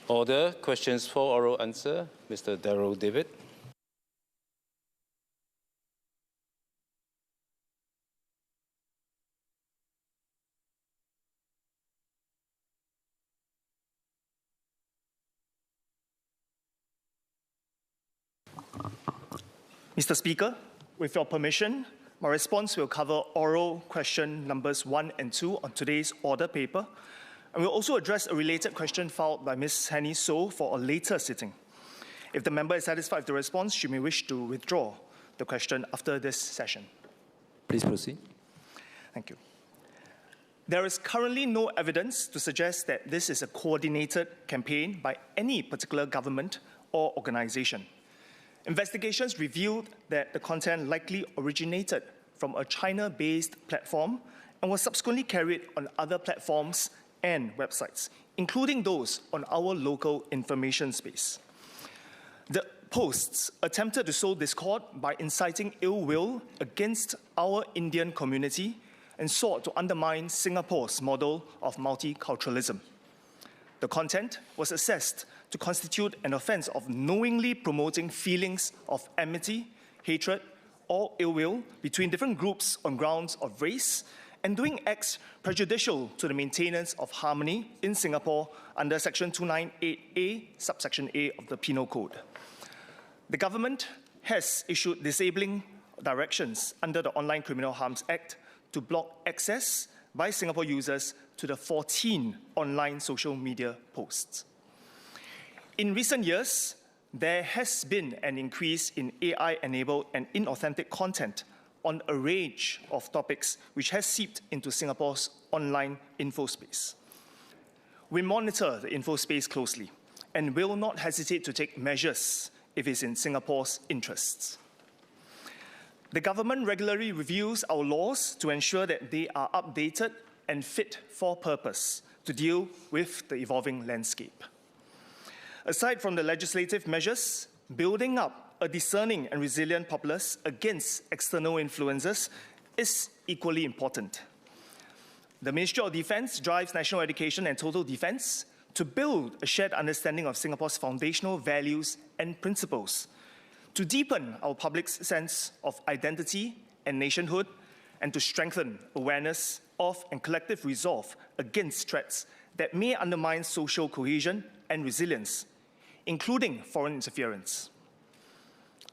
Order. Questions for oral answer. Mr. Darrell David. Mr. Speaker, with your permission, my response will cover oral question numbers 1 and 2 on today's order paper, and will also address a related question filed by Ms. Hanny So for a later sitting. If the member is satisfied with the response, she may wish to withdraw the question after this session. Please proceed. Thank you. There is currently no evidence to suggest that this is a coordinated campaign by any particular government or organization. Investigations revealed that the content likely originated from a China-based platform and was subsequently carried on other platforms and websites, including those on our local information space. The posts attempted to sow discord by inciting ill will against our Indian community and sought to undermine Singapore's model of multiculturalism. The content was assessed to constitute an offence of knowingly promoting feelings of enmity, hatred, or ill will between different groups on grounds of race and doing acts prejudicial to the maintenance of harmony in Singapore under Section 298A, subsection A of the Penal Code. The government has issued disabling directions under the Online Criminal Harms Act to block access by Singapore users to the 14 online social media posts. In recent years, there has been an increase in AI-enabled and inauthentic content on a range of topics which has seeped into Singapore's online info space. We monitor the info space closely and will not hesitate to take measures if it's in Singapore's interests. The government regularly reviews our laws to ensure that they are updated and fit for purpose to deal with the evolving landscape. Aside from the legislative measures, building up a discerning and resilient populace against external influences is equally important. The Ministry of Defence drives national education and total defence to build a shared understanding of Singapore's foundational values and principles, to deepen our public's sense of identity and nationhood, and to strengthen awareness of and collective resolve against threats that may undermine social cohesion and resilience, including foreign interference.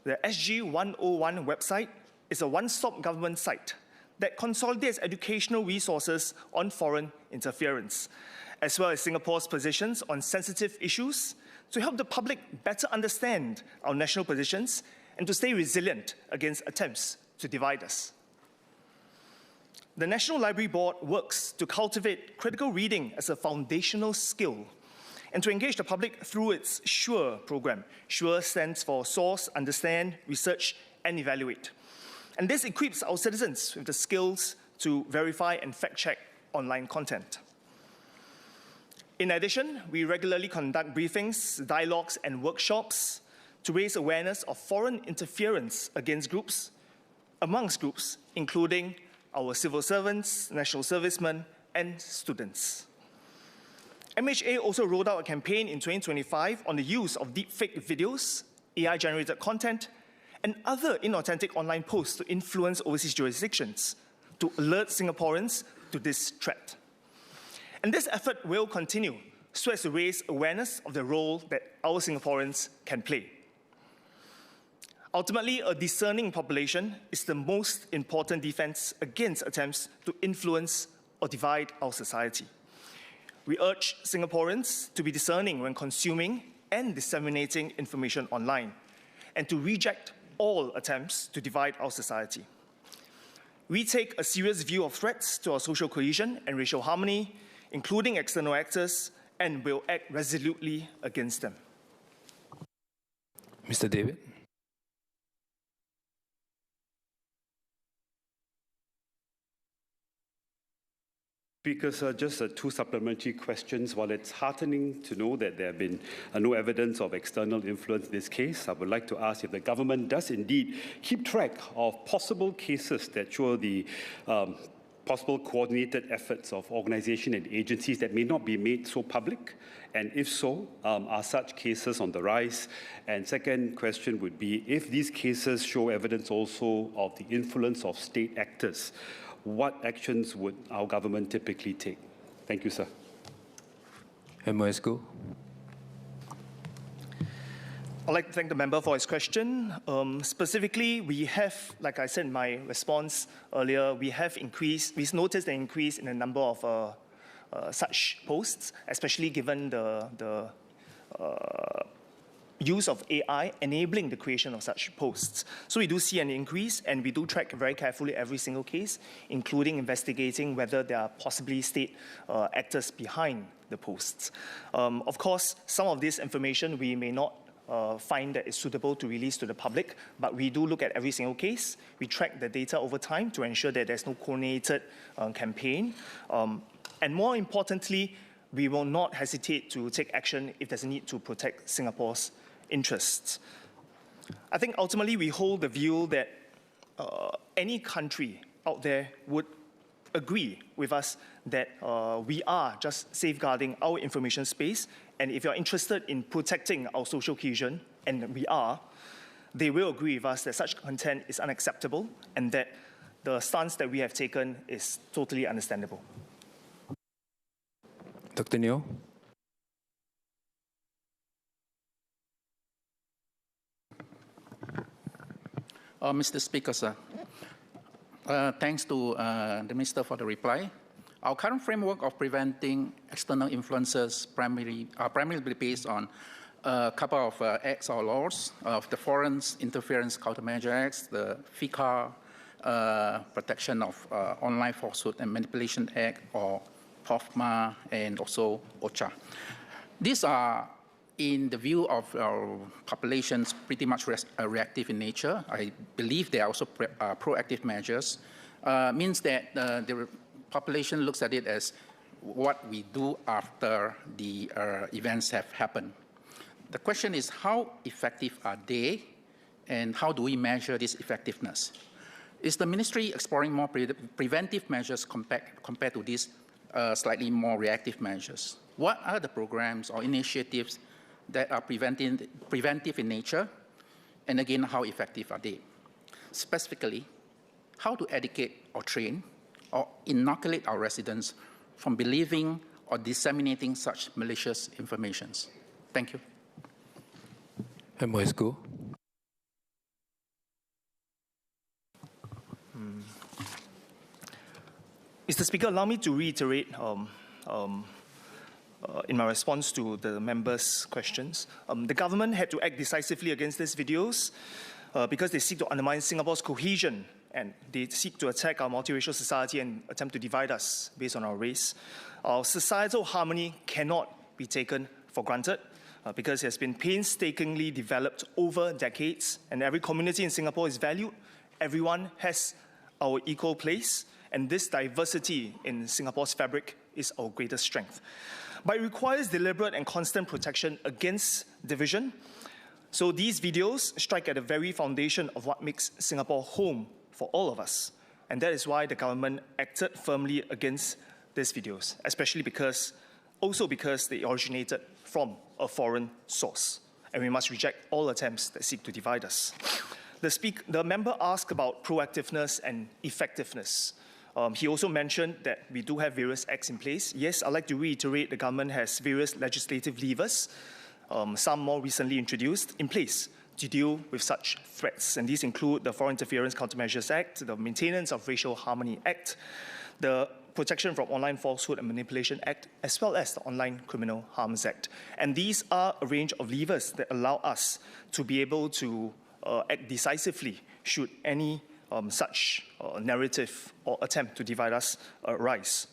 The SG101 website is a one-stop government site that consolidates educational resources on foreign interference, as well as Singapore's positions on sensitive issues to help the public better understand our national positions and to stay resilient against attempts to divide us. The National Library Board works to cultivate critical reading as a foundational skill and to engage the public through its SURE program. SURE stands for Source, Understand, Research, and Evaluate. And this equips our citizens with the skills to verify and fact-check online content. In addition, we regularly conduct briefings, dialogues, and workshops to raise awareness of foreign interference amongst groups, including our civil servants, national servicemen, and students. MHA also rolled out a campaign in 2025 on the use of deepfake videos, AI-generated content, and other inauthentic online posts to influence overseas jurisdictions to alert Singaporeans to this threat. And this effort will continue so as to raise awareness of the role that our Singaporeans can play. Ultimately, a discerning population is the most important defense against attempts to influence or divide our society. We urge Singaporeans to be discerning when consuming and disseminating information online, and to reject all attempts to divide our society. We take a serious view of threats to our social cohesion and racial harmony, including external actors, and will act resolutely against them. Mr. David. Speakers, just two supplementary questions. While it's heartening to know that there have been no evidence of external influence in this case, I would like to ask if the government does indeed keep track of possible cases that show the possible coordinated efforts of organizations and agencies that may not be made so public? And if so, are such cases on the rise? And second question would be, if these cases show evidence also of the influence of state actors, what actions would our government typically take? Thank you, sir. MOSCO. I'd like to thank the member for his question. Specifically, we have, like I said in my response earlier, we've noticed an increase in the number of such posts, especially given the use of AI enabling the creation of such posts. So we do see an increase, and we do track very carefully every single case, including investigating whether there are possibly state actors behind the posts. Of course, some of this information we may not find that it's suitable to release to the public, but we do look at every single case. We track the data over time to ensure that there's no coordinated campaign. And more importantly, we will not hesitate to take action if there's a need to protect Singapore's interests. I think ultimately we hold the view that any country out there would agree with us that we are just safeguarding our information space, and if you're interested in protecting our social cohesion, and we are, they will agree with us that such content is unacceptable and that the stance that we have taken is totally understandable. Dr. Neo. Mr. Speaker, sir, thanks to the Minister for the reply. Our current framework of preventing external influences primarily based on a couple of acts or laws of the Foreign Interference Countermeasure Acts, the FICA Protection of Online Falsehood and Manipulation Act, or POFMA, and also OCHA. These are, in the view of our populations, pretty much reactive in nature. I believe they are also proactive measures. Means that the population looks at it as what we do after the events have happened. The question is, how effective are they, and how do we measure this effectiveness? Is the ministry exploring more preventive measures compared to these slightly more reactive measures? What are the programs or initiatives that are preventive in nature? And again, how effective are they? Specifically, how to educate or train or inoculate our residents from believing or disseminating such malicious informations. Thank you. MOSCO. Mr. Speaker, allow me to reiterate in my response to the members' questions. The government had to act decisively against these videos because they seek to undermine Singapore's cohesion, and they seek to attack our multiracial society and attempt to divide us based on our race. Our societal harmony cannot be taken for granted because it has been painstakingly developed over decades, and every community in Singapore is valued. Everyone has our equal place, and this diversity in Singapore's fabric is our greatest strength. But it requires deliberate and constant protection against division. So these videos strike at the very foundation of what makes Singapore home for all of us. And that is why the government acted firmly against these videos, especially because they originated from a foreign source. And we must reject all attempts that seek to divide us. The member asked about proactiveness and effectiveness. He also mentioned that we do have various acts in place. Yes, I'd like to reiterate the government has various legislative levers, some more recently introduced, in place to deal with such threats. And these include the Foreign Interference Countermeasures Act, the Maintenance of Racial Harmony Act, the Protection from Online Falsehood and Manipulation Act, as well as the Online Criminal Harms Act. And these are a range of levers that allow us to be able to act decisively should any such narrative or attempt to divide us arise.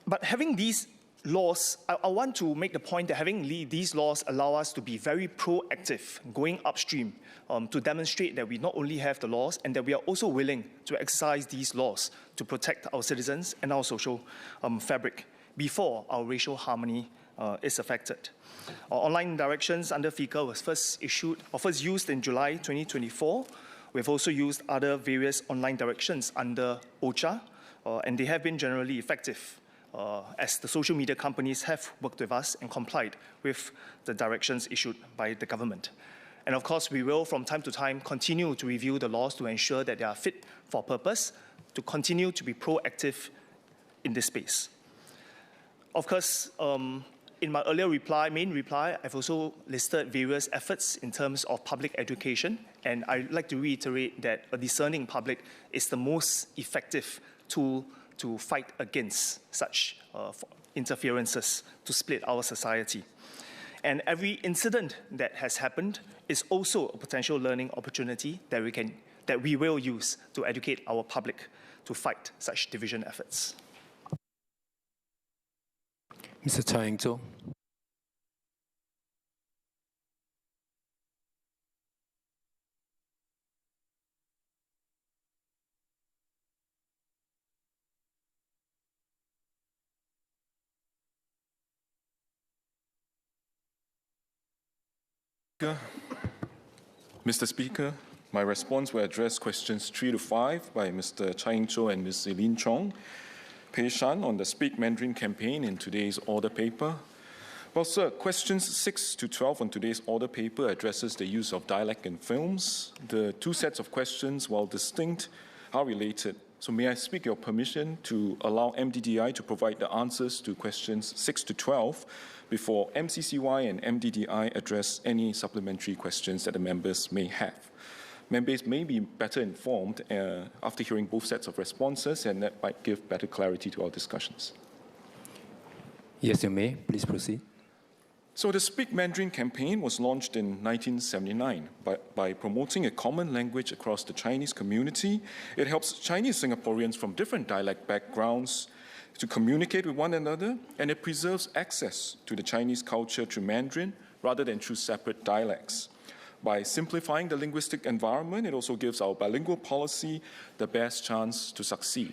But having these laws, I want to make the point that having these laws allow us to be very proactive, going upstream to demonstrate that we not only have the laws and that we are also willing to exercise these laws to protect our citizens and our social fabric before our racial harmony is affected. Our online directions under FICA was first used in July 2024. We've also used other various online directions under OCHA, and they have been generally effective, as the social media companies have worked with us and complied with the directions issued by the government. And of course, we will, from time to time, continue to review the laws to ensure that they are fit for purpose, to continue to be proactive in this space. Of course, in my earlier main reply, I've also listed various efforts in terms of public education, and I'd like to reiterate that a discerning public is the most effective tool to fight against such interferences to split our society. And every incident that has happened is also a potential learning opportunity that we will use to educate our public to fight such division efforts. Mr. Cha Eng-cho. Mr. Speaker, my response will address questions 3 to 5 by Mr. Cha Eng-cho and Ms. Eileen Chong, Pei Shan on the Speak Mandarin campaign in today's order paper. Well, sir, questions 6 to 12 on today's order paper addresses the use of dialect in films. The two sets of questions, while distinct, are related. So may I seek your permission to allow MDDI to provide the answers to questions 6 to 12 before MCCY and MDDI address any supplementary questions that the members may have. Members may be better informed after hearing both sets of responses, and that might give better clarity to our discussions. Yes, you may. Please proceed. So the Speak Mandarin campaign was launched in 1979 by promoting a common language across the Chinese community. It helps Chinese Singaporeans from different dialect backgrounds to communicate with one another, and it preserves access to the Chinese culture through Mandarin rather than through separate dialects. By simplifying the linguistic environment, it also gives our bilingual policy the best chance to succeed,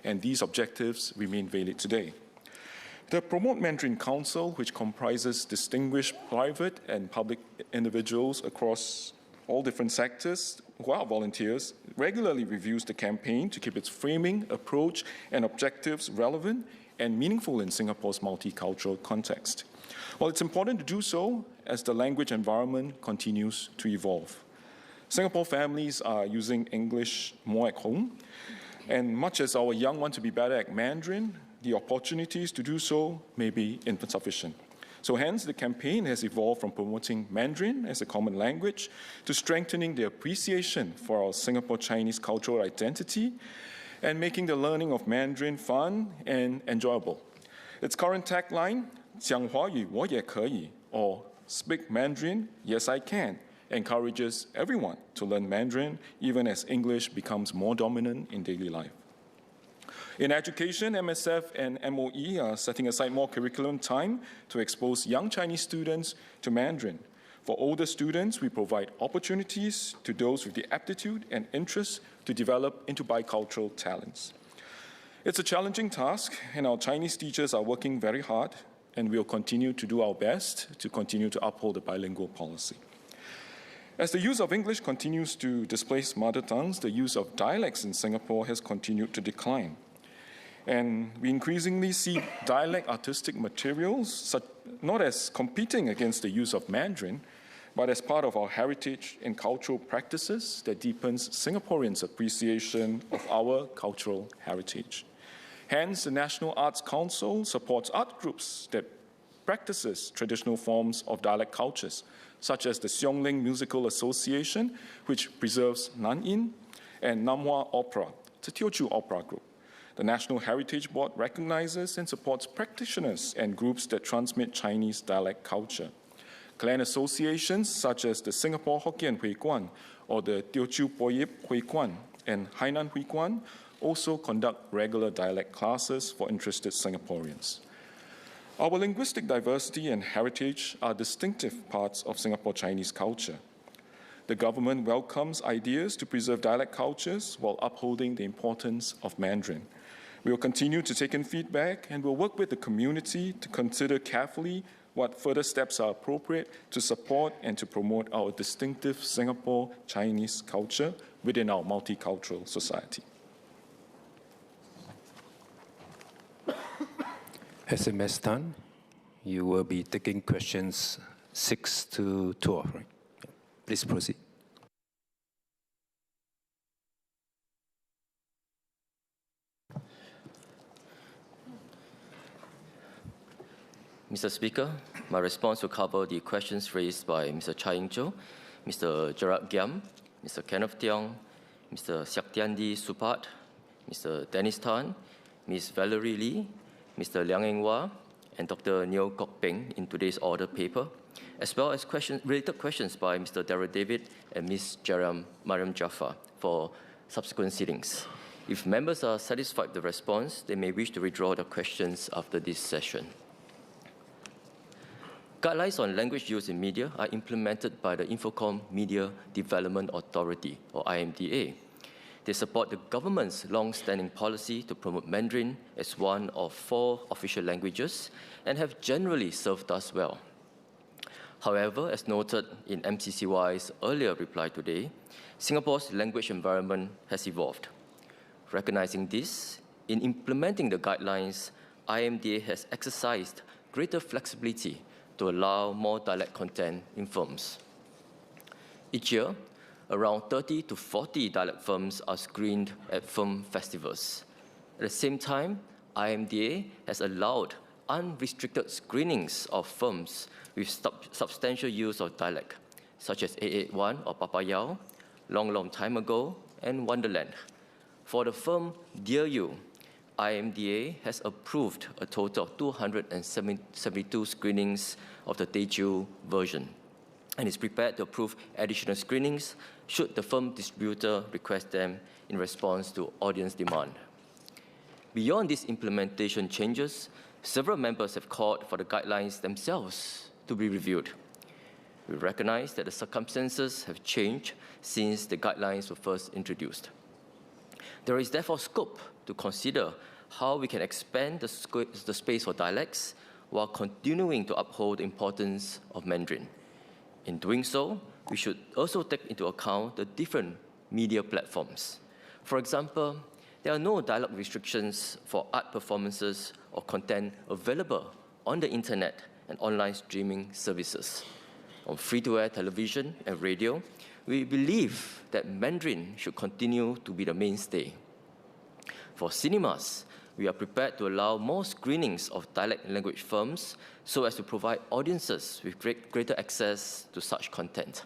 and these objectives remain valid today. The Promote Mandarin Council, which comprises distinguished private and public individuals across all different sectors who are volunteers, regularly reviews the campaign to keep its framing, approach, and objectives relevant and meaningful in Singapore's multicultural context. Well, it's important to do so as the language environment continues to evolve. Singapore families are using English more at home, and much as our young want to be better at Mandarin, the opportunities to do so may be insufficient. So hence, the campaign has evolved from promoting Mandarin as a common language to strengthening the appreciation for our Singapore Chinese cultural identity and making the learning of Mandarin fun and enjoyable. Its current tagline, 讲华语我也可以, or Speak Mandarin, Yes I Can, encourages everyone to learn Mandarin even as English becomes more dominant in daily life. In education, MSF and MOE are setting aside more curriculum time to expose young Chinese students to Mandarin. For older students, we provide opportunities to those with the aptitude and interest to develop into bicultural talents. It's a challenging task, and our Chinese teachers are working very hard, and we'll continue to do our best to continue to uphold the bilingual policy. As the use of English continues to displace mother tongues, the use of dialects in Singapore has continued to decline. And we increasingly see dialect artistic materials not as competing against the use of Mandarin, but as part of our heritage and cultural practices that deepens Singaporeans' appreciation of our cultural heritage. Hence, the National Arts Council supports art groups that practices traditional forms of dialect cultures, such as the Siong Ling Musical Association, which preserves Nanyin, and Nam Hua Opera, the Teochew Opera Group. The National Heritage Board recognizes and supports practitioners and groups that transmit Chinese dialect culture. Clan associations such as the Singapore Hokkien Hui Guan or the Teochew Poyip Hui Guan and Hainan Hui Guan also conduct regular dialect classes for interested Singaporeans. Our linguistic diversity and heritage are distinctive parts of Singapore Chinese culture. The government welcomes ideas to preserve dialect cultures while upholding the importance of Mandarin. We will continue to take in feedback and will work with the community to consider carefully what further steps are appropriate to support and to promote our distinctive Singapore Chinese culture within our multicultural society. SMS done. You will be taking questions 6 to 12, right? Please proceed. Mr. Speaker, my response will cover the questions raised by Mr. Chai Ying-chou, Mr. Gerard Giam, Mr. Kenneth Tiong, Mr. Saktiandi Supat, Mr. Dennis Tan, Ms. Valerie Lee, Mr. Liang Eng-hwa, and Dr. Neo Kok Peng in today's order paper, as well as related questions by Mr. Daryl David and Ms. Mariam Jaffa for subsequent sittings. If members are satisfied with the response, they may wish to withdraw their questions after this session. Guidelines on language use in media are implemented by the Infocom Media Development Authority, or IMDA. They support the government's long-standing policy to promote Mandarin as one of 4 official languages and have generally served us well. However, as noted in MCCY's earlier reply today, Singapore's language environment has evolved. Recognizing this, in implementing the guidelines, IMDA has exercised greater flexibility to allow more dialect content in films. Each year, around 30 to 40 dialect films are screened at film festivals. At the same time, IMDA has allowed unrestricted screenings of films with substantial use of dialect, such as 881 or Papayao, Long Long Time Ago, and Wonderland. For the film Dear You, IMDA has approved a total of 272 screenings of the Teochew version and is prepared to approve additional screenings should the film distributor request them in response to audience demand. Beyond these implementation changes, several members have called for the guidelines themselves to be reviewed. We recognize that the circumstances have changed since the guidelines were first introduced. There is therefore scope to consider how we can expand the space for dialects while continuing to uphold the importance of Mandarin. In doing so, we should also take into account the different media platforms. For example, there are no dialogue restrictions for art performances or content available on the internet and online streaming services. On free-to-air television and radio, we believe that Mandarin should continue to be the mainstay. For cinemas, we are prepared to allow more screenings of dialect language films so as to provide audiences with greater access to such content.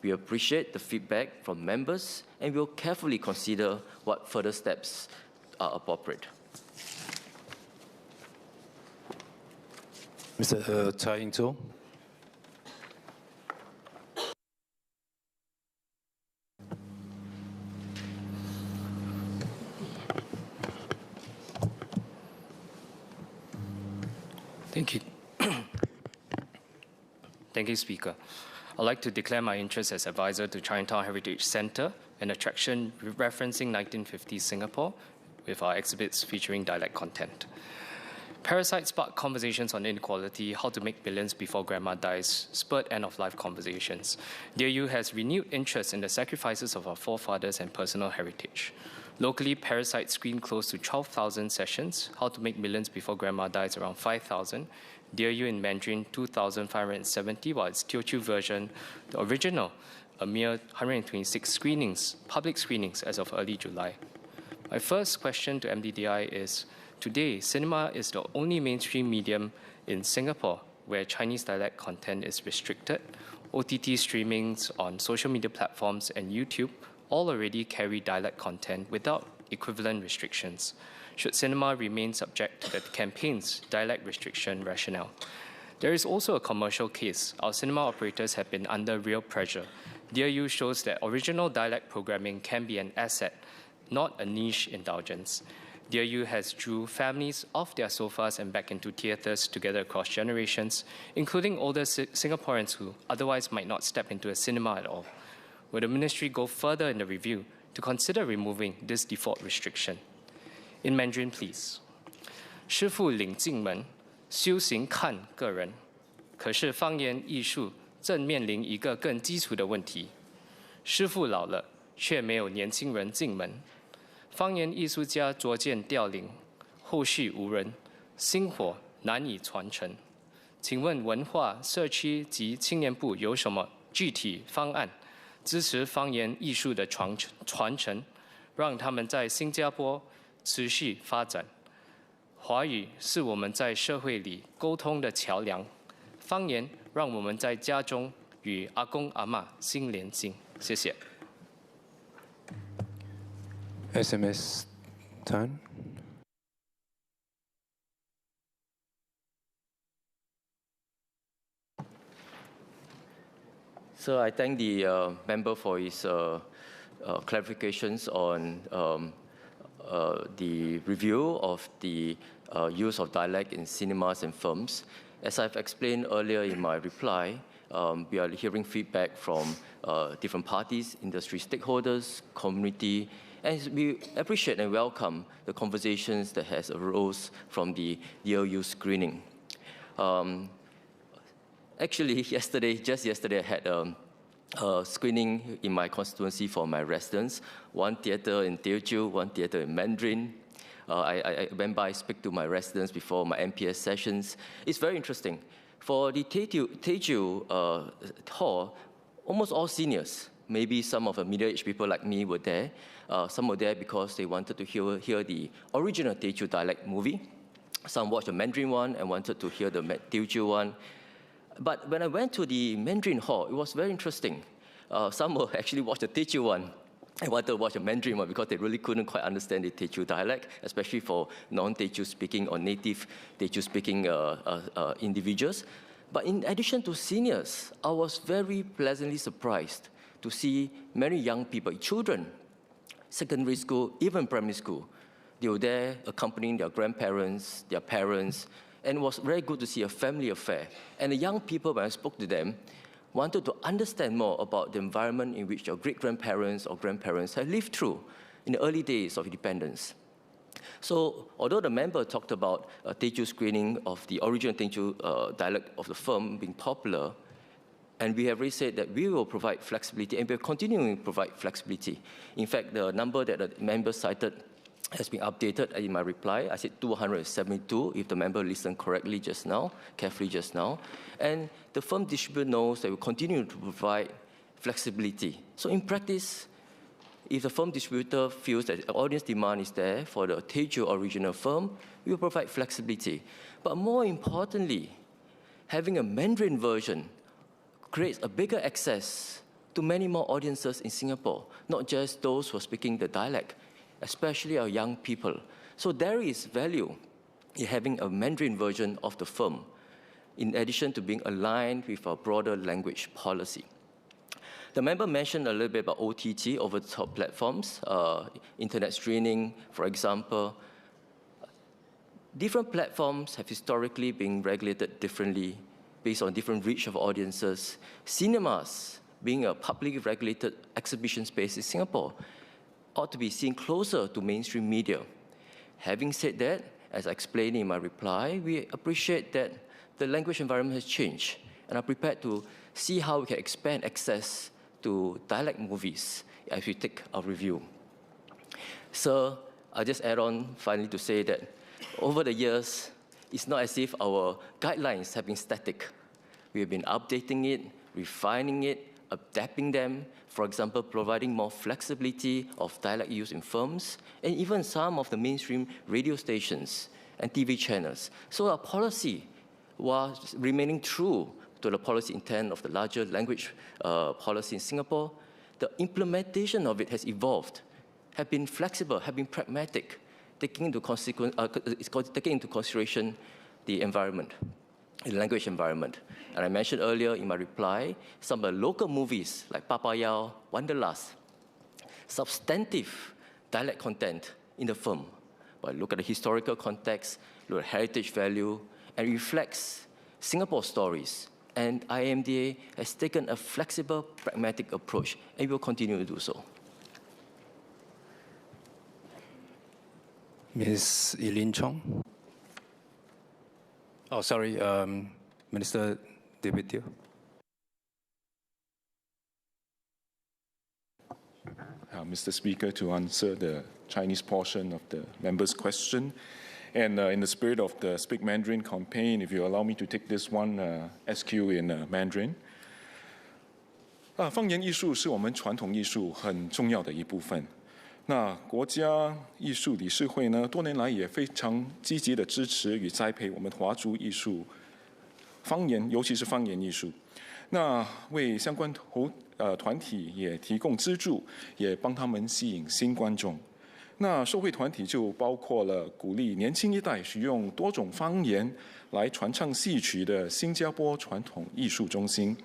We appreciate the feedback from members and will carefully consider what further steps are appropriate. Mr. Chai Ying-chou. Thank you. Thank you, Speaker. I'd like to declare my interest as advisor to Chinatown Heritage Centre, an attraction referencing 1950s Singapore, with our exhibits featuring dialect content. Parasite sparked conversations on inequality, how to make billions before grandma dies, spurred end-of-life conversations. Dear You has renewed interest in the sacrifices of our forefathers and personal heritage. Locally, Parasite screened close to 12,000 sessions, How to Make Millions Before Grandma Dies around 5,000, Dear You in Mandarin 2,570, while its Teochew version, the original, a mere 126 screenings, public screenings as of early July. My first question to MDDI is, today, cinema is the only mainstream medium in Singapore where Chinese dialect content is restricted. OTT streamings on social media platforms and YouTube all already carry dialect content without equivalent restrictions. Should cinema remain subject to the campaign's dialect restriction rationale? There is also a commercial case. Our cinema operators have been under real pressure. Dear You shows that original dialect programming can be an asset, not a niche indulgence. Dear You has drew families off their sofas and back into theatres together across generations, including older Singaporeans who otherwise might not step into a cinema at all. Will the ministry go further in the review to consider removing this default restriction? In Mandarin, please. 师父领进门，修行看个人。可是方言艺术正面临一个更基础的问题：师父老了，却没有年轻人进门。方言艺术家逐渐凋零，后续无人，薪火难以传承。请问文化、社区及青年部有什么具体方案，支持方言艺术的传承，让他们在新加坡持续发展？华语是我们在社会里沟通的桥梁，方言让我们在家中与阿公阿嬷心连心。谢谢。SMS Tan. So I thank the member for his clarifications on the review of the use of dialect in cinemas and films. As I've explained earlier in my reply, we are hearing feedback from different parties, industry stakeholders, community, and we appreciate and welcome the conversations that has arose from the DLU screening. Actually, just yesterday, I had a screening in my constituency for my residents. One theatre in Teochew, one theatre in Mandarin. I went by, speak to my residents before my MPS sessions. It's very interesting. For the Teochew hall, almost all seniors, maybe some of the middle-aged people like me were there. Some were there because they wanted to hear the original Teochew dialect movie. Some watched the Mandarin one and wanted to hear the Teochew one. But when I went to the Mandarin hall, it was very interesting. Some will actually watch the Teochew one and wanted to watch the Mandarin one because they really couldn't quite understand the Teochew dialect, especially for non-Teochew speaking or native Teochew speaking individuals. But in addition to seniors, I was very pleasantly surprised to see many young people, children, secondary school, even primary school. They were there accompanying their grandparents, their parents, and it was very good to see a family affair. And the young people, when I spoke to them, wanted to understand more about the environment in which your great-grandparents or grandparents had lived through in the early days of independence. So, although the member talked about a Teochew screening of the original Teochew dialect of the film being popular, and we have already said that we will provide flexibility, and we're continuing to provide flexibility. In fact, the number that the member cited has been updated in my reply. I said 272, if the member listened correctly just now, carefully just now. And the film distributor knows that we continue to provide flexibility. So in practice, if the film distributor feels that audience demand is there for the Teochew original film, we will provide flexibility. But more importantly, having a Mandarin version creates a bigger access to many more audiences in Singapore, not just those who are speaking the dialect, especially our young people. So there is value in having a Mandarin version of the film, in addition to being aligned with our broader language policy. The member mentioned a little bit about OTT, over-the-top platforms, internet streaming, for example. Different platforms have historically been regulated differently based on different reach of audiences. Cinemas, being a publicly regulated exhibition space in Singapore, ought to be seen closer to mainstream media. Having said that, as I explained in my reply, we appreciate that the language environment has changed and are prepared to see how we can expand access to dialect movies as we take our review. So I'll just add on finally to say that over the years, it's not as if our guidelines have been static. We have been updating it, refining it, adapting them, for example, providing more flexibility of dialect use in films, and even some of the mainstream radio stations and TV channels. So our policy was remaining true to the policy intent of the larger language policy in Singapore. The implementation of it has evolved, have been flexible, have been pragmatic, taking into consideration the environment, the language environment. And I mentioned earlier in my reply, some of the local movies like Papayao, Wanderlust, substantive dialect content in the film. But look at the historical context, look at heritage value, and reflects Singapore stories. And IMDA has taken a flexible, pragmatic approach, and will continue to do so. Ms. Eileen Chong. Oh, sorry, Minister David Teo. Mr. Speaker, to answer the Chinese portion of the member's question. And in the spirit of the Speak Mandarin campaign, if you allow me to take this one SQ in Mandarin. 方言艺术是我们传统艺术很重要的一部分。那国家艺术理事会呢，多年来也非常积极的支持与栽培我们华族艺术方言，尤其是方言艺术。那为相关团体也提供资助，也帮他们吸引新观众。那受惠团体就包括了鼓励年轻一代使用多种方言来传唱戏曲的新加坡传统艺术中心。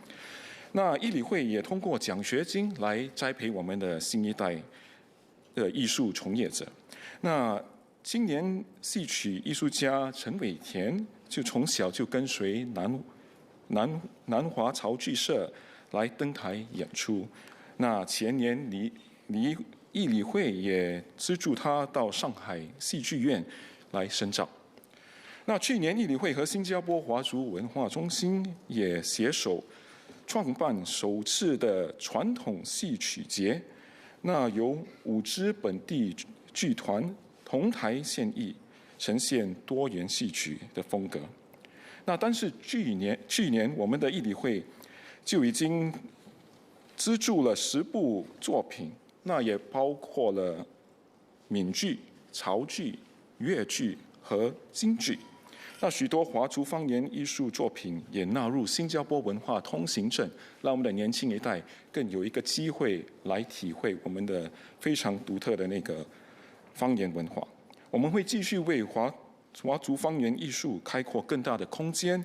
那艺理会也通过奖学金来栽培我们的新一代的艺术从业者。那青年戏曲艺术家陈伟田就从小就跟随南华潮剧社来登台演出。那前年艺理会也资助他到上海戏剧院来深造。那去年艺理会和新加坡华族文化中心也携手创办首次的传统戏曲节，那由5支本地剧团同台献艺，呈现多元戏曲的风格。那但是去年我们的艺理会就已经资助了10部作品。那也包括了闽剧、潮剧、粤剧和京剧。那许多华族方言艺术作品也纳入新加坡文化通行证，让我们的年轻一代更有一个机会来体会我们的非常独特的那个方言文化。我们会继续为华族方言艺术开阔更大的空间，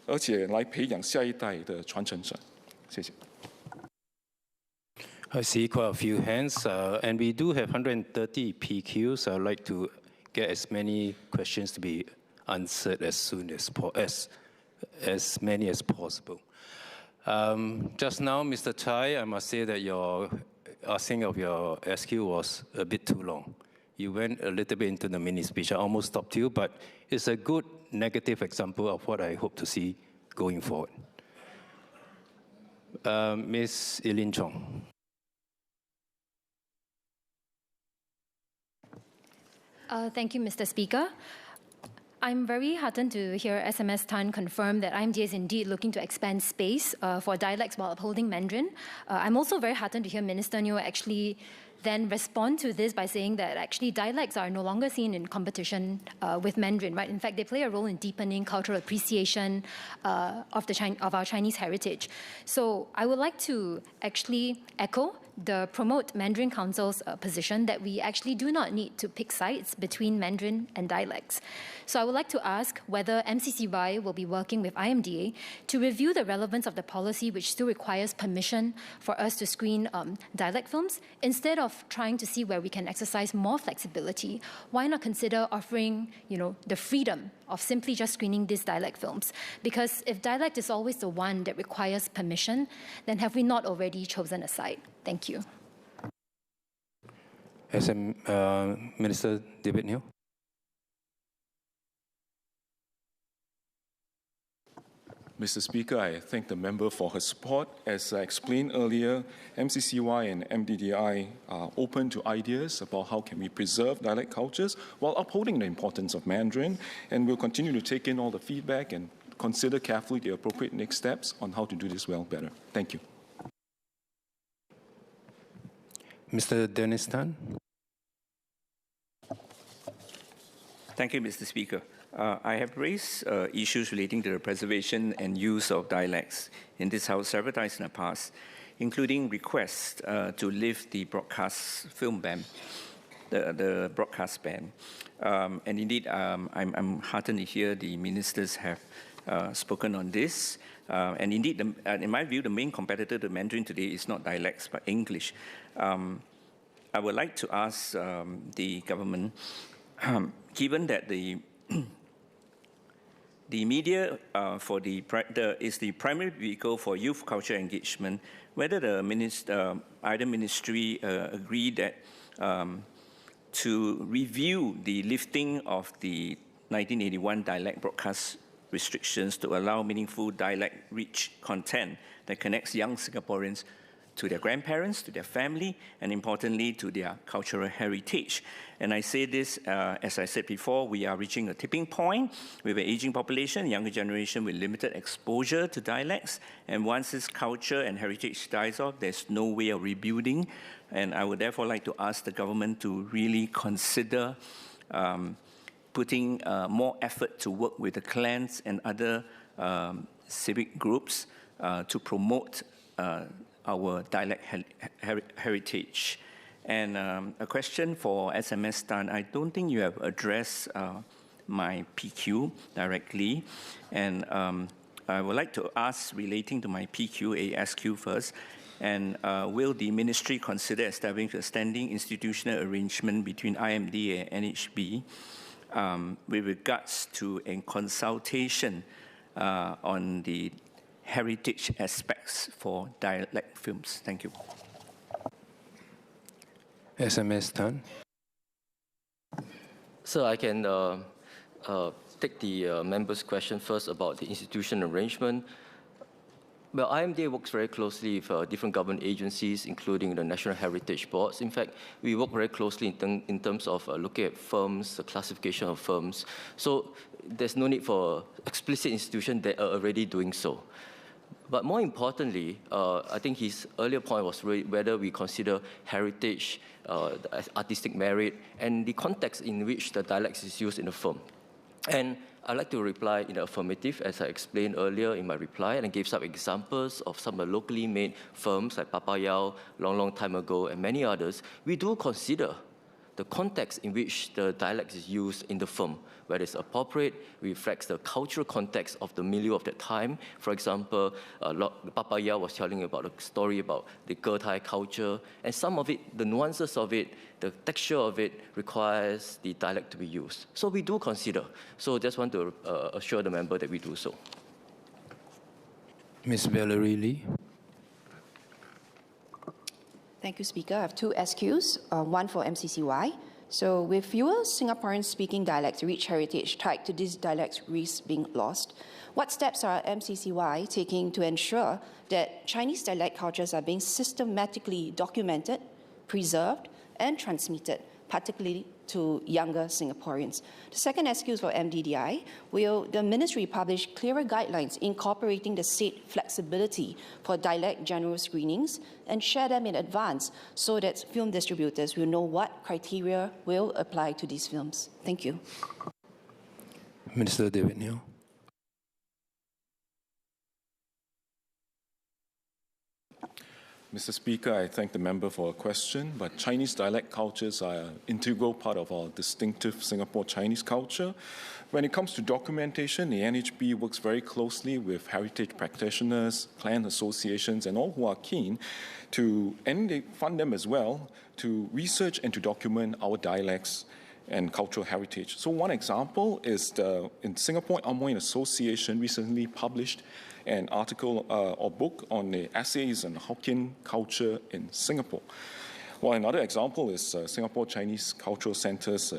而且来培养下一代的传承者。谢谢。I see quite a few hands, and we do have 130 PQs. I'd like to get as many questions to be answered as many as possible. Just now, Mr. Chai, I must say that your asking of your SQ was a bit too long. You went a little bit into the mini speech. I almost stopped you, but it's a good negative example of what I hope to see going forward. Ms. Eileen Chong. Thank you, Mr. Speaker. I'm very heartened to hear SMS Tan confirm that IMDA is indeed looking to expand space for dialects while upholding Mandarin. I'm also very heartened to hear Minister Neo actually then respond to this by saying that actually dialects are no longer seen in competition with Mandarin, right? In fact, they play a role in deepening cultural appreciation of our Chinese heritage. So I would like to actually echo the Promote Mandarin Council's position that we actually do not need to pick sides between Mandarin and dialects. So I would like to ask whether MCCY will be working with IMDA to review the relevance of the policy which still requires permission for us to screen dialect films. Instead of trying to see where we can exercise more flexibility, why not consider offering, the freedom of simply just screening these dialect films? Because if dialect is always the one that requires permission, then have we not already chosen a side? Thank you. Minister David Neo. Mr. Speaker, I thank the member for her support. As I explained earlier, MCCY and MDDI are open to ideas about how can we preserve dialect cultures while upholding the importance of Mandarin, and we'll continue to take in all the feedback and consider carefully the appropriate next steps on how to do this well better. Thank you. Mr. Dennis Tan. Thank you, Mr. Speaker. I have raised issues relating to the preservation and use of dialects in this House several times in the past, including requests to lift the broadcast film ban, the broadcast ban. And indeed, I'm heartened to hear the ministers have spoken on this. And indeed, in my view, the main competitor to Mandarin today is not dialects, but English. I would like to ask the government, given that the media is the primary vehicle for youth culture engagement, whether the either ministry agree that to review the lifting of the 1981 dialect broadcast restrictions to allow meaningful dialect-rich content that connects young Singaporeans to their grandparents, to their family, and importantly, to their cultural heritage. And I say this, as I said before, we are reaching a tipping point with an aging population, younger generation with limited exposure to dialects. And once this culture and heritage dies off, there's no way of rebuilding. And I would therefore like to ask the government to really consider putting more effort to work with the clans and other civic groups to promote our dialect heritage. And a question for SMS Tan. I don't think you have addressed my PQ directly. And I would like to ask relating to my PQ, ASQ first. And will the ministry consider establishing a standing institutional arrangement between IMDA and NHB with regards to a consultation on the heritage aspects for dialect films? Thank you. SMS Tan. So I can take the member's question first about the institution arrangement. Well, IMDA works very closely with different government agencies, including the National Heritage Boards. In fact, we work very closely in terms of looking at firms, the classification of firms. So there's no need for explicit institutions that are already doing so. But more importantly, I think his earlier point was really whether we consider heritage, artistic merit, and the context in which the dialects is used in the film. And I'd like to reply in the affirmative, as I explained earlier in my reply, and I gave some examples of some of the locally made films like Papayao, long time ago, and many others. We do consider the context in which the dialect is used in the film, whether it's appropriate, reflects the cultural context of the milieu of that time. For example, Papaya was telling about a story about the Ge-Tai culture, and some of it, the nuances of it, the texture of it requires the dialect to be used. So we do consider. So just want to assure the member that we do so. Ms. Valerie Lee. Thank you, Speaker. I have two SQs, one for MCCY. So with fewer Singaporeans speaking dialects reach heritage tied to these dialects risk being lost, what steps are MCCY taking to ensure that Chinese dialect cultures are being systematically documented, preserved, and transmitted, particularly to younger Singaporeans? The second SQ is for MDDI. Will the ministry publish clearer guidelines incorporating the said flexibility for dialect general screenings and share them in advance so that film distributors will know what criteria will apply to these films? Thank you. Minister David Neo. Mr. Speaker, I thank the member for a question, but Chinese dialect cultures are an integral part of our distinctive Singapore Chinese culture. When it comes to documentation, the NHB works very closely with heritage practitioners, clan associations, and all who are keen to, and they fund them as well, to research and to document our dialects and cultural heritage. So one example is in Singapore Amoy Association recently published an article or book on the essays on Hokkien culture in Singapore. Well, another example is Singapore Chinese Cultural Centre's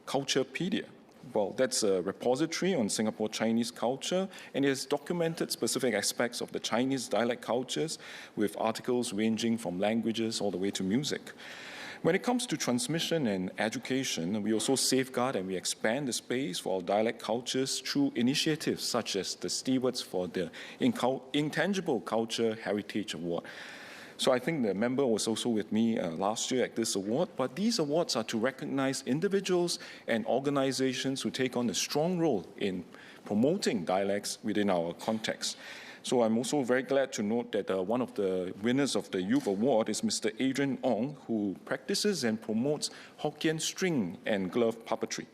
Culturepedia. Well, that's a repository on Singapore Chinese culture, and it has documented specific aspects of the Chinese dialect cultures with articles ranging from languages all the way to music. When it comes to transmission and education, we also safeguard and we expand the space for our dialect cultures through initiatives such as the Stewards for the Intangible Culture Heritage Award. So I think the member was also with me last year at this award, but these awards are to recognize individuals and organizations who take on a strong role in promoting dialects within our context. So I'm also very glad to note that one of the winners of the Youth Award is Mr. Adrian Ong, who practices and promotes Hokkien string and glove puppetry.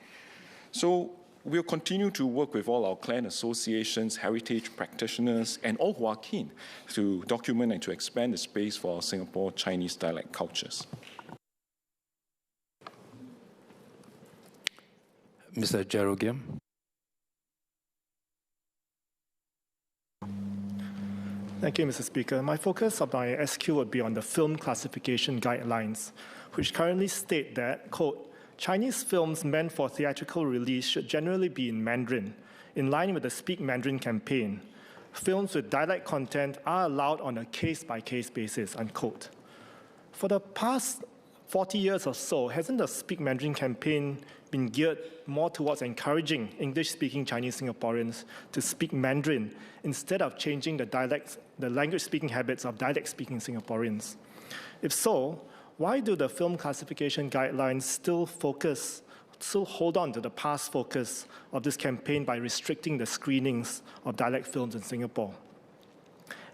So we'll continue to work with all our clan associations, heritage practitioners, and all who are keen to document and to expand the space for our Singapore Chinese dialect cultures. Mr. Gerald Giam. Thank you, Mr. Speaker. My focus of my SQ would be on the film classification guidelines, which currently state that, quote, Chinese films meant for theatrical release should generally be in Mandarin, in line with the Speak Mandarin campaign. films with dialect content are allowed on a case-by-case basis, unquote. For the past 40 years or so, hasn't the Speak Mandarin campaign been geared more towards encouraging English-speaking Chinese Singaporeans to speak Mandarin instead of changing the language-speaking habits of dialect-speaking Singaporeans? If so, why do the film classification guidelines still hold on to the past focus of this campaign by restricting the screenings of dialect films in Singapore?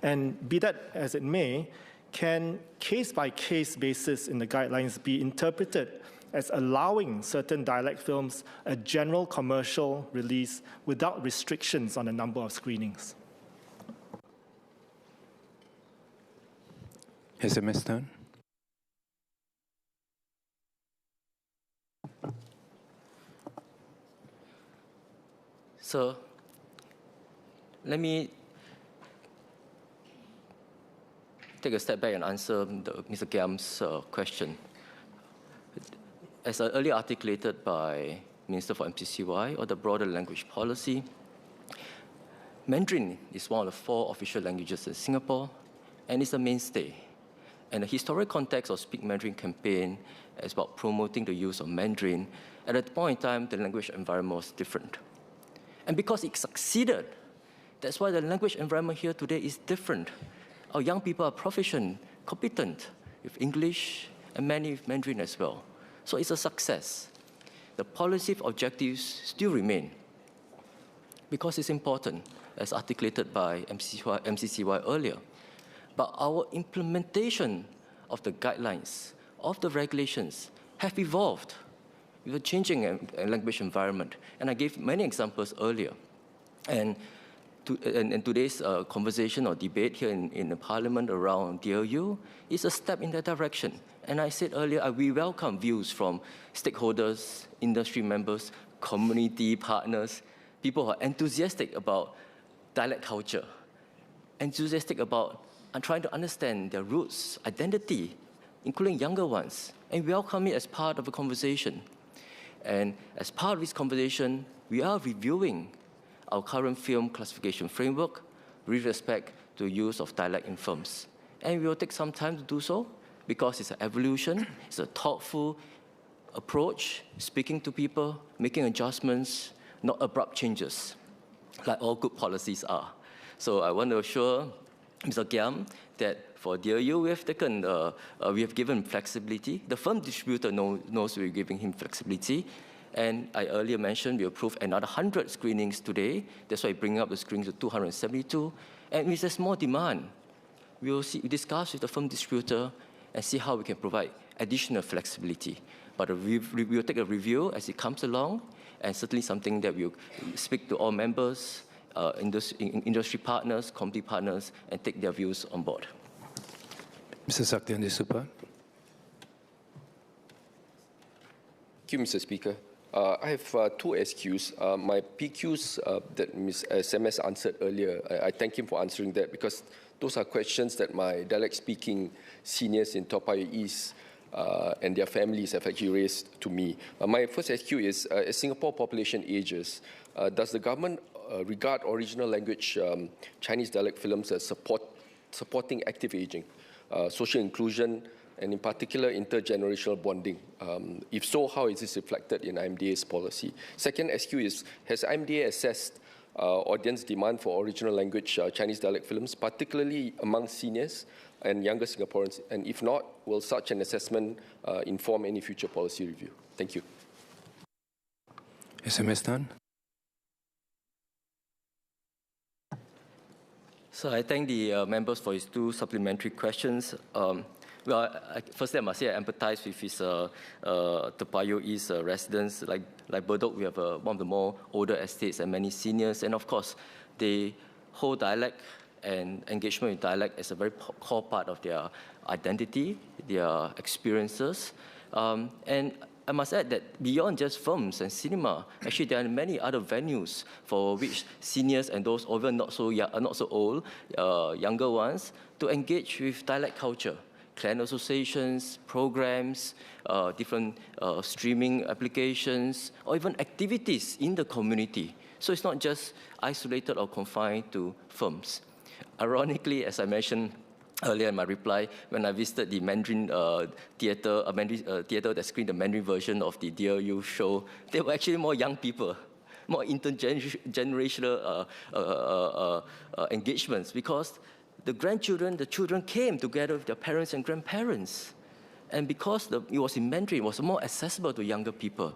And be that as it may, can case-by-case basis in the guidelines be interpreted as allowing certain dialect films a general commercial release without restrictions on the number of screenings? SMS turn. So, let me take a step back and answer Mr. Giam's question. As earlier articulated by Minister for MCCY or the broader language policy, Mandarin is one of the 4 official languages in Singapore and is a mainstay. And the historic context of Speak Mandarin campaign is about promoting the use of Mandarin. At that point in time, the language environment was different. And because it succeeded, that's why the language environment here today is different. Our young people are proficient, competent with English and many with Mandarin as well. So it's a success. The policy objectives still remain because it's important, as articulated by MCCY earlier. But our implementation of the guidelines, of the regulations, have evolved with a changing language environment. And I gave many examples earlier. And today's conversation or debate here in the Parliament around DLU is a step in that direction. And I said earlier, we welcome views from stakeholders, industry members, community partners, people who are enthusiastic about dialect culture, enthusiastic about trying to understand their roots, identity, including younger ones, and welcome it as part of a conversation. And as part of this conversation, we are reviewing our current film classification framework with respect to use of dialect in films. And we will take some time to do so because it's an evolution, it's a thoughtful approach, speaking to people, making adjustments, not abrupt changes, like all good policies are. So I want to assure Mr. Giam that for DLU, we have given flexibility. The film distributor knows we're giving him flexibility. And I earlier mentioned we approved another 100 screenings today. That's why bringing up the screenings to 272. And if there's more demand, we'll discuss with the film distributor and see how we can provide additional flexibility. But we'll take a review as it comes along, and certainly something that we'll speak to all members, industry partners, community partners, and take their views on board. Mr. Saktiandi Supa. Thank you, Mr. Speaker. I have 2 SQs. My PQs that Ms. SMS answered earlier, I thank him for answering that because those are questions that my dialect-speaking seniors in Toa Payoh East and their families have actually raised to me. My first SQ is, as Singapore population ages, does the government regard original language Chinese dialect films as supporting active aging, social inclusion, and in particular intergenerational bonding? If so, how is this reflected in IMDA's policy? Second SQ is, has IMDA assessed audience demand for original language Chinese dialect films, particularly among seniors and younger Singaporeans? And if not, will such an assessment inform any future policy review? Thank you. SMS Tan. So I thank the members for his 2 supplementary questions. Firstly, I must say I empathize with his Toa Payoh East residents. Like Bedok, we have one of the more older estates and many seniors. And of course, they hold dialect and engagement with dialect as a very core part of their identity, their experiences. And I must add that beyond just films and cinema, actually there are many other venues for which seniors and those even not so old, younger ones, to engage with dialect culture. Clan associations, programs, different streaming applications, or even activities in the community. So it's not just isolated or confined to films. Ironically, as I mentioned earlier in my reply, when I visited the Mandarin theater, theater that screened the Mandarin version of the Dear You show, there were actually more young people, more intergenerational engagements, because the grandchildren, the children came together with their parents and grandparents. And because it was in Mandarin, it was more accessible to younger people.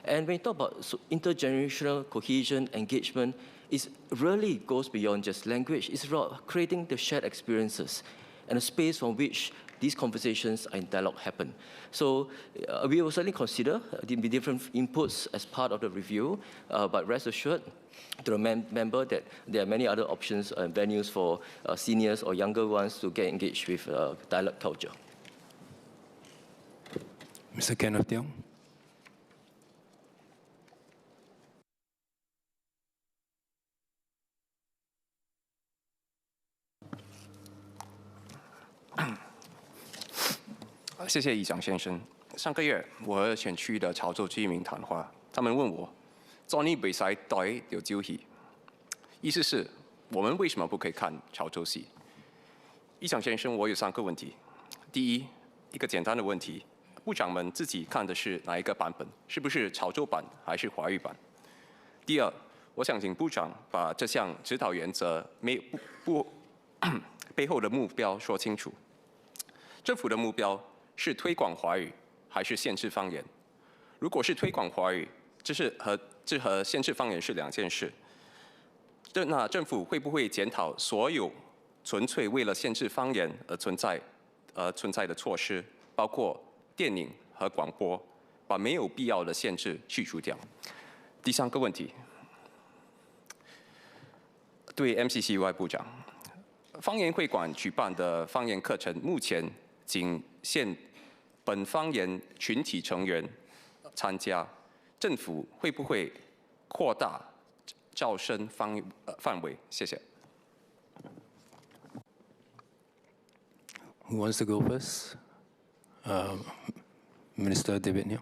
And when you talk about intergenerational cohesion, engagement, it really goes beyond just language. It's about creating the shared experiences and a space from which these conversations and dialogue happen. So we will certainly consider the different inputs as part of the review, but rest assured to the member that there are many other options and venues for seniors or younger ones to get engaged with dialogue culture. Mr. Kenneth Tiong.谢谢议长先生。上个月我和选区的潮州居民谈话，他们问我，做你比赛对有朝戏，意思是我们为什么不可以看潮州戏？议长先生，我有3个问题。第一，一个简单的问题，部长们自己看的是哪一个版本？是不是潮州版还是华语版？第二，我想请部长把这项指导原则背后的目标说清楚。政府的目标是推广华语还是限制方言？如果是推广华语，这和限制方言是2件事。那政府会不会检讨所有纯粹为了限制方言而存在的措施，包括电影和广播，把没有必要的限制去除掉？第3个问题，对 MCCY 部长，方言会馆举办的方言课程目前仅限本方言群体成员参加，政府会不会扩大招生范围？谢谢。Who wants to go first? Minister David Niu.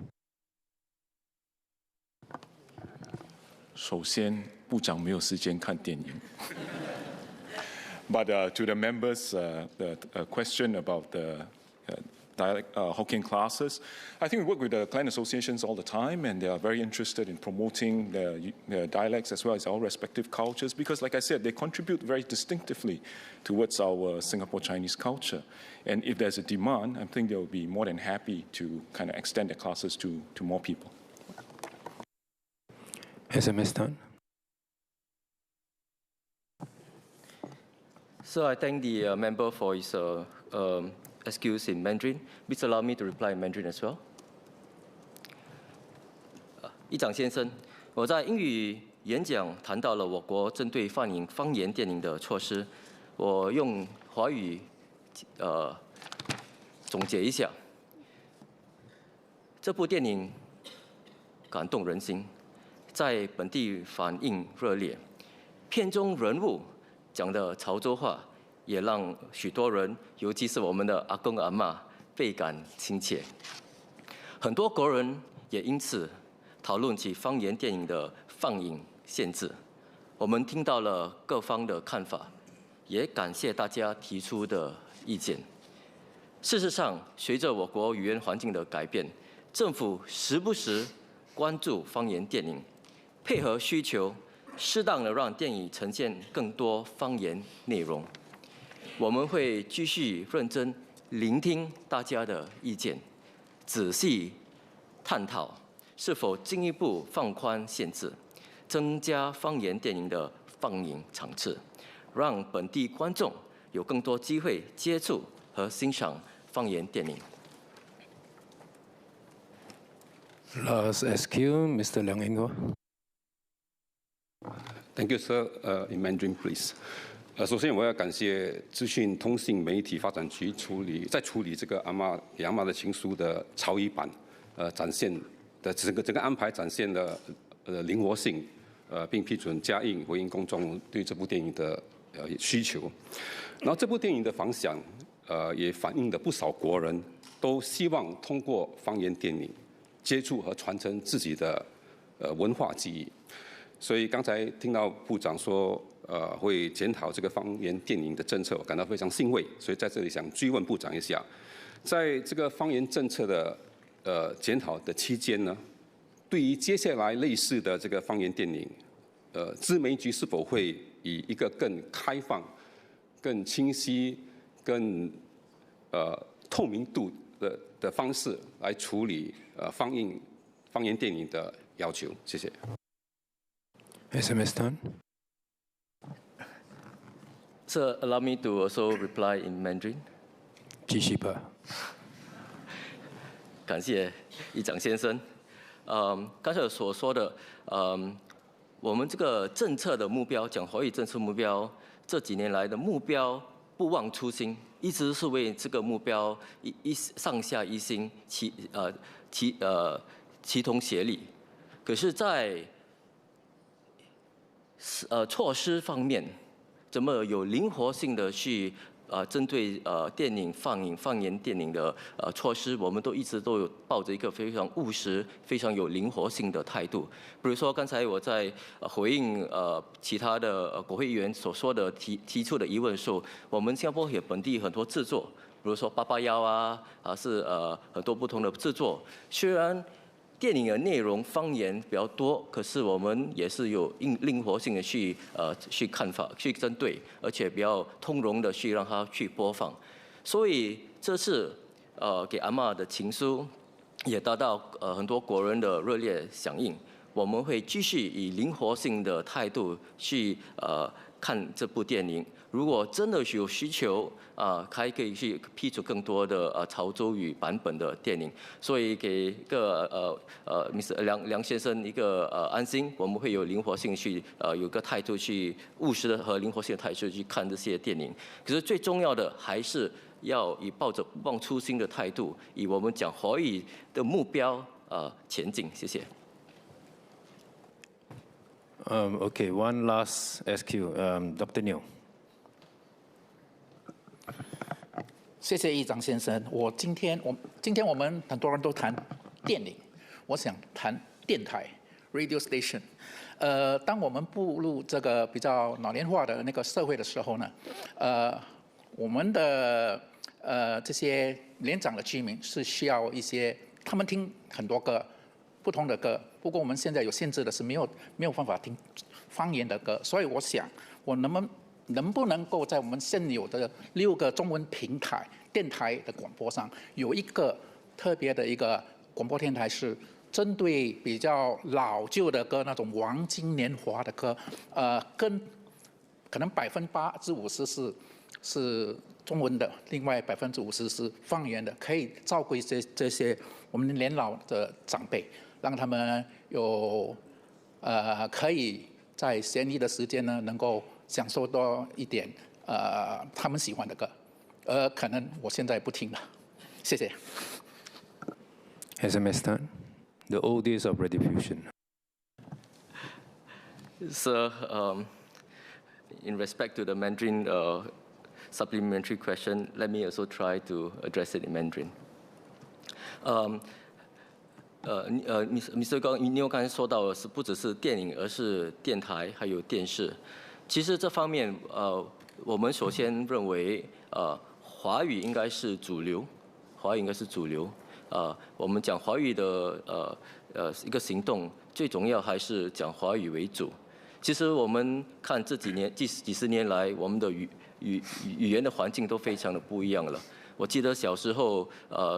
首先，部长没有时间看电影。But to the members, the question about the Hokkien classes, I think we work with the clan associations all the time, and they are very interested in promoting the dialects as well as our respective cultures, because, like I said, they contribute very distinctively towards our Singapore Chinese culture. And if there's a demand, I think they will be more than happy to kind of extend the classes to more people. SMS Tan. So I thank the member for his excuse in Mandarin. Please allow me to reply in Mandarin as well. 议长先生，我在英语演讲谈到了我国针对方言电影的措施，我用华语总结一下。这部电影感动人心，在本地反应热烈，片中人物讲的潮州话也让许多人，尤其是我们的阿公阿嬷倍感亲切。很多国人也因此讨论起方言电影的放映限制。我们听到了各方的看法，也感谢大家提出的意见。事实上，随着我国语言环境的改变，政府时不时关注方言电影，配合需求，适当的让电影呈现更多方言内容。我们会继续认真聆听大家的意见，仔细探讨是否进一步放宽限制，增加方言电影的放映场次，让本地观众有更多机会接触和欣赏方言电影。Last SQ, Mr. Liang Eng Hoa. Thank you, sir. In Mandarin, please. 首先，我要感谢资讯通信媒体发展局处理这个给阿嬷的情书的潮语版，展现的整个安排展现了灵活性，并批准加印，回应公众对这部电影的需求。然后这部电影的反响，也反映了不少国人都希望通过方言电影接触和传承自己的文化记忆。所以刚才听到部长说，会检讨这个方言电影的政策，我感到非常欣慰。所以在这里想追问部长一下，在这个方言政策的检讨的期间呢，对于接下来类似的这个方言电影，资媒局是否会以一个更开放、更清晰、更透明度的方式来处理方言电影的要求？谢谢。SMS Tan. Sir, allow me to also reply in Mandarin. 继续吧。感谢议长先生。刚才所说的，我们这个政策的目标，讲华语政策目标，这几年来的目标不忘初心，一直是为这个目标上下一心，齐同协力。可是，在措施方面，怎么有灵活性的去针对电影放言电影的措施，我们都一直都有抱着一个非常务实、非常有灵活性的态度。比如说，刚才我在回应其他的国会议员所说的提出的疑问的时候，我们新加坡也本地很多制作，比如说881是很多不同的制作，虽然电影的内容方言比较多，可是我们也是有灵活性的去看法、去针对，而且比较通融的去让它去播放。所以这次给阿嬷的情书也得到很多国人的热烈响应。我们会继续以灵活性的态度去看这部电影。如果真的有需求还可以去批出更多的潮州语版本的电影。所以给一个Mr. 梁先生一个安心，我们会有灵活性去有个态度去务实的和灵活性的态度去看这些电影。可是最重要的还是要以抱着不忘初心的态度，以我们讲华语的目标前进。谢谢。Okay, one last SQ, Dr. Neo. 谢谢议长先生。今天我们很多人都谈电影，我想谈电台 （radio station）。当我们步入这个比较老年化的那个社会的时候呢，我们的这些年长的居民是需要一些，他们听很多歌，不同的歌。不过我们现在有限制的是没有办法听方言的歌，所以我想我能不能够在我们现有的6个中文平台电台的广播上，有一个特别的一个广播电台是针对比较老旧的歌，那种黄金年华的歌，跟可能50%是中文的，另外50%是方言的，可以照顾这些我们年老的长辈，让他们有可以在闲余的时间呢，能够享受多一点他们喜欢的歌，可能我现在不听了，谢谢。SMS Tan, the old days of redifusion. Sir, in respect to the Mandarin supplementary question, let me also try to address it in Mandarin. Mr. Gong, 你刚才说到的是不只是电影，而是电台还有电视。其实这方面，我们首先认为，华语应该是主流，华语应该是主流。我们讲华语的一个行动，最重要还是讲华语为主。其实我们看这几十年来，我们的语言的环境都非常的不一样了。我记得小时候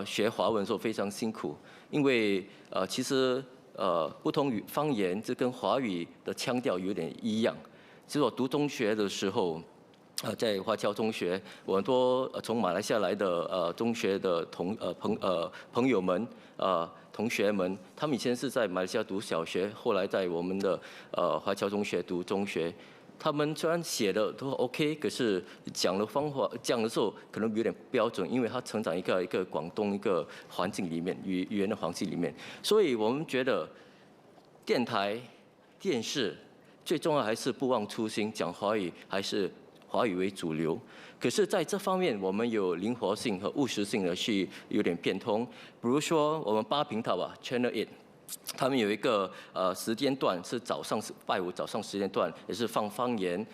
学华文的时候非常辛苦，因为其实不同方言这跟华语的腔调有点一样。其实我读中学的时候，在华侨中学，我很多从马来西亚来的中学的朋友们同学们，他们以前是在马来西亚读小学，后来在我们的华侨中学读中学。他们虽然写的都 OK， 可是讲的方法讲的时候可能有点标准，因为他成长一个广东一个环境里面，语言的环境里面，所以我们觉得电台、电视最重要还是不忘初心，讲华语还是华语为主流。可是在这方面，我们有灵活性和务实性的去有点变通。比如说我们8频道Channel 8他们有一个时间段是拜五早上时间段，也是放方言，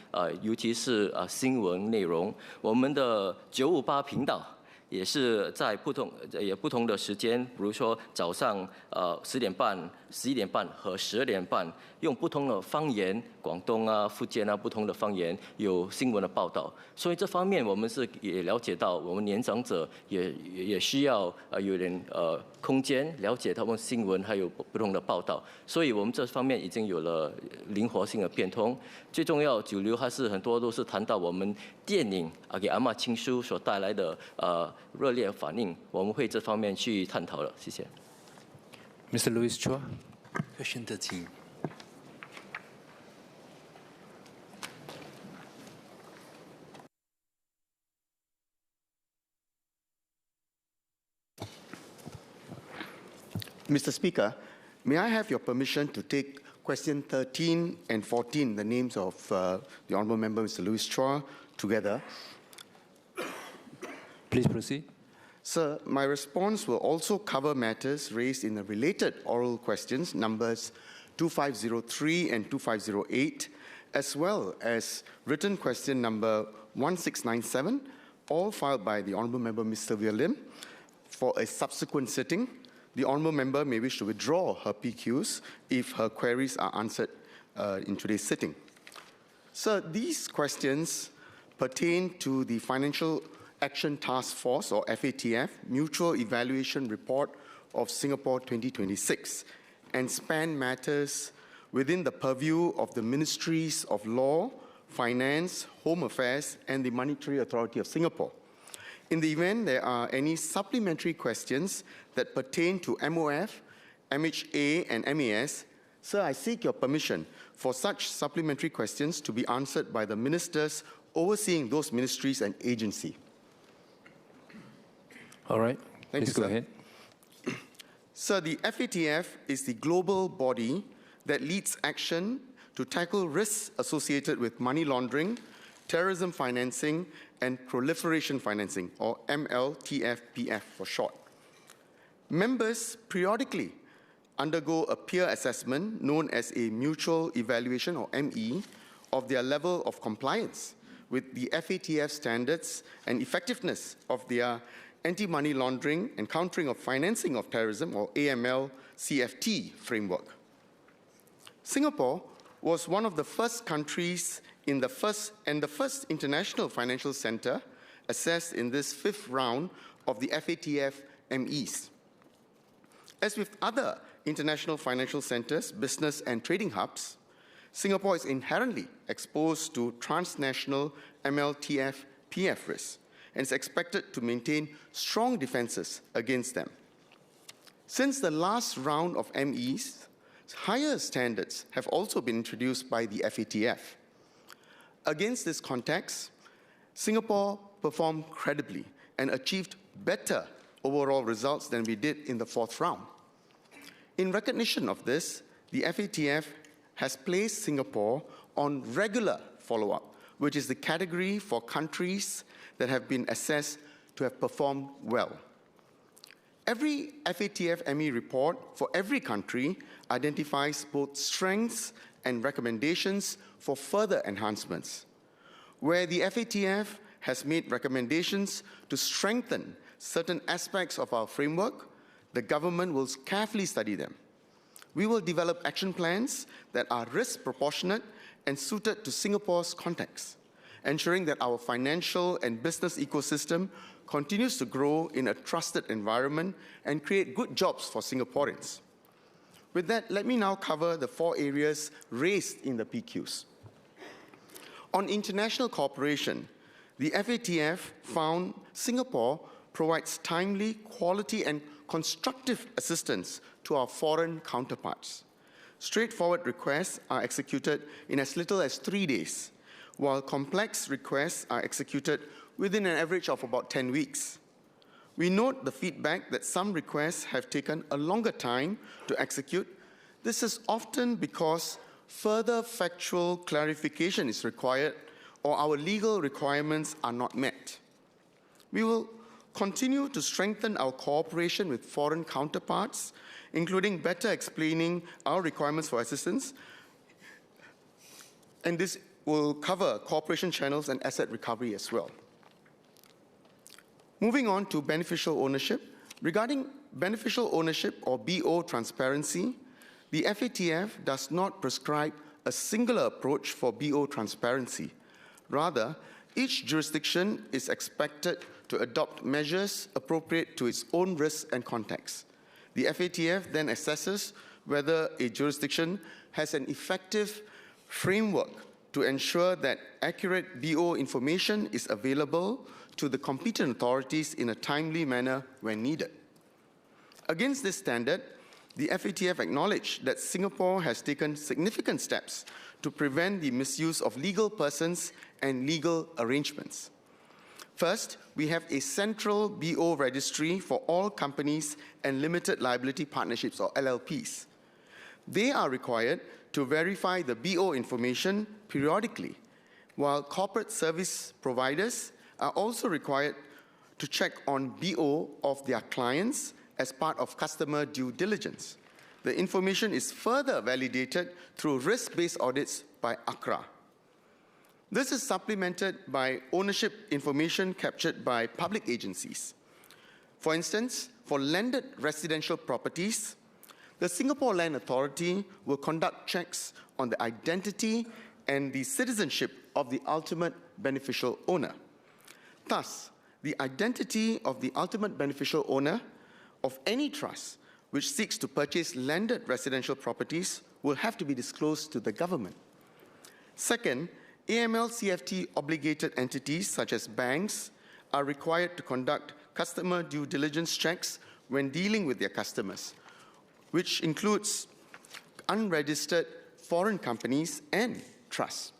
尤其是新闻内容。我们的958频道也是在不同的时间，比如说早上10点半、11点半和12点半，用不同的方言，广东啊、福建啊不同的方言有新闻的报道。所以这方面我们也了解到，我们年长者也需要有点空间了解他们新闻还有不同的报道。所以我们这方面已经有了灵活性的变通。最重要，主流还是很多都是谈到我们电影给阿嬷亲书所带来的热烈反应，我们会这方面去探讨了。谢谢。Mr. Louis Chua. Question 13. Mr. Speaker, may I have your permission to take question 13 and 14, the names of the Honourable Member Mr. Louis Chua, together? Please proceed. Sir, my response will also cover matters raised in the related oral questions, numbers 2503 and 2508, as well as written question number 1697, all filed by the Honourable Member Ms. Sylvia Lim. For a subsequent sitting, the Honourable Member may wish to withdraw her PQs if her queries are answered in today's sitting. Sir, these questions pertain to the Financial Action Task Force, or FATF, Mutual Evaluation Report of Singapore 2026, and span matters within the purview of the Ministries of Law, Finance, Home Affairs, and the Monetary Authority of Singapore. In the event there are any supplementary questions that pertain to MOF, MHA, and MAS, sir, I seek your permission for such supplementary questions to be answered by the ministers overseeing those ministries and agencies. All right. Thank you, go sir. ahead. Sir, the FATF is the global body that leads action to tackle risks associated with money laundering, terrorism financing, and proliferation financing, or MLTFPF for short. Members periodically undergo a peer assessment known as a mutual evaluation, or ME, of their level of compliance with the FATF standards and effectiveness of their anti-money laundering and countering of financing of terrorism, or AML-CFT framework. Singapore was one of the first countries in the first international financial center assessed in this 5th round of the FATF MEs. As with other international financial centers, business and trading hubs, Singapore is inherently exposed to transnational MLTF-PF risks and is expected to maintain strong defenses against them. Since the last round of MEs, higher standards have also been introduced by the FATF. Against this context, Singapore performed credibly and achieved better overall results than we did in the 4th round. In recognition of this, the FATF has placed Singapore on regular follow-up, which is the category for countries that have been assessed to have performed well. Every FATF ME report for every country identifies both strengths and recommendations for further enhancements. Where the FATF has made recommendations to strengthen certain aspects of our framework, the government will carefully study them. We will develop action plans that are risk proportionate and suited to Singapore's context, ensuring that our financial and business ecosystem continues to grow in a trusted environment and create good jobs for Singaporeans. With that, let me now cover the 4 areas raised in the PQs. On international cooperation, the FATF found Singapore provides timely, quality, and constructive assistance to our foreign counterparts. Straightforward requests are executed in as little as 3 days, while complex requests are executed within an average of about 10 weeks. We note the feedback that some requests have taken a longer time to execute. This is often because further factual clarification is required or our legal requirements are not met. We will continue to strengthen our cooperation with foreign counterparts, including better explaining our requirements for assistance, and this will cover cooperation channels and asset recovery as well. Moving on to beneficial ownership. Regarding beneficial ownership or BO transparency, the FATF does not prescribe a singular approach for BO transparency. Rather, each jurisdiction is expected to adopt measures appropriate to its own risks and context. The FATF then assesses whether a jurisdiction has an effective framework to ensure that accurate BO information is available to the competent authorities in a timely manner when needed. Against this standard, the FATF acknowledged that Singapore has taken significant steps to prevent the misuse of legal persons and legal arrangements. First, we have a central BO registry for all companies and limited liability partnerships, or LLPs. They are required to verify the BO information periodically, while corporate service providers are also required to check on BO of their clients as part of customer due diligence. The information is further validated through risk-based audits by ACRA. This is supplemented by ownership information captured by public agencies. For instance, for landed residential properties, the Singapore Land Authority will conduct checks on the identity and the citizenship of the ultimate beneficial owner. Thus, the identity of the ultimate beneficial owner of any trust which seeks to purchase landed residential properties will have to be disclosed to the government. Second, AML-CFT obligated entities such as banks are required to conduct customer due diligence checks when dealing with their customers, which includes unregistered foreign companies and trusts.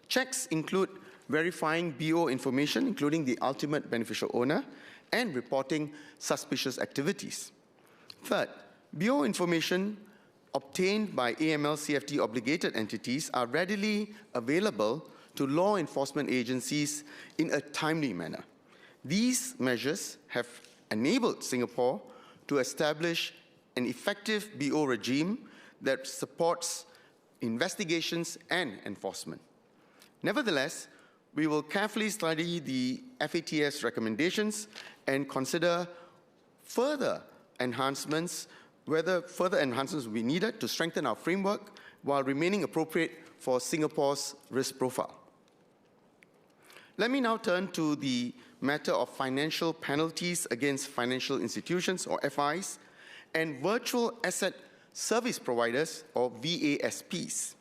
Checks include verifying BO information, including the ultimate beneficial owner, and reporting suspicious activities. Third, BO information obtained by AML-CFT obligated entities are readily available to law enforcement agencies in a timely manner. These measures have enabled Singapore to establish an effective BO regime that supports investigations and enforcement. Nevertheless, we will carefully study the FATF's recommendations and consider further enhancements, whether further enhancements will be needed to strengthen our framework while remaining appropriate for Singapore's risk profile. Let me now turn to the matter of financial penalties against financial institutions, or FIs, and virtual asset service providers, or VASPs.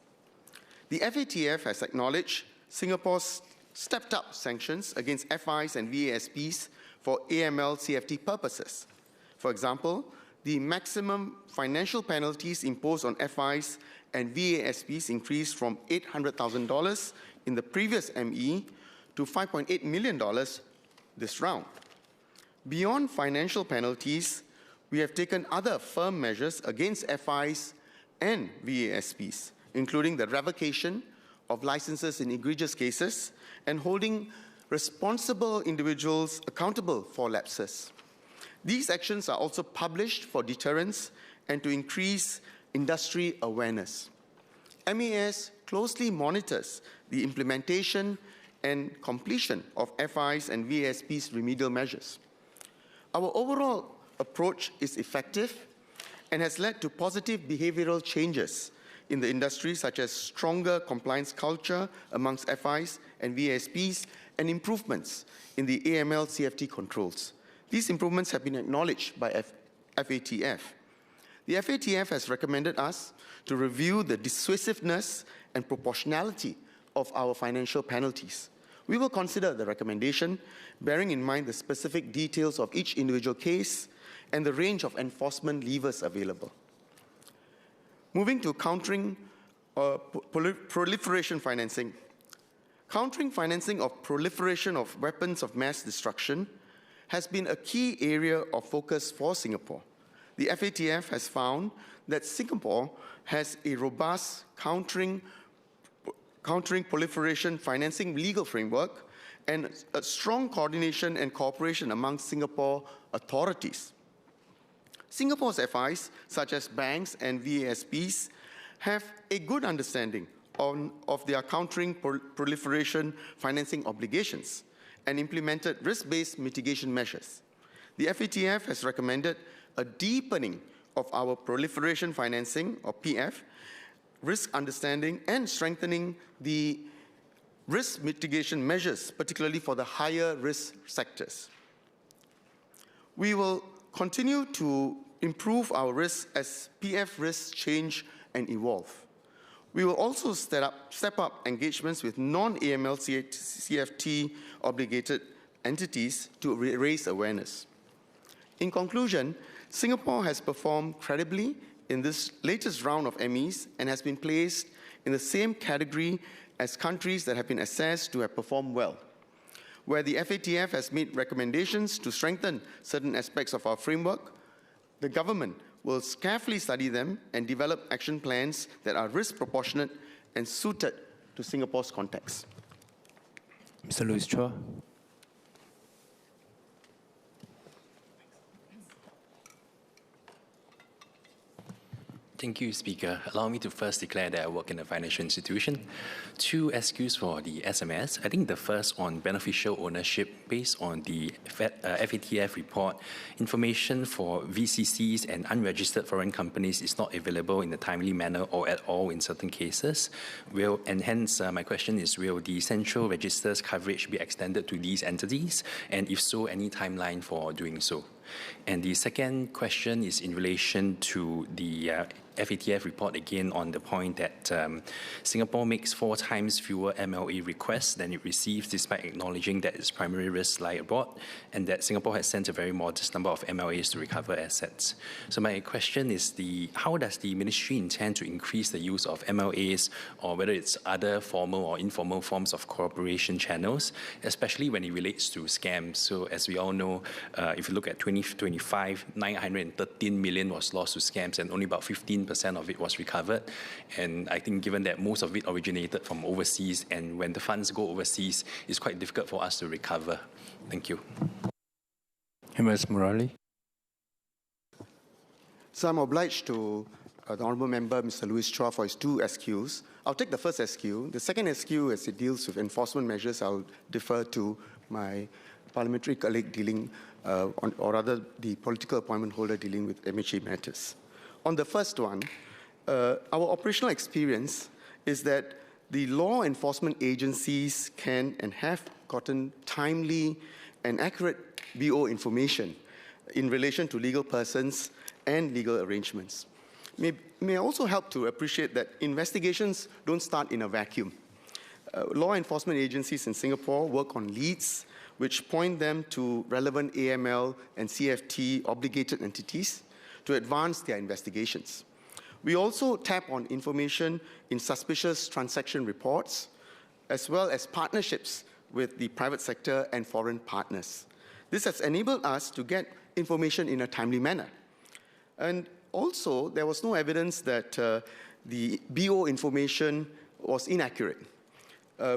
The FATF has acknowledged Singapore's stepped-up sanctions against FIs and VASPs for AML-CFT purposes. For example, the maximum financial penalties imposed on FIs and VASPs increased from $800,000 in the previous ME to $5.8 million this round. Beyond financial penalties, we have taken other firm measures against FIs and VASPs, including the revocation of licenses in egregious cases and holding responsible individuals accountable for lapses. These actions are also published for deterrence and to increase industry awareness. MAS closely monitors the implementation and completion of FIs and VASP's remedial measures. Our overall approach is effective and has led to positive behavioral changes in the industry, such as stronger compliance culture amongst FIs and VASPs and improvements in the AML-CFT controls. These improvements have been acknowledged by FATF. The FATF has recommended us to review the dissuasiveness and proportionality of our financial penalties. We will consider the recommendation, bearing in mind the specific details of each individual case and the range of enforcement levers available. Moving to countering proliferation financing. Countering financing of proliferation of weapons of mass destruction has been a key area of focus for Singapore. The FATF has found that Singapore has a robust countering proliferation financing legal framework and a strong coordination and cooperation among Singapore authorities. Singapore's FIs, such as banks and VASPs, have a good understanding of their countering proliferation financing obligations and implemented risk-based mitigation measures. The FATF has recommended a deepening of our proliferation financing, or PF, risk understanding, and strengthening the risk mitigation measures, particularly for the higher risk sectors. We will continue to improve our risks as PF risks change and evolve. We will also step up engagements with non-AML CFT obligated entities to raise awareness. In conclusion, Singapore has performed credibly in this latest round of MEs and has been placed in the same category as countries that have been assessed to have performed well. Where the FATF has made recommendations to strengthen certain aspects of our framework, the government will carefully study them and develop action plans that are risk proportionate and suited to Singapore's context. Mr. Louis Chua. Thank you, Speaker. Allow me to first declare that I work in a financial institution. 2 SQs for the SMS. I think the first on beneficial ownership, based on the FATF report, information for VCCs and unregistered foreign companies is not available in a timely manner or at all in certain cases. Hence, my question is, will the central register's coverage be extended to these entities? And if so, any timeline for doing so? And the second question is in relation to the FATF report, again on the point that Singapore makes 4 times fewer MLA requests than it receives, despite acknowledging that its primary risks lie abroad, and that Singapore has sent a very modest number of MLAs to recover assets. So my question is, how does the ministry intend to increase the use of MLAs, or whether it's other formal or informal forms of cooperation channels, especially when it relates to scams? So as we all know, if you look at 2025, 913 million was lost to scams, and only about 15% of it was recovered. And I think given that most of it originated from overseas, and when the funds go overseas, it's quite difficult for us to recover. Thank you. Ms. Murali. So I'm obliged to the Honourable Member, Mr. Louis Chua, for his 2 SQs. I'll take the first SQ. The second SQ, as it deals with enforcement measures, I'll defer to my parliamentary colleague dealing, or rather the political appointment holder dealing with MHA matters. On the first one, our operational experience is that the law enforcement agencies can and have gotten timely and accurate BO information in relation to legal persons and legal arrangements. May also help to appreciate that investigations don't start in a vacuum. Law enforcement agencies in Singapore work on leads which point them to relevant AML and CFT obligated entities to advance their investigations. We also tap on information in suspicious transaction reports, as well as partnerships with the private sector and foreign partners. This has enabled us to get information in a timely manner. And also, there was no evidence that the BO information was inaccurate.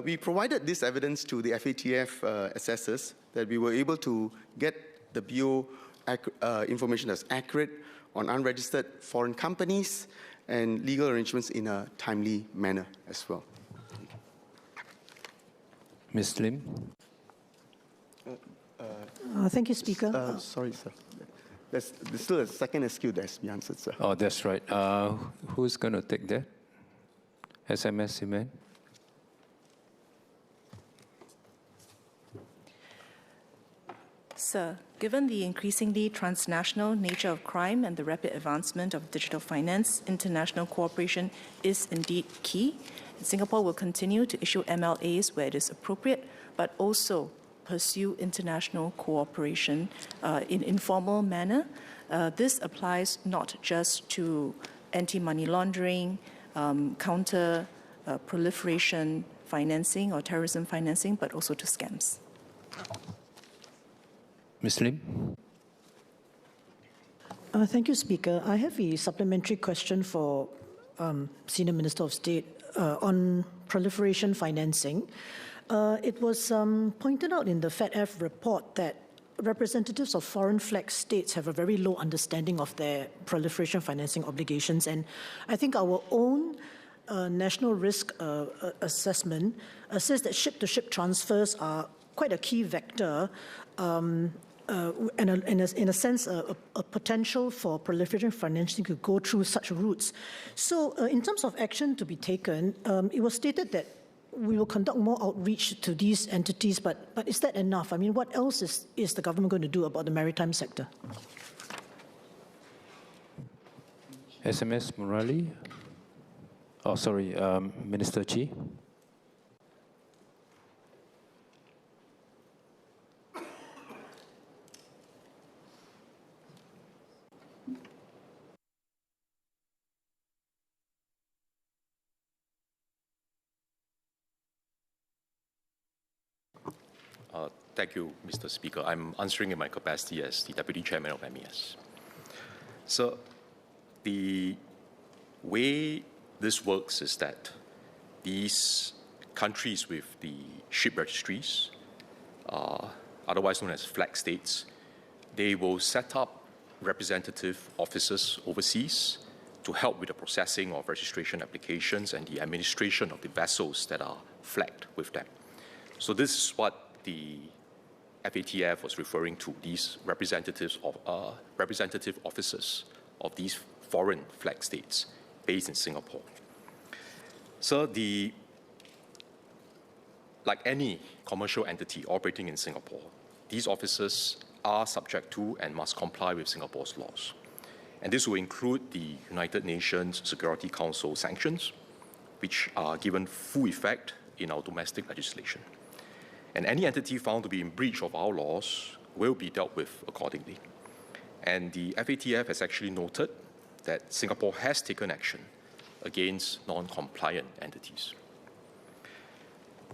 We provided this evidence to the FATF assessors that we were able to get the BO information that's accurate on unregistered foreign companies and legal arrangements in a timely manner as well. Ms. Lim. Thank you, Speaker. Sorry, sir. There's still a second SQ that has to be answered, sir. Oh, that's right. Who's going to take that? SMS Siman. Sir, given the increasingly transnational nature of crime and the rapid advancement of digital finance, international cooperation is indeed key. Singapore will continue to issue MLAs where it is appropriate, but also pursue international cooperation in informal manner. This applies not just to anti-money laundering, counter proliferation financing or terrorism financing, but also to scams. Ms. Lim. Thank you, Speaker. I have a supplementary question for Senior Minister of State on proliferation financing. It was pointed out in the FATF report that representatives of foreign flag states have a very low understanding of their proliferation financing obligations, and I think our own national risk assessment says that ship-to-ship transfers are quite a key vector and in a sense a potential for proliferation financing to go through such routes. So in terms of action to be taken, it was stated that we will conduct more outreach to these entities, but is that enough? I mean, what else is the government going to do about the maritime sector? SMS Murali. Oh, sorry, Minister Chi. Thank you, Mr. Speaker. I'm answering in my capacity as the Deputy Chairman of MES. So, the way this works is that these countries with the ship registries, otherwise known as flag states, they will set up representative offices overseas to help with the processing of registration applications and the administration of the vessels that are flagged with them. So this is what the FATF was referring to, these representative officers of these foreign flag states based in Singapore. So like any commercial entity operating in Singapore, these officers are subject to and must comply with Singapore's laws. And this will include the United Nations Security Council sanctions, which are given full effect in our domestic legislation. And any entity found to be in breach of our laws will be dealt with accordingly. And the FATF has actually noted that Singapore has taken action against non-compliant entities.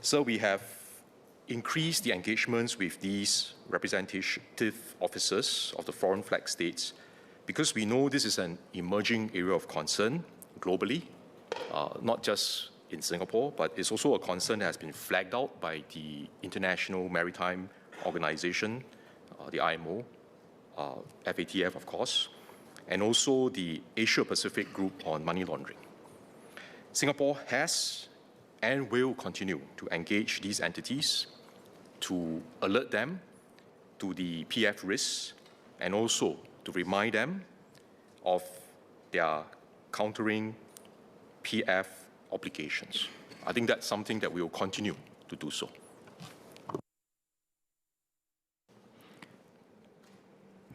So we have increased the engagements with these representative officers of the foreign flag states because we know this is an emerging area of concern globally, not just in Singapore, but it's also a concern that has been flagged out by the International Maritime Organization, the IMO, FATF, of course, and also the Asia-Pacific Group on Money Laundering. Singapore has and will continue to engage these entities to alert them to the PF risks and also to remind them of their countering PF obligations. I think that's something that we will continue to do so.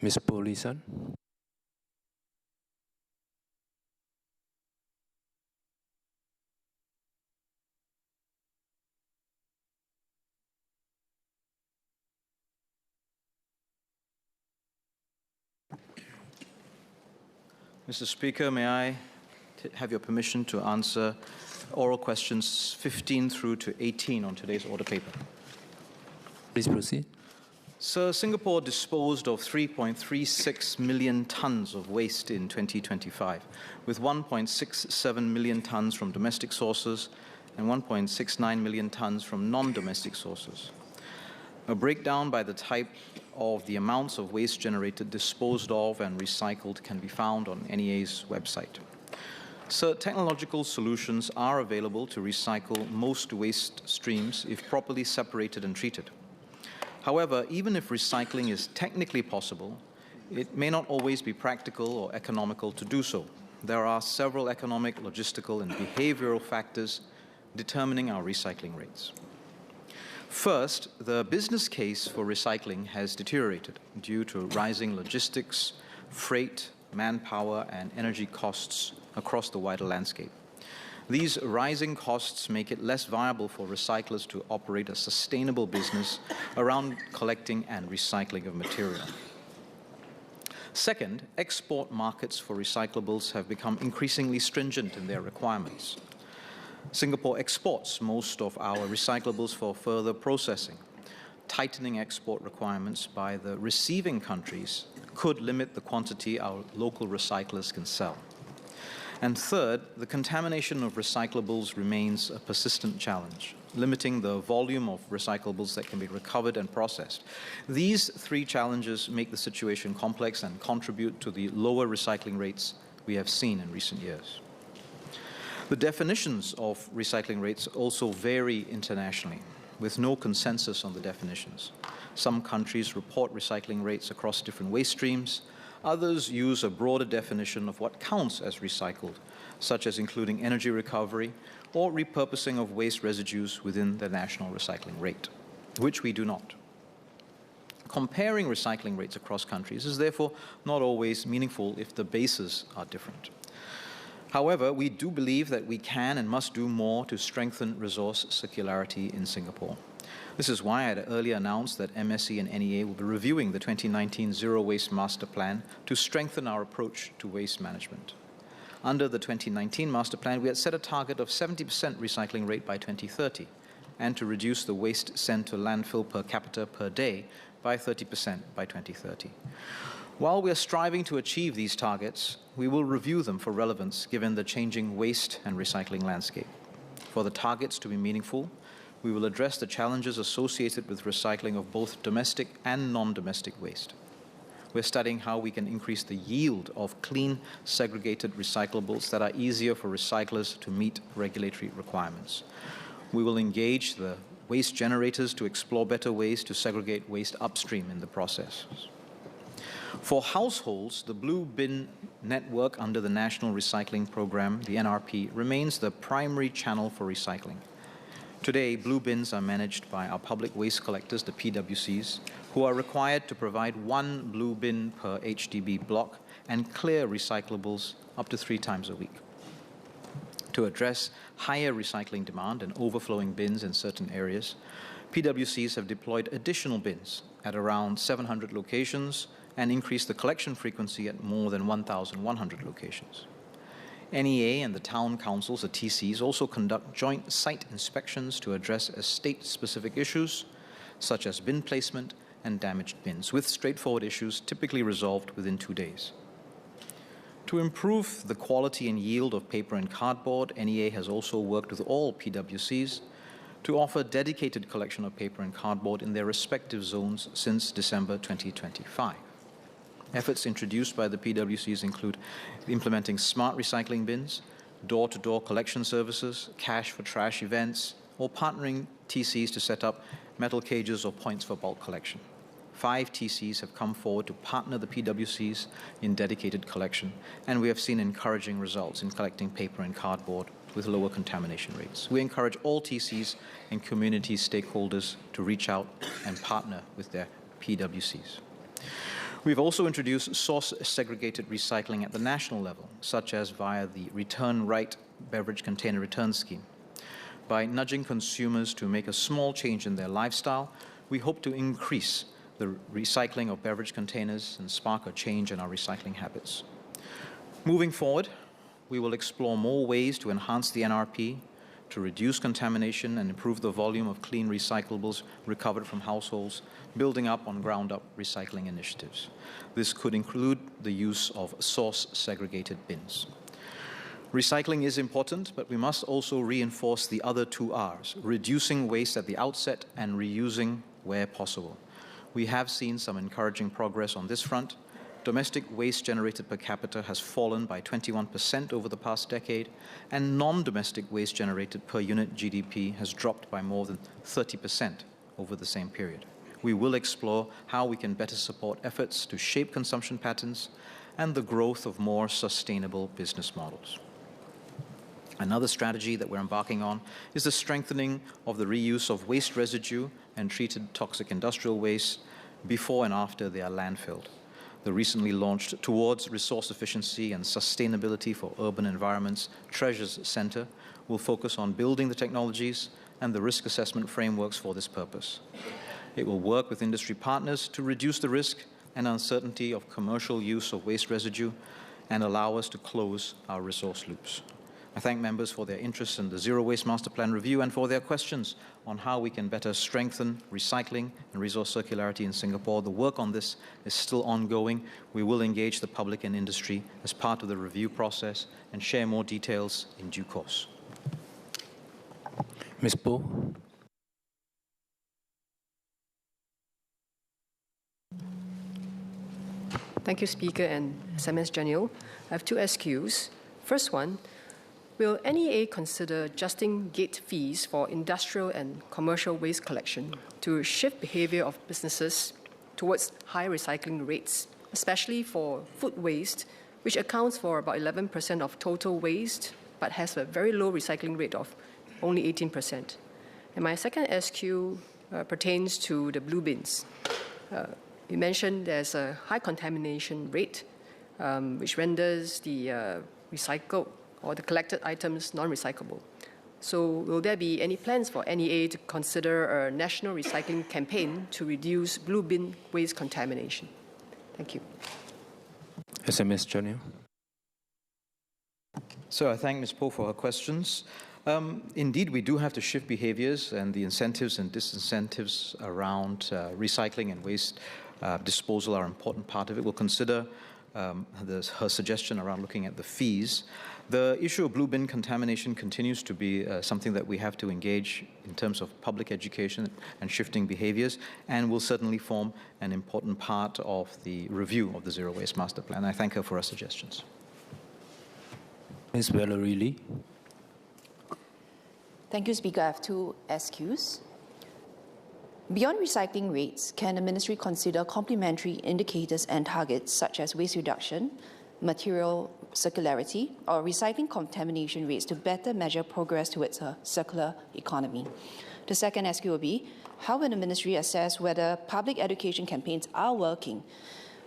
Ms. Polisan. Mr. Speaker, may I have your permission to answer oral questions 15 through to 18 on today's order paper? Please proceed. Sir, Singapore disposed of 3.36 million tons of waste in 2025, with 1.67 million tons from domestic sources and 1.69 million tons from non-domestic sources. A breakdown by the type of the amounts of waste generated, disposed of, and recycled can be found on NEA's website. So, technological solutions are available to recycle most waste streams if properly separated and treated. However, even if recycling is technically possible, it may not always be practical or economical to do so. There are several economic, logistical, and behavioral factors determining our recycling rates. First, the business case for recycling has deteriorated due to rising logistics, freight, manpower, and energy costs across the wider landscape. These rising costs make it less viable for recyclers to operate a sustainable business around collecting and recycling of material. Second, export markets for recyclables have become increasingly stringent in their requirements. Singapore exports most of our recyclables for further processing. Tightening export requirements by the receiving countries could limit the quantity our local recyclers can sell. And third, the contamination of recyclables remains a persistent challenge, limiting the volume of recyclables that can be recovered and processed. These three challenges make the situation complex and contribute to the lower recycling rates we have seen in recent years. The definitions of recycling rates also vary internationally, with no consensus on the definitions. Some countries report recycling rates across different waste streams. Others use a broader definition of what counts as recycled, such as including energy recovery or repurposing of waste residues within the national recycling rate, which we do not. Comparing recycling rates across countries is therefore not always meaningful if the bases are different. However, we do believe that we can and must do more to strengthen resource circularity in Singapore. This is why I had earlier announced that MSC and NEA will be reviewing the 2019 Zero Waste Master Plan to strengthen our approach to waste management. Under the 2019 Master Plan, we had set a target of 70% recycling rate by 2030 and to reduce the waste sent to landfill per capita per day by 30% by 2030. While we are striving to achieve these targets, we will review them for relevance given the changing waste and recycling landscape. For the targets to be meaningful, we will address the challenges associated with recycling of both domestic and non-domestic waste. We're studying how we can increase the yield of clean, segregated recyclables that are easier for recyclers to meet regulatory requirements. We will engage the waste generators to explore better ways to segregate waste upstream in the process. For households, the Blue Bin network under the National Recycling Program, the NRP, remains the primary channel for recycling. Today, blue bins are managed by our public waste collectors, the PWCs, who are required to provide 1 blue bin per HDB block and clear recyclables up to 3 times a week. To address higher recycling demand and overflowing bins in certain areas, PWCs have deployed additional bins at around 700 locations and increased the collection frequency at more than 1,100 locations. NEA and the town councils, the TCs, also conduct joint site inspections to address estate-specific issues, such as bin placement and damaged bins, with straightforward issues typically resolved within 2 days. To improve the quality and yield of paper and cardboard, NEA has also worked with all PWCs to offer dedicated collection of paper and cardboard in their respective zones since December 2025. Efforts introduced by the PWCs include implementing smart recycling bins, door-to-door collection services, cash for trash events, or partnering TCs to set up metal cages or points for bulk collection. 5 TCs have come forward to partner the PWCs in dedicated collection, and we have seen encouraging results in collecting paper and cardboard with lower contamination rates. We encourage all TCs and community stakeholders to reach out and partner with their PWCs. We've also introduced source-segregated recycling at the national level, such as via the Return Right beverage container return scheme. By nudging consumers to make a small change in their lifestyle, we hope to increase the recycling of beverage containers and spark a change in our recycling habits. Moving forward, we will explore more ways to enhance the NRP, to reduce contamination and improve the volume of clean recyclables recovered from households, building up on ground-up recycling initiatives. This could include the use of source-segregated bins. Recycling is important, but we must also reinforce the other 2 Rs, reducing waste at the outset and reusing where possible. We have seen some encouraging progress on this front. Domestic waste generated per capita has fallen by 21% over the past decade, and non-domestic waste generated per unit GDP has dropped by more than 30% over the same period. We will explore how we can better support efforts to shape consumption patterns and the growth of more sustainable business models. Another strategy that we're embarking on is the strengthening of the reuse of waste residue and treated toxic industrial waste before and after they are landfilled. The recently launched Towards Resource Efficiency and Sustainability for Urban Environments Treasures Center will focus on building the technologies and the risk assessment frameworks for this purpose. It will work with industry partners to reduce the risk and uncertainty of commercial use of waste residue and allow us to close our resource loops. I thank members for their interest in the Zero Waste Master Plan review and for their questions on how we can better strengthen recycling and resource circularity in Singapore. The work on this is still ongoing. We will engage the public and industry as part of the review process and share more details in due course. Ms. Po. Thank you, Speaker and SMS General. I have two SQs. First one, will NEA consider adjusting gate fees for industrial and commercial waste collection to shift behavior of businesses towards high recycling rates, especially for food waste, which accounts for about 11% of total waste, but has a very low recycling rate of only 18%. And my second SQ pertains to the blue bins. You mentioned there's a high contamination rate, which renders the recycled or the collected items non-recyclable. So will there be any plans for NEA to consider a national recycling campaign to reduce blue bin waste contamination? Thank you. SMS General. So I thank Ms. Po for her questions. Indeed, we do have to shift behaviors, and the incentives and disincentives around recycling and waste disposal are an important part of it. We'll consider her suggestion around looking at the fees. The issue of blue bin contamination continues to be something that we have to engage in terms of public education and shifting behaviors, and will certainly form an important part of the review of the Zero Waste Master Plan. I thank her for her suggestions. Ms. Valerie Lee. Thank you, Speaker. I have two SQs. Beyond recycling rates, can the Ministry consider complementary indicators and targets such as waste reduction, material circularity, or recycling contamination rates to better measure progress towards a circular economy? The second SQ will be, how will the Ministry assess whether public education campaigns are working,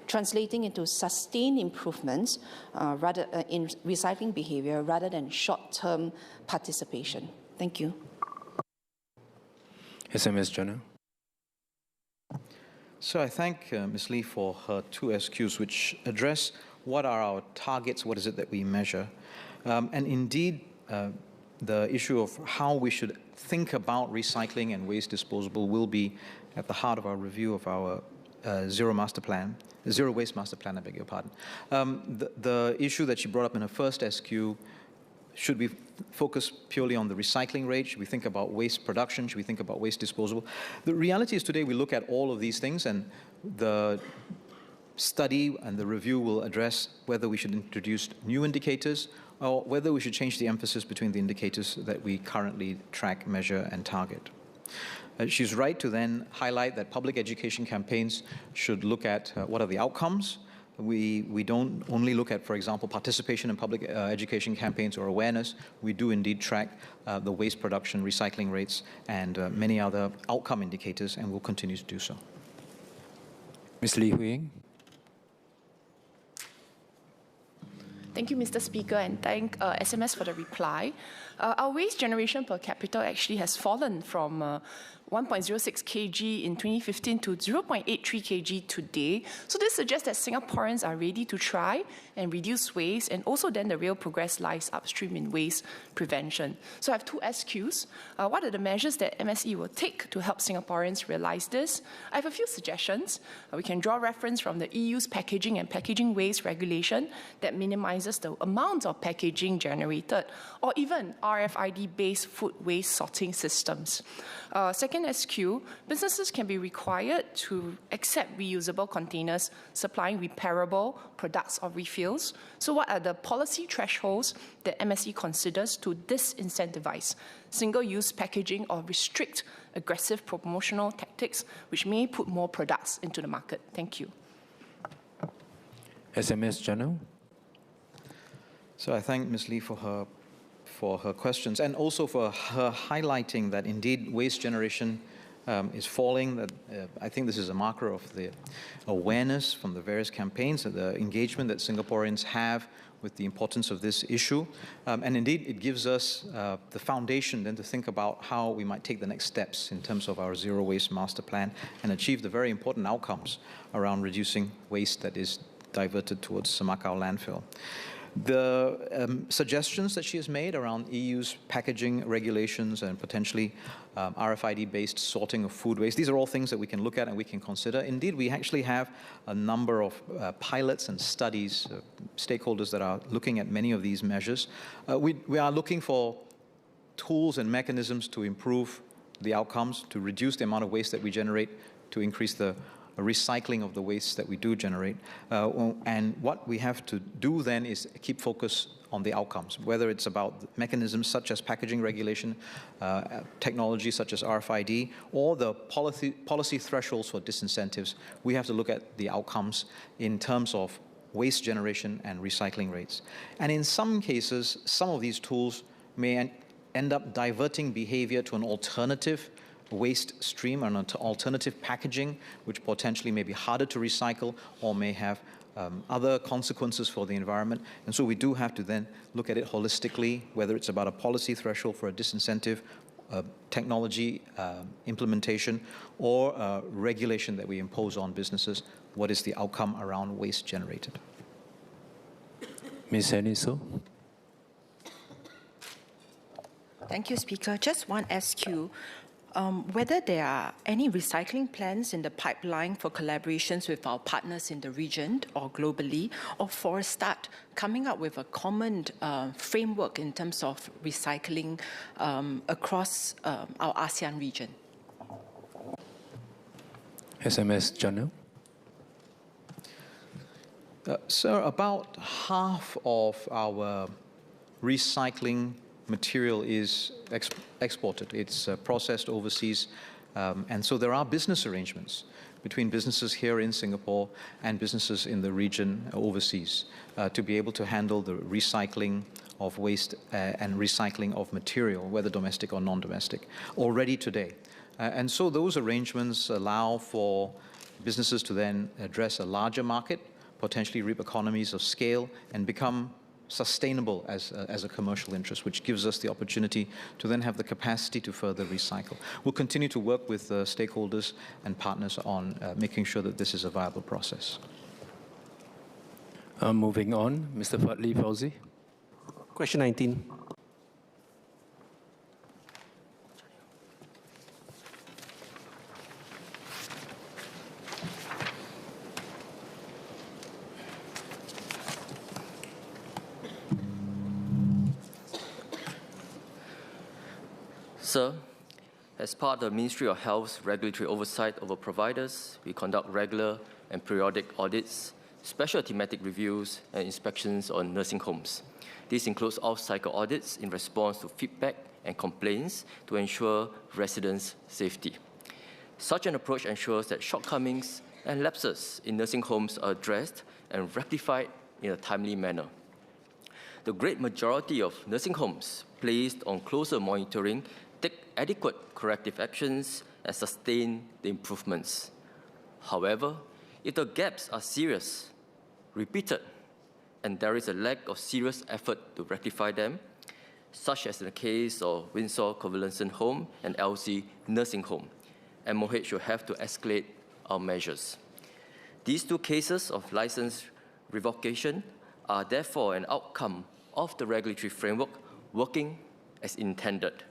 translating into sustained improvements in recycling behavior rather than short-term participation? Thank you. SMS General. So I thank Ms. Lee for her two SQs, which address what are our targets, what is it that we measure. And indeed, the issue of how we should think about recycling and waste disposal will be at the heart of our review of our Zero Waste Master Plan, I beg your pardon. The issue that she brought up in her first SQ, should we focus purely on the recycling rate? Should we think about waste production? Should we think about waste disposal? The reality is today we look at all of these things, and the study and the review will address whether we should introduce new indicators or whether we should change the emphasis between the indicators that we currently track, measure, and target. She's right to then highlight that public education campaigns should look at what are the outcomes. We don't only look at, for example, participation in public education campaigns or awareness. We do indeed track the waste production, recycling rates, and many other outcome indicators, and will continue to do so. Ms. Lee Hui-Ying. Thank you, Mr. Speaker, and thank SMS for the reply. Our waste generation per capita actually has fallen from 1.06 kg in 2015 to 0.83 kg today. So this suggests that Singaporeans are ready to try and reduce waste, and also then the real progress lies upstream in waste prevention. So I have two SQs. What are the measures that MSE will take to help Singaporeans realize this? I have a few suggestions. We can draw reference from the EU's packaging and packaging waste regulation that minimizes the amount of packaging generated, or even RFID-based food waste sorting systems. Second SQ, businesses can be required to accept reusable containers supplying repairable products or refills. So what are the policy thresholds that MSE considers to disincentivize single-use packaging or restrict aggressive promotional tactics which may put more products into the market? Thank you. SMS General. So I thank Ms. Lee for her questions, and also for her highlighting that indeed waste generation is falling. That I think this is a marker of the awareness from the various campaigns and the engagement that Singaporeans have with the importance of this issue. And indeed, it gives us the foundation then to think about how we might take the next steps in terms of our Zero Waste Master Plan and achieve the very important outcomes around reducing waste that is diverted towards Semakau landfill. The suggestions that she has made around EU's packaging regulations and potentially RFID-based sorting of food waste, these are all things that we can look at and we can consider. Indeed, we actually have a number of pilots and studies, stakeholders that are looking at many of these measures. We are looking for tools and mechanisms to improve the outcomes, to reduce the amount of waste that we generate, to increase the recycling of the waste that we do generate. And what we have to do then is keep focus on the outcomes, whether it's about mechanisms such as packaging regulation, technology such as RFID, or the policy thresholds for disincentives. We have to look at the outcomes in terms of waste generation and recycling rates. And in some cases, some of these tools may end up diverting behavior to an alternative waste stream and an alternative packaging, which potentially may be harder to recycle or may have other consequences for the environment. And so we do have to then look at it holistically, whether it's about a policy threshold for a disincentive, technology implementation, or regulation that we impose on businesses. What is the outcome around waste generated? Ms. Heniso. Thank you, Speaker. Just one SQ. Whether there are any recycling plans in the pipeline for collaborations with our partners in the region or globally, or for a start, coming up with a common framework in terms of recycling across our ASEAN region. SMS Janil. Sir, about half of our recycling material is exported. It's processed overseas. And so there are business arrangements between businesses here in Singapore and businesses in the region overseas to be able to handle the recycling of waste and recycling of material, whether domestic or non-domestic, already today. And so those arrangements allow for businesses to then address a larger market, potentially reap economies of scale, and become sustainable as a commercial interest, which gives us the opportunity to then have the capacity to further recycle. We'll continue to work with stakeholders and partners on making sure that this is a viable process. Moving on, Mr. Fadli Fauzi. Question 19. Sir, as part of the Ministry of Health's regulatory oversight over providers, we conduct regular and periodic audits, special thematic reviews, and inspections on nursing homes. This includes off-cycle audits in response to feedback and complaints to ensure residents' safety. Such an approach ensures that shortcomings and lapses in nursing homes are addressed and rectified in a timely manner. The great majority of nursing homes placed on closer monitoring take adequate corrective actions and sustain the improvements. However, if the gaps are serious, repeated, and there is a lack of serious effort to rectify them, such as in the case of Windsor Convalescent Home and LC Nursing Home, MOH will have to escalate our measures. These two cases of license revocation are therefore an outcome of the regulatory framework working as intended.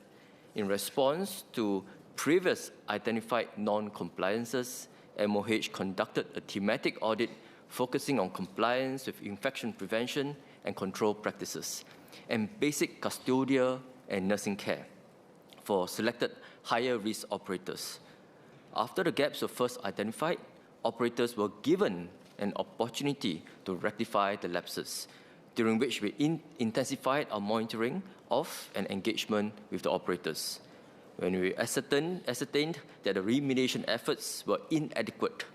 In response to previous identified non-compliances, MOH conducted a thematic audit focusing on compliance with infection prevention and control practices and basic custodial and nursing care for selected higher-risk operators. After the gaps were first identified, operators were given an opportunity to rectify the lapses, during which we intensified our monitoring of and engagement with the operators. When we ascertained that the remediation efforts were inadequate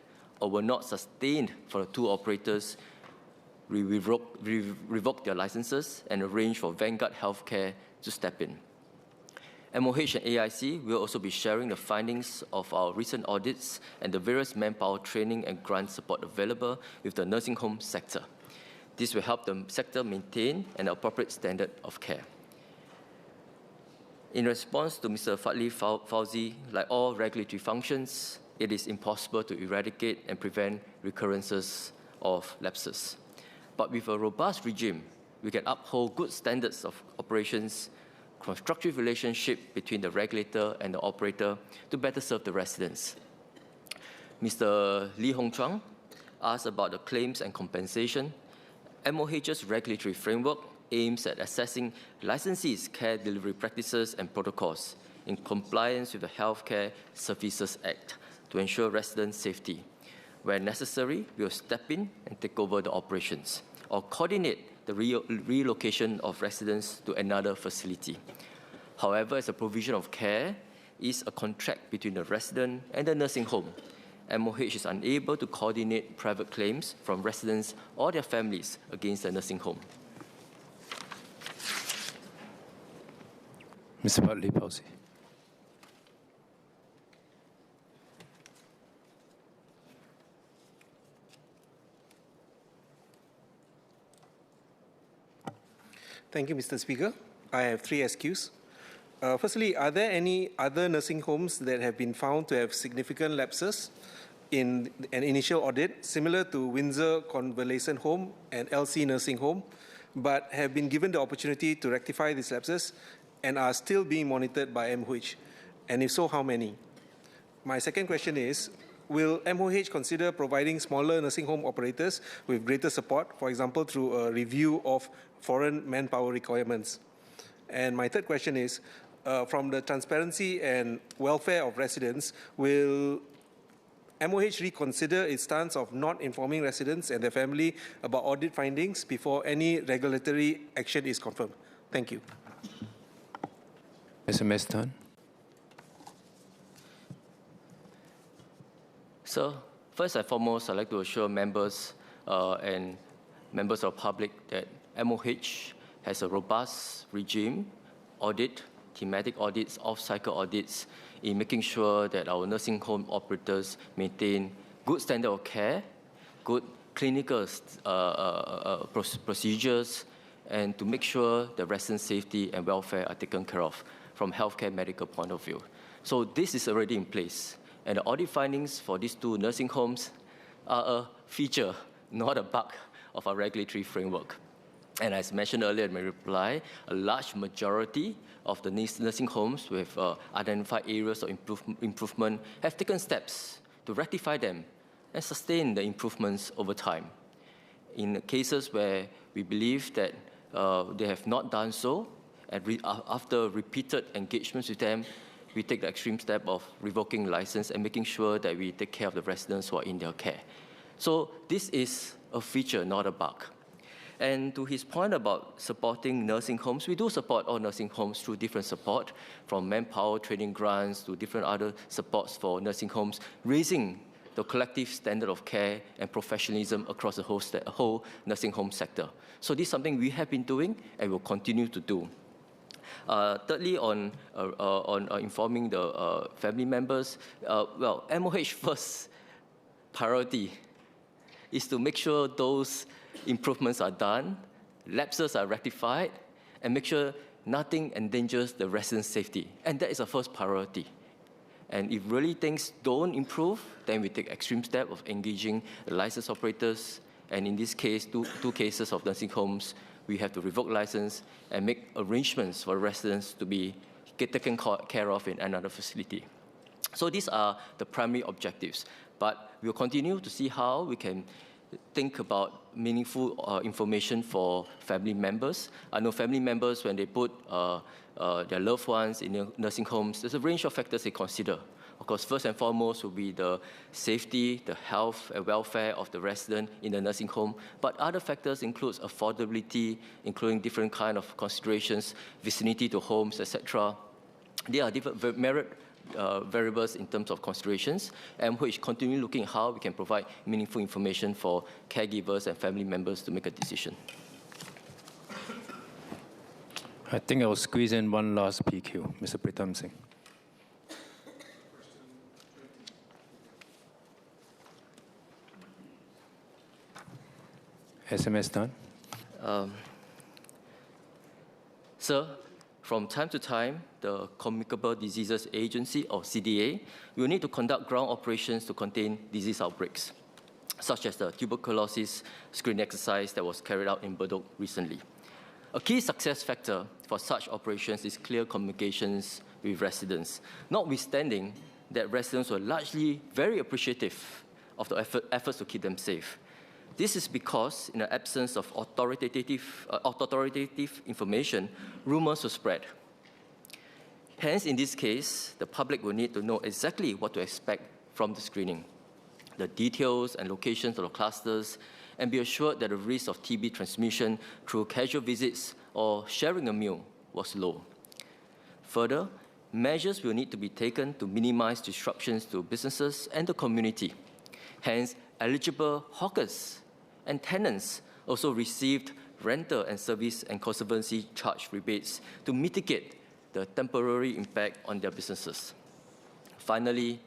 or were not sustained for the two operators, we revoked their licenses and arranged for Vanguard Healthcare to step in. MOH and AIC will also be sharing the findings of our recent audits and the various manpower training and grant support available with the nursing home sector. This will help the sector maintain an appropriate standard of care. In response to Mr. Fadli Fauzi, like all regulatory functions, it is impossible to eradicate and prevent recurrences of lapses. But with a robust regime we can uphold good standards of operations, constructive relationship between the regulator and the operator to better serve the residents. Mr. Lee Hong Chuang asked about the claims and compensation. MOH's regulatory framework aims at assessing licensees' care delivery practices and protocols in compliance with the Healthcare Services Act to ensure resident safety. Where necessary, we will step in and take over the operations or coordinate the relocation of residents to another facility. However, as a provision of care is a contract between the resident and the nursing home, MOH is unable to coordinate private claims from residents or their families against the nursing home. Mr. Bartley, Palsy. Thank you, Mr. Speaker. I have 3 SQs. Firstly, are there any other nursing homes that have been found to have significant lapses in an initial audit, similar to Windsor Convalescent Home and LC Nursing Home, but have been given the opportunity to rectify these lapses and are still being monitored by MOH? And if so, how many? My second question is, will MOH consider providing smaller nursing home operators with greater support, for example, through a review of foreign manpower requirements? And my third question is, from the transparency and welfare of residents, will MOH reconsider its stance of not informing residents and their family about audit findings before any regulatory action is confirmed? Thank you. SMS Tan. So, first and foremost, I'd like to assure members and members of the public that MOH has a robust regime, audit, thematic audits, off-cycle audits, in making sure that our nursing home operators maintain good standard of care, good clinical procedures, and to make sure the resident safety and welfare are taken care of from healthcare medical point of view. So this is already in place. And the audit findings for these 2 nursing homes are a feature, not a bug, of our regulatory framework. And as mentioned earlier in my reply, a large majority of the nursing homes with identified areas of improvement have taken steps to rectify them and sustain the improvements over time. In cases where we believe that they have not done so, and after repeated engagements with them, we take the extreme step of revoking license and making sure that we take care of the residents who are in their care. So this is a feature, not a bug. And to his point about supporting nursing homes, we do support all nursing homes through different support, from manpower training grants to different other supports for nursing homes, raising the collective standard of care and professionalism across the whole nursing home sector. So this is something we have been doing and will continue to do. Thirdly, on informing the family members, well, MOH first priority is to make sure those improvements are done, lapses are rectified, and make sure nothing endangers the residents' safety. And that is our first priority. And if really things don't improve, then we take extreme step of engaging the licensed operators. And in this case, two cases of nursing homes, we have to revoke license and make arrangements for residents to be taken care of in another facility. So these are the primary objectives. But we'll continue to see how we can think about meaningful information for family members. I know family members, when they put their loved ones in nursing homes, there's a range of factors they consider. Of course, first and foremost will be the safety, the health and welfare of the resident in the nursing home. But other factors include affordability, including different kind of considerations, vicinity to homes, etc. There are different variables in terms of considerations, and which continue looking at how we can provide meaningful information for caregivers and family members to make a decision. I think I'll squeeze in one last PQ, Mr. Pritam Singh. SMS done. Sir, from time to time, the Communicable Diseases Agency, or CDA, will need to conduct ground operations to contain disease outbreaks, such as the tuberculosis screening exercise that was carried out in Bedok recently. A key success factor for such operations is clear communications with residents, notwithstanding that residents were largely very appreciative of the efforts to keep them safe. This is because, in the absence of authoritative information, rumors were spread. Hence, in this case, the public will need to know exactly what to expect from the screening, the details and locations of the clusters, and be assured that the risk of TB transmission through casual visits or sharing a meal was low. Further, measures will need to be taken to minimize disruptions to businesses and the community. Hence, eligible hawkers and tenants also received rental and service and conservancy charge rebates to mitigate the temporary impact on their businesses. Finally,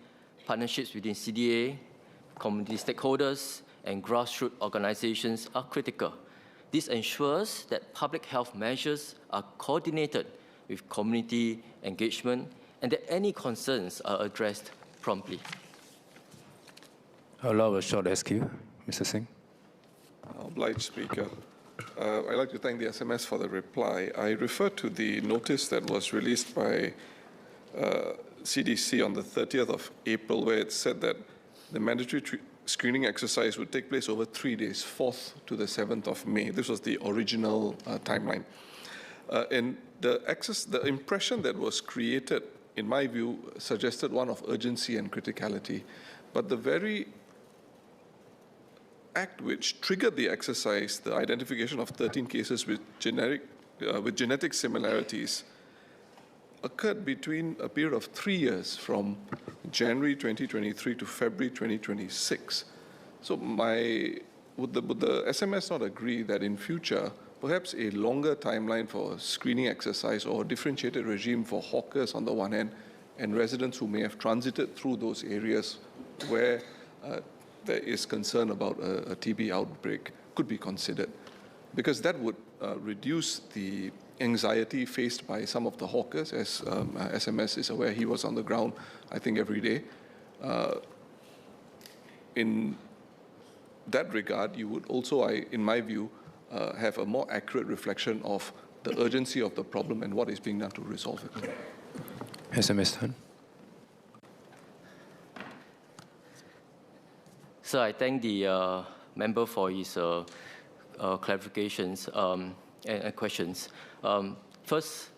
partnerships within CDA, community stakeholders, and grassroots organizations are critical. This ensures that public health measures are coordinated with community engagement and that any concerns are addressed promptly. I'll allow a short SQ. Mr. Singh. Obliged, Speaker. I'd like to thank the SMS for the reply. I refer to the notice that was released by CDC on the 30th of April, where it said that the mandatory screening exercise would take place over 3 days, 4th to the 7th of May. This was the original timeline. And the impression that was created, in my view, suggested one of urgency and criticality. But the very act which triggered the exercise, the identification of 13 cases with genetic similarities, occurred between a period of 3 years, from January 2023 to February 2026. So would the SMS not agree that in future, perhaps a longer timeline for a screening exercise or a differentiated regime for hawkers on the one hand and residents who may have transited through those areas where there is concern about a TB outbreak could be considered? Because that would reduce the anxiety faced by some of the hawkers, as SMS is aware. He was on the ground, I think, every day. In that regard, you would also, in my view, have a more accurate reflection of the urgency of the problem and what is being done to resolve it. SMS Tan. So I thank the member for his clarifications and questions. First,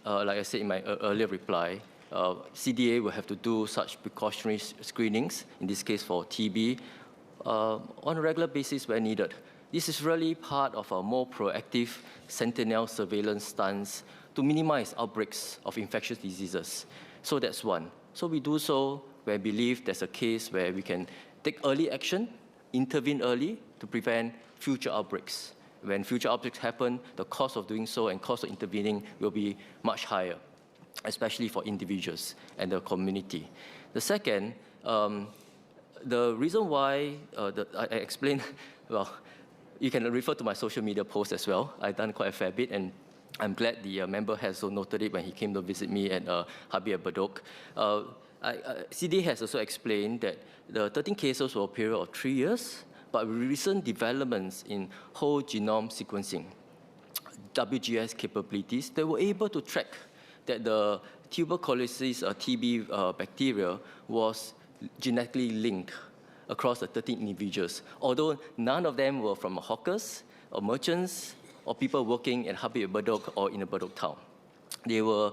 like I said in my earlier reply, CDA will have to do such precautionary screenings, in this case for TB, on a regular basis where needed. This is really part of a more proactive sentinel surveillance stance to minimize outbreaks of infectious diseases. So that's one. So we do so where we believe there's a case where we can take early action, intervene early to prevent future outbreaks. When future outbreaks happen, the cost of doing so and cost of intervening will be much higher, especially for individuals and the community. The second, the reason why I explained, well, you can refer to my social media post as well. I've done quite a fair bit, and I'm glad the member has so noted it when he came to visit me at Habib Bedok. CDA has also explained that the 13 cases were a period of 3 years, but with recent developments in whole genome sequencing, WGS capabilities, they were able to track that the tuberculosis TB bacteria was genetically linked across the 13 individuals, although none of them were from hawkers or merchants or people working at Habib Bedok or in the Bedok town. They were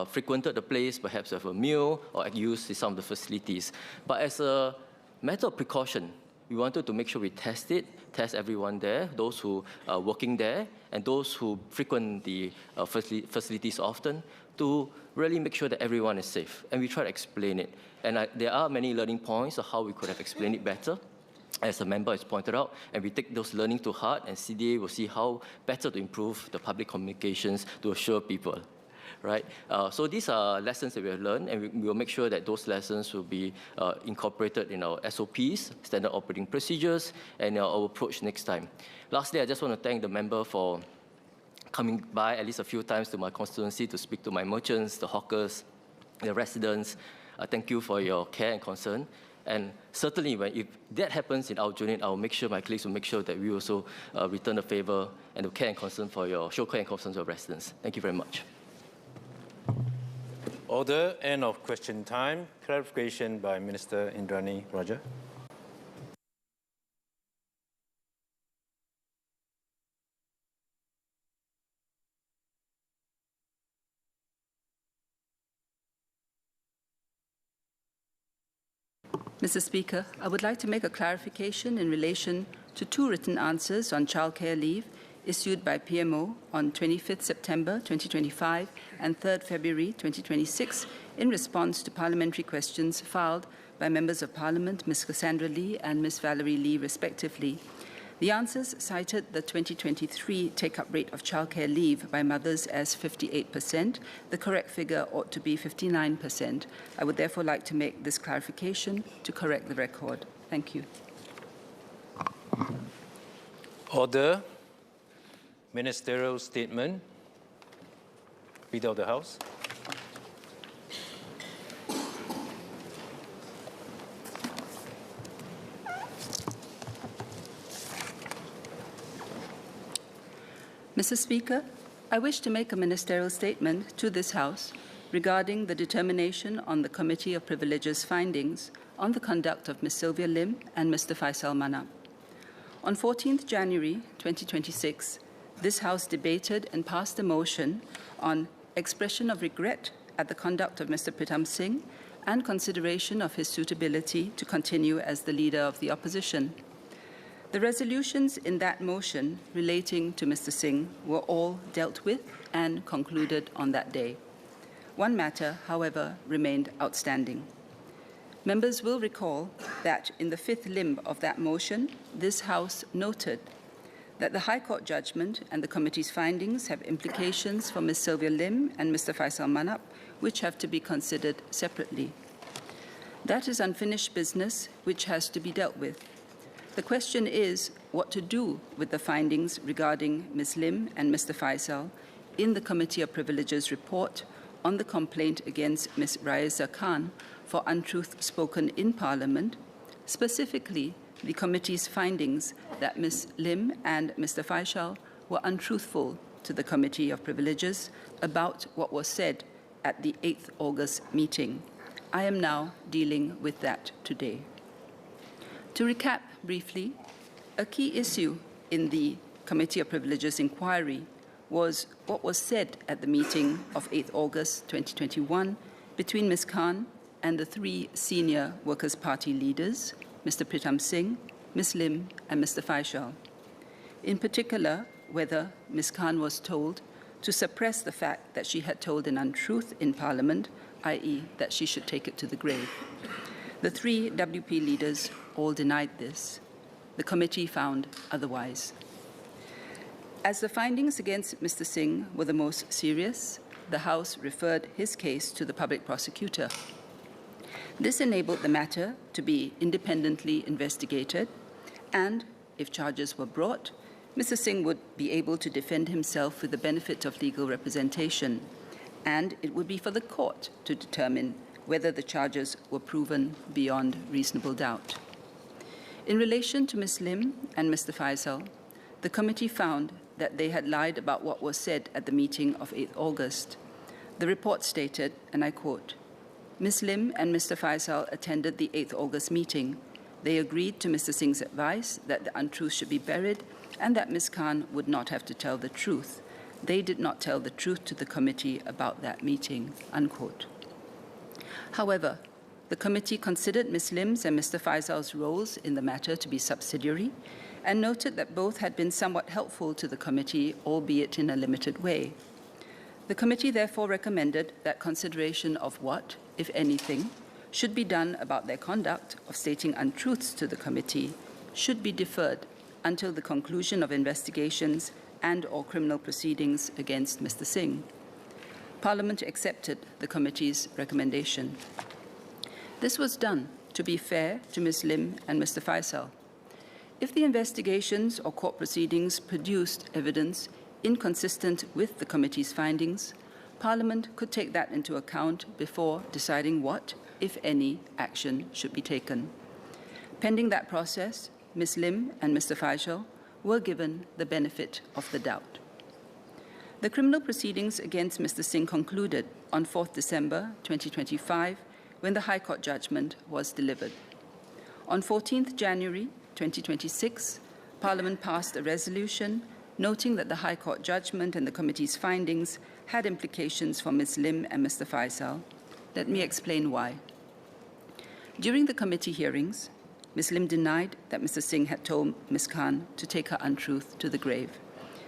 frequented the place, perhaps have a meal or used some of the facilities. But as a matter of precaution, we wanted to make sure we test everyone there, those who are working there, and those who frequent the facilities often, to really make sure that everyone is safe. And we try to explain it. And there are many learning points of how we could have explained it better, as a member has pointed out, and we take those learnings to heart, and CDA will see how better to improve the public communications to assure people. Right? So these are lessons that we have learned, and we will make sure that those lessons will be incorporated in our SOPs, standard operating procedures, and our approach next time. Lastly, I just want to thank the member for coming by at least a few times to my constituency to speak to my merchants, the hawkers, the residents. Thank you for your care and concern. And certainly, if that happens in our unit, I'll make sure my colleagues will make sure that we also return the favor and the care and concern for show care and concern to your residents. Thank you very much. Order. End of question time. Clarification by Minister Indrani Raja. Mr. Speaker, I would like to make a clarification in relation to 2 written answers on childcare leave issued by PMO on 25th September 2025 and 3rd February 2026 in response to parliamentary questions filed by Members of Parliament Ms. Cassandra Lee and Ms. Valerie Lee respectively. The answers cited the 2023 take-up rate of childcare leave by mothers as 58%. The correct figure ought to be 59%. I would therefore like to make this clarification to correct the record. Thank you. Order. Ministerial statement. Leader of the House. Mr. Speaker, I wish to make a ministerial statement to this House regarding the determination on the Committee of Privileges findings on the conduct of Ms. Sylvia Lim and Mr. Faisal Manap. On 14th January 2026, this House debated and passed a motion on expression of regret at the conduct of Mr. Pritam Singh and consideration of his suitability to continue as the leader of the opposition. The resolutions in that motion relating to Mr. Singh were all dealt with and concluded on that day. One matter, however, remained outstanding. Members will recall that in the 5th limb of that motion, this House noted that the High Court judgment and the committee's findings have implications for Ms. Sylvia Lim and Mr. Faisal Manap, which have to be considered separately. That is unfinished business which has to be dealt with. The question is what to do with the findings regarding Ms. Lim and Mr. Faisal in the Committee of Privileges report on the complaint against Ms. Raisa Khan for untruth spoken in Parliament, specifically the committee's findings that Ms. Lim and Mr. Faisal were untruthful to the Committee of Privileges about what was said at the 8th August meeting. I am now dealing with that today. To recap briefly, a key issue in the Committee of Privileges inquiry was what was said at the meeting of 8th August 2021 between Ms. Khan and the 3 senior Workers' Party leaders, Mr. Pritam Singh, Ms. Lim, and Mr. Faisal. In particular, whether Ms. Khan was told to suppress the fact that she had told an untruth in Parliament, i.e., that she should take it to the grave. The 3 WP leaders all denied this. The committee found otherwise. As the findings against Mr. Singh were the most serious, the House referred his case to the public prosecutor. This enabled the matter to be independently investigated, and if charges were brought, Mr. Singh would be able to defend himself with the benefit of legal representation, and it would be for the court to determine whether the charges were proven beyond reasonable doubt. In relation to Ms. Lim and Mr. Faisal, the committee found that they had lied about what was said at the meeting of 8th August. The report stated, and I quote, Ms. Lim and Mr. Faisal attended the 8th August meeting. They agreed to Mr. Singh's advice that the untruth should be buried and that Ms. Khan would not have to tell the truth. They did not tell the truth to the committee about that meeting, unquote. However, the committee considered Ms. Lim's and Mr. Faisal's roles in the matter to be subsidiary and noted that both had been somewhat helpful to the committee, albeit in a limited way. The committee therefore recommended that consideration of what, if anything, should be done about their conduct of stating untruths to the committee should be deferred until the conclusion of investigations and/or criminal proceedings against Mr. Singh. Parliament accepted the committee's recommendation. This was done to be fair to Ms. Lim and Mr. Faisal. If the investigations or court proceedings produced evidence inconsistent with the committee's findings, Parliament could take that into account before deciding what, if any, action should be taken. Pending that process, Ms. Lim and Mr. Faisal were given the benefit of the doubt. The criminal proceedings against Mr. Singh concluded on 4th December 2025 when the High Court judgment was delivered. On 14th January 2026, Parliament passed a resolution noting that the High Court judgment and the committee's findings had implications for Ms. Lim and Mr. Faisal. Let me explain why. During the committee hearings, Ms. Lim denied that Mr. Singh had told Ms. Khan to take her untruth to the grave.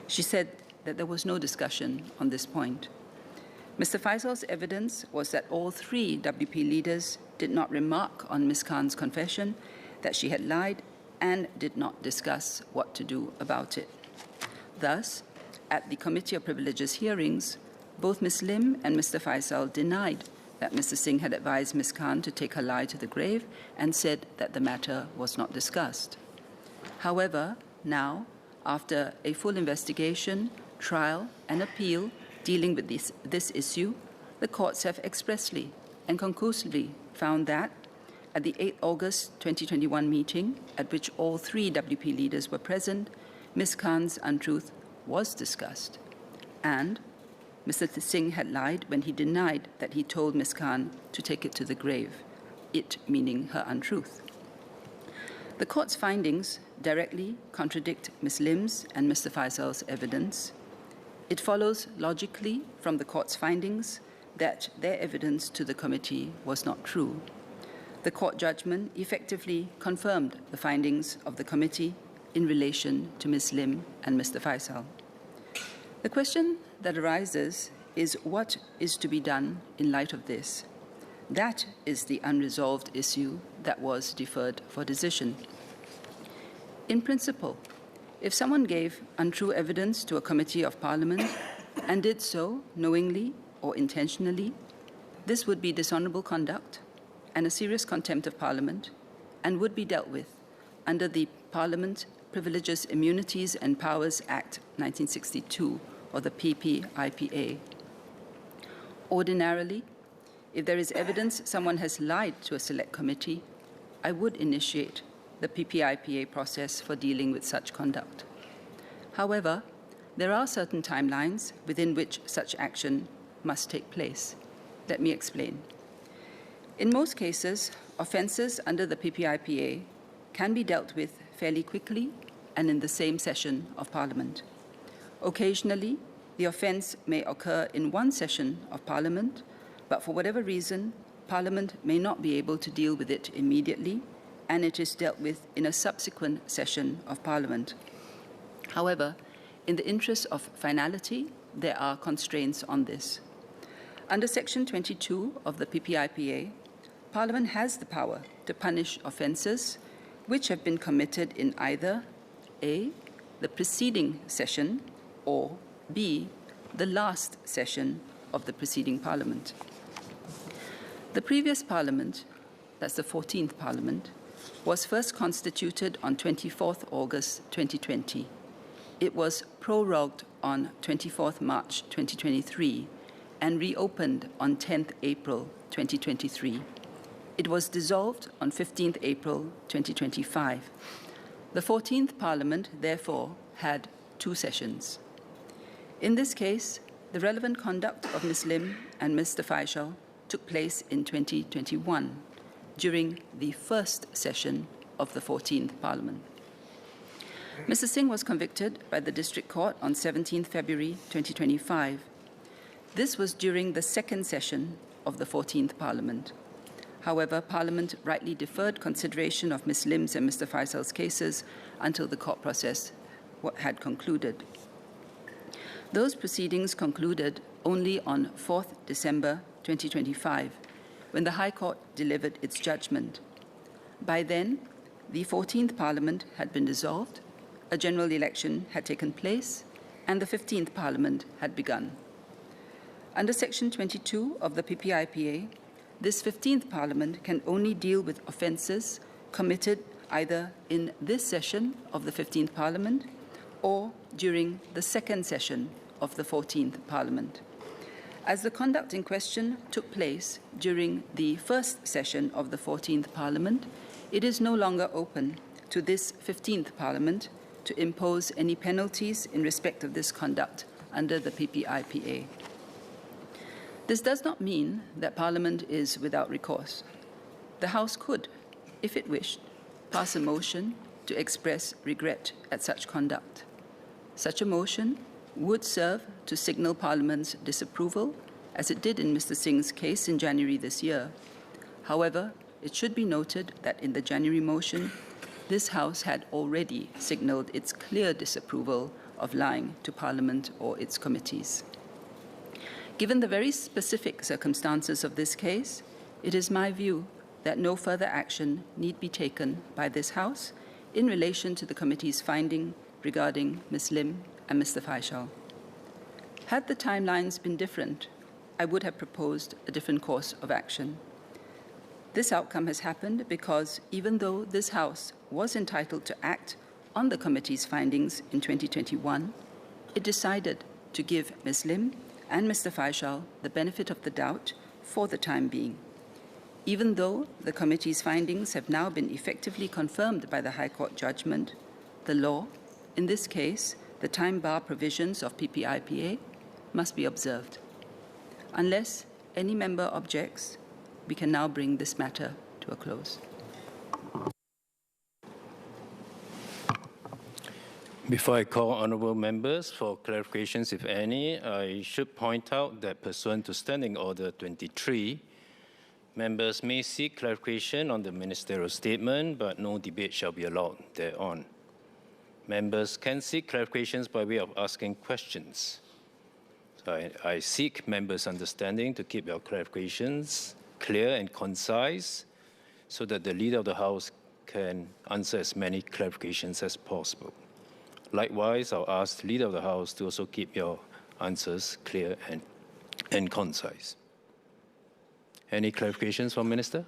She said that there was no discussion on this point. Mr. Faisal's evidence was that all three WP leaders did not remark on Ms. Khan's confession that she had lied and did not discuss what to do about it. Thus, at the Committee of Privileges hearings, both Ms. Lim and Mr. Faisal denied that Mr. Singh had advised Ms. Khan to take her lie to the grave and said that the matter was not discussed. However, now, after a full investigation, trial, and appeal dealing with this issue, the courts have expressly and conclusively found that at the 8 August 2021 meeting, at which all three WP leaders were present, Ms. Khan's untruth was discussed, and Mr. Singh had lied when he denied that he told Ms. Khan to take it to the grave, it meaning her untruth. The court's findings directly contradict Ms. Lim's and Mr. Faisal's evidence. It follows logically from the court's findings that their evidence to the committee was not true. The court judgment effectively confirmed the findings of the committee in relation to Ms. Lim and Mr. Faisal. The question that arises is what is to be done in light of this. That is the unresolved issue that was deferred for decision. In principle, if someone gave untrue evidence to a committee of Parliament and did so knowingly or intentionally, this would be dishonourable conduct and a serious contempt of Parliament and would be dealt with under the Parliament Privileges, Immunities and Powers Act 1962, or the PPIPA. Ordinarily, if there is evidence someone has lied to a select committee, I would initiate the PPIPA process for dealing with such conduct. However, there are certain timelines within which such action must take place. Let me explain. In most cases, offences under the PPIPA can be dealt with fairly quickly and in the same session of Parliament. Occasionally, the offence may occur in one session of Parliament, but for whatever reason, Parliament may not be able to deal with it immediately, and it is dealt with in a subsequent session of Parliament. However, in the interest of finality, there are constraints on this. Under Section 22 of the PPIPA, Parliament has the power to punish offences which have been committed in either A, the preceding session, or B, the last session of the preceding Parliament. The previous Parliament, that's the 14th Parliament, was first constituted on 24th August 2020. It was prorogued on 24th March 2023 and reopened on 10th April 2023. It was dissolved on 15th April 2025. The 14th Parliament, therefore, had 2 sessions. In this case, the relevant conduct of Ms. Lim and Mr. Faisal took place in 2021, during the first session of the 14th Parliament. Mr. Singh was convicted by the District Court on 17 February 2025. This was during the second session of the 14th Parliament. However, Parliament rightly deferred consideration of Ms. Lim's and Mr. Faisal's cases until the court process had concluded. Those proceedings concluded only on 4th December 2025, when the High Court delivered its judgment. By then, the 14th Parliament had been dissolved, a general election had taken place, and the 15th Parliament had begun. Under Section 22 of the PPIPA, this 15th Parliament can only deal with offences committed either in this session of the 15th Parliament or during the second session of the 14th Parliament. As the conduct in question took place during the first session of the 14th Parliament, it is no longer open to this 15th Parliament to impose any penalties in respect of this conduct under the PPIPA. This does not mean that Parliament is without recourse. The House could, if it wished, pass a motion to express regret at such conduct. Such a motion would serve to signal Parliament's disapproval, as it did in Mr. Singh's case in January this year. However, it should be noted that in the January motion, this House had already signalled its clear disapproval of lying to Parliament or its committees. Given the very specific circumstances of this case, it is my view that no further action need be taken by this House in relation to the committee's finding regarding Ms. Lim and Mr. Faisal. Had the timelines been different, I would have proposed a different course of action. This outcome has happened because even though this House was entitled to act on the committee's findings in 2021, it decided to give Ms. Lim and Mr. Faisal the benefit of the doubt for the time being. Even though the committee's findings have now been effectively confirmed by the High Court judgment, the law, in this case, the time bar provisions of PPIPA, must be observed. Unless any member objects, we can now bring this matter to a close. Before I call honourable members for clarifications, if any, I should point out that pursuant to Standing Order 23, members may seek clarification on the ministerial statement, but no debate shall be allowed thereon. Members can seek clarifications by way of asking questions. So I seek members' understanding to keep your clarifications clear and concise so that the Leader of the House can answer as many clarifications as possible. Likewise, I'll ask the Leader of the House to also keep your answers clear and concise. Any clarifications from Minister?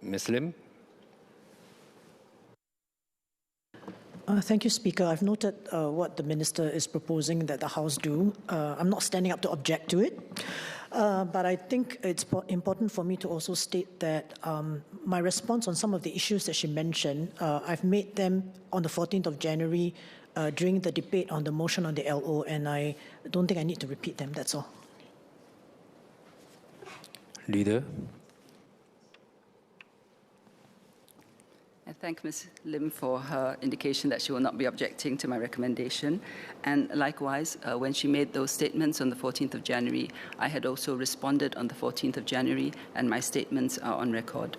Ms. Lim? Thank you, Speaker. I've noted what the Minister is proposing that the House do. I'm not standing up to object to it, but I think it's important for me to also state that my response on some of the issues that she mentioned, I've made them on the 14th of January during the debate on the motion on the LO, and I don't think I need to repeat them. That's all. Leader? I thank Ms. Lim for her indication that she will not be objecting to my recommendation. And likewise, when she made those statements on the 14th of January, I had also responded on the 14th of January, and my statements are on record.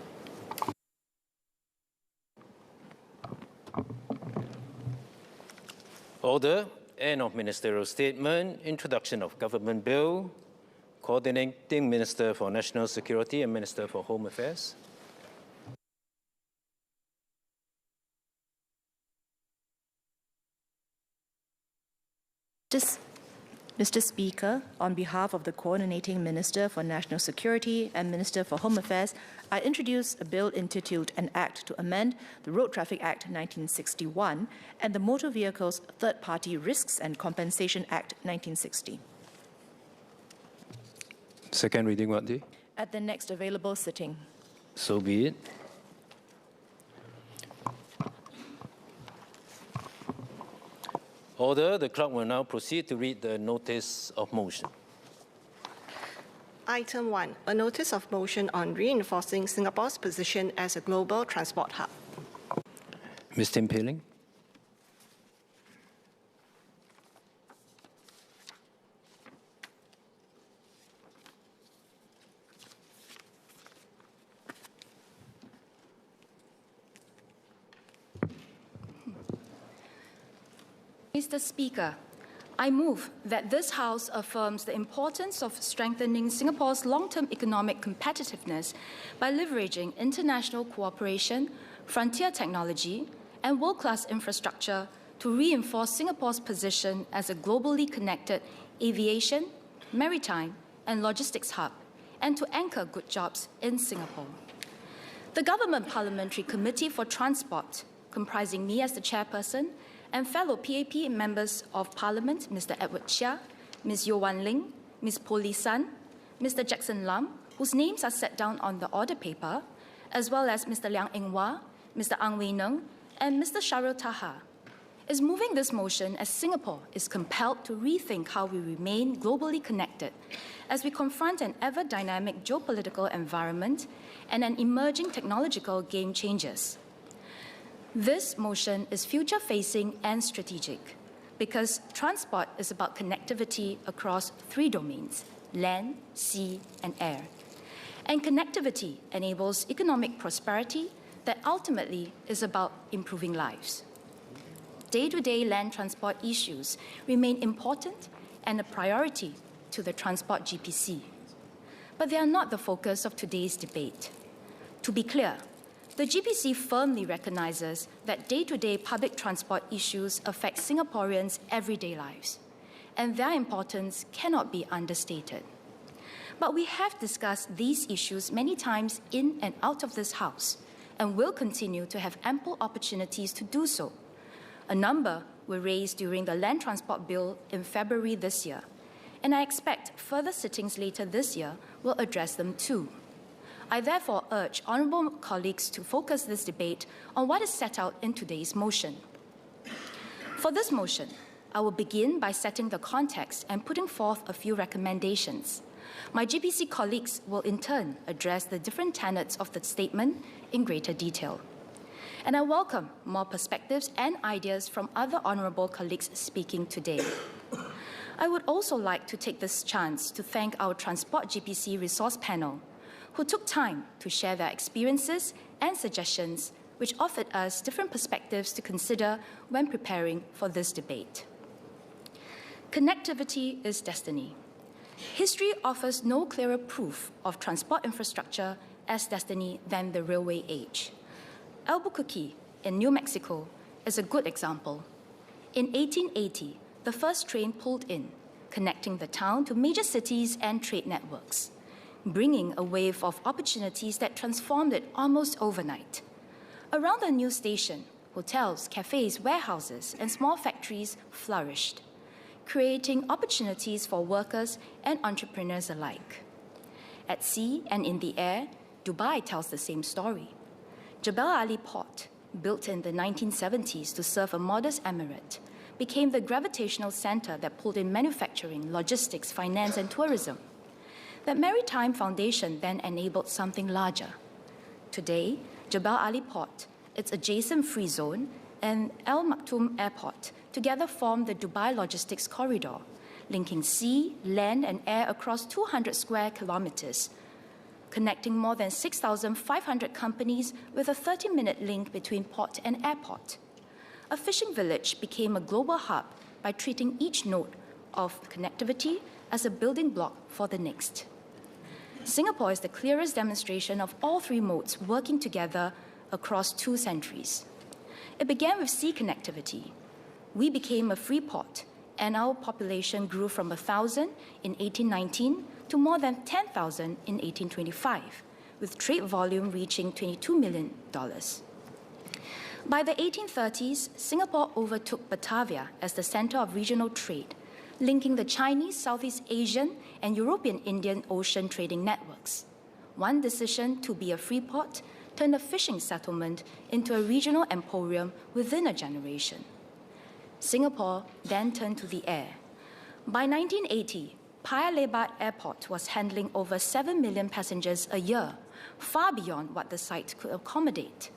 Order. End of ministerial statement. Introduction of government bill. Coordinating Minister for National Security and Minister for Home Affairs. Mr. Speaker, on behalf of the Coordinating Minister for National Security and Minister for Home Affairs, I introduce a bill entitled An Act to Amend the Road Traffic Act 1961 and the Motor Vehicles Third-Party Risks and Compensation Act 1960. Second reading what day? At the next available sitting. So be it. Order. The clerk will now proceed to read the notice of motion. Item 1, a notice of motion on reinforcing Singapore's position as a global transport hub. Ms. Tim Peling. Mr. Speaker, I move that this House affirms the importance of strengthening Singapore's long-term economic competitiveness by leveraging international cooperation, frontier technology, and world-class infrastructure to reinforce Singapore's position as a globally connected aviation, maritime, and logistics hub, and to anchor good jobs in Singapore. The Government Parliamentary Committee for Transport, comprising me as the chairperson, and fellow PAP members of Parliament, Mr. Edward Chia, Ms. Yeo Wan Ling, Ms. Poli San, Mr. Jackson Lam, whose names are set down on the order paper, as well as Mr. Liang Eng-Hwa, Mr. Ang Wei Neng, and Mr. Sharil Taha, is moving this motion as Singapore is compelled to rethink how we remain globally connected as we confront an ever-dynamic geopolitical environment and an emerging technological game changers. This motion is future-facing and strategic because transport is about connectivity across 3 domains: land, sea, and air. And connectivity enables economic prosperity that ultimately is about improving lives. Day-to-day land transport issues remain important and a priority to the Transport GPC. But they are not the focus of today's debate. To be clear, the GPC firmly recognizes that day-to-day public transport issues affect Singaporeans' everyday lives, and their importance cannot be understated. But we have discussed these issues many times in and out of this House, and will continue to have ample opportunities to do so. A number were raised during the Land Transport Bill in February this year, and I expect further sittings later this year will address them too. I therefore urge honourable colleagues to focus this debate on what is set out in today's motion. For this motion, I will begin by setting the context and putting forth a few recommendations. My GPC colleagues will in turn address the different tenets of the statement in greater detail. And I welcome more perspectives and ideas from other honourable colleagues speaking today. I would also like to take this chance to thank our Transport GPC resource panel, who took time to share their experiences and suggestions, which offered us different perspectives to consider when preparing for this debate. Connectivity is destiny. History offers no clearer proof of transport infrastructure as destiny than the railway age. Albuquerque in New Mexico is a good example. In 1880, the first train pulled in, connecting the town to major cities and trade networks, bringing a wave of opportunities that transformed it almost overnight. Around the new station, hotels, cafes, warehouses, and small factories flourished, creating opportunities for workers and entrepreneurs alike. At sea and in the air, Dubai tells the same story. Jebel Ali Port, built in the 1970s to serve a modest emirate, became the gravitational center that pulled in manufacturing, logistics, finance, and tourism. That maritime foundation then enabled something larger. Today, Jebel Ali Port, its adjacent free zone, and Al Maktoum Airport together form the Dubai Logistics Corridor, linking sea, land, and air across 200 square kilometers, connecting more than 6,500 companies with a 30-minute link between port and airport. A fishing village became a global hub by treating each node of connectivity as a building block for the next. Singapore is the clearest demonstration of all 3 modes working together across 2 centuries. It began with sea connectivity. We became a free port, and our population grew from 1,000 in 1819 to more than 10,000 in 1825, with trade volume reaching $22 million. By the 1830s, Singapore overtook Batavia as the center of regional trade, linking the Chinese, Southeast Asian, and European Indian Ocean trading networks. One decision to be a free port turned a fishing settlement into a regional emporium within a generation. Singapore then turned to the air. By 1980, Paya Lebar Airport was handling over 7 million passengers a year, far beyond what the site could accommodate.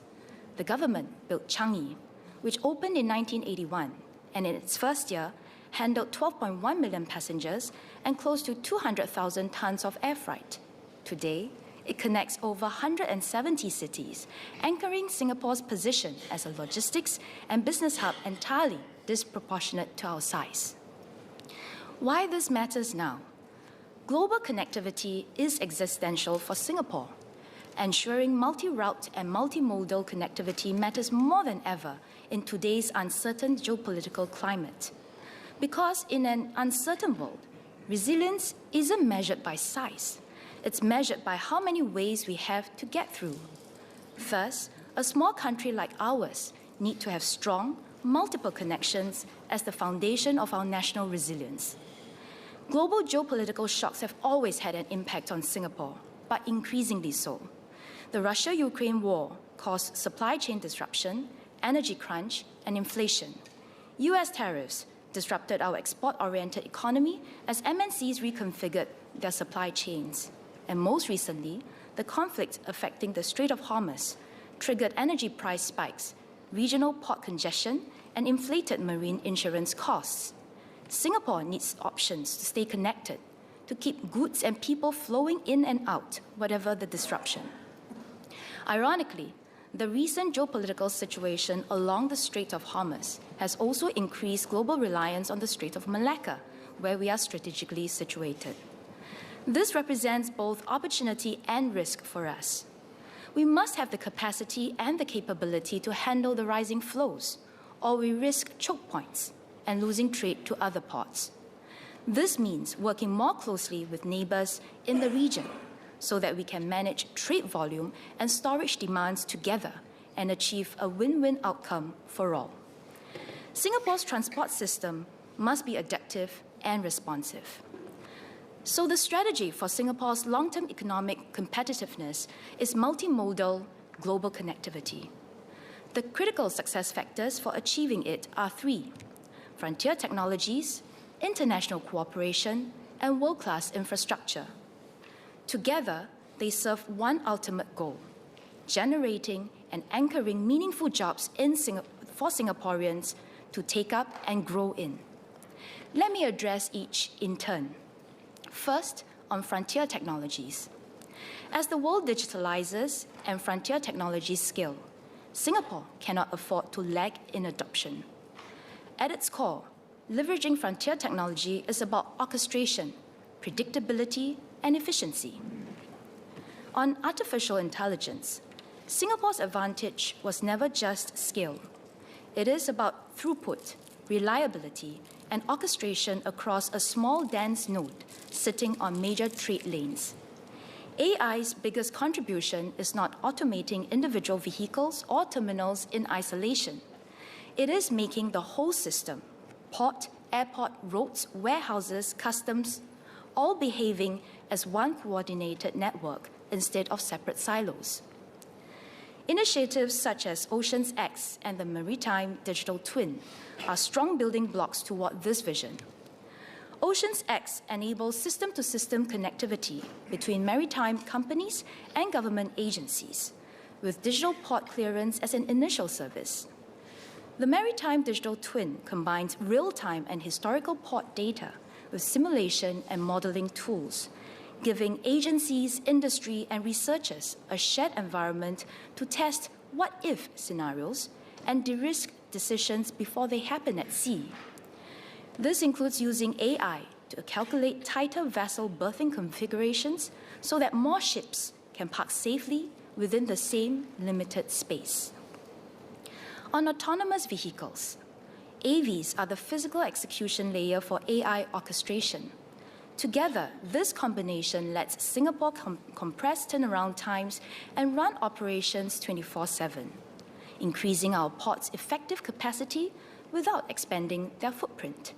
The government built Changi, which opened in 1981, and in its first year, handled 12.1 million passengers and close to 200,000 tons of air freight. Today, it connects over 170 cities, anchoring Singapore's position as a logistics and business hub entirely disproportionate to our size. Why this matters now? Global connectivity is existential for Singapore. Ensuring multi-route and multimodal connectivity matters more than ever in today's uncertain geopolitical climate. Because in an uncertain world, resilience isn't measured by size. It's measured by how many ways we have to get through. First, a small country like ours needs to have strong, multiple connections as the foundation of our national resilience. Global geopolitical shocks have always had an impact on Singapore, but increasingly so. The Russia-Ukraine war caused supply chain disruption, energy crunch, and inflation. US tariffs disrupted our export-oriented economy as MNCs reconfigured their supply chains. And most recently, the conflict affecting the Strait of Hormuz triggered energy price spikes, regional port congestion, and inflated marine insurance costs. Singapore needs options to stay connected, to keep goods and people flowing in and out, whatever the disruption. Ironically, the recent geopolitical situation along the Strait of Hormuz has also increased global reliance on the Strait of Malacca, where we are strategically situated. This represents both opportunity and risk for us. We must have the capacity and the capability to handle the rising flows, or we risk choke points and losing trade to other ports. This means working more closely with neighbors in the region so that we can manage trade volume and storage demands together and achieve a win-win outcome for all. Singapore's transport system must be adaptive and responsive. So the strategy for Singapore's long-term economic competitiveness is multimodal global connectivity. The critical success factors for achieving it are three: frontier technologies, international cooperation, and world-class infrastructure. Together, they serve one ultimate goal: generating and anchoring meaningful jobs for Singaporeans to take up and grow in. Let me address each in turn. First, on frontier technologies. As the world digitalizes and frontier technologies scale, Singapore cannot afford to lag in adoption. At its core, leveraging frontier technology is about orchestration, predictability, and efficiency. On artificial intelligence, Singapore's advantage was never just scale. It is about throughput, reliability, and orchestration across a small, dense node sitting on major trade lanes. AI's biggest contribution is not automating individual vehicles or terminals in isolation. It is making the whole system, port, airport, roads, warehouses, customs, all behaving as one coordinated network instead of separate silos. Initiatives such as Oceans X and the Maritime Digital Twin are strong building blocks toward this vision. Oceans X enables system-to-system connectivity between maritime companies and government agencies, with digital port clearance as an initial service. The Maritime Digital Twin combines real-time and historical port data with simulation and modeling tools, giving agencies, industry, and researchers a shared environment to test what-if scenarios and de-risk decisions before they happen at sea. This includes using AI to calculate tighter vessel berthing configurations so that more ships can park safely within the same limited space. On autonomous vehicles, AVs are the physical execution layer for AI orchestration. Together, this combination lets Singapore compress turnaround times and run operations 24/7, increasing our ports' effective capacity without expanding their footprint.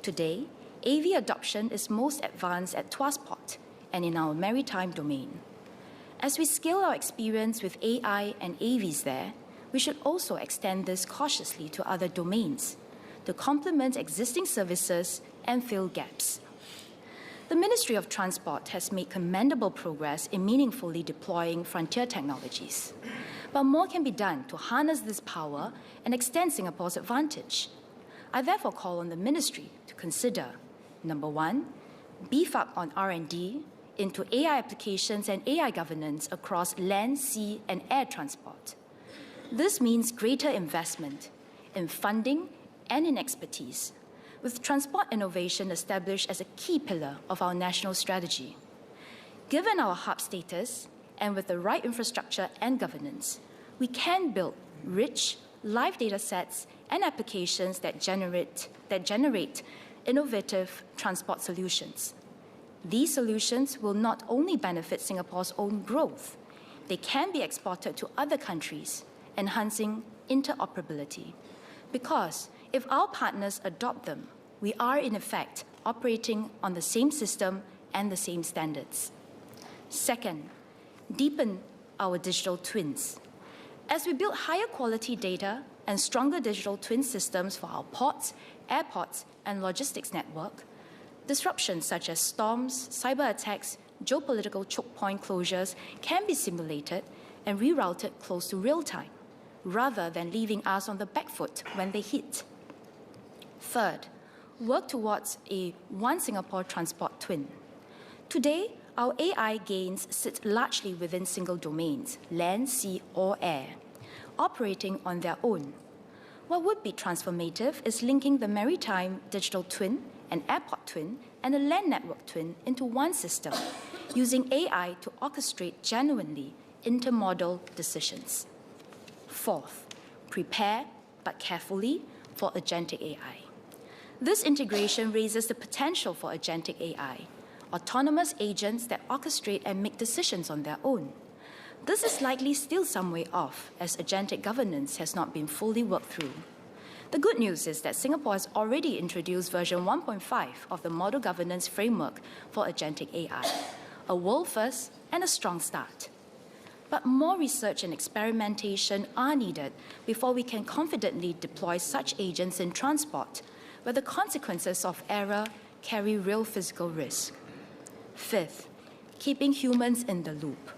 Today, AV adoption is most advanced at Tuas Port and in our maritime domain. As we scale our experience with AI and AVs there, we should also extend this cautiously to other domains to complement existing services and fill gaps. The Ministry of Transport has made commendable progress in meaningfully deploying frontier technologies. But more can be done to harness this power and extend Singapore's advantage. I therefore call on the Ministry to consider, number one, beef up on R&D into AI applications and AI governance across land, sea, and air transport. This means greater investment in funding and in expertise, with transport innovation established as a key pillar of our national strategy. Given our hub status, and with the right infrastructure and governance, we can build rich, live data sets and applications that generate innovative transport solutions. These solutions will not only benefit Singapore's own growth, they can be exported to other countries, enhancing interoperability. Because if our partners adopt them, we are in effect operating on the same system and the same standards. Second, deepen our digital twins. As we build higher quality data and stronger digital twin systems for our ports, airports, and logistics network, disruptions such as storms, cyber attacks, geopolitical choke point closures can be simulated and rerouted close to real time, rather than leaving us on the back foot when they hit. Third, work towards a One Singapore transport twin. Today, our AI gains sit largely within single domains, land, sea, or air, operating on their own. What would be transformative is linking the maritime digital twin, an airport twin, and a land network twin into one system, using AI to orchestrate genuinely intermodal decisions. Fourth, prepare, but carefully, for agentic AI. This integration raises the potential for agentic AI, autonomous agents that orchestrate and make decisions on their own. This is likely still some way off, as agentic governance has not been fully worked through. The good news is that Singapore has already introduced version 1.5 of the Model Governance Framework for Agentic AI, a world first and a strong start. But more research and experimentation are needed before we can confidently deploy such agents in transport, where the consequences of error carry real physical risk. Fifth, keeping humans in the loop.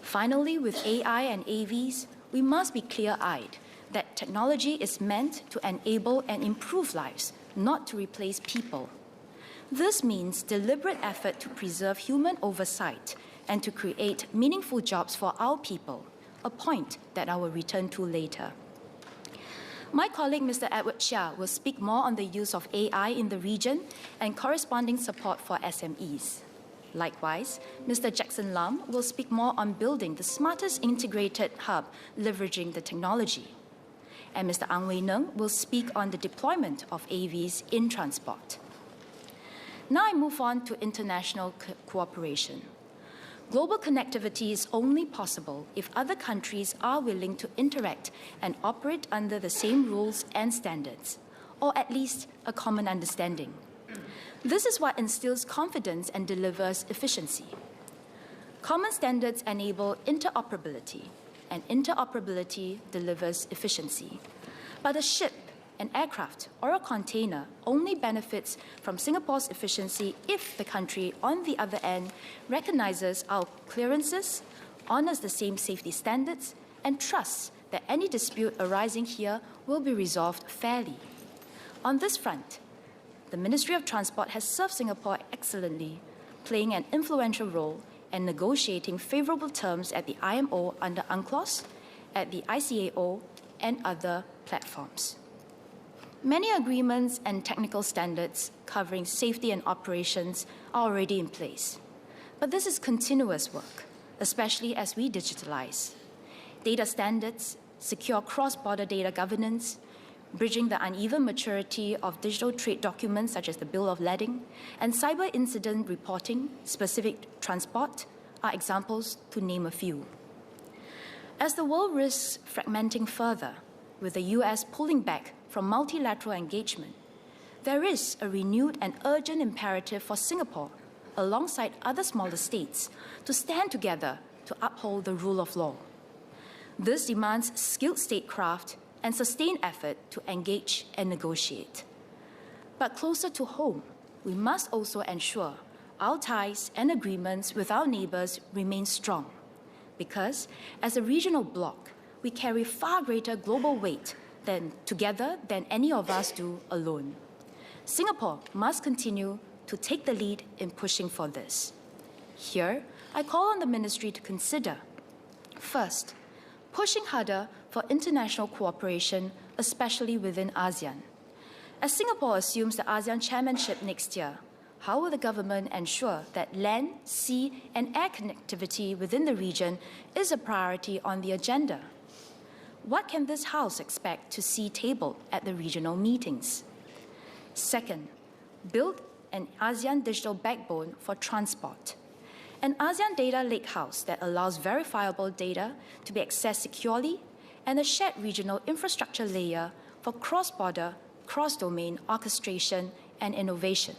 Finally, with AI and AVs, we must be clear-eyed that technology is meant to enable and improve lives, not to replace people. This means deliberate effort to preserve human oversight and to create meaningful jobs for our people, a point that I will return to later. My colleague, Mr. Edward Chia, will speak more on the use of AI in the region and corresponding support for SMEs. Likewise, Mr. Jackson Lam will speak more on building the smartest integrated hub leveraging the technology. And Mr. Ang Wei Neng will speak on the deployment of AVs in transport. Now I move on to international cooperation. Global connectivity is only possible if other countries are willing to interact and operate under the same rules and standards, or at least a common understanding. This is what instills confidence and delivers efficiency. Common standards enable interoperability, and interoperability delivers efficiency. But a ship, an aircraft, or a container only benefits from Singapore's efficiency if the country on the other end recognizes our clearances, honors the same safety standards, and trusts that any dispute arising here will be resolved fairly. On this front, the Ministry of Transport has served Singapore excellently, playing an influential role and negotiating favorable terms at the IMO under UNCLOS, at the ICAO, and other platforms. Many agreements and technical standards covering safety and operations are already in place. But this is continuous work, especially as we digitalize. Data standards, secure cross-border data governance, bridging the uneven maturity of digital trade documents such as the Bill of Lading, and cyber incident reporting specific to transport are examples to name a few. As the world risks fragmenting further, with the US pulling back from multilateral engagement, there is a renewed and urgent imperative for Singapore, alongside other smaller states, to stand together to uphold the rule of law. This demands skilled statecraft and sustained effort to engage and negotiate. But closer to home, we must also ensure our ties and agreements with our neighbours remain strong, because as a regional bloc, we carry far greater global weight together than any of us do alone. Singapore must continue to take the lead in pushing for this. Here, I call on the Ministry to consider, first, pushing harder for international cooperation, especially within ASEAN. As Singapore assumes the ASEAN chairmanship next year, how will the government ensure that land, sea, and air connectivity within the region is a priority on the agenda? What can this House expect to see tabled at the regional meetings? Second, build an ASEAN digital backbone for transport. An ASEAN data lakehouse that allows verifiable data to be accessed securely, and a shared regional infrastructure layer for cross-border, cross-domain orchestration and innovation.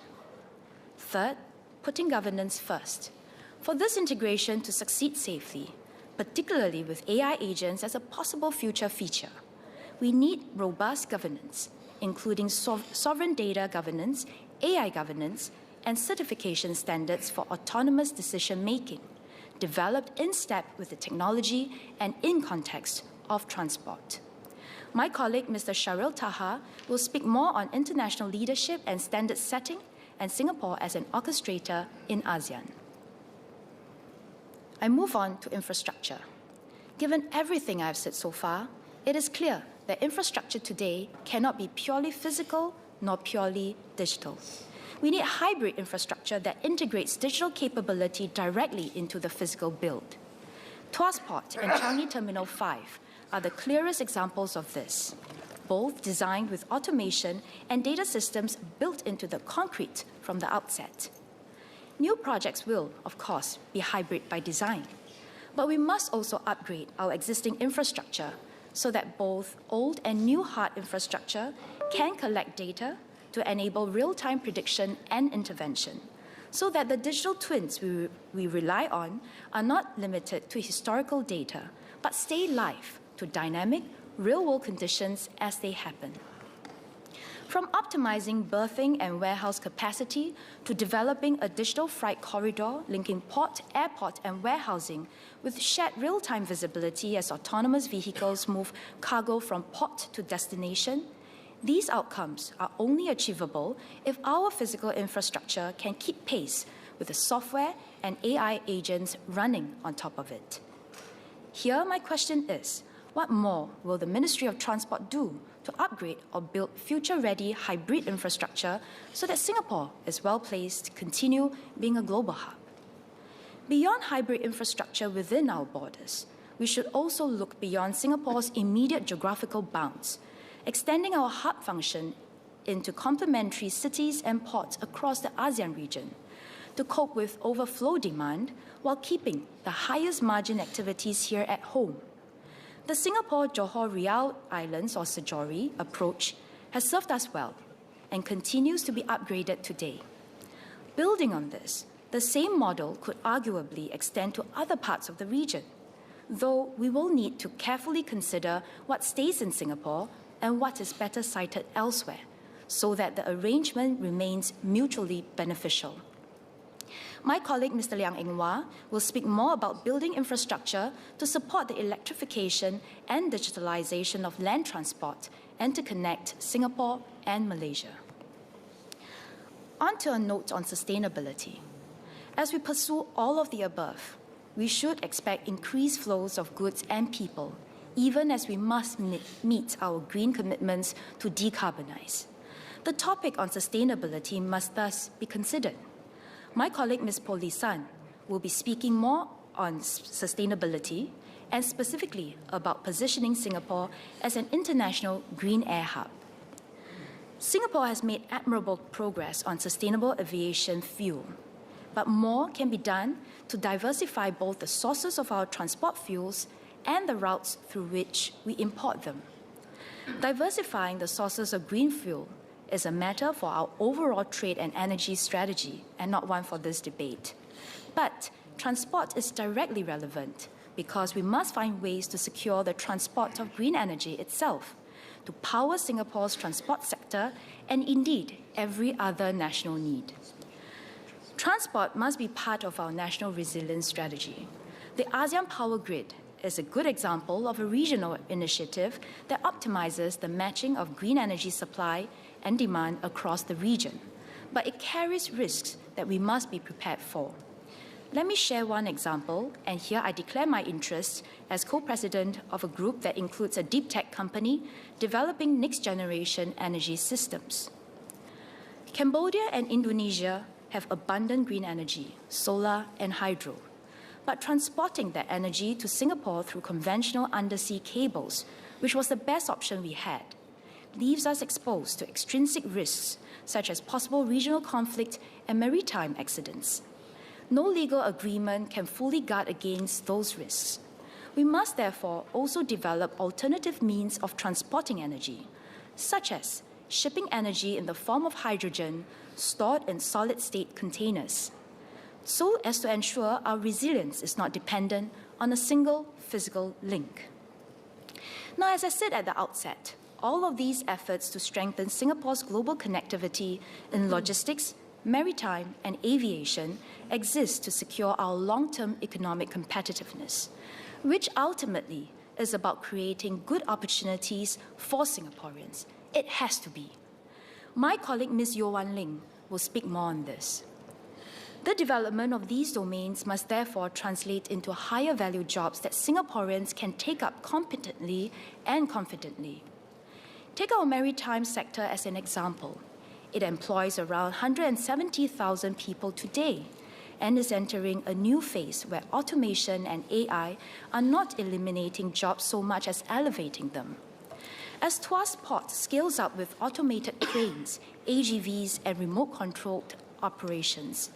Third, putting governance first. For this integration to succeed safely, particularly with AI agents as a possible future feature, we need robust governance, including sovereign data governance, AI governance, and certification standards for autonomous decision-making, developed in step with the technology and in context of transport. My colleague, Mr. Sharil Taha, will speak more on international leadership and standard setting and Singapore as an orchestrator in ASEAN. I move on to infrastructure. Given everything I've said so far, it is clear that infrastructure today cannot be purely physical nor purely digital. We need hybrid infrastructure that integrates digital capability directly into the physical build. Tuas Port and Changi Terminal 5 are the clearest examples of this, both designed with automation and data systems built into the concrete from the outset. New projects will, of course, be hybrid by design, but we must also upgrade our existing infrastructure so that both old and new hard infrastructure can collect data to enable real-time prediction and intervention, so that the digital twins we rely on are not limited to historical data, but stay live to dynamic, real-world conditions as they happen. From optimizing berthing and warehouse capacity to developing a digital freight corridor linking port, airport, and warehousing with shared real-time visibility as autonomous vehicles move cargo from port to destination, these outcomes are only achievable if our physical infrastructure can keep pace with the software and AI agents running on top of it. Here, my question is, what more will the Ministry of Transport do to upgrade or build future-ready hybrid infrastructure so that Singapore is well-placed to continue being a global hub? Beyond hybrid infrastructure within our borders, we should also look beyond Singapore's immediate geographical bounds, extending our hub function into complementary cities and ports across the ASEAN region to cope with overflow demand while keeping the highest margin activities here at home. The Singapore-Johor-Riau Islands, or SJORI, approach has served us well and continues to be upgraded today. Building on this, the same model could arguably extend to other parts of the region, though we will need to carefully consider what stays in Singapore and what is better sited elsewhere, so that the arrangement remains mutually beneficial. My colleague, Mr. Liang Eng Wah, will speak more about building infrastructure to support the electrification and digitalization of land transport and to connect Singapore and Malaysia. On to a note on sustainability. As we pursue all of the above, we should expect increased flows of goods and people, even as we must meet our green commitments to decarbonize. The topic on sustainability must thus be considered. My colleague, Ms. Po Lee San, will be speaking more on sustainability and specifically about positioning Singapore as an international green air hub. Singapore has made admirable progress on sustainable aviation fuel, but more can be done to diversify both the sources of our transport fuels and the routes through which we import them. Diversifying the sources of green fuel is a matter for our overall trade and energy strategy and not one for this debate. But transport is directly relevant because we must find ways to secure the transport of green energy itself to power Singapore's transport sector and indeed every other national need. Transport must be part of our national resilience strategy. The ASEAN Power Grid is a good example of a regional initiative that optimizes the matching of green energy supply and demand across the region, but it carries risks that we must be prepared for. Let me share one example, and here I declare my interest as co-president of a group that includes a deep tech company developing next-generation energy systems. Cambodia and Indonesia have abundant green energy, solar and hydro, but transporting that energy to Singapore through conventional undersea cables, which was the best option we had, leaves us exposed to extrinsic risks such as possible regional conflict and maritime accidents. No legal agreement can fully guard against those risks. We must therefore also develop alternative means of transporting energy, such as shipping energy in the form of hydrogen stored in solid-state containers, so as to ensure our resilience is not dependent on a single physical link. Now, as I said at the outset, all of these efforts to strengthen Singapore's global connectivity in logistics, maritime, and aviation exist to secure our long-term economic competitiveness, which ultimately is about creating good opportunities for Singaporeans. It has to be. My colleague Ms. Yeo Wan Ling will speak more on this. The development of these domains must therefore translate into higher value jobs that Singaporeans can take up competently and confidently. Take our maritime sector as an example. It employs around 170,000 people today and is entering a new phase where automation and AI are not eliminating jobs so much as elevating them. As Tuas Port scales up with automated cranes, AGVs, and remote-controlled operations,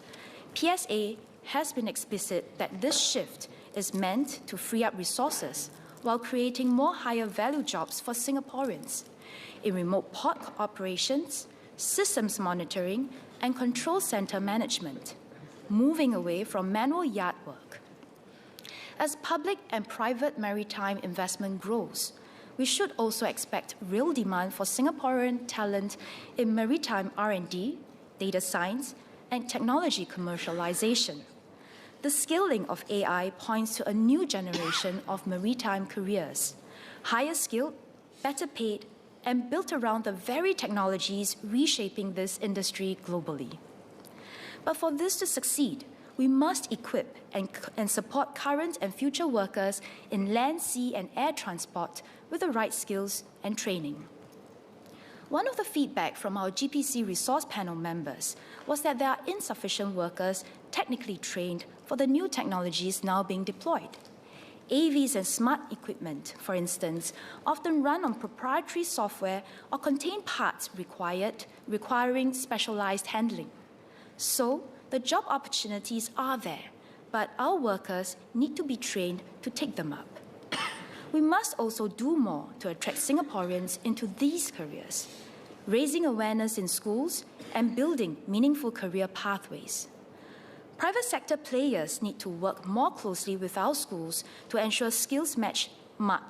PSA has been explicit that this shift is meant to free up resources while creating more higher-value jobs for Singaporeans in remote port operations, systems monitoring, and control center management, moving away from manual yard work. As public and private maritime investment grows, we should also expect real demand for Singaporean talent in maritime R&D, data science, and technology commercialization. The scaling of AI points to a new generation of maritime careers, higher skilled, better paid, and built around the very technologies reshaping this industry globally. But for this to succeed, we must equip and support current and future workers in land, sea, and air transport with the right skills and training. One of the feedback from our GPC resource panel members was that there are insufficient workers technically trained for the new technologies now being deployed. AVs and smart equipment, for instance, often run on proprietary software or contain parts requiring specialized handling. So, the job opportunities are there, but our workers need to be trained to take them up. We must also do more to attract Singaporeans into these careers, raising awareness in schools and building meaningful career pathways. Private sector players need to work more closely with our schools to ensure skills match market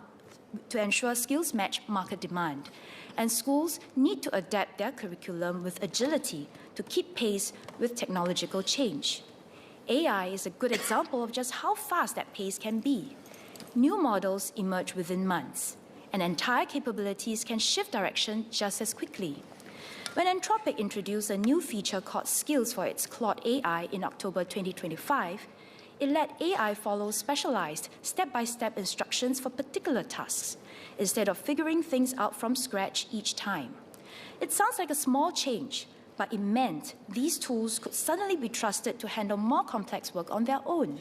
demand, and schools need to adapt their curriculum with agility to keep pace with technological change. AI is a good example of just how fast that pace can be. New models emerge within months, and entire capabilities can shift direction just as quickly. When Anthropic introduced a new feature called Skills for its Claude AI in October 2025, it let AI follow specialized, step-by-step instructions for particular tasks, instead of figuring things out from scratch each time. It sounds like a small change, but it meant these tools could suddenly be trusted to handle more complex work on their own.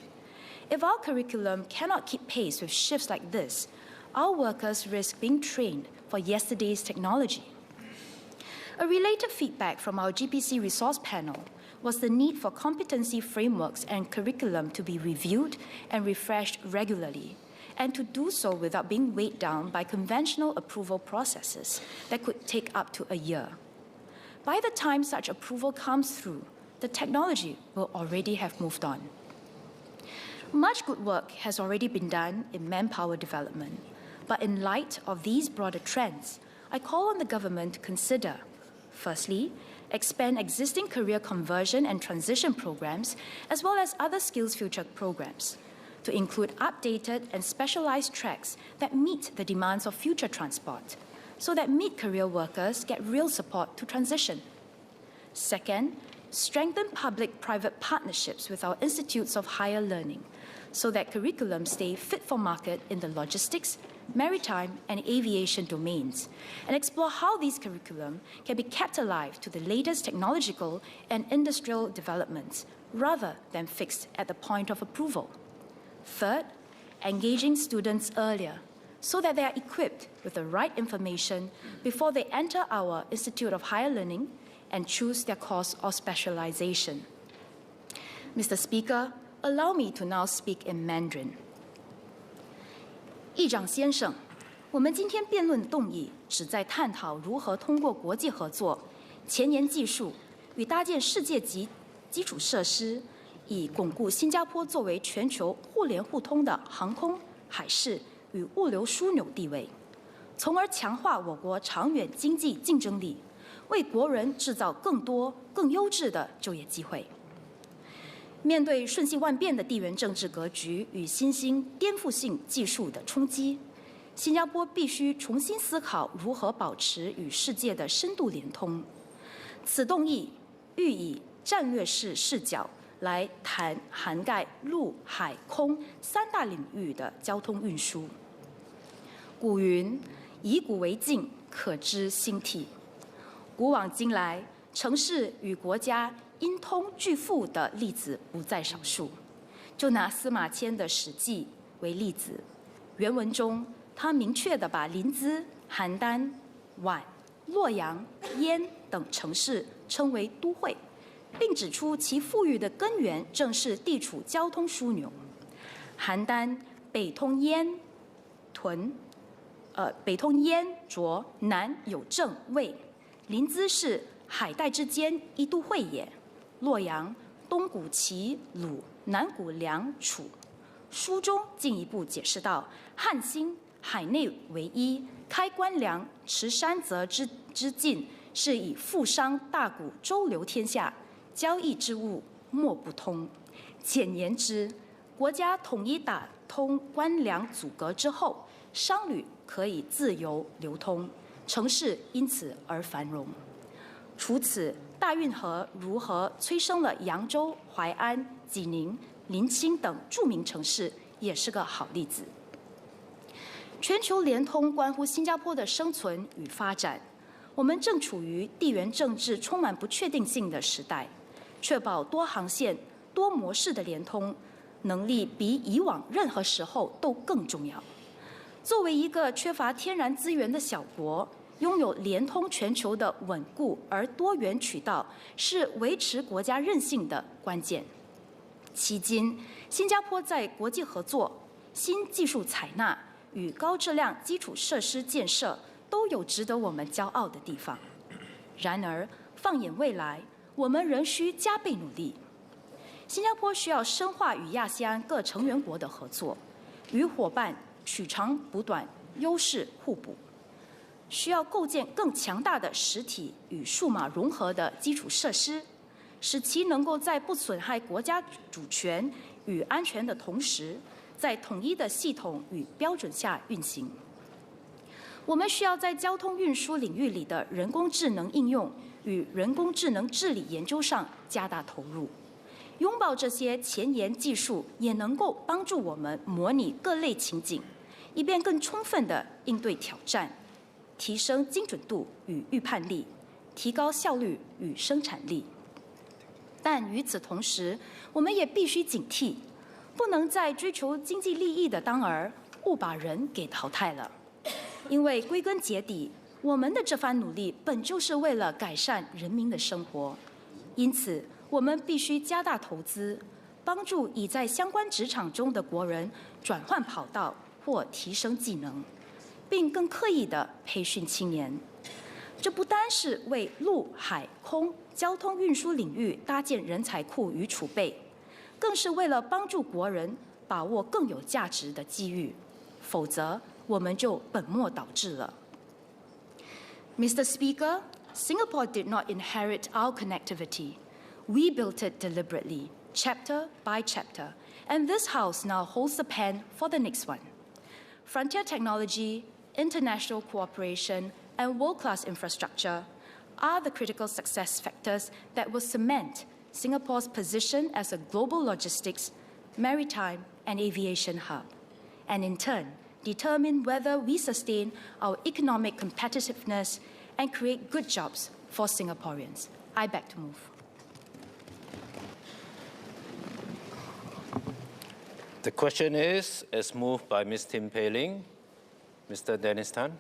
If our curriculum cannot keep pace with shifts like this, our workers risk being trained for yesterday's technology. A related feedback from our GPC resource panel was the need for competency frameworks and curriculum to be reviewed and refreshed regularly, and to do so without being weighed down by conventional approval processes that could take up to a year. By the time such approval comes through, the technology will already have moved on. Much good work has already been done in manpower development, but in light of these broader trends, I call on the government to consider, firstly, expand existing career conversion and transition programs, as well as other skills future programs, to include updated and specialized tracks that meet the demands of future transport, so that mid-career workers get real support to transition. Second, strengthen public-private partnerships with our institutes of higher learning, so that curriculum stay fit for market in the logistics, maritime, and aviation domains, and explore how these curriculum can be kept alive to the latest technological and industrial developments, rather than fixed at the point of approval. Third, engaging students earlier, so that they are equipped with the right information before they enter our Institute of Higher Learning and choose their course or specialization. Mr. Speaker, allow me to now speak in Mandarin. 议长先生，我们今天辩论的动议旨在探讨如何通过国际合作、前沿技术与搭建世界级基础设施，以巩固新加坡作为全球互联互通的航空、海事与物流枢纽地位，从而强化我国长远经济竞争力，为国人制造更多、更优质的就业机会。面对瞬息万变的地缘政治格局与新兴颠覆性技术的冲击，新加坡必须重新思考如何保持与世界的深度连通。此动议欲以战略式视角来谈涵盖陆、海、空三大领域的交通运输。古云：“以古为镜，可知兴替。”古往今来，城市与国家因通俱富的例子不在少数。就拿司马迁的《史记》为例子，原文中他明确地把临淄、邯郸、皖、洛阳、燕等城市称为都会，并指出其富裕的根源正是地处交通枢纽。邯郸北通燕、涿，南有郑、魏；临淄是海岱之间一都会也。洛阳东古齐、鲁，南古梁、楚。书中进一步解释道：汉兴，海内为一，开关梁，持山泽之境，是以富商大贾周流天下，交易之物莫不通。简言之，国家统一打通关梁阻隔之后，商旅可以自由流通，城市因此而繁荣。除此，大运河如何催生了扬州、淮安、济宁、临清等著名城市，也是个好例子。全球联通关乎新加坡的生存与发展。我们正处于地缘政治充满不确定性的时代，确保多航线、多模式的联通能力比以往任何时候都更重要。作为一个缺乏天然资源的小国，拥有联通全球的稳固而多元渠道，是维持国家韧性的关键。迄今，新加坡在国际合作、新技术采纳与高质量基础设施建设都有值得我们骄傲的地方。然而，放眼未来，我们仍需加倍努力。新加坡需要深化与亚细安各成员国的合作，与伙伴取长补短，优势互补。需要构建更强大的实体与数码融合的基础设施，使其能够在不损害国家主权与安全的同时，在统一的系统与标准下运行。我们需要在交通运输领域里的人工智能应用与人工智能治理研究上加大投入，拥抱这些前沿技术，也能够帮助我们模拟各类情景，以便更充分地应对挑战，提升精准度与预判力，提高效率与生产力。但与此同时，我们也必须警惕，不能在追求经济利益的当儿，误把人给淘汰了。因为归根结底，我们的这番努力本就是为了改善人民的生活，因此我们必须加大投资，帮助已在相关职场中的国人转换跑道或提升技能，并更刻意地培训青年。这不单是为陆海空交通运输领域搭建人才库与储备，更是为了帮助国人把握更有价值的机遇，否则我们就本末倒置了。Mr. Speaker, Singapore did not inherit our connectivity. We built it deliberately, chapter by chapter, and this House now holds the pen for the next one. Frontier technology, international cooperation, and world-class infrastructure are the critical success factors that will cement Singapore's position as a global logistics, maritime, and aviation hub, and in turn, determine whether we sustain our economic competitiveness and create good jobs for Singaporeans. I beg to move. The question is, as moved by Ms. Tim Pei Ling, Mr. Dennis Tan.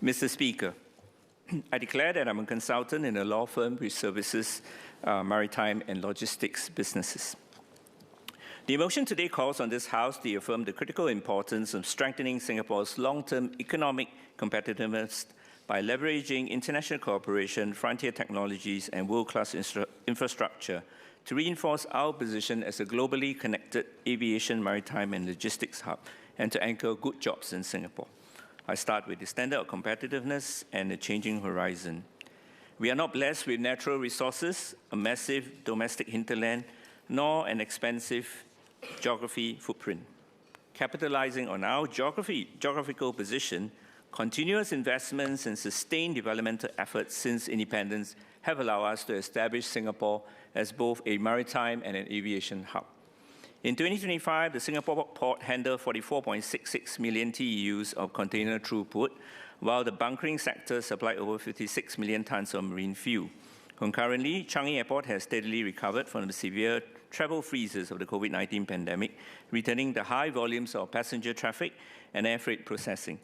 Mr. Speaker, I declare that I'm a consultant in a law firm which services maritime and logistics businesses. The motion today calls on this House to affirm the critical importance of strengthening Singapore's long-term economic competitiveness by leveraging international cooperation, frontier technologies, and world-class infrastructure to reinforce our position as a globally connected aviation, maritime, and logistics hub, and to anchor good jobs in Singapore. I start with the standard of competitiveness and the changing horizon. We are not blessed with natural resources, a massive domestic hinterland, nor an expansive geography footprint. Capitalizing on our geographical position, continuous investments and sustained developmental efforts since independence have allowed us to establish Singapore as both a maritime and an aviation hub. In 2025, the Singapore port handled 44.66 million TEUs of container throughput, while the bunkering sector supplied over 56 million tons of marine fuel. Concurrently, Changi Airport has steadily recovered from the severe travel freezes of the COVID-19 pandemic, returning the high volumes of passenger traffic and air freight processing.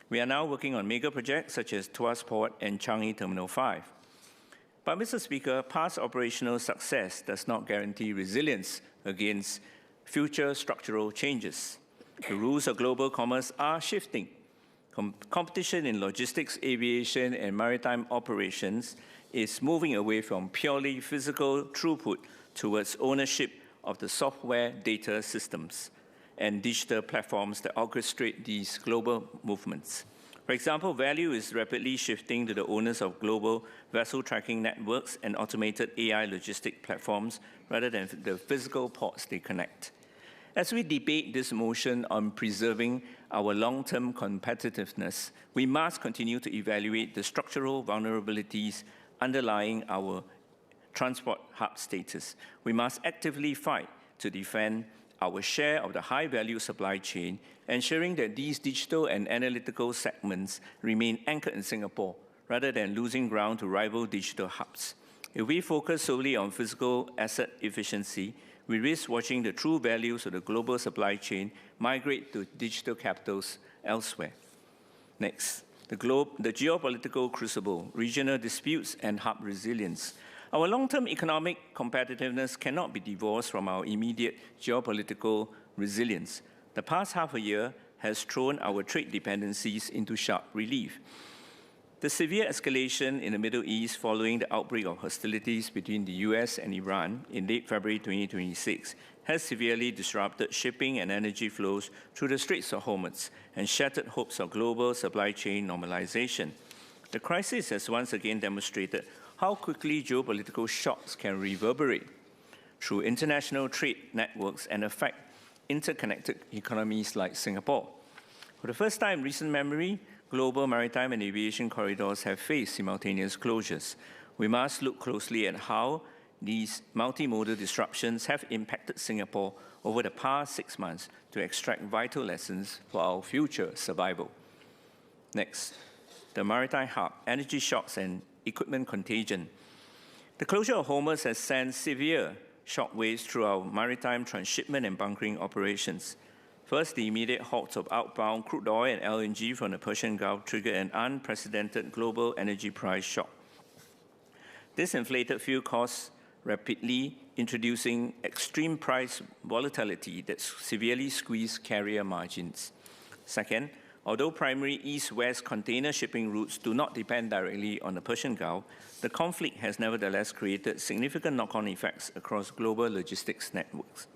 We are now working on mega projects such as Tuas Port and Changi Terminal 5. But, Mr. Speaker, past operational success does not guarantee resilience against future structural changes. The rules of global commerce are shifting. Competition in logistics, aviation, and maritime operations is moving away from purely physical throughput towards ownership of the software data systems and digital platforms that orchestrate these global movements. For example, value is rapidly shifting to the owners of global vessel tracking networks and automated AI logistic platforms rather than the physical ports they connect. As we debate this motion on preserving our long-term competitiveness, we must continue to evaluate the structural vulnerabilities underlying our transport hub status. We must actively fight to defend our share of the high-value supply chain, ensuring that these digital and analytical segments remain anchored in Singapore, rather than losing ground to rival digital hubs. If we focus solely on physical asset efficiency, we risk watching the true values of the global supply chain migrate to digital capitals elsewhere. Next, the geopolitical crucible, regional disputes, and hub resilience. Our long-term economic competitiveness cannot be divorced from our immediate geopolitical resilience. The past half a year has thrown our trade dependencies into sharp relief. The severe escalation in the Middle East following the outbreak of hostilities between the US and Iran in late February 2026 has severely disrupted shipping and energy flows through the Straits of Hormuz and shattered hopes of global supply chain normalization. The crisis has once again demonstrated how quickly geopolitical shocks can reverberate through international trade networks and affect interconnected economies like Singapore. For the first time in recent memory, global maritime and aviation corridors have faced simultaneous closures. We must look closely at how these multimodal disruptions have impacted Singapore over the past 6 months to extract vital lessons for our future survival. Next, the maritime hub, energy shocks, and equipment contagion. The closure of Hormuz has sent severe shockwaves through our maritime transshipment and bunkering operations. First, the immediate halt of outbound crude oil and LNG from the Persian Gulf triggered an unprecedented global energy price shock. This inflated fuel costs rapidly, introducing extreme price volatility that severely squeezed carrier margins. Second, although primary east-west container shipping routes do not depend directly on the Persian Gulf, the conflict has nevertheless created significant knock-on effects across global logistics networks.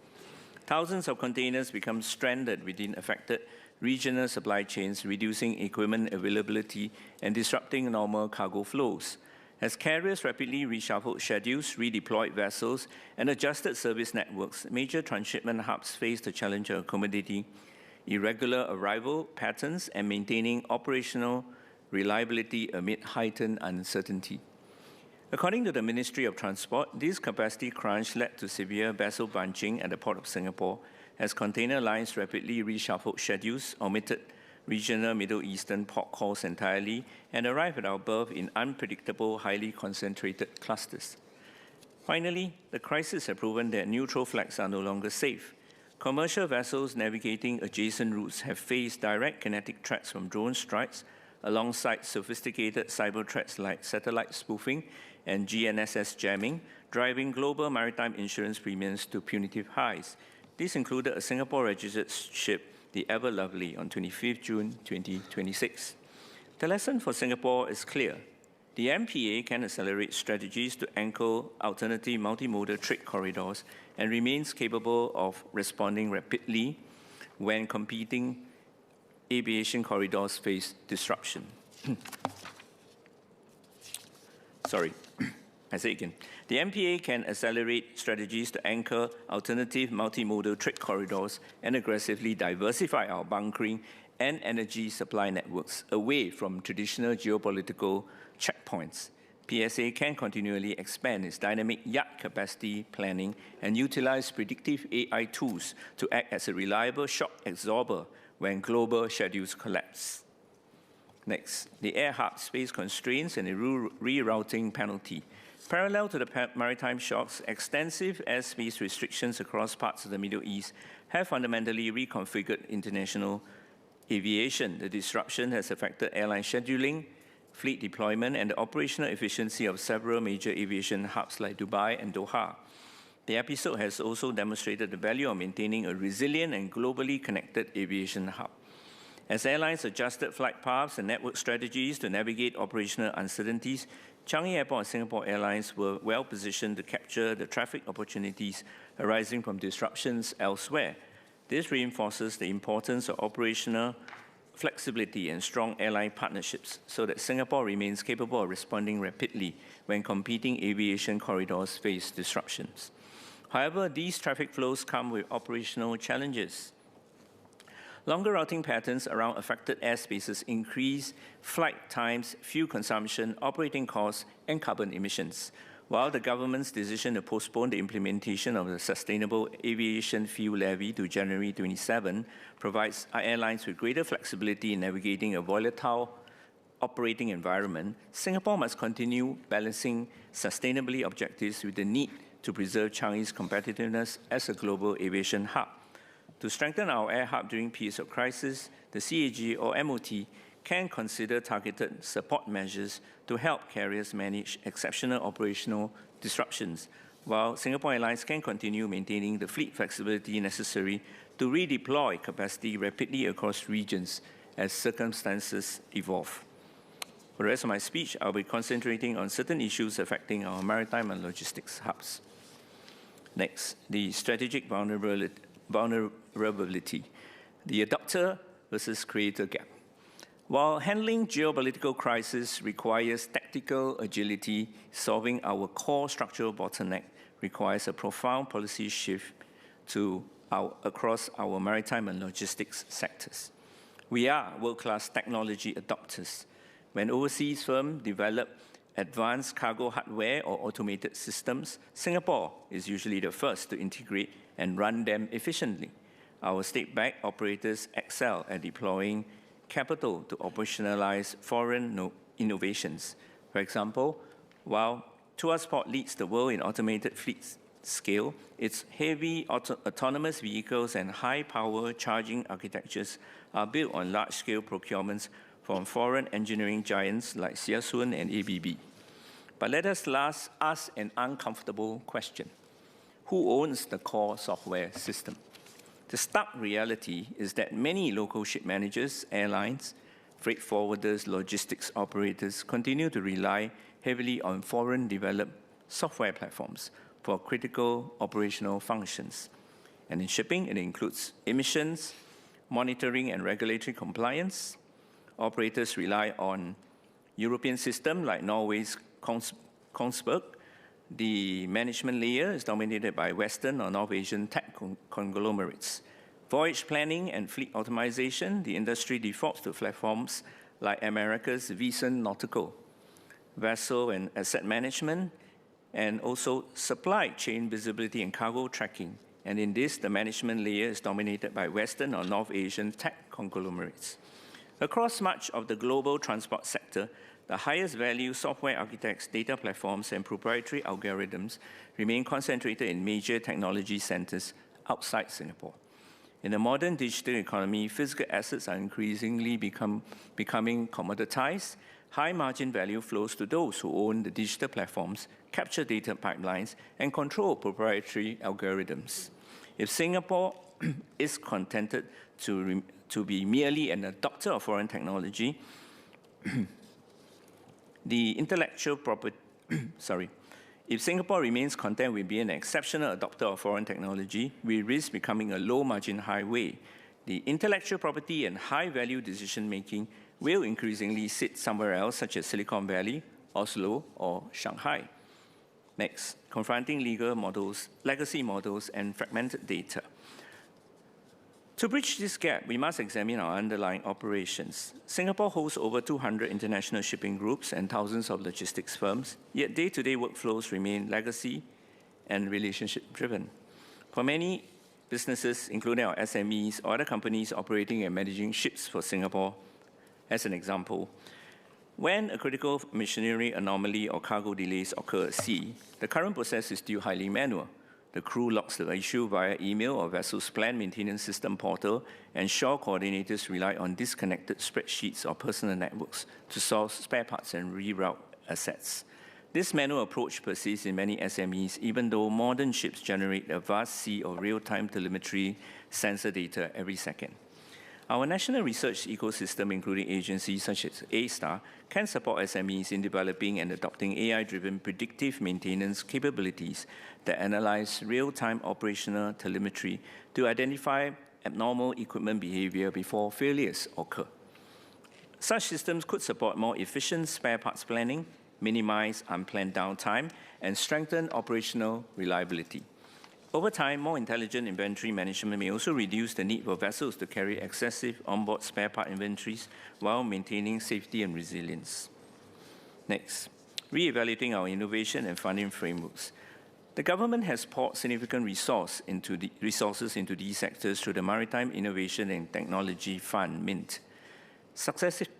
Thousands of containers become stranded within affected regional supply chains, reducing equipment availability and disrupting normal cargo flows. As carriers rapidly reshuffled schedules, redeployed vessels, and adjusted service networks, major transshipment hubs face the challenge of accommodating irregular arrival patterns and maintaining operational reliability amid heightened uncertainty. According to the Ministry of Transport, this capacity crunch led to severe vessel bunching at the Port of Singapore as container lines rapidly reshuffled schedules, omitted regional Middle Eastern port calls entirely, and arrived at our berth in unpredictable, highly concentrated clusters. Finally, the crisis has proven that neutral flags are no longer safe. Commercial vessels navigating adjacent routes have faced direct kinetic threats from drone strikes, alongside sophisticated cyber threats like satellite spoofing and GNSS jamming, driving global maritime insurance premiums to punitive highs. This included a Singapore-registered ship, the Ever Lovely, on 25 June 2026. The lesson for Singapore is clear. The MPA can accelerate strategies to anchor alternative multimodal trade corridors and remains capable of responding rapidly when competing aviation corridors face disruption. Sorry, I say again. The MPA can accelerate strategies to anchor alternative multimodal trade corridors and aggressively diversify our bunkering and energy supply networks away from traditional geopolitical checkpoints. PSA can continually expand its dynamic yacht capacity planning and utilize predictive AI tools to act as a reliable shock absorber when global schedules collapse. Next, the air hub space constraints and a rerouting penalty. Parallel to the maritime shocks, extensive airspace restrictions across parts of the Middle East have fundamentally reconfigured international aviation. The disruption has affected airline scheduling, fleet deployment, and the operational efficiency of several major aviation hubs like Dubai and Doha. The episode has also demonstrated the value of maintaining a resilient and globally connected aviation hub. As airlines adjusted flight paths and network strategies to navigate operational uncertainties, Changi Airport and Singapore Airlines were well positioned to capture the traffic opportunities arising from disruptions elsewhere. This reinforces the importance of operational flexibility and strong airline partnerships so that Singapore remains capable of responding rapidly when competing aviation corridors face disruptions. However, these traffic flows come with operational challenges. Longer routing patterns around affected airspaces increase flight times, fuel consumption, operating costs, and carbon emissions. While the government's decision to postpone the implementation of the Sustainable Aviation Fuel Levy to January 27 provides airlines with greater flexibility in navigating a volatile operating environment, Singapore must continue balancing sustainability objectives with the need to preserve Changi's competitiveness as a global aviation hub. To strengthen our air hub during periods of crisis, the CAG or MOT can consider targeted support measures to help carriers manage exceptional operational disruptions, while Singapore Airlines can continue maintaining the fleet flexibility necessary to redeploy capacity rapidly across regions as circumstances evolve. For the rest of my speech, I'll be concentrating on certain issues affecting our maritime and logistics hubs. Next, the strategic vulnerability, the adopter versus creator gap. While handling geopolitical crisis requires tactical agility, solving our core structural bottleneck requires a profound policy shift across our maritime and logistics sectors. We are world-class technology adopters. When overseas firms develop advanced cargo hardware or automated systems, Singapore is usually the first to integrate and run them efficiently. Our state-backed operators excel at deploying capital to operationalize foreign innovations. For example, while Tuasport leads the world in automated fleet scale, its heavy autonomous vehicles and high-power charging architectures are built on large-scale procurements from foreign engineering giants like Xiasun and ABB. But let us ask an uncomfortable question. Who owns the core software system? The stark reality is that many local ship managers, airlines, freight forwarders, logistics operators continue to rely heavily on foreign-developed software platforms for critical operational functions. And in shipping, it includes emissions, monitoring and regulatory compliance. Operators rely on European systems like Norway's Kongsberg. The management layer is dominated by Western or North Asian tech conglomerates. Voyage planning and fleet optimization, the industry defaults to platforms like America's Vicent Nautical. Vessel and asset management, and also supply chain visibility and cargo tracking. And in this, the management layer is dominated by Western or North Asian tech conglomerates. Across much of the global transport sector, the highest value software architects, data platforms, and proprietary algorithms remain concentrated in major technology centers outside Singapore. In a modern digital economy, physical assets are increasingly becoming commoditized. High margin value flows to those who own the digital platforms, capture data pipelines, and control proprietary algorithms. If Singapore is contented to be merely an adopter of foreign technology, the intellectual property, if Singapore remains content with being an exceptional adopter of foreign technology, we risk becoming a low-margin highway. The intellectual property and high-value decision-making will increasingly sit somewhere else, such as Silicon Valley, Oslo, or Shanghai. Next, confronting legal models, legacy models, and fragmented data. To bridge this gap, we must examine our underlying operations. Singapore hosts over 200 international shipping groups and thousands of logistics firms, yet day-to-day workflows remain legacy and relationship-driven. For many businesses, including our SMEs or other companies operating and managing ships for Singapore, as an example, when a critical machinery anomaly or cargo delays occur at sea, the current process is still highly manual. The crew logs the issue via email or vessel's planned maintenance system portal, and shore coordinators rely on disconnected spreadsheets or personal networks to source spare parts and reroute assets. This manual approach persists in many SMEs, even though modern ships generate a vast sea of real-time telemetry sensor data every second. Our national research ecosystem, including agencies such as A*STAR, can support SMEs in developing and adopting AI-driven predictive maintenance capabilities that analyze real-time operational telemetry to identify abnormal equipment behavior before failures occur. Such systems could support more efficient spare parts planning, minimize unplanned downtime, and strengthen operational reliability. Over time, more intelligent inventory management may also reduce the need for vessels to carry excessive onboard spare part inventories while maintaining safety and resilience. Next, re-evaluating our innovation and funding frameworks. The government has poured significant resources into these sectors through the Maritime Innovation and Technology Fund, MINT. Successive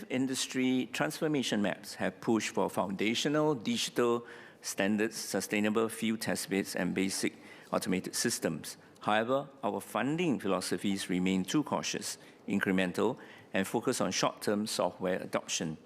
industry transformation maps have pushed for foundational digital standards, sustainable field test beds, and basic automated systems. However, our funding philosophies remain too cautious, incremental, and focus on short-term software adoption.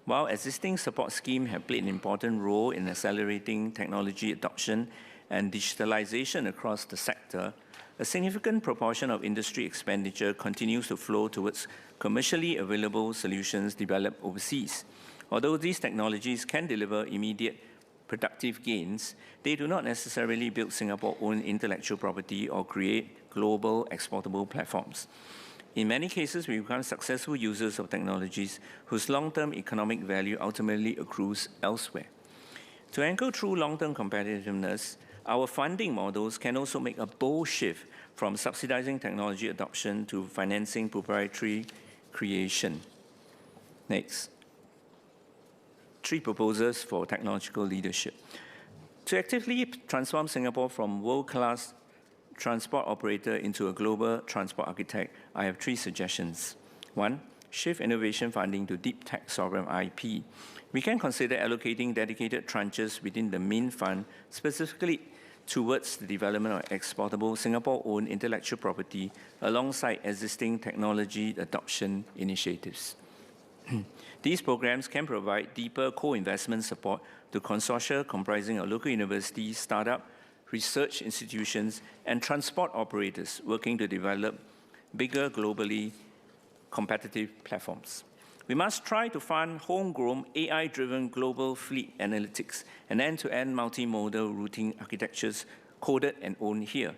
While existing support schemes have played an important role in accelerating technology adoption and digitalization across the sector, a significant proportion of industry expenditure continues to flow towards commercially available solutions developed overseas. Although these technologies can deliver immediate productive gains, they do not necessarily build Singapore-owned intellectual property or create global exportable platforms. In many cases, we become successful users of technologies whose long-term economic value ultimately accrues elsewhere. To anchor true long-term competitiveness, our funding models can also make a bold shift from subsidizing technology adoption to financing proprietary creation. Next. 3 proposals for technological leadership. To actively transform Singapore from world-class transport operator into a global transport architect, I have 3 suggestions. 1, shift innovation funding to deep tech sovereign IP. We can consider allocating dedicated tranches within the main fund specifically towards the development of exportable Singapore-owned intellectual property alongside existing technology adoption initiatives. These programs can provide deeper co-investment support to consortia comprising of local universities, startup, research institutions, and transport operators working to develop bigger, globally competitive platforms. We must try to fund homegrown AI-driven global fleet analytics and end-to-end multimodal routing architectures coded and owned here.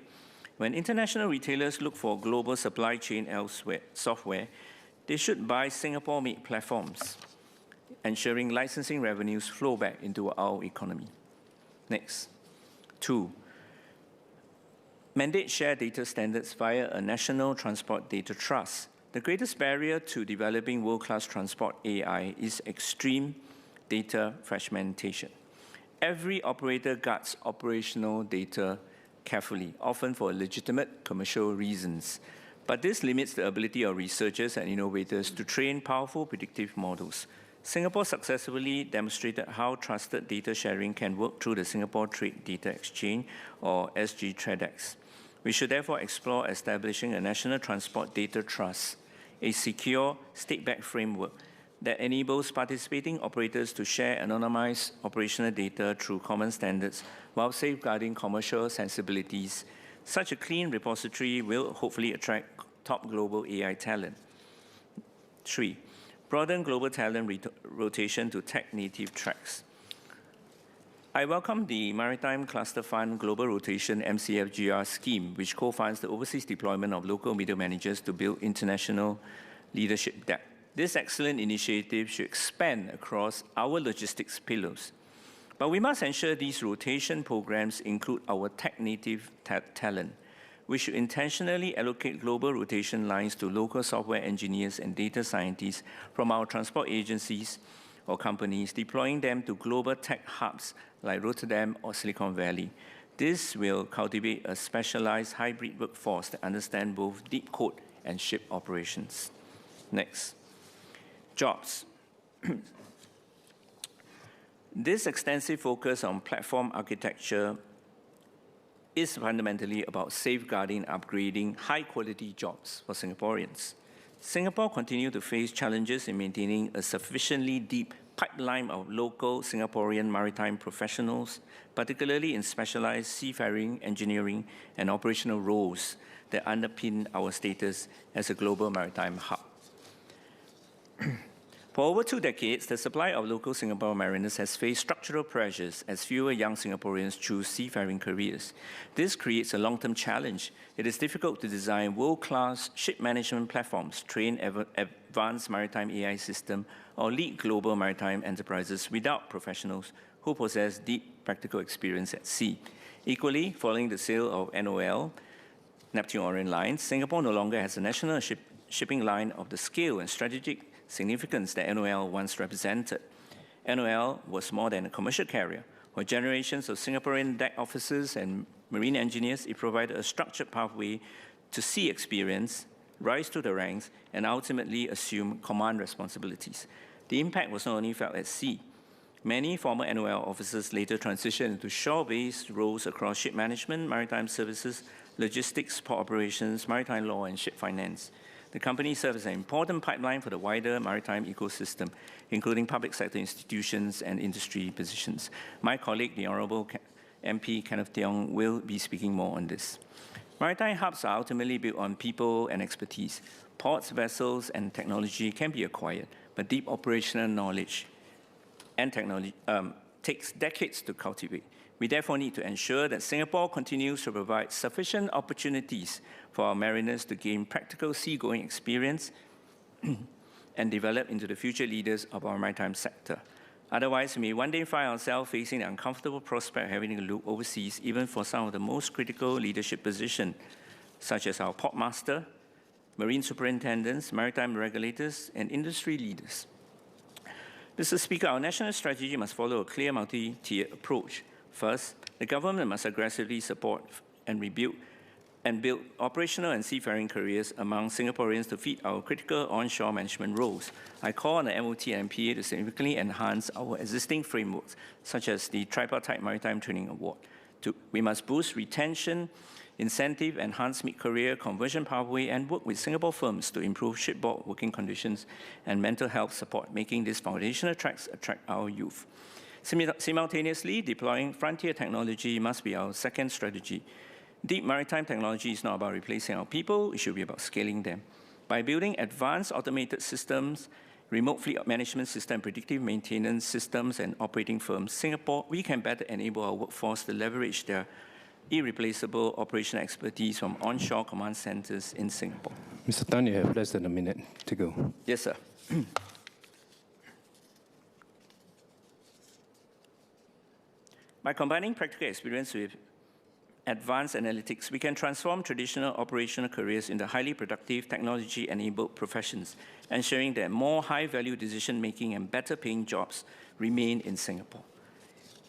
When international retailers look for global supply chain software, they should buy Singapore-made platforms, ensuring licensing revenues flow back into our economy. Next. 2, mandate shared data standards via a national transport data trust. The greatest barrier to developing world-class transport AI is extreme data fragmentation. Every operator guards operational data carefully, often for legitimate commercial reasons. But this limits the ability of researchers and innovators to train powerful predictive models. Singapore successfully demonstrated how trusted data sharing can work through the Singapore Trade Data Exchange, or SG TradeX. We should therefore explore establishing a National Transport Data Trust, a secure, state-backed framework that enables participating operators to share anonymized operational data through common standards while safeguarding commercial sensibilities. Such a clean repository will hopefully attract top global AI talent. 3. Broaden global talent rotation to tech-native tracks. I welcome the Maritime Cluster Fund Global Rotation MCFGR scheme, which co-funds the overseas deployment of local middle managers to build international leadership depth. This excellent initiative should expand across our logistics pillars. But we must ensure these rotation programs include our tech-native talent. We should intentionally allocate global rotation lines to local software engineers and data scientists from our transport agencies or companies, deploying them to global tech hubs like Rotterdam or Silicon Valley. This will cultivate a specialized hybrid workforce that understands both deep code and ship operations. Next. Jobs. This extensive focus on platform architecture is fundamentally about safeguarding and upgrading high-quality jobs for Singaporeans. Singapore continues to face challenges in maintaining a sufficiently deep pipeline of local Singaporean maritime professionals, particularly in specialized seafaring, engineering, and operational roles that underpin our status as a global maritime hub. For over 2 decades, the supply of local Singapore mariners has faced structural pressures as fewer young Singaporeans choose seafaring careers. This creates a long-term challenge. It is difficult to design world-class ship management platforms, train advanced maritime AI systems, or lead global maritime enterprises without professionals who possess deep practical experience at sea. Equally, following the sale of NOL, Neptune Orient Lines, Singapore no longer has a national shipping line of the scale and strategic significance that NOL once represented. NOL was more than a commercial carrier. For generations of Singaporean deck officers and marine engineers, it provided a structured pathway to sea experience, rise to the ranks, and ultimately assume command responsibilities. The impact was not only felt at sea. Many former NOL officers later transitioned into shore-based roles across ship management, maritime services, logistics, port operations, maritime law, and ship finance. The company serves as an important pipeline for the wider maritime ecosystem, including public sector institutions and industry positions. My colleague, the Honourable MP Kenneth Tiong, will be speaking more on this. Maritime hubs are ultimately built on people and expertise. Ports, vessels, and technology can be acquired, but deep operational knowledge and technology takes decades to cultivate. We therefore need to ensure that Singapore continues to provide sufficient opportunities for our mariners to gain practical seagoing experience and develop into the future leaders of our maritime sector. Otherwise, we may one day find ourselves facing the uncomfortable prospect of having to look overseas, even for some of the most critical leadership positions, such as our port master, marine superintendents, maritime regulators, and industry leaders. Mr. Speaker, our national strategy must follow a clear multi-tier approach. First, the government must aggressively support and build operational and seafaring careers among Singaporeans to feed our critical onshore management roles. I call on the MOT and MPA to significantly enhance our existing frameworks, such as the Tripartite Maritime Training Award. We must boost retention, incentive, enhance mid-career conversion pathway, and work with Singapore firms to improve shipboard working conditions and mental health support, making these foundational tracks attract our youth. Simultaneously, deploying frontier technology must be our second strategy. Deep maritime technology is not about replacing our people, it should be about scaling them. By building advanced automated systems, remote fleet management system, predictive maintenance systems, and operating firms, we can better enable our workforce to leverage their irreplaceable operational expertise from onshore command centers in Singapore. Mr. Tan, you have less than a minute to go. Yes, sir. By combining practical experience with advanced analytics, we can transform traditional operational careers into highly productive, technology-enabled professions, ensuring that more high-value decision-making and better-paying jobs remain in Singapore.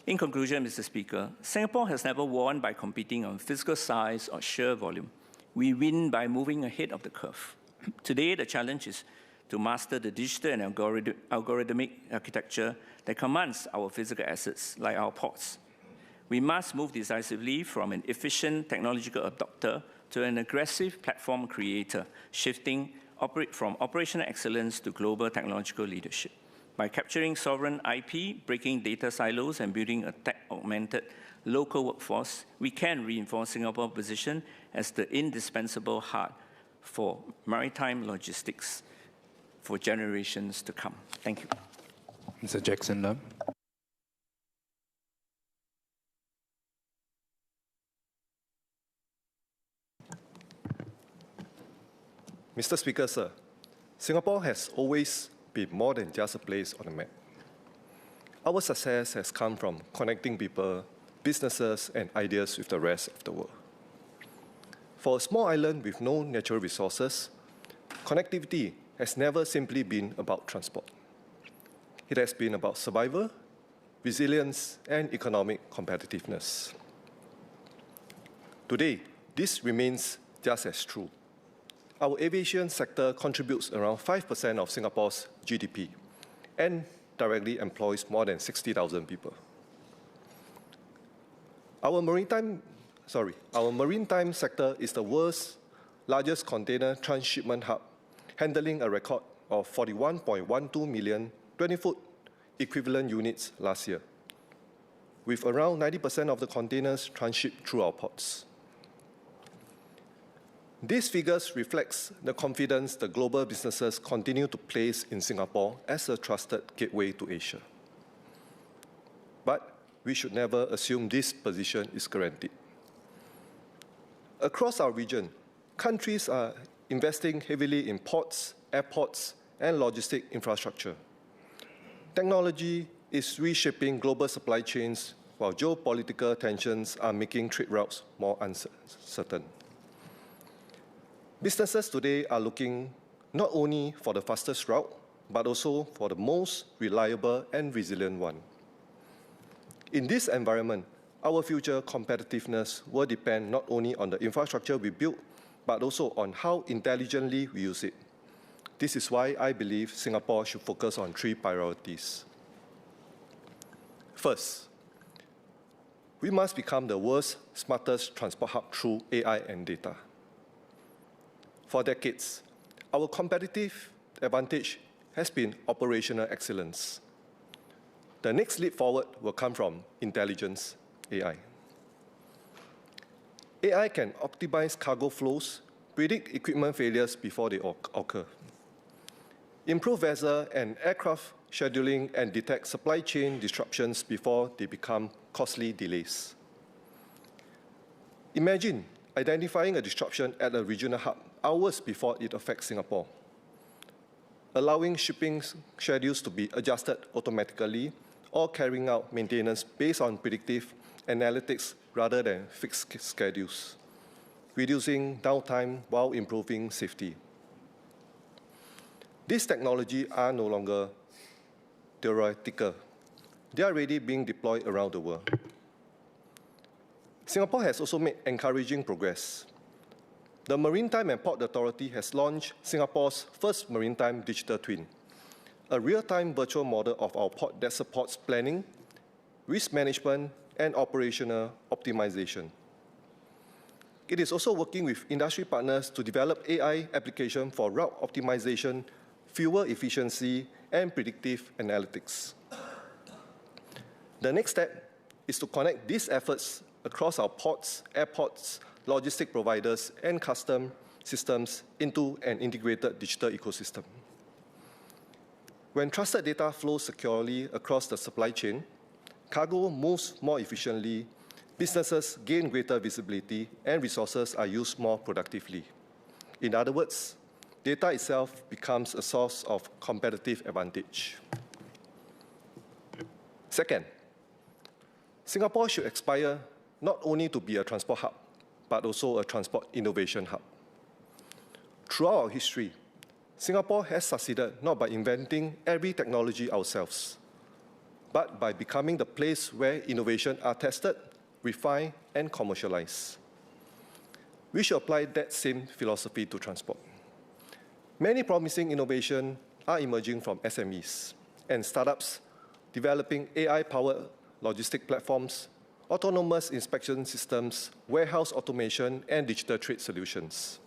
In conclusion, Mr. Speaker, Singapore has never won by competing on physical size or sheer volume. We win by moving ahead of the curve. Today, the challenge is to master the digital and algorithmic architecture that commands our physical assets, like our ports. We must move decisively from an efficient technological adopter to an aggressive platform creator, shifting from operational excellence to global technological leadership. By capturing sovereign IP, breaking data silos, and building a tech-augmented local workforce, we can reinforce Singapore's position as the indispensable heart for maritime logistics for generations to come. Thank you. Mr. Jackson Lam. Mr. Speaker, sir, Singapore has always been more than just a place on a map. Our success has come from connecting people, businesses, and ideas with the rest of the world. For a small island with no natural resources, connectivity has never simply been about transport. It has been about survival, resilience, and economic competitiveness. Today, this remains just as true. Our aviation sector contributes around 5% of Singapore's GDP and directly employs more than 60,000 people. Our maritime sector is the world's largest container transshipment hub, handling a record of 41.12 million 20-foot equivalent units last year, with around 90% of the containers transshipped through our ports. These figures reflect the confidence the global businesses continue to place in Singapore as a trusted gateway to Asia. But we should never assume this position is guaranteed. Across our region, countries are investing heavily in ports, airports, and logistic infrastructure. Technology is reshaping global supply chains, while geopolitical tensions are making trade routes more uncertain. Businesses today are looking not only for the fastest route, but also for the most reliable and resilient one. In this environment, our future competitiveness will depend not only on the infrastructure we build, but also on how intelligently we use it. This is why I believe Singapore should focus on 3 priorities. First, we must become the world's smartest transport hub through AI and data. For decades, our competitive advantage has been operational excellence. The next leap forward will come from intelligence AI. AI can optimize cargo flows, predict equipment failures before they occur, improve vessel and aircraft scheduling, and detect supply chain disruptions before they become costly delays. Imagine identifying a disruption at a regional hub hours before it affects Singapore, allowing shipping schedules to be adjusted automatically or carrying out maintenance based on predictive analytics rather than fixed schedules, reducing downtime while improving safety. These technologies are no longer theoretical. They are already being deployed around the world. Singapore has also made encouraging progress. The Maritime and Port Authority has launched Singapore's first maritime digital twin, a real-time virtual model of our port that supports planning, risk management, and operational optimization. It is also working with industry partners to develop AI applications for route optimization, fuel efficiency, and predictive analytics. The next step is to connect these efforts across our ports, airports, logistic providers, and custom systems into an integrated digital ecosystem. When trusted data flows securely across the supply chain, cargo moves more efficiently, businesses gain greater visibility, and resources are used more productively. In other words, data itself becomes a source of competitive advantage. Second, Singapore should aspire not only to be a transport hub, but also a transport innovation hub. Throughout our history, Singapore has succeeded not by inventing every technology ourselves, but by becoming the place where innovations are tested, refined, and commercialized. We should apply that same philosophy to transport. Many promising innovations are emerging from SMEs and startups developing AI-powered logistic platforms autonomous inspection systems, warehouse automation, and digital trade solutions.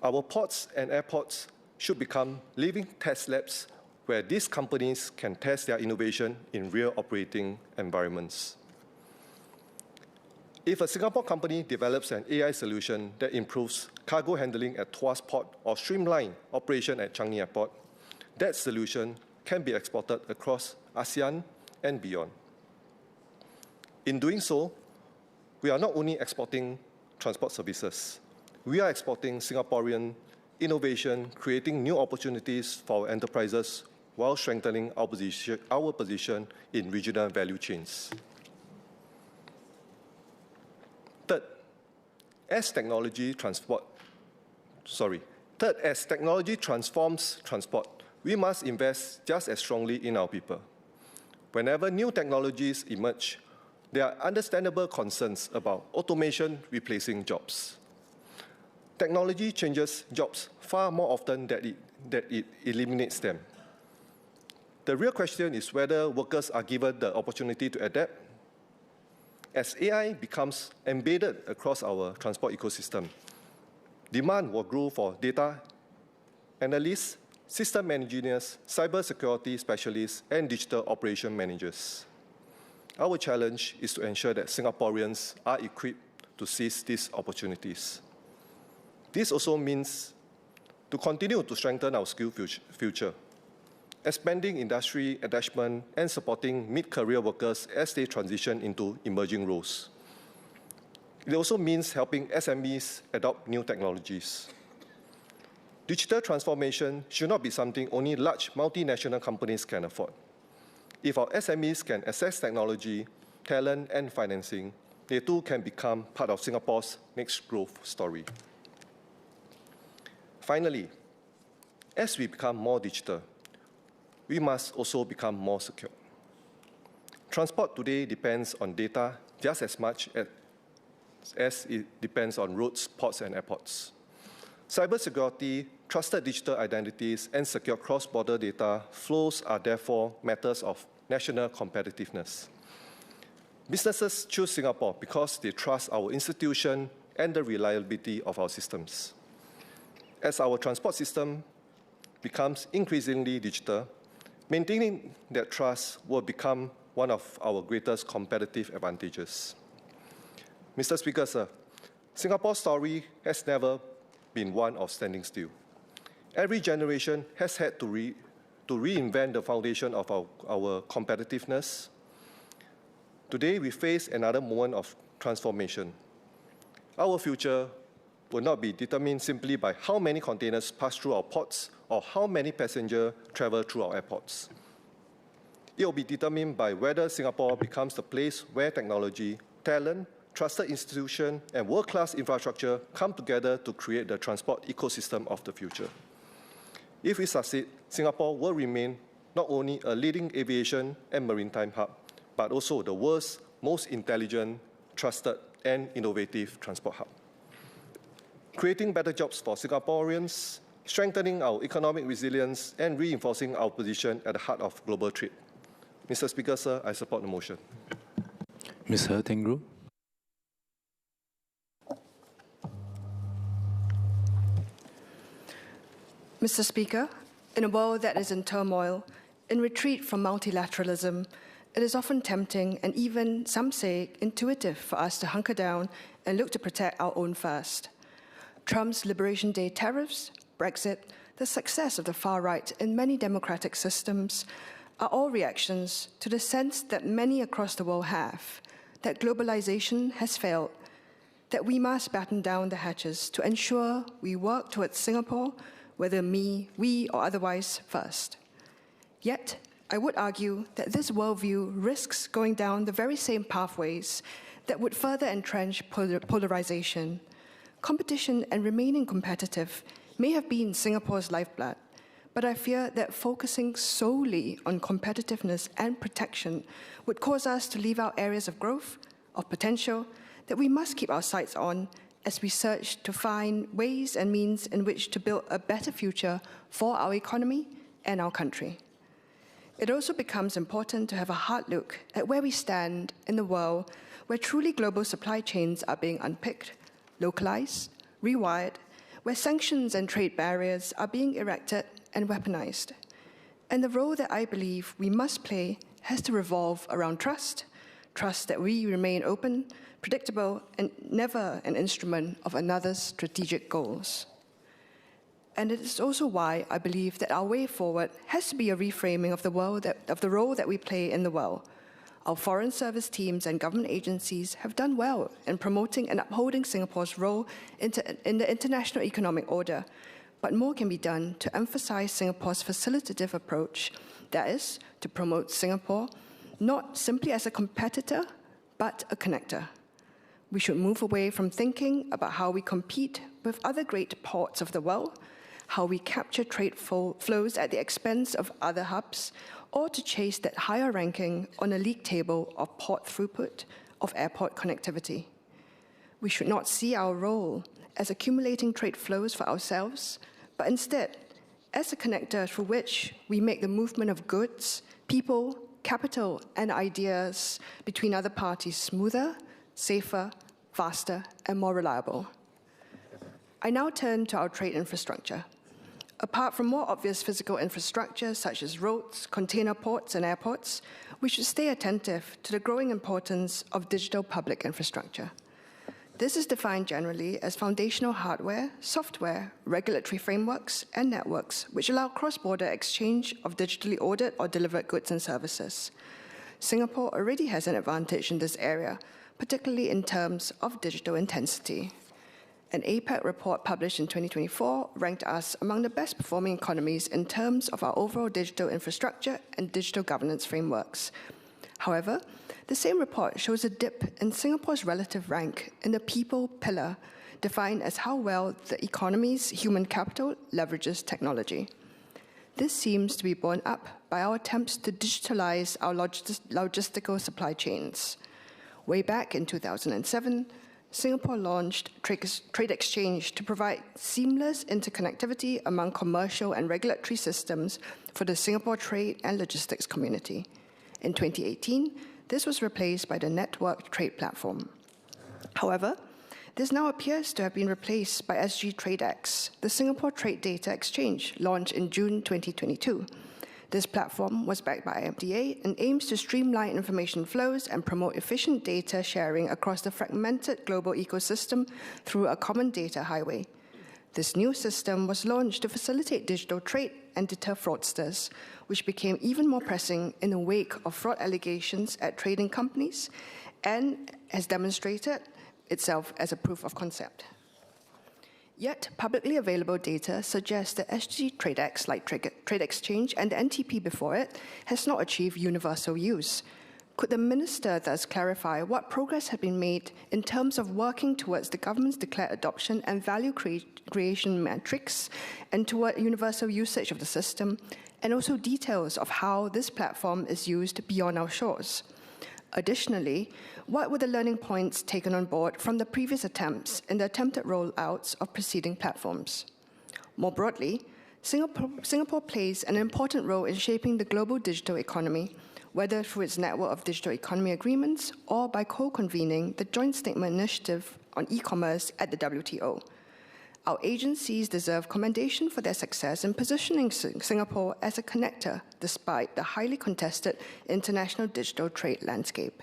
Our ports and airports should become living test labs where these companies can test their innovation in real operating environments. If a Singapore company develops an AI solution that improves cargo handling at Tuas Port or streamline operation at Changi Airport, that solution can be exported across ASEAN and beyond. In doing so, we are not only exporting transport services, we are exporting Singaporean innovation, creating new opportunities for our enterprises while strengthening our position in regional value chains. Third, as technology transforms transport, we must invest just as strongly in our people. Whenever new technologies emerge, there are understandable concerns about automation replacing jobs. Technology changes jobs far more often than it eliminates them. The real question is whether workers are given the opportunity to adapt. As AI becomes embedded across our transport ecosystem, demand will grow for data analysts, system engineers, cybersecurity specialists, and digital operation managers. Our challenge is to ensure that Singaporeans are equipped to seize these opportunities. This also means to continue to strengthen our skill future, expanding industry attachment and supporting mid-career workers as they transition into emerging roles. It also means helping SMEs adopt new technologies. Digital transformation should not be something only large multinational companies can afford. If our SMEs can access technology, talent, and financing, they too can become part of Singapore's next growth story. Finally, as we become more digital, we must also become more secure. Transport today depends on data just as much as it depends on roads, ports, and airports. Cybersecurity, trusted digital identities, and secure cross-border data flows are therefore matters of national competitiveness. Businesses choose Singapore because they trust our institution and the reliability of our systems. As our transport system becomes increasingly digital, maintaining that trust will become one of our greatest competitive advantages. Mr. Speaker, sir, Singapore's story has never been one of standing still. Every generation has had to reinvent the foundation of our competitiveness. Today, we face another moment of transformation. Our future will not be determined simply by how many containers pass through our ports or how many passengers travel through our airports. It will be determined by whether Singapore becomes the place where technology, talent, trusted institution, and world-class infrastructure come together to create the transport ecosystem of the future. If we succeed, Singapore will remain not only a leading aviation and maritime hub, but also the world's most intelligent, trusted, and innovative transport hub. Creating better jobs for Singaporeans, strengthening our economic resilience, and reinforcing our position at the heart of global trade. Mr. Speaker, sir, I support the motion. Ms. Hertingru. Mr. Speaker, in a world that is in turmoil, in retreat from multilateralism, it is often tempting and even, some say, intuitive for us to hunker down and look to protect our own first. Trump's Liberation Day tariffs, Brexit, the success of the far right in many democratic systems are all reactions to the sense that many across the world have, that globalization has failed, that we must batten down the hatches to ensure we work towards Singapore, whether we or otherwise, first. Yet, I would argue that this worldview risks going down the very same pathways that would further entrench polarization. Competition and remaining competitive may have been Singapore's lifeblood, but I fear that focusing solely on competitiveness and protection would cause us to leave out areas of growth, of potential, that we must keep our sights on as we search to find ways and means in which to build a better future for our economy and our country. it also becomes important to have a hard look at where we stand in the world where truly global supply chains are being unpicked, localized, rewired, where sanctions and trade barriers are being erected and weaponized. And the role that I believe we must play has to revolve around trust, trust that we remain open, predictable, and never an instrument of another's strategic goals. And it is also why I believe that our way forward has to be a reframing of the role that we play in the world. Our foreign service teams and government agencies have done well in promoting and upholding Singapore's role in the international economic order, but more can be done to emphasize Singapore's facilitative approach, that is, to promote Singapore not simply as a competitor, but a connector. We should move away from thinking about how we compete with other great ports of the world, how we capture trade flows at the expense of other hubs, or to chase that higher ranking on a league table of port throughput, of airport connectivity. We should not see our role as accumulating trade flows for ourselves, but instead as a connector through which we make the movement of goods, people, capital, and ideas between other parties smoother, safer, faster, and more reliable. I now turn to our trade infrastructure. Apart from more obvious physical infrastructure such as roads, container ports, and airports, we should stay attentive to the growing importance of digital public infrastructure. This is defined generally as foundational hardware, software, regulatory frameworks, and networks which allow cross-border exchange of digitally ordered or delivered goods and services. Singapore already has an advantage in this area, particularly in terms of digital intensity. An APEC report published in 2024 ranked us among the best performing economies in terms of our overall digital infrastructure and digital governance frameworks. However, the same report shows a dip in Singapore's relative rank in the people pillar, defined as how well the economy's human capital leverages technology. This seems to be borne up by our attempts to digitalize our logistical supply chains. Way back in 2007, Singapore launched Trade Exchange to provide seamless interconnectivity among commercial and regulatory systems for the Singapore trade and logistics community. In 2018, this was replaced by the Network Trade Platform. However, this now appears to have been replaced by SG TradeX, the Singapore Trade Data Exchange, launched in June 2022. This platform was backed by MDDI and aims to streamline information flows and promote efficient data sharing across the fragmented global ecosystem through a common data highway. This new system was launched to facilitate digital trade and deter fraudsters, which became even more pressing in the wake of fraud allegations at trading companies and has demonstrated itself as a proof of concept. Yet, publicly available data suggests that SG TradeX, like Trade Exchange and the NTP before it, has not achieved universal use. Could the Minister thus clarify what progress had been made in terms of working towards the government's declared adoption and value creation metrics and toward universal usage of the system, and also details of how this platform is used beyond our shores? Additionally, what were the learning points taken on board from the previous attempts in the attempted rollouts of preceding platforms? More broadly, Singapore plays an important role in shaping the global digital economy, whether through its network of digital economy agreements or by co-convening the Joint Statement Initiative on e-commerce at the WTO. Our agencies deserve commendation for their success in positioning Singapore as a connector despite the highly contested international digital trade landscape.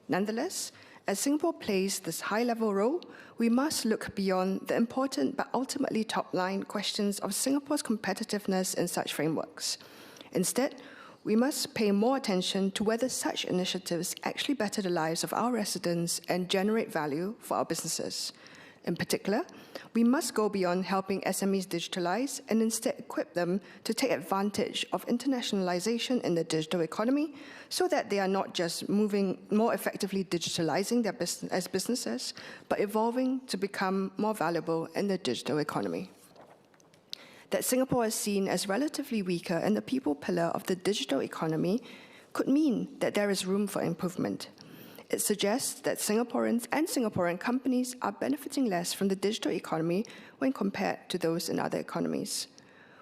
Nonetheless, as Singapore plays this high-level role, we must look beyond the important but ultimately top-line questions of Singapore's competitiveness in such frameworks. Instead, we must pay more attention to whether such initiatives actually better the lives of our residents and generate value for our businesses. In particular, we must go beyond helping SMEs digitalize and instead equip them to take advantage of internationalization in the digital economy so that they are not just moving more effectively digitalizing their business as businesses, but evolving to become more valuable in the digital economy. That Singapore is seen as relatively weaker in the people pillar of the digital economy could mean that there is room for improvement. It suggests that Singaporeans and Singaporean companies are benefiting less from the digital economy when compared to those in other economies.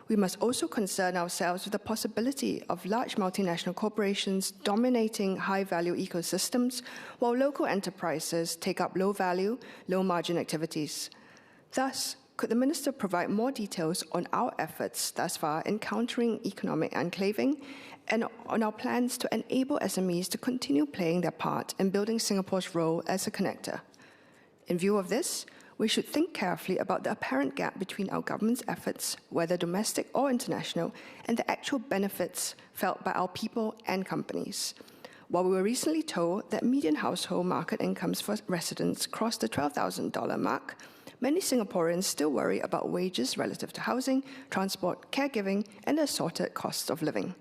We must also concern ourselves with the possibility of large multinational corporations dominating high-value ecosystems, while local enterprises take up low-value, low-margin activities. Thus, could the Minister provide more details on our efforts thus far in countering economic enclaving and on our plans to enable SMEs to continue playing their part in building Singapore's role as a connector? In view of this, we should think carefully about the apparent gap between our government's efforts, whether domestic or international, and the actual benefits felt by our people and companies. While we were recently told that median household market incomes for residents crossed the $12,000 mark, many Singaporeans still worry about wages relative to housing, transport, caregiving, and the assorted costs of living.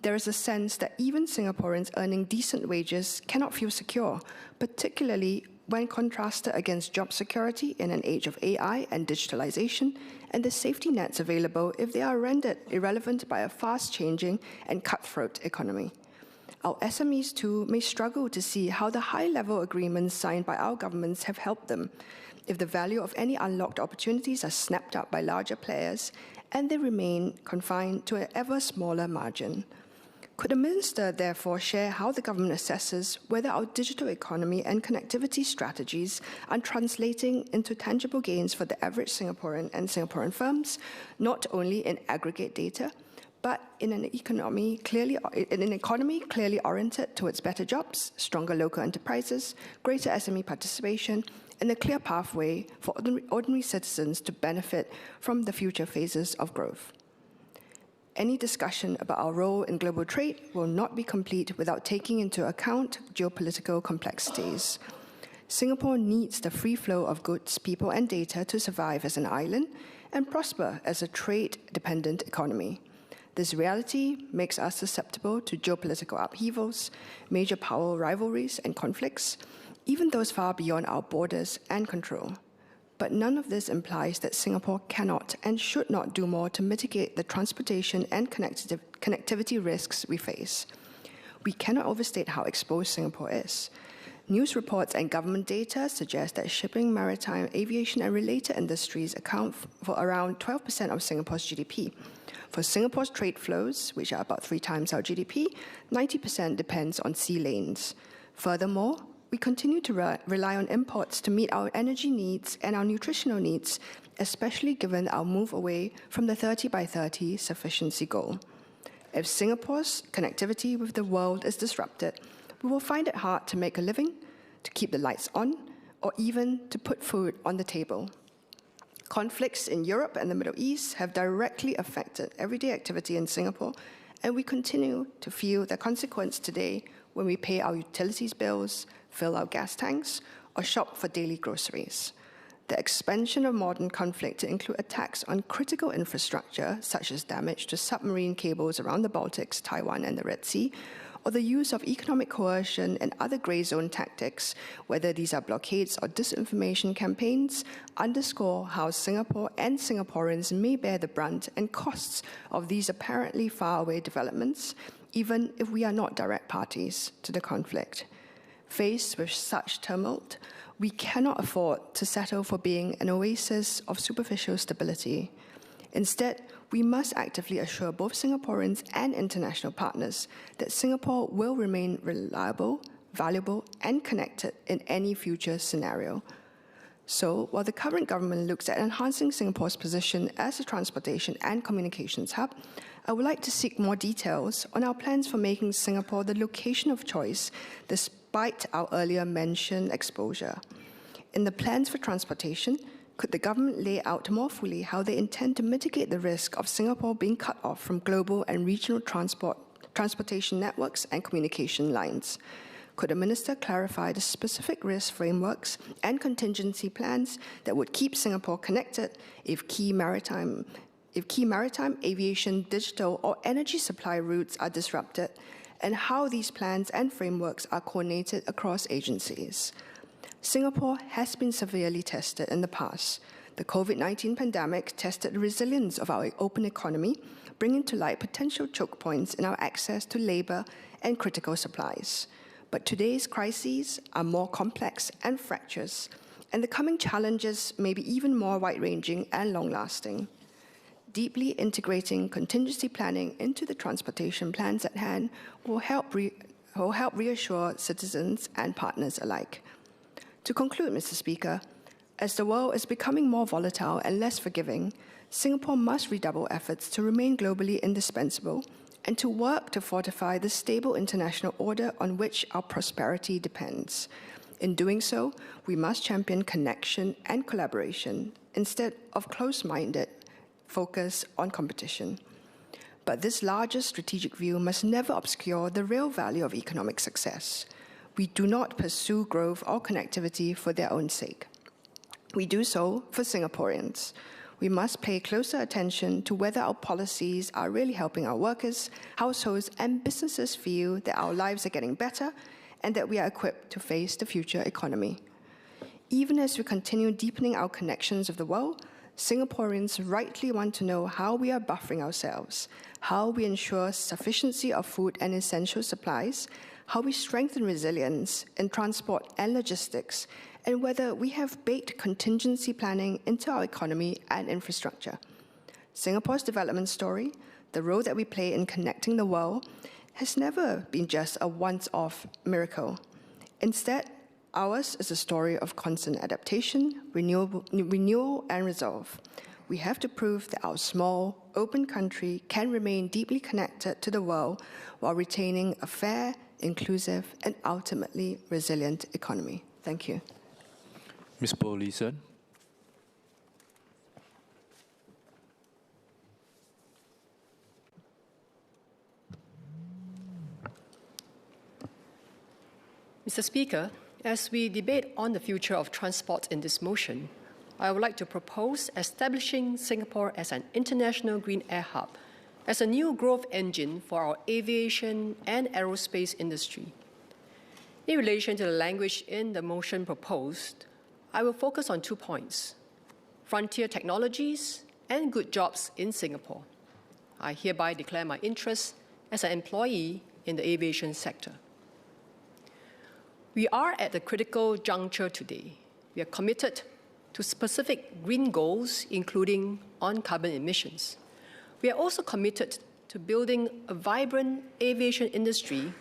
There is a sense that even Singaporeans earning decent wages cannot feel secure, particularly when contrasted against job security in an age of AI and digitalization, and the safety nets available if they are rendered irrelevant by a fast-changing and cutthroat economy. Our SMEs, too, may struggle to see how the high-level agreements signed by our governments have helped them, if the value of any unlocked opportunities are snapped up by larger players, and they remain confined to an ever smaller margin. Could the Minister therefore share how the government assesses whether our digital economy and connectivity strategies are translating into tangible gains for the average Singaporean and Singaporean firms, not only in aggregate data, but in an economy clearly oriented towards better jobs, stronger local enterprises, greater SME participation, and a clear pathway for ordinary citizens to benefit from the future phases of growth? Any discussion about our role in global trade will not be complete without taking into account geopolitical complexities. Singapore needs the free flow of goods, people, and data to survive as an island and prosper as a trade-dependent economy. This reality makes us susceptible to geopolitical upheavals, major power rivalries, and conflicts, even those far beyond our borders and control. But none of this implies that Singapore cannot and should not do more to mitigate the transportation and connectivity risks we face. We cannot overstate how exposed Singapore is. News reports and government data suggest that shipping, maritime, aviation, and related industries account for around 12% of Singapore's GDP. For Singapore's trade flows, which are about 3 times our GDP, 90% depends on sea lanes. Furthermore, we continue to rely on imports to meet our energy needs and our nutritional needs, especially given our move away from the 30 by 30 sufficiency goal. If Singapore's connectivity with the world is disrupted, we will find it hard to make a living, to keep the lights on, or even to put food on the table. Conflicts in Europe and the Middle East have directly affected everyday activity in Singapore, and we continue to feel the consequence today when we pay our utilities bills, fill our gas tanks, or shop for daily groceries. The expansion of modern conflict to include attacks on critical infrastructure, such as damage to submarine cables around the Baltics, Taiwan, and the Red Sea, or the use of economic coercion and other grey zone tactics, whether these are blockades or disinformation campaigns, underscore how Singapore and Singaporeans may bear the brunt and costs of these apparently faraway developments, even if we are not direct parties to the conflict. Faced with such tumult, we cannot afford to settle for being an oasis of superficial stability. Instead, we must actively assure both Singaporeans and international partners that Singapore will remain reliable, valuable, and connected in any future scenario. So, while the current government looks at enhancing Singapore's position as a transportation and communications hub, I would like to seek more details on our plans for making Singapore the location of choice, despite our earlier mentioned exposure. In the plans for transportation, could the government lay out more fully how they intend to mitigate the risk of Singapore being cut off from global and regional transportation networks and communication lines? Could the Minister clarify the specific risk frameworks and contingency plans that would keep Singapore connected if key maritime, aviation, digital, or energy supply routes are disrupted, and how these plans and frameworks are coordinated across agencies? Singapore has been severely tested in the past. The COVID-19 pandemic tested the resilience of our open economy, bringing to light potential choke points in our access to labor and critical supplies. But today's crises are more complex and fractious, and the coming challenges may be even more wide-ranging and long-lasting. Deeply integrating contingency planning into the transportation plans at hand will help reassure citizens and partners alike. To conclude, Mr. Speaker, as the world is becoming more volatile and less forgiving, Singapore must redouble efforts to remain globally indispensable and to work to fortify the stable international order on which our prosperity depends. In doing so, we must champion connection and collaboration instead of close-minded focus on competition. But this larger strategic view must never obscure the real value of economic success. We do not pursue growth or connectivity for their own sake. We do so for Singaporeans. We must pay closer attention to whether our policies are really helping our workers, households, and businesses feel that our lives are getting better and that we are equipped to face the future economy. Even as we continue deepening our connections with the world, Singaporeans rightly want to know how we are buffering ourselves, how we ensure sufficiency of food and essential supplies, how we strengthen resilience in transport and logistics, and whether we have baked contingency planning into our economy and infrastructure. Singapore's development story, the role that we play in connecting the world, has never been just a once-off miracle. Instead, ours is a story of constant adaptation, renewal, and resolve. We have to prove that our small, open country can remain deeply connected to the world while retaining a fair, inclusive, and ultimately resilient economy. Thank you. Ms. Paulison. Mr. Speaker, as we debate on the future of transport in this motion, I would like to propose establishing Singapore as an international green air hub, as a new growth engine for our aviation and aerospace industry. In relation to the language in the motion proposed, I will focus on 2 points: frontier technologies and good jobs in Singapore. I hereby declare my interest as an employee in the aviation sector. We are at a critical juncture today. We are committed to specific green goals, including on carbon emissions. We are also committed to building a vibrant aviation industry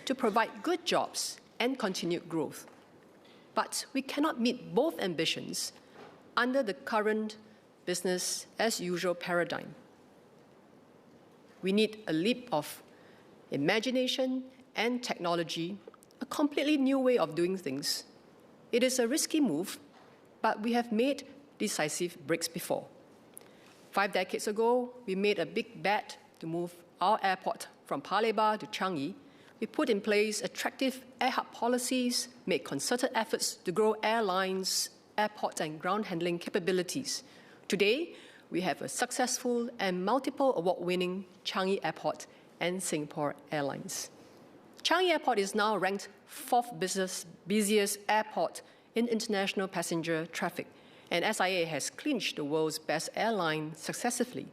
to provide good jobs and continued growth. But we cannot meet both ambitions under the current business as usual paradigm. We need a leap of imagination and technology, a completely new way of doing things. It is a risky move, but we have made decisive breaks before. 5 decades ago, we made a big bet to move our airport from Paya Lebar to Changi. We put in place attractive air hub policies, made concerted efforts to grow airlines, airport and ground handling capabilities. Today, we have a successful and multiple award-winning Changi Airport and Singapore Airlines. Changi Airport is now ranked 4th busiest airport in international passenger traffic, and SIA has clinched the world's best airline successively.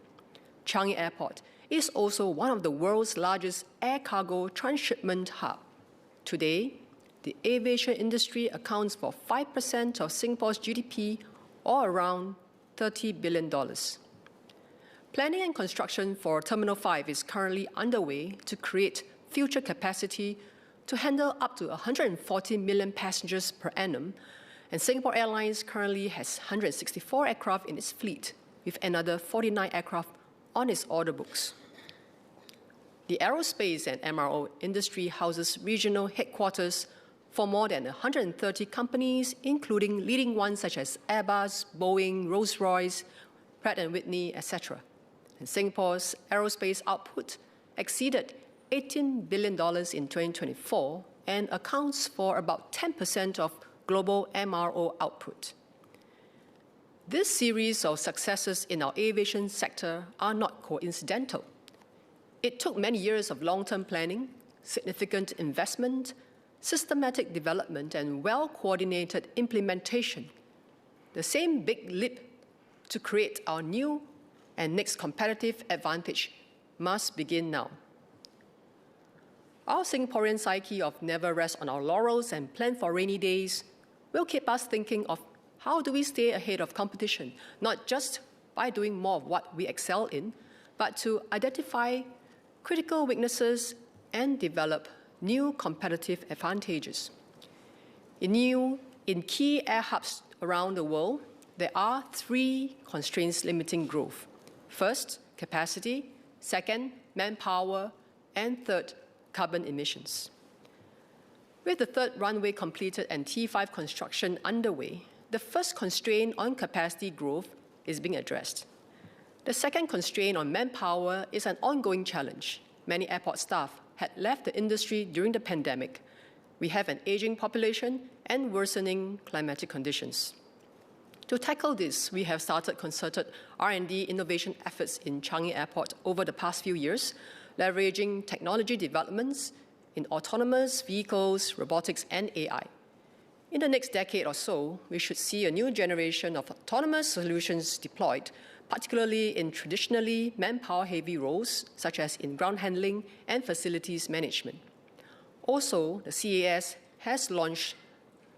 Changi Airport is also one of the world's largest air cargo transshipment hubs. Today, the aviation industry accounts for 5% of Singapore's GDP, or around $30 billion. Planning and construction for Terminal 5 is currently underway to create future capacity to handle up to 140 million passengers per annum, and Singapore Airlines currently has 164 aircraft in its fleet, with another 49 aircraft on its order books. The aerospace and MRO industry houses regional headquarters for more than 130 companies, including leading ones such as Airbus, Boeing, Rolls-Royce, Pratt & Whitney, etc. And Singapore's aerospace output exceeded $18 billion in 2024 and accounts for about 10% of global MRO output. This series of successes in our aviation sector are not coincidental. It took many years of long-term planning, significant investment, systematic development, and well-coordinated implementation. The same big leap to create our new and next competitive advantage must begin now. Our Singaporean psyche of never rest on our laurels and plan for rainy days will keep us thinking of how do we stay ahead of competition, not just by doing more of what we excel in, but to identify critical weaknesses and develop new competitive advantages. In key air hubs around the world, there are 3 constraints limiting growth. First, capacity. Second, manpower. And third, carbon emissions. With the third runway completed and T5 construction underway, the first constraint on capacity growth is being addressed. The second constraint on manpower is an ongoing challenge. Many airport staff had left the industry during the pandemic. We have an aging population and worsening climatic conditions. To tackle this, we have started concerted R&D innovation efforts in Changi Airport over the past few years, leveraging technology developments in autonomous vehicles, robotics, and AI. In the next decade or so, we should see a new generation of autonomous solutions deployed, particularly in traditionally manpower-heavy roles, such as in ground handling and facilities management. Also, the CAS has launched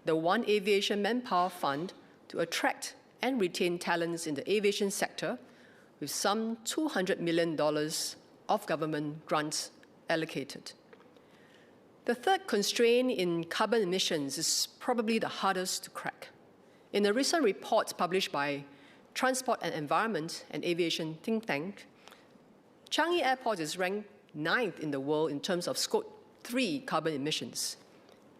the One Aviation Manpower Fund to attract and retain talents in the aviation sector, with some $200 million of government grants allocated. The third constraint in carbon emissions is probably the hardest to crack. In a recent report published by Transport and Environment and Aviation think tank, Changi Airport is ranked 9th in the world in terms of Scope 3 carbon emissions.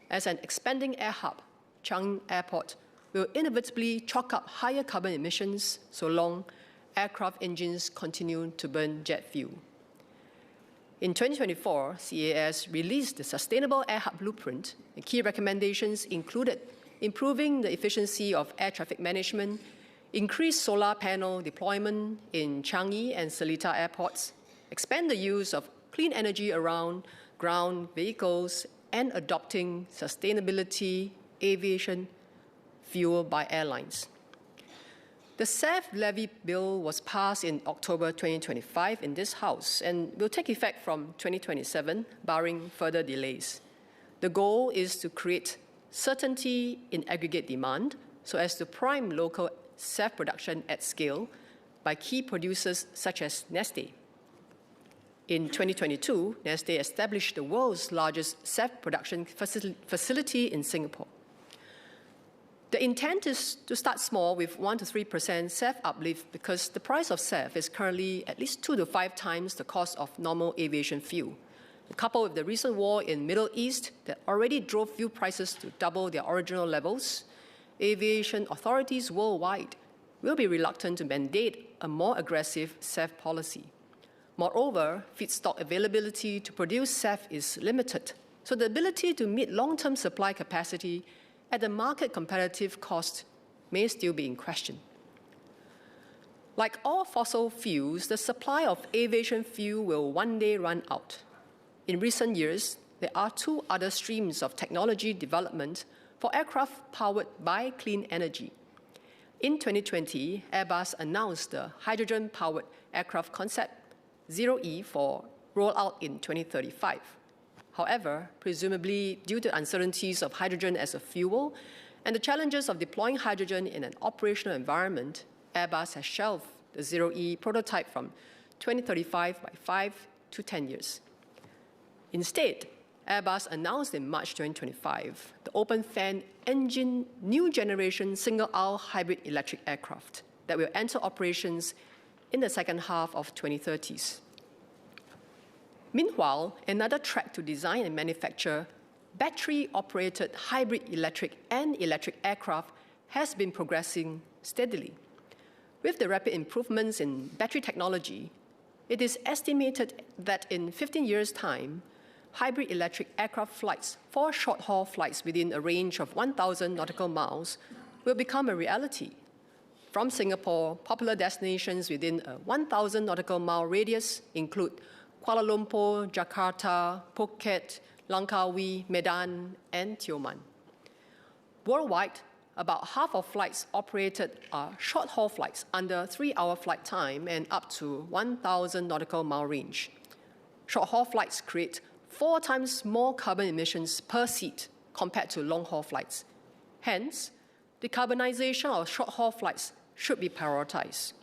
As an expanding air hub, Changi Airport will inevitably chalk up higher carbon emissions so long aircraft engines continue to burn jet fuel. In 2024, CAS released the Sustainable Air Hub Blueprint. The key recommendations included improving the efficiency of air traffic management, increase solar panel deployment in Changi and Seletar airports, expand the use of clean energy around ground vehicles, and adopting sustainability aviation fuel by airlines. The SAF levy bill was passed in October 2025 in this House and will take effect from 2027, barring further delays. The goal is to create certainty in aggregate demand so as to prime local SAF production at scale by key producers such as Neste. In 2022, Neste established the world's largest SAF production facility in Singapore. The intent is to start small with 1 to 3% SAF uplift because the price of SAF is currently at least 2 to 5 times the cost of normal aviation fuel. Coupled with the recent war in the Middle East that already drove fuel prices to double their original levels, aviation authorities worldwide will be reluctant to mandate a more aggressive SAF policy. Moreover, feedstock availability to produce SAF is limited, so the ability to meet long-term supply capacity at a market competitive cost may still be in question. Like all fossil fuels, the supply of aviation fuel will one day run out. In recent years, there are 2 other streams of technology development for aircraft powered by clean energy. In 2020, Airbus announced the hydrogen-powered aircraft concept 0E for rollout in 2035. However, presumably due to uncertainties of hydrogen as a fuel and the challenges of deploying hydrogen in an operational environment, Airbus has shelved the 0E prototype from 2035 by 5 to 10 years. Instead, Airbus announced in March 2025 the open-fan engine new generation single-aisle hybrid electric aircraft that will enter operations in the second half of 2030s. Meanwhile, another track to design and manufacture battery-operated hybrid electric and electric aircraft has been progressing steadily. With the rapid improvements in battery technology, it is estimated that in 15 years' time, hybrid electric aircraft flights for short-haul flights within a range of 1,000 nautical miles will become a reality. From Singapore, popular destinations within a 1,000 nautical mile radius include Kuala Lumpur, Jakarta, Phuket, Langkawi, Medan, and Tioman. Worldwide, about half of flights operated are short-haul flights under 3-hour flight time and up to 1,000 nautical mile range. Short-haul flights create 4 times more carbon emissions per seat compared to long-haul flights. Hence, decarbonization of short-haul flights should be prioritized.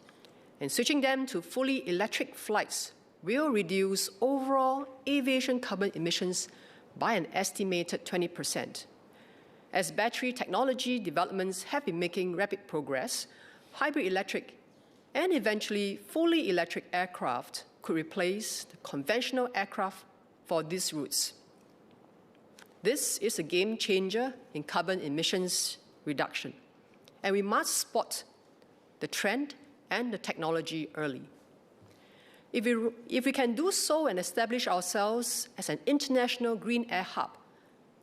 and switching them to fully electric flights will reduce overall aviation carbon emissions by an estimated 20%. As battery technology developments have been making rapid progress, hybrid electric and eventually fully electric aircraft could replace the conventional aircraft for these routes. This is a game changer in carbon emissions reduction, and we must spot the trend and the technology early. If we can do so and establish ourselves as an international green air hub,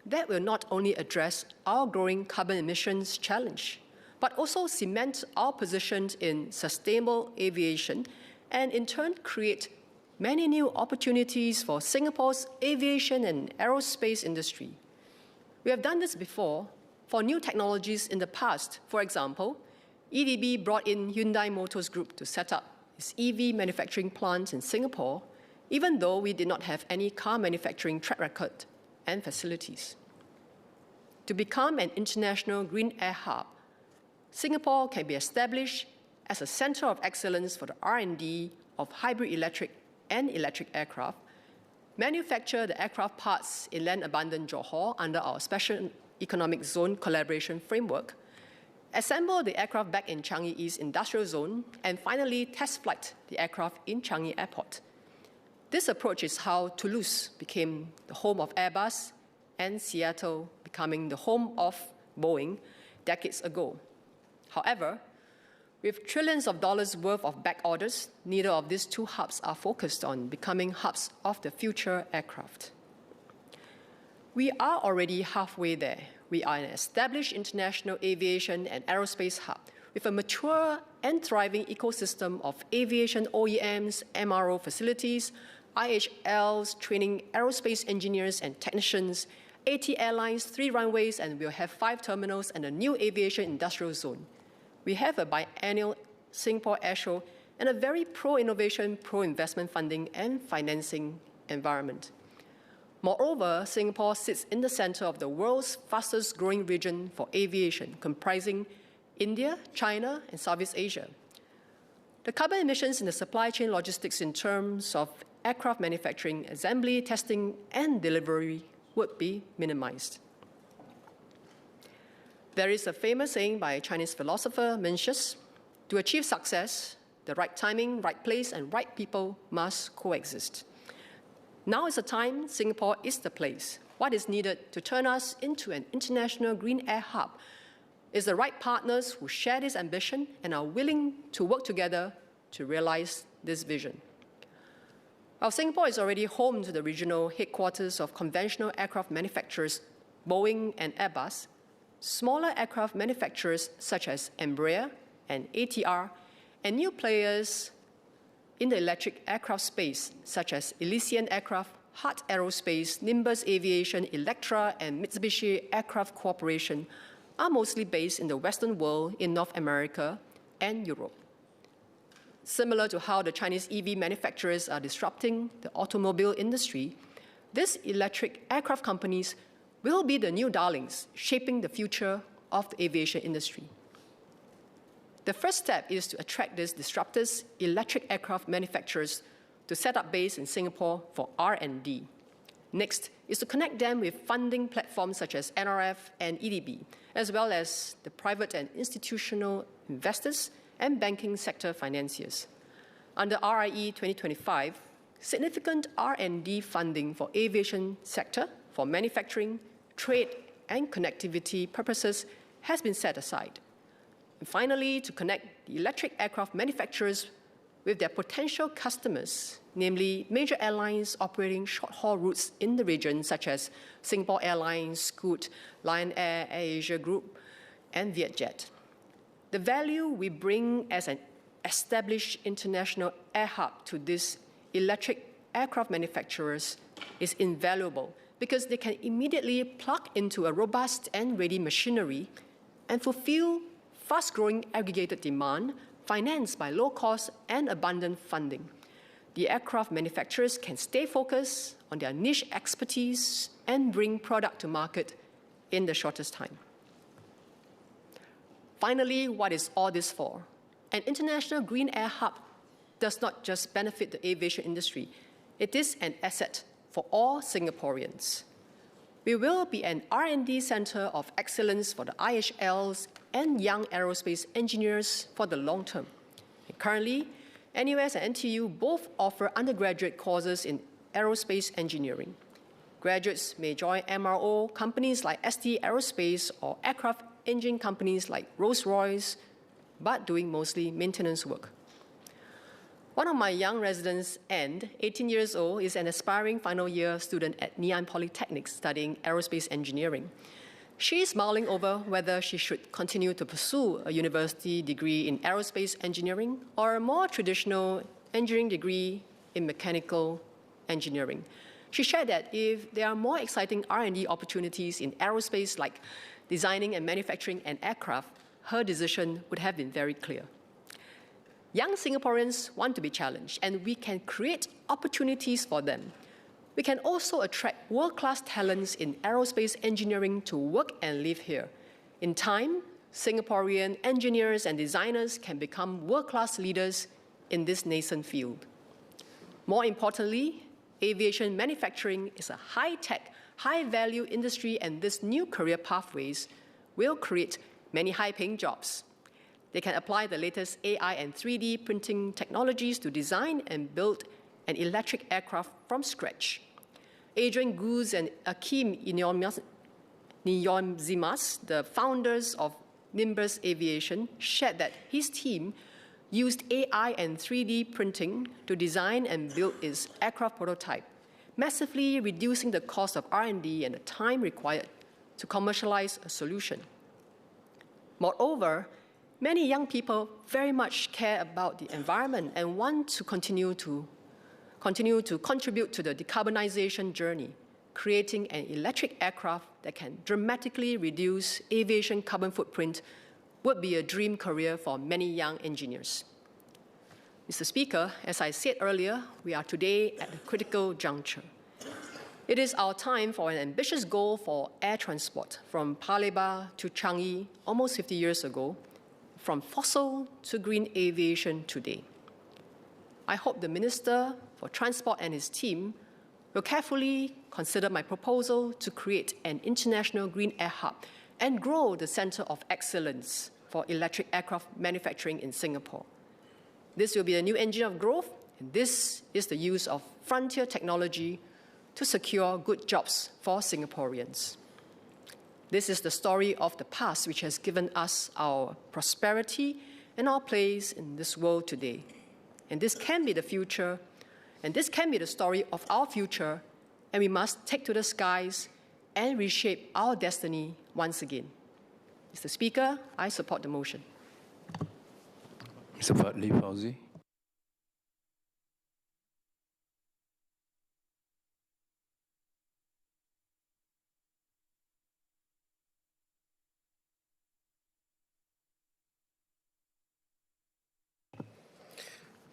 that will not only address our growing carbon emissions challenge, but also cement our positions in sustainable aviation and in turn create many new opportunities for Singapore's aviation and aerospace industry. We have done this before for new technologies in the past. For example, EDB brought in Hyundai Motors Group to set up its EV manufacturing plant in Singapore, even though we did not have any car manufacturing track record and facilities. To become an international green air hub, Singapore can be established as a center of excellence for the R&D of hybrid electric and electric aircraft, manufacture the aircraft parts in land abundant Johor under our Special Economic Zone Collaboration Framework, assemble the aircraft back in Changi East Industrial Zone, and finally test flight the aircraft in Changi Airport. This approach is how Toulouse became the home of Airbus and Seattle becoming the home of Boeing decades ago. However, with trillions of dollars worth of back orders, neither of these two hubs are focused on becoming hubs of the future aircraft. We are already halfway there. We are an established international aviation and aerospace hub with a mature and thriving ecosystem of aviation OEMs, MRO facilities, IHLs training aerospace engineers and technicians, 80 airlines, 3 runways, and we'll have 5 terminals and a new aviation industrial zone. We have a biennial Singapore Airshow and a very pro-innovation, pro-investment funding and financing environment. Moreover, Singapore sits in the center of the world's fastest growing region for aviation, comprising India, China, and Southeast Asia. The carbon emissions in the supply chain logistics in terms of aircraft manufacturing, assembly, testing, and delivery would be minimized. There is a famous saying by Chinese philosopher Mencius, to achieve success, the right timing, right place, and right people must coexist. Now is the time, Singapore is the place. What is needed to turn us into an international green air hub is the right partners who share this ambition and are willing to work together to realize this vision. While Singapore is already home to the regional headquarters of conventional aircraft manufacturers Boeing and Airbus, smaller aircraft manufacturers such as Embraer and ATR, and new players in the electric aircraft space such as Elysian Aircraft, Hart Aerospace, Nimbus Aviation, Electra, and Mitsubishi Aircraft Corporation are mostly based in the Western world in North America and Europe. Similar to how the Chinese EV manufacturers are disrupting the automobile industry, these electric aircraft companies will be the new darlings shaping the future of the aviation industry. The first step is to attract these disruptors, electric aircraft manufacturers, to set up base in Singapore for R&D. Next is to connect them with funding platforms such as NRF and EDB, as well as the private and institutional investors and banking sector financiers. Under RIE 2025, significant R&D funding for aviation sector for manufacturing, trade, and connectivity purposes has been set aside. And finally, to connect the electric aircraft manufacturers with their potential customers, namely major airlines operating short-haul routes in the region, such as Singapore Airlines, Scoot, Lion Air, AirAsia Group, and Vietjet. The value we bring as an established international air hub to these electric aircraft manufacturers is invaluable because they can immediately plug into a robust and ready machinery and fulfill fast-growing aggregated demand financed by low-cost and abundant funding. The aircraft manufacturers can stay focused on their niche expertise and bring product to market in the shortest time. Finally, what is all this for? An international green air hub does not just benefit the aviation industry, it is an asset for all Singaporeans. We will be an R&D centre of excellence for the IHLs and young aerospace engineers for the long term. Currently, NUS and NTU both offer undergraduate courses in aerospace engineering. Graduates may join MRO companies like ST Aerospace or aircraft engine companies like Rolls-Royce, but doing mostly maintenance work. One of my young residents, and 18 years old, is an aspiring final year student at Ngee Ann Polytechnic studying aerospace engineering. She is mulling over whether she should continue to pursue a university degree in aerospace engineering or a more traditional engineering degree in mechanical engineering. She shared that if there are more exciting R&D opportunities in aerospace like designing and manufacturing an aircraft, her decision would have been very clear. Young Singaporeans want to be challenged, and we can create opportunities for them. We can also attract world-class talents in aerospace engineering to work and live here. In time, Singaporean engineers and designers can become world-class leaders in this nascent field. More importantly, aviation manufacturing is a high-tech, high-value industry, and these new career pathways will create many high-paying jobs. They can apply the latest AI and 3D printing technologies to design and build an electric aircraft from scratch. Adrian Goose and Akim Niyomzimas, the founders of Nimbus Aviation, shared that his team used AI and 3D printing to design and build its aircraft prototype, massively reducing the cost of R&D and the time required to commercialize a solution. Moreover, many young people very much care about the environment and want to continue to contribute to the decarbonization journey. Creating an electric aircraft that can dramatically reduce aviation carbon footprint would be a dream career for many young engineers. Mr. Speaker, as I said earlier, we are today at a critical juncture. It is our time for an ambitious goal for air transport from Palembang to Changi almost 50 years ago, from fossil to green aviation today. I hope the Minister for Transport and his team will carefully consider my proposal to create an international green air hub and grow the Centre of Excellence for electric aircraft manufacturing in Singapore. This will be a new engine of growth, and this is the use of frontier technology to secure good jobs for Singaporeans. This is the story of the past which has given us our prosperity and our place in this world today. And this can be the future, and this can be the story of our future, and we must take to the skies and reshape our destiny once again. Mr. Speaker, I support the motion. Mr. Fadli Fauzi.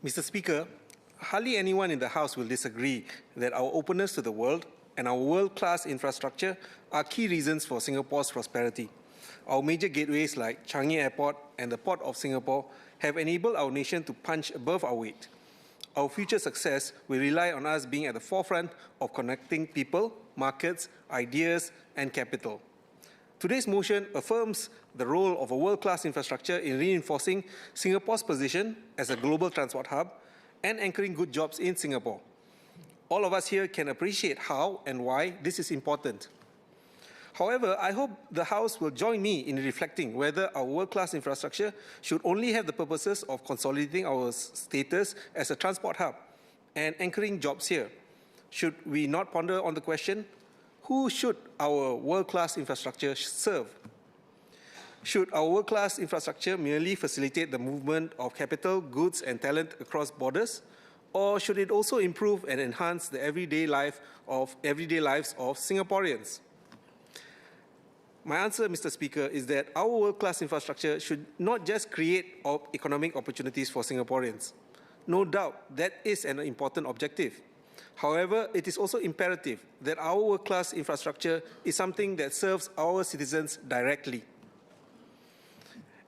Mr. Speaker, hardly anyone in the House will disagree that our openness to the world and our world-class infrastructure are key reasons for Singapore's prosperity. Our major gateways like Changi Airport and the Port of Singapore have enabled our nation to punch above our weight. Our future success will rely on us being at the forefront of connecting people, markets, ideas, and capital. Today's motion affirms the role of a world-class infrastructure in reinforcing Singapore's position as a global transport hub and anchoring good jobs in Singapore. All of us here can appreciate how and why this is important. However, I hope the House will join me in reflecting whether our world-class infrastructure should only have the purposes of consolidating our status as a transport hub and anchoring jobs here. Should we not ponder on the question, who should our world-class infrastructure serve? Should our world-class infrastructure merely facilitate the movement of capital, goods, and talent across borders? Or should it also improve and enhance the everyday lives of Singaporeans? My answer, Mr. Speaker, is that our world-class infrastructure should not just create economic opportunities for Singaporeans. No doubt that is an important objective. However, it is also imperative that our world-class infrastructure is something that serves our citizens directly.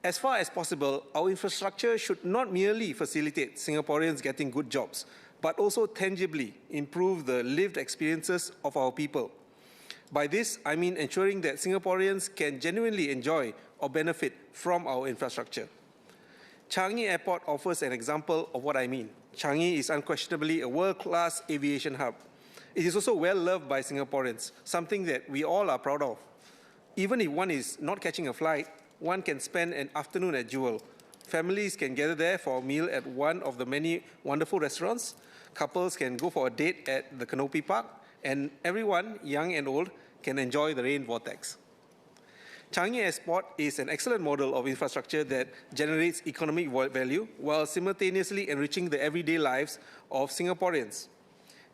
As far as possible, our infrastructure should not merely facilitate Singaporeans getting good jobs, but also tangibly improve the lived experiences of our people. By this, I mean ensuring that Singaporeans can genuinely enjoy or benefit from our infrastructure. Changi Airport offers an example of what I mean. Changi is unquestionably a world-class aviation hub. It is also well-loved by Singaporeans, something that we all are proud of. Even if one is not catching a flight, one can spend an afternoon at Jewel. Families can gather there for a meal at one of the many wonderful restaurants. Couples can go for a date at the Canopy Park, and everyone, young and old, can enjoy the rain vortex. Changi Airport is an excellent model of infrastructure that generates economic value while simultaneously enriching the everyday lives of Singaporeans.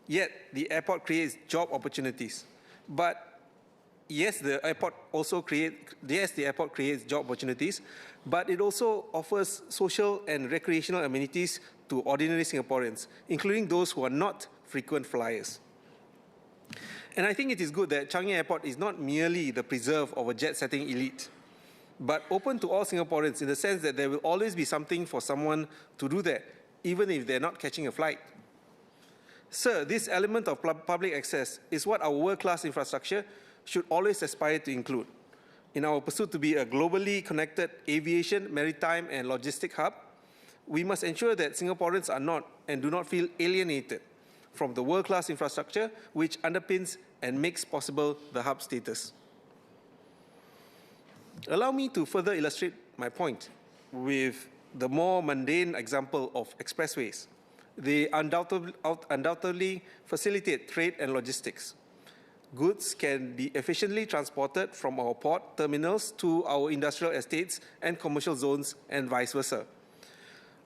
Yet, the airport creates job opportunities. But yes, the airport creates job opportunities, but it also offers social and recreational amenities to ordinary Singaporeans, including those who are not frequent flyers. And I think it is good that Changi Airport is not merely the preserve of a jet-setting elite, but open to all Singaporeans in the sense that there will always be something for someone to do there, even if they're not catching a flight. Sir, this element of public access is what our world-class infrastructure should always aspire to include. In our pursuit to be a globally connected aviation, maritime, and logistic hub, we must ensure that Singaporeans are not and do not feel alienated from the world-class infrastructure which underpins and makes possible the hub status. Allow me to further illustrate my point with the more mundane example of expressways. They undoubtedly facilitate trade and logistics. Goods can be efficiently transported from our port terminals to our industrial estates and commercial zones and vice versa.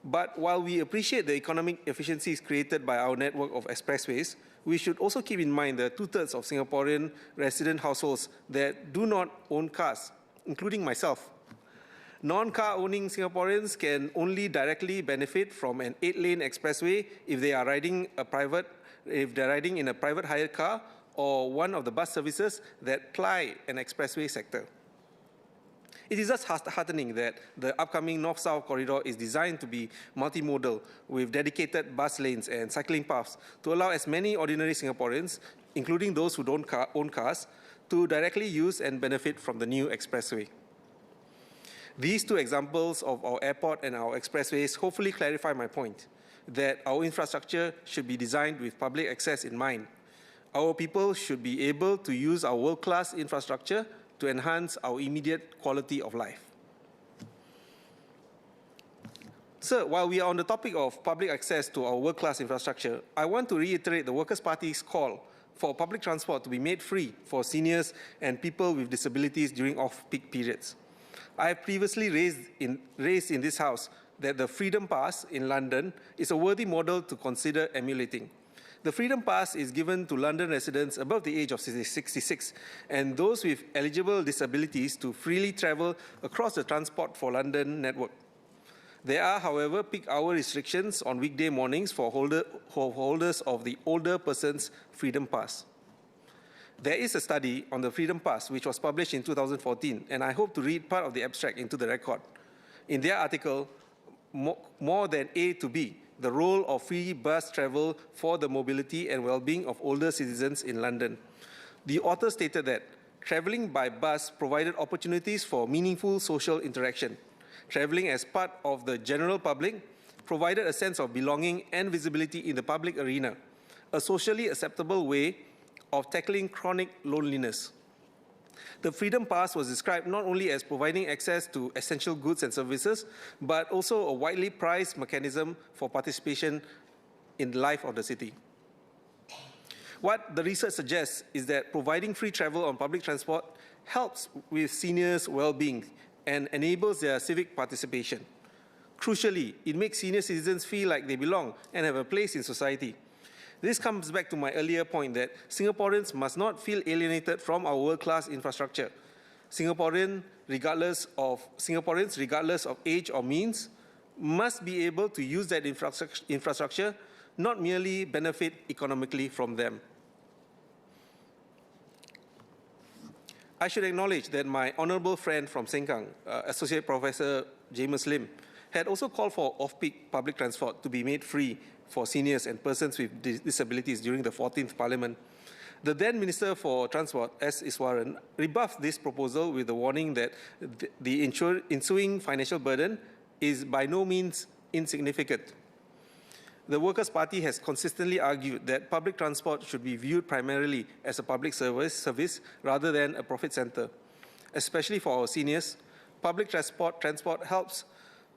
But while we appreciate the economic efficiencies created by our network of expressways, we should also keep in mind the 2/3 of Singaporean resident households that do not own cars, including myself. Non-car owning Singaporeans can only directly benefit from an 8-lane expressway if they are riding in a private hired car or one of the bus services that ply an expressway sector. It is just heartening that the upcoming North-South corridor is designed to be multimodal with dedicated bus lanes and cycling paths to allow as many ordinary Singaporeans, including those who don't own cars, to directly use and benefit from the new expressway. These two examples of our airport and our expressways hopefully clarify my point, that our infrastructure should be designed with public access in mind. Our people should be able to use our world-class infrastructure to enhance our immediate quality of life. Sir, while we are on the topic of public access to our world-class infrastructure, I want to reiterate the Workers' Party's call for public transport to be made free for seniors and people with disabilities during off-peak periods. I have previously raised in this House that the Freedom Pass in London is a worthy model to consider emulating. The Freedom Pass is given to London residents above the age of 66 and those with eligible disabilities to freely travel across the Transport for London network. There are, however, peak hour restrictions on weekday mornings for holders of the Older Persons Freedom Pass. There is a study on the Freedom Pass which was published in 2014, and I hope to read part of the abstract into the record. In their article, More Than A to B, the role of free bus travel for the mobility and well-being of older citizens in London. The author stated that traveling by bus provided opportunities for meaningful social interaction. Traveling as part of the general public provided a sense of belonging and visibility in the public arena, a socially acceptable way of tackling chronic loneliness. The Freedom Pass was described not only as providing access to essential goods and services, but also a widely prized mechanism for participation in the life of the city. What the research suggests is that providing free travel on public transport helps with seniors' well-being and enables their civic participation. Crucially, it makes senior citizens feel like they belong and have a place in society. This comes back to my earlier point that Singaporeans must not feel alienated from our world-class infrastructure. Singaporeans, regardless of age or means, must be able to use that infrastructure, not merely benefit economically from them. I should acknowledge that my honourable friend from Sengkang, Associate Professor James Lim, had also called for off-peak public transport to be made free for seniors and persons with disabilities during the 14th Parliament. The then Minister for Transport, S. Iswaran, rebuffed this proposal with the warning that the ensuing financial burden is by no means insignificant. The Workers' Party has consistently argued that public transport should be viewed primarily as a public service rather than a profit centre. Especially for our seniors, public transport helps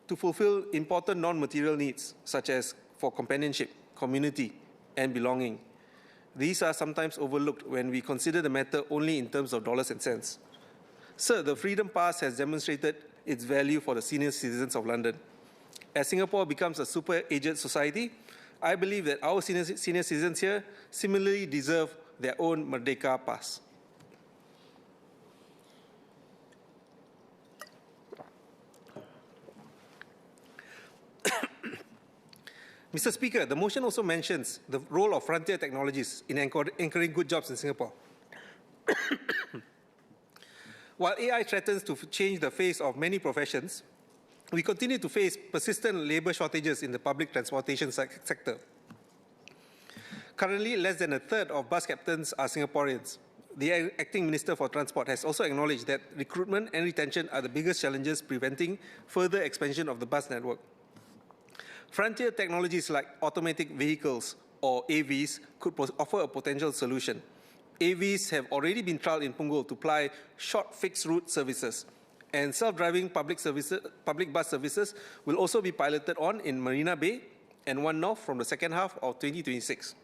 to fulfill important non-material needs, such as for companionship, community, and belonging. These are sometimes overlooked when we consider the matter only in terms of dollars and cents. Sir, the Freedom Pass has demonstrated its value for the senior citizens of London. As Singapore becomes a super-aged society, I believe that our senior citizens here similarly deserve their own Merdeka Pass. Mr. Speaker, the motion also mentions the role of frontier technologies in anchoring good jobs in Singapore. While AI threatens to change the face of many professions, we continue to face persistent labour shortages in the public transportation sector. Currently, less than a third of bus captains are Singaporeans. The Acting Minister for Transport has also acknowledged that recruitment and retention are the biggest challenges preventing further expansion of the bus network. Frontier technologies like automatic vehicles, or AVs, could offer a potential solution. AVs have already been trialled in Punggol to ply short fixed route services, and self-driving public bus services will also be piloted on in Marina Bay and One North from the second half of 2026.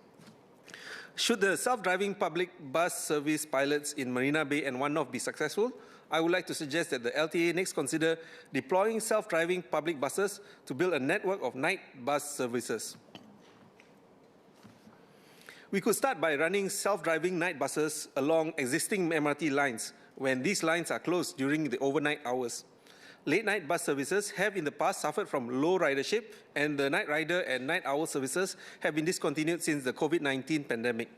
Should the self-driving public bus service pilots in Marina Bay and One North be successful, I would like to suggest that the LTA next consider deploying self-driving public buses to build a network of night bus services. We could start by running self-driving night buses along existing MRT lines when these lines are closed during the overnight hours. Late-night bus services have in the past suffered from low ridership, and the night rider and night owl services have been discontinued since the COVID-19 pandemic.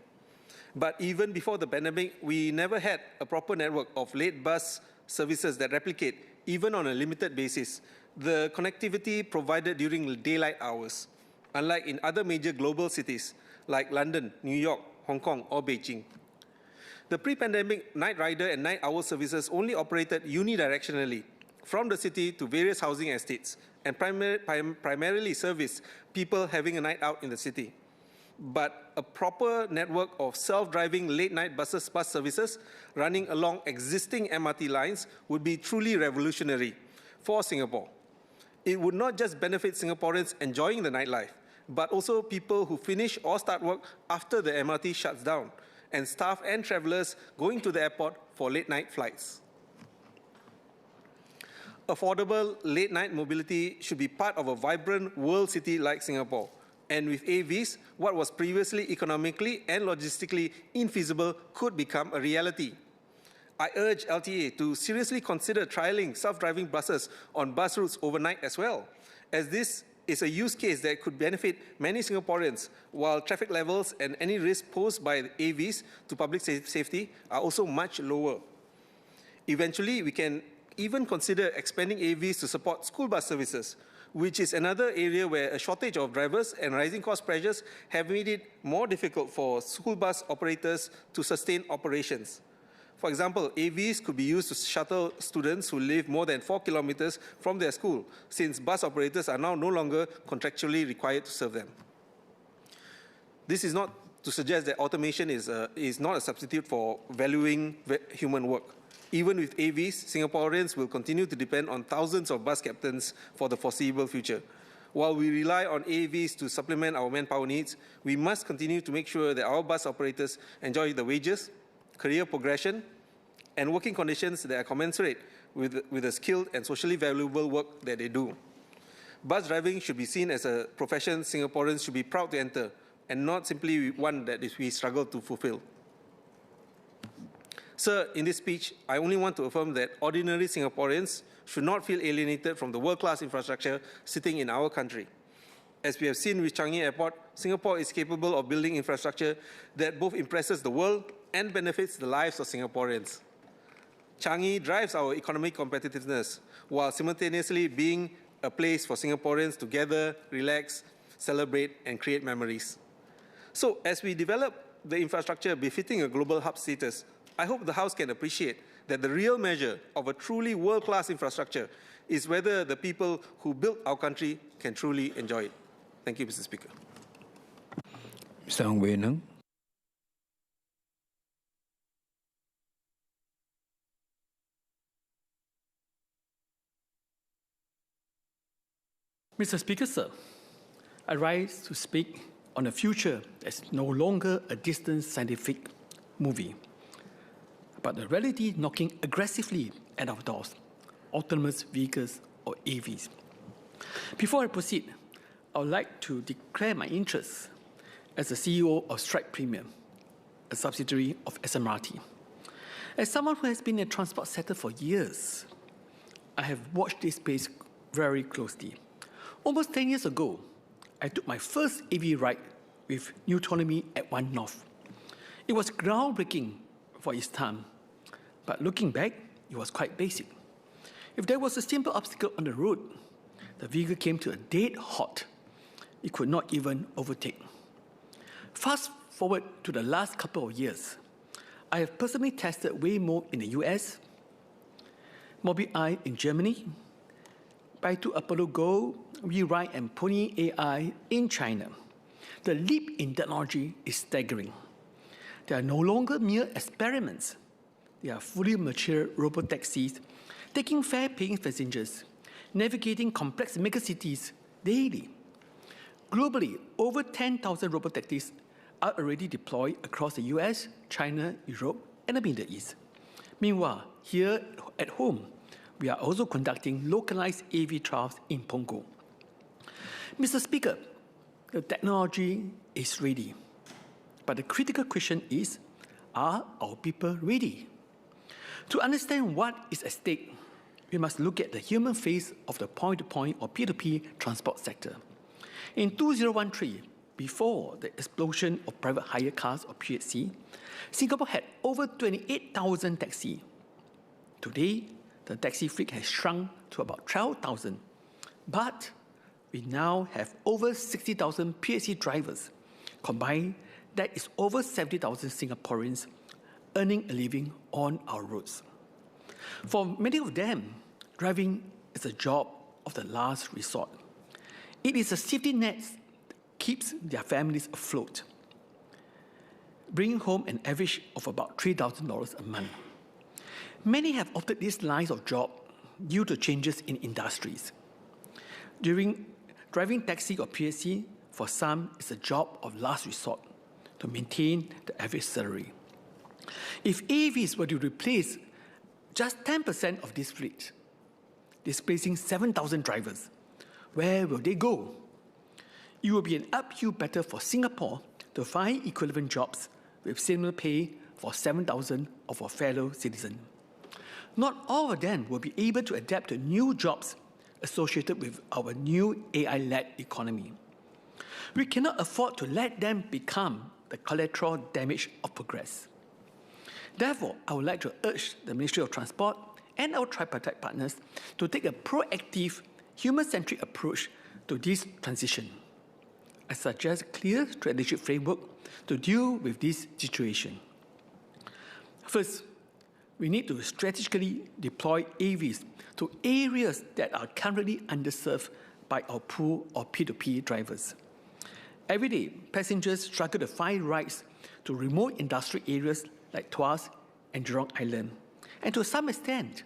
But even before the pandemic, we never had a proper network of late bus services that replicate, even on a limited basis, the connectivity provided during daylight hours, unlike in other major global cities like London, New York, Hong Kong, or Beijing. The pre-pandemic night rider and night owl services only operated unidirectionally from the city to various housing estates and primarily serviced people having a night out in the city. But a proper network of self-driving late-night bus services running along existing MRT lines would be truly revolutionary for Singapore. It would not just benefit Singaporeans enjoying the nightlife, but also people who finish or start work after the MRT shuts down, and staff and travellers going to the airport for late-night flights. Affordable late-night mobility should be part of a vibrant world city like Singapore. And with AVs, what was previously economically and logistically infeasible could become a reality. I urge LTA to seriously consider trialling self-driving buses on bus routes overnight as well, as this is a use case that could benefit many Singaporeans, while traffic levels and any risk posed by the AVs to public safety are also much lower. Eventually, we can even consider expanding AVs to support school bus services, which is another area where a shortage of drivers and rising cost pressures have made it more difficult for school bus operators to sustain operations. For example, AVs could be used to shuttle students who live more than 4 kilometers from their school, since bus operators are now no longer contractually required to serve them. This is not to suggest that automation is not a substitute for valuing human work. Even with AVs, Singaporeans will continue to depend on thousands of bus captains for the foreseeable future. While we rely on AVs to supplement our manpower needs, we must continue to make sure that our bus operators enjoy the wages, career progression, and working conditions that are commensurate with the skilled and socially valuable work that they do. Bus driving should be seen as a profession Singaporeans should be proud to enter, and not simply one that we struggle to fulfill. Sir, in this speech, I only want to affirm that ordinary Singaporeans should not feel alienated from the world-class infrastructure sitting in our country. As we have seen with Changi Airport, Singapore is capable of building infrastructure that both impresses the world and benefits the lives of Singaporeans. Changi drives our economic competitiveness while simultaneously being a place for Singaporeans to gather, relax, celebrate, and create memories. So as we develop the infrastructure befitting a global hub status, I hope the House can appreciate that the real measure of a truly world-class infrastructure is whether the people who built our country can truly enjoy it. Thank you, Mr. Speaker. Mr. Ong Wei Neng. Mr. Speaker, sir, I rise to speak on a future that's no longer a distant scientific movie, but the reality knocking aggressively at our doors, autonomous vehicles or AVs. Before I proceed, I would like to declare my interest as the CEO of Strike Premium, a subsidiary of SMRT. As someone who has been in the transport sector for years, I have watched this space very closely. Almost 10 years ago, I took my first AV ride with Newtonomy at One North. It was groundbreaking for its time, but looking back, it was quite basic. If there was a simple obstacle on the road, the vehicle came to a dead halt. It could not even overtake. Fast forward to the last couple of years, I have personally tested Waymo in the US, Mobileye in Germany, Baidu Apollo Go, WeRide and Pony AI in China. The leap in technology is staggering. They are no longer mere experiments. They are fully mature robotaxis, taking fare-paying passengers, navigating complex megacities daily. Globally, over 10,000 robotaxis are already deployed across the US, China, Europe, and the Middle East. Meanwhile, here at home, we are also conducting localized AV trials in Punggol. Mr. Speaker, the technology is ready, but the critical question is, are our people ready? To understand what is at stake, we must look at the human face of the point-to-point or P2P transport sector. In 2013, before the explosion of private hire cars or PHC, Singapore had over 28,000 taxis. Today, the taxi fleet has shrunk to about 12,000, but we now have over 60,000 PHC drivers. Combined, that is over 70,000 Singaporeans earning a living on our roads. For many of them, driving is a job of the last resort. It is a safety net that keeps their families afloat, bringing home an average of about $3,000 a month. Many have opted these lines of job due to changes in industries. During driving taxi or PHC, for some, is a job of last resort to maintain the average salary. If AVs were to replace just 10% of this fleet, displacing 7,000 drivers, where will they go? It will be an uphill battle for Singapore to find equivalent jobs with similar pay for 7,000 of our fellow citizens. Not all of them will be able to adapt to new jobs associated with our new AI-led economy. We cannot afford to let them become the collateral damage of progress. Therefore, I would like to urge the Ministry of Transport and our tripartite partners to take a proactive, human-centric approach to this transition. I suggest a clear strategic framework to deal with this situation. First, we need to strategically deploy AVs to areas that are currently underserved by our pool of P2P drivers. Every day, passengers struggle to find rides to remote industrial areas like Tuas and Jurong Island, and to some extent,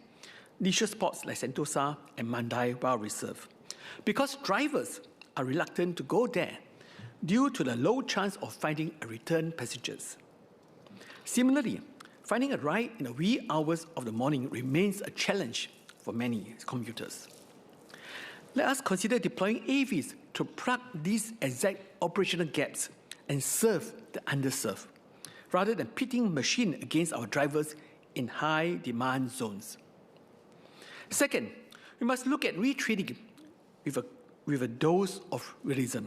leisure spots like Sentosa and Mandai Wild Reserve, because drivers are reluctant to go there due to the low chance of finding a return passengers. Similarly, finding a ride in the wee hours of the morning remains a challenge for many commuters. Let us consider deploying AVs to plug these exact operational gaps and serve the underserved, rather than pitting machine against our drivers in high-demand zones. Second, we must look at retreating with a dose of realism.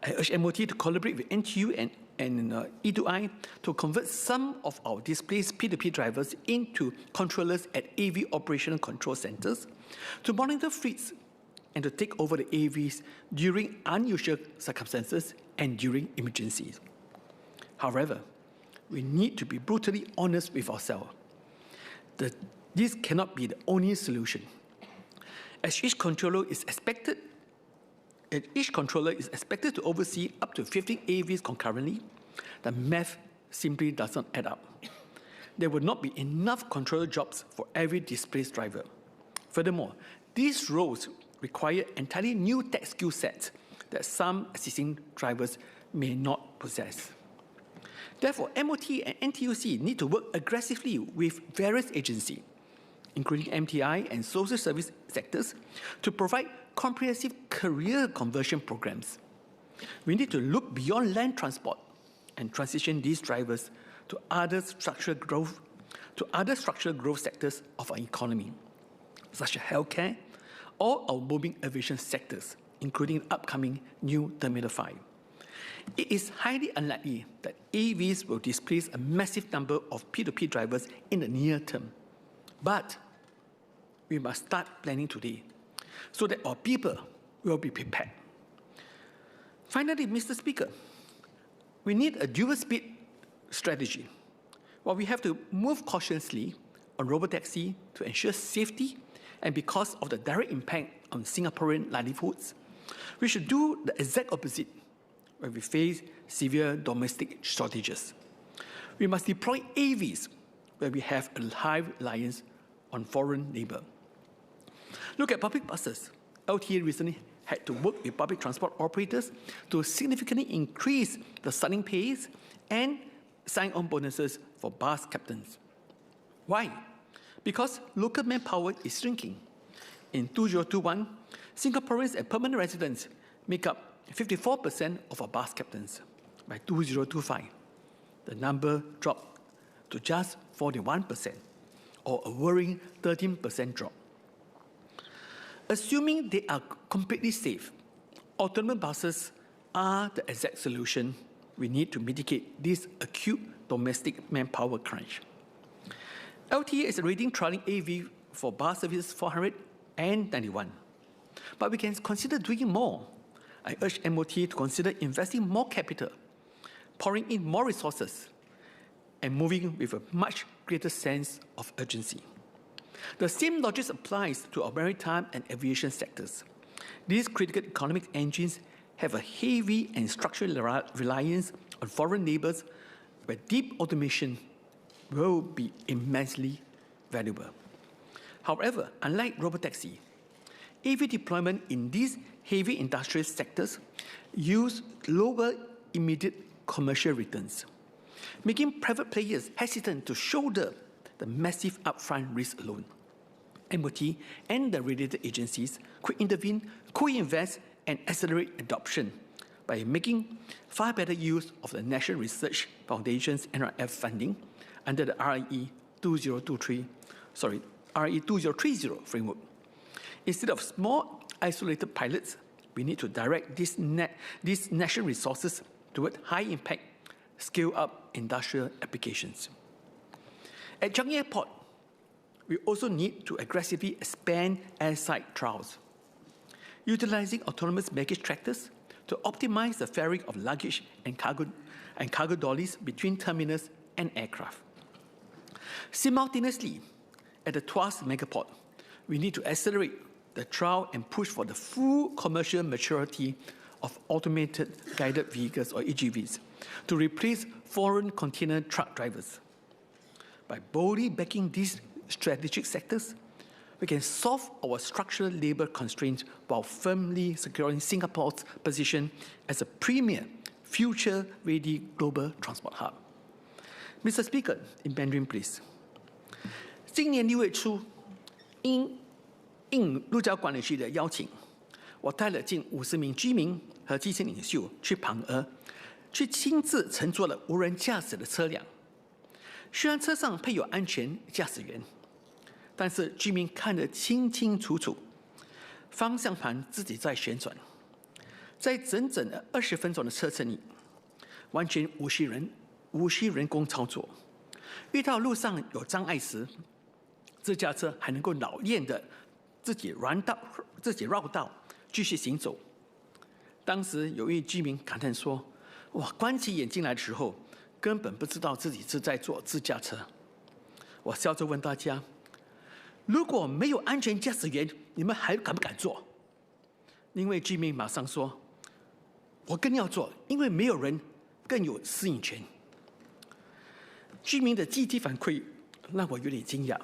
I urge MOT to collaborate with NTU and and E2I to convert some of our displaced P2P drivers into controllers at AV operational control centers to monitor fleets and to take over the AVs during unusual circumstances and during emergencies. However, we need to be brutally honest with ourselves. This cannot be the only solution. As each controller is expected to oversee up to 15 AVs concurrently, the math simply does not add up. There will not be enough controller jobs for every displaced driver. Furthermore, these roles require entirely new tech skill sets that some existing drivers may not possess. Therefore, MOT and NTUC need to work aggressively with various agencies, including MTI and social service sectors, to provide comprehensive career conversion programs. We need to look beyond land transport and transition these drivers to other structural growth sectors of our economy, such as healthcare or our moving aviation sectors, including the upcoming new Terminal 5. It is highly unlikely that AVs will displace a massive number of P2P drivers in the near term. But we must start planning today so that our people will be prepared. Finally, Mr. Speaker, we need a dual-speed strategy. While we have to move cautiously on robotaxi to ensure safety and because of the direct impact on Singaporean livelihoods, we should do the exact opposite when we face severe domestic shortages. We must deploy AVs where we have a high reliance on foreign labour. Look at public buses. LTA recently had to work with public transport operators to significantly increase the starting pays and sign-on bonuses for bus captains. Why? Because local manpower is shrinking. In 2021, Singaporeans and permanent residents make up 54% of our bus captains. By 2025, the number dropped to just 41%, or a worrying 13% drop. Assuming they are completely safe, autonomous buses are the exact solution we need to mitigate this acute domestic manpower crunch. LTA is already trialling AV for bus services 400 and 91, but we can consider doing more. I urge MOT to consider investing more capital, pouring in more resources, and moving with a much greater sense of urgency. The same logic applies to our maritime and aviation sectors. These critical economic engines have a heavy and structural reliance on foreign neighbours, where deep automation will be immensely valuable. However, unlike robotaxi, AV deployment in these heavy industrial sectors use lower immediate commercial returns, making private players hesitant to shoulder the massive upfront risk alone. MOT and the related agencies could intervene, co-invest, and accelerate adoption by making far better use of the National Research Foundation's NRF funding under the RE 2030 framework. Instead of small, isolated pilots, we need to direct these national resources toward high-impact, scale-up industrial applications. At Changi Airport, we also need to aggressively expand airside trials, utilizing autonomous baggage tractors to optimize the ferrying of luggage and cargo dollies between terminals and aircraft. Simultaneously, at the Tuas Megaport, we need to accelerate the trial and push for the full commercial maturity of automated guided vehicles, or AGVs, to replace foreign container truck drivers. By boldly backing these strategic sectors, we can solve our structural labour constraints while firmly securing Singapore's position as a premier, future-ready global transport hub. Mr. Speaker, in Mandarin, please. 今年6月初，应陆交管理局的邀请，我带了近50名居民和基层领袖去旁阿，去亲自乘坐了无人驾驶的车辆。虽然车上配有安全驾驶员，但是居民看得清清楚楚，方向盘自己在旋转。在整整的20分钟的车程里，完全无需人工操作。遇到路上有障碍时，自驾车还能够老练的自己绕道继续行走。当时有一居民感叹说：“哇，关起眼睛来的时候，根本不知道自己是在坐自驾车。”我笑着问大家：“如果没有安全驾驶员，你们还敢不敢坐？”因为居民马上说：“我更要做，因为没有人更有适应权。”居民的积极反馈让我有点惊讶，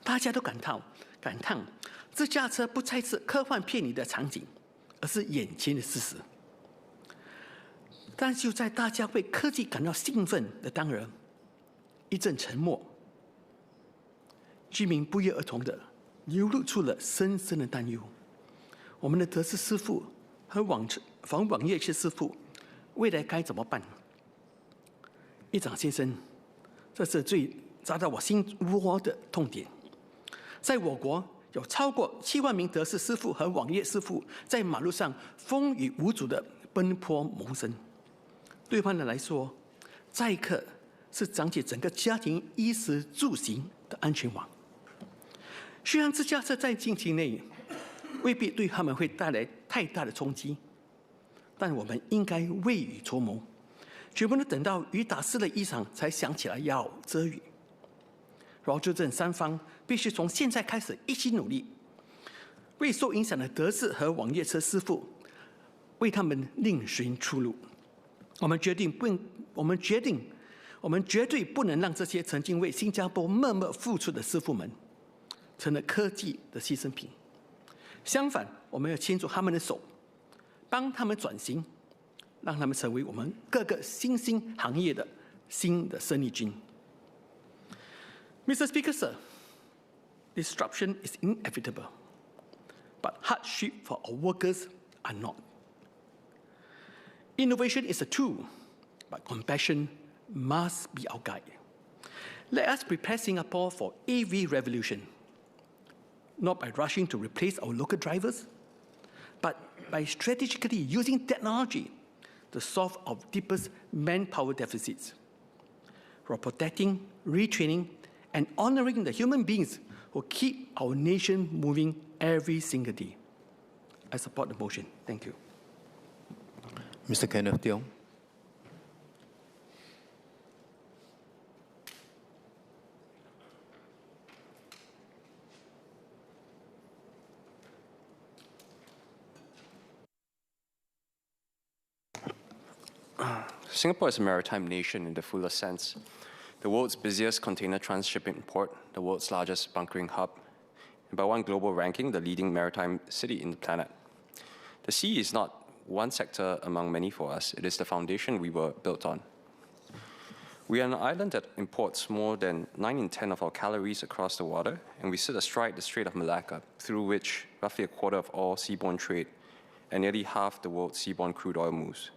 大家都感叹自驾车不再是科幻片里的场景，而是眼前的事实。但就在大家为科技感到兴奋的当儿，一阵沉默，居民不约而同地流露出了深深的担忧。我们的德士师傅和网页器师傅未来该怎么办？议长先生，这是最扎到我心窝的痛点。在我国，有超过7万名德士师傅和网页师傅在马路上风雨无阻地奔波谋生。对他们来说，载客是长起整个家庭衣食住行的安全网。虽然自驾车在近期内未必对他们会带来太大的冲击，但我们应该未雨绸缪，绝不能等到雨打湿了衣裳才想起来要遮雨。劳资政三方必须从现在开始一起努力，为受影响的德士和网页车师傅为他们另寻出路。我们绝对不能让这些曾经为新加坡默默付出的师傅们成了科技的牺牲品。相反，我们要牵住他们的手，帮他们转型，让他们成为我们各个新兴行业的新的生力军。Mr. Speaker, sir, disruption is inevitable, but hardship for our workers are not. Innovation is a tool, but compassion must be our guide. Let us prepare Singapore for AV revolution, not by rushing to replace our local drivers, but by strategically using technology to solve our deepest manpower deficits, while protecting, retraining, and honoring the human beings who keep our nation moving every single day. I support the motion. Thank you. Mr. Kenneth Tiong. Singapore is a maritime nation in the fullest sense. The world's busiest container transshipping port, the world's largest bunkering hub, and by one global ranking, the leading maritime city in the planet. The sea is not one sector among many for us. It is the foundation we were built on. We are an island that imports more than 9 in 10 of our calories across the water, and we sit astride the Strait of Malacca, through which roughly a quarter of all seaborne trade and nearly half the world's seaborne crude oil moves.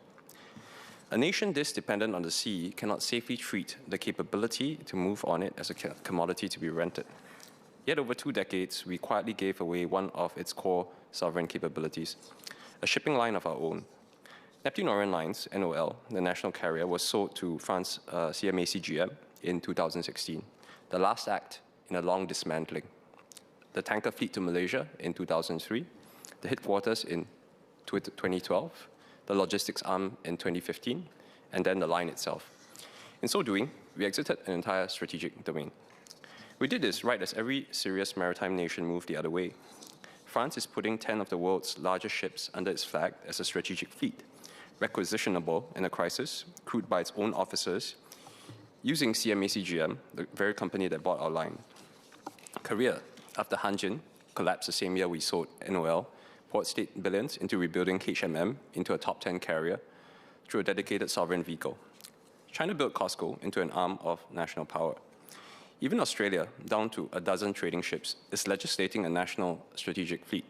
A nation this dependent on the sea cannot safely treat the capability to move on it as a commodity to be rented. Yet over 2 decades, we quietly gave away one of its core sovereign capabilities, a shipping line of our own. Neptune Orient Lines, NOL, the national carrier, was sold to France CMA CGM in 2016, the last act in a long dismantling. The tanker fleet to Malaysia in 2003, the headquarters in 2012, the logistics arm in 2015, and then the line itself. In so doing, we exited an entire strategic domain. We did this right as every serious maritime nation moved the other way. France is putting 10 of the world's largest ships under its flag as a strategic fleet, requisitionable in a crisis, crewed by its own officers, using CMA CGM, the very company that bought our line. Korea, after Hanjin collapsed the same year we sold NOL, poured state billions into rebuilding HMM into a top 10 carrier through a dedicated sovereign vehicle. China built COSCO into an arm of national power. Even Australia, down to a dozen trading ships, is legislating a national strategic fleet.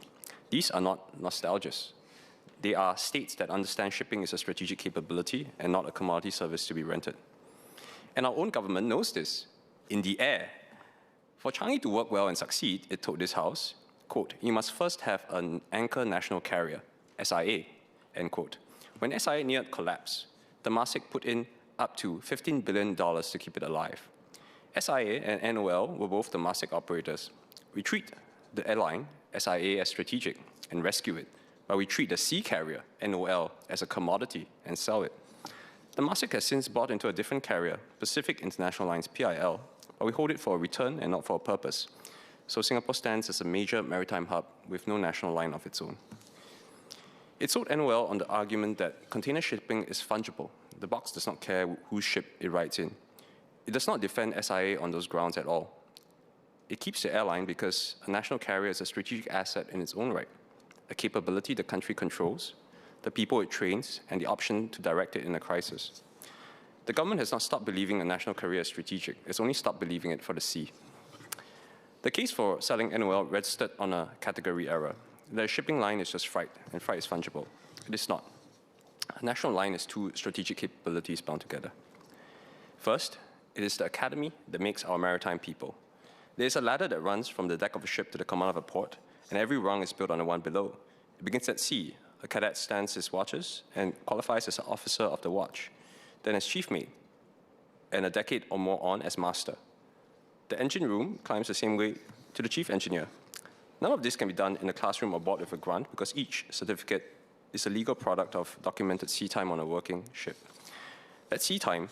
These are not nostalgias. They are states that understand shipping is a strategic capability and not a commodity service to be rented. And our own government knows this. In the air. For Changi to work well and succeed, it told this House, quote, you must first have an anchor national carrier, SIA, end quote. When SIA neared collapse, Temasek put in up to $15 billion to keep it alive. SIA and NOL were both Temasek operators. We treat the airline, SIA, as strategic and rescue it, but we treat the sea carrier, NOL, as a commodity and sell it. Temasek has since bought into a different carrier, Pacific International Lines, PIL, but we hold it for a return and not for a purpose. So Singapore stands as a major maritime hub with no national line of its own. It sold NOL on the argument that container shipping is fungible. The box does not care whose ship it rides in. It does not defend SIA on those grounds at all. It keeps the airline because a national carrier is a strategic asset in its own right, a capability the country controls, the people it trains, and the option to direct it in a crisis. The government has not stopped believing a national carrier is strategic. It's only stopped believing it for the sea. The case for selling NOL rested on a category error. The shipping line is just freight, and freight is fungible. It is not. A national line is two strategic capabilities bound together. First, it is the academy that makes our maritime people. There is a ladder that runs from the deck of a ship to the command of a port, and every rung is built on the one below. It begins at sea. A cadet stands his watches and qualifies as an officer of the watch, then as chief mate, and a decade or more on as master. The engine room climbs the same way to the chief engineer. None of this can be done in a classroom or board with a grant because each certificate is a legal product of documented sea time on a working ship. That sea time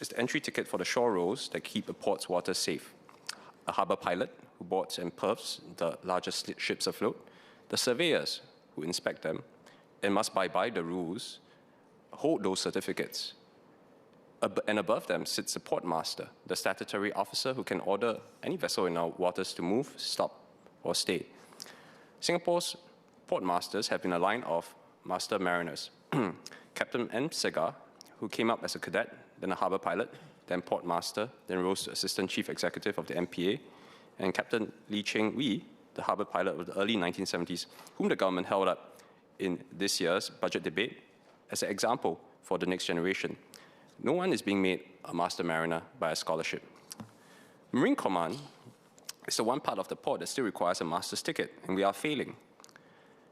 is the entry ticket for the shore rows that keep a port's waters safe. A harbor pilot who boards and perfs the largest ships afloat, the surveyors who inspect them, and must abide by the rules, hold those certificates. And above them sits the port master, the statutory officer who can order any vessel in our waters to move, stop, or stay. Singapore's port masters have been a line of master mariners. Captain M. Segar, who came up as a cadet, then a harbor pilot, then port master, then rose to assistant chief executive of the MPA, and Captain Lee Cheng Wee, the harbor pilot of the early 1970s, whom the government held up in this year's budget debate as an example for the next generation. No one is being made a master mariner by a scholarship. Marine Command is the one part of the port that still requires a master's ticket, and we are failing.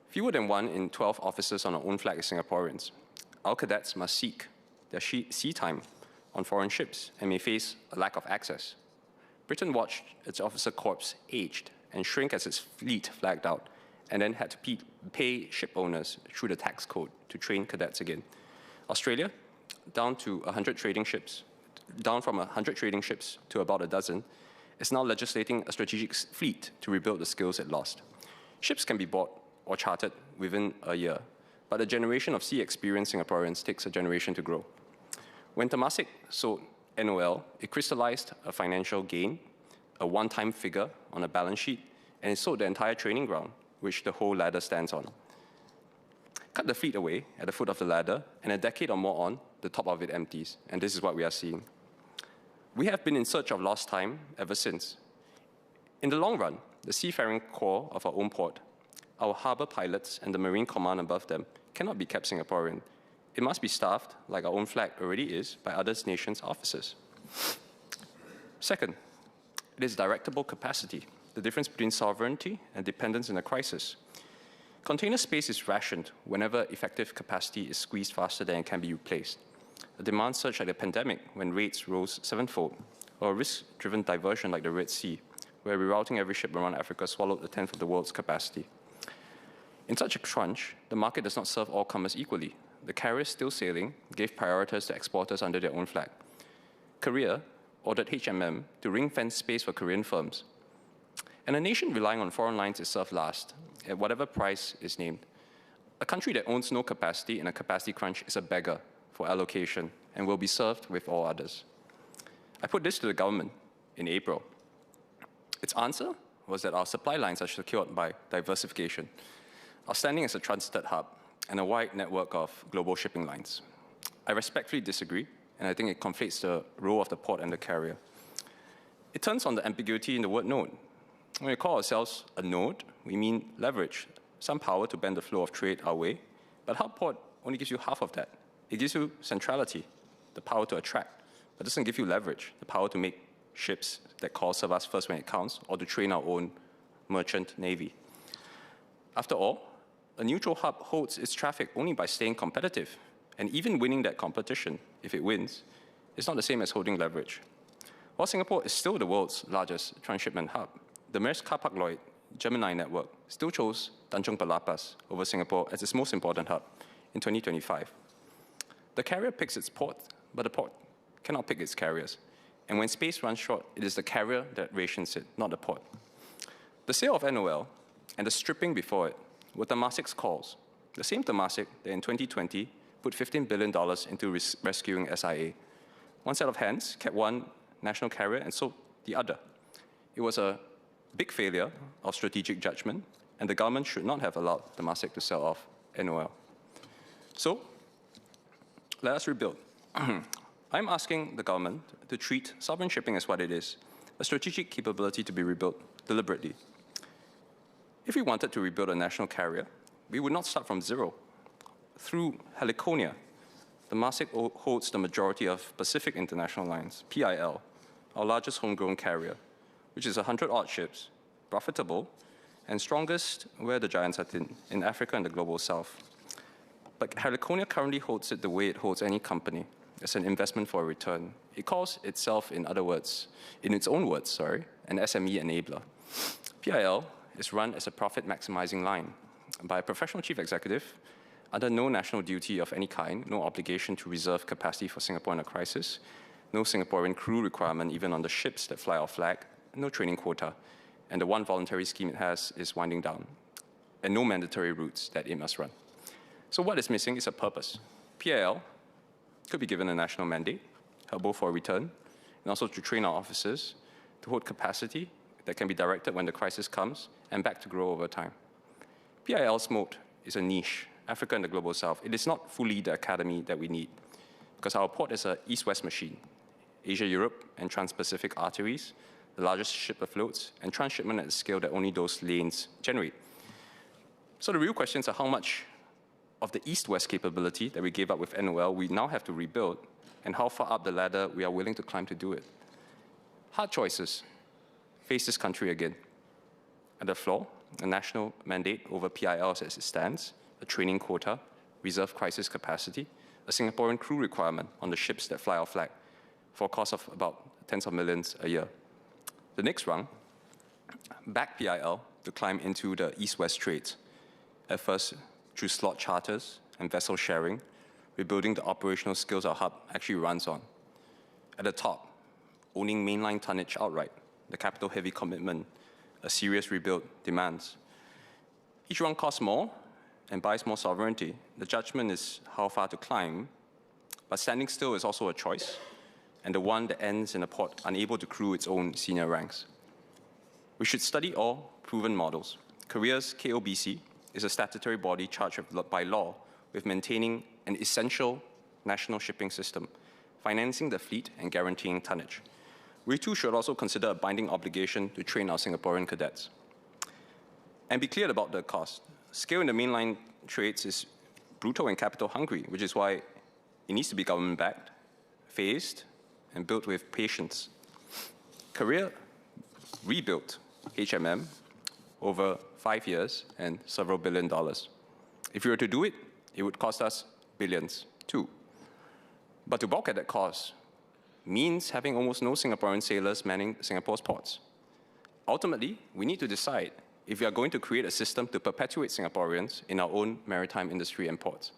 Fewer than 1 in 12 officers on our own flag are Singaporeans. Our cadets must seek their sea time on foreign ships and may face a lack of access. Britain watched its officer corps aged and shrink as its fleet flagged out, and then had to pay ship owners through the tax code to train cadets again. Australia, down from 100 trading ships to about a dozen, is now legislating a strategic fleet to rebuild the skills it lost. Ships can be bought or chartered within a year, but a generation of sea-experienced Singaporeans takes a generation to grow. When Temasek sold NOL, it crystallized a financial gain, a one-time figure on a balance sheet, and it sold the entire training ground, which the whole ladder stands on. Cut the fleet away at the foot of the ladder, and a decade or more on, the top of it empties, and this is what we are seeing. We have been in search of lost time ever since. In the long run, the seafaring core of our own port, our harbor pilots and the Marine Command above them cannot be kept Singaporean. It must be staffed, like our own flag already is, by other nations' officers. Second, it is directable capacity, the difference between sovereignty and dependence in a crisis. Container space is rationed whenever effective capacity is squeezed faster than it can be replaced. A demand surge like the pandemic, when rates rose 7-fold, or a risk-driven diversion like the Red Sea, where rerouting every ship around Africa swallowed a tenth of the world's capacity. In such a crunch, the market does not serve all comers equally. The carriers still sailing gave priorities to exporters under their own flag. Korea ordered HMM to ring-fence space for Korean firms. And a nation relying on foreign lines is served last, at whatever price is named. A country that owns no capacity in a capacity crunch is a beggar for allocation and will be served with all others. I put this to the government in April. Its answer was that our supply lines are secured by diversification, our standing as a transit hub, and a wide network of global shipping lines. I respectfully disagree, and I think it conflates the role of the port and the carrier. It turns on the ambiguity in the word node. When we call ourselves a node, we mean leverage, some power to bend the flow of trade our way, but hub port only gives you half of that. It gives you centrality, the power to attract, but doesn't give you leverage, the power to make ships that call serve us first when it counts, or to train our own merchant navy. After all, a neutral hub holds its traffic only by staying competitive. And even winning that competition, if it wins, is not the same as holding leverage. While Singapore is still the world's largest transshipment hub, the Maersk Hapag-Lloyd Gemini network still chose Tanjung Pelapas over Singapore as its most important hub in 2025. The carrier picks its port, but the port cannot pick its carriers. And when space runs short, it is the carrier that rations it, not the port. The sale of NOL and the stripping before it were Temasek's calls, the same Temasek that in 2020 put $15 billion into rescuing SIA. One set of hands kept one national carrier and sold the other. It was a big failure of strategic judgment, and the government should not have allowed Temasek to sell off NOL. So, let us rebuild. I'm asking the government to treat sovereign shipping as what it is, a strategic capability to be rebuilt deliberately. If we wanted to rebuild a national carrier, we would not start from zero. Through Heliconia, Temasek holds the majority of Pacific International Lines, PIL, our largest homegrown carrier, which is 100-odd ships, profitable, and strongest where the giants are in Africa and the global south. But Heliconia currently holds it the way it holds any company, as an investment for a return. It calls itself, in its own words, an SME enabler. PIL is run as a profit-maximizing line by a professional chief executive under no national duty of any kind, no obligation to reserve capacity for Singapore in a crisis, no Singaporean crew requirement even on the ships that fly our flag, no training quota, and the one voluntary scheme it has is winding down, and no mandatory routes that it must run. So what is missing is a purpose. PIL could be given a national mandate, both for a return, and also to train our officers, to hold capacity that can be directed when the crisis comes, and back to grow over time. PIL's moat is a niche, Africa and the global south. It is not fully the academy that we need, because our port is an east-west machine. Asia-Europe and trans-Pacific arteries, the largest ship afloat, and transshipment at a scale that only those lanes generate. So the real questions are how much of the east-west capability that we gave up with NOL we now have to rebuild, and how far up the ladder we are willing to climb to do it. Hard choices face this country again. At the floor, a national mandate over PILs as it stands, a training quota, reserve crisis capacity, a Singaporean crew requirement on the ships that fly our flag for a cost of about tens of millions a year. The next rung, back PIL to climb into the east-west trades. At first, through slot charters and vessel sharing, rebuilding the operational skills our hub actually runs on. At the top, owning mainline tonnage outright, the capital-heavy commitment a serious rebuild demands. Each rung costs more and buys more sovereignty. The judgment is how far to climb, but standing still is also a choice, and the one that ends in a port unable to crew its own senior ranks. We should study all proven models. Korea's KOBC is a statutory body charged by law with maintaining an essential national shipping system, financing the fleet and guaranteeing tonnage. We too should also consider a binding obligation to train our Singaporean cadets. And be clear about the cost. Scale in the mainline trades is brutal and capital hungry, which is why it needs to be government-backed, phased, and built with patience. Korea rebuilt HMM over 5 years and several $billion. If we were to do it, it would cost us billions too. But to balk at that cost means having almost no Singaporean sailors manning Singapore's ports. Ultimately, we need to decide if we are going to create a system to perpetuate Singaporeans in our own maritime industry and ports,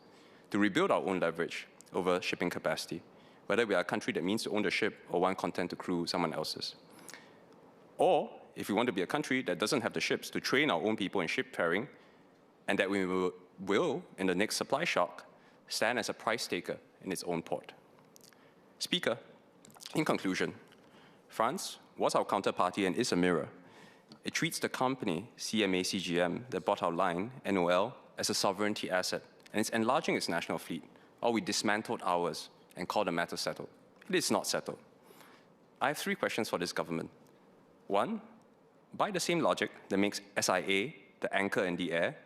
to rebuild our own leverage over shipping capacity, whether we are a country that means to own the ship or one content to crew someone else's. Or if we want to be a country that doesn't have the ships to train our own people in ship pairing, and that we will, in the next supply shock, stand as a price taker in its own port. Speaker, in conclusion, France was our counterparty and is a mirror. It treats the company, CMA-CGM, that bought our line, NOL, as a sovereignty asset, and it's enlarging its national fleet, while we dismantled ours and called the matter settled. It is not settled. I have 3 questions for this government. 1, by the same logic that makes SIA the anchor in the air,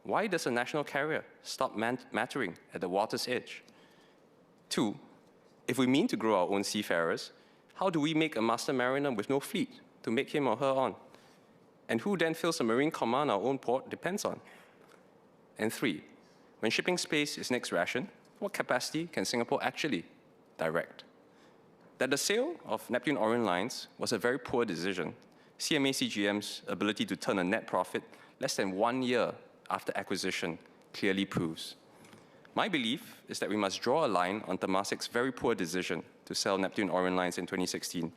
why does a national carrier stop mattering at the water's edge? 2, if we mean to grow our own seafarers, how do we make a master mariner with no fleet to make him or her on? And who then fills the marine command our own port depends on? And 3, when shipping space is next rationed, what capacity can Singapore actually direct? That the sale of Neptune Orient Lines was a very poor decision, CMA CGM's ability to turn a net profit less than 1 year after acquisition clearly proves. My belief is that we must draw a line on Temasek's very poor decision to sell Neptune Orient Lines in 2016,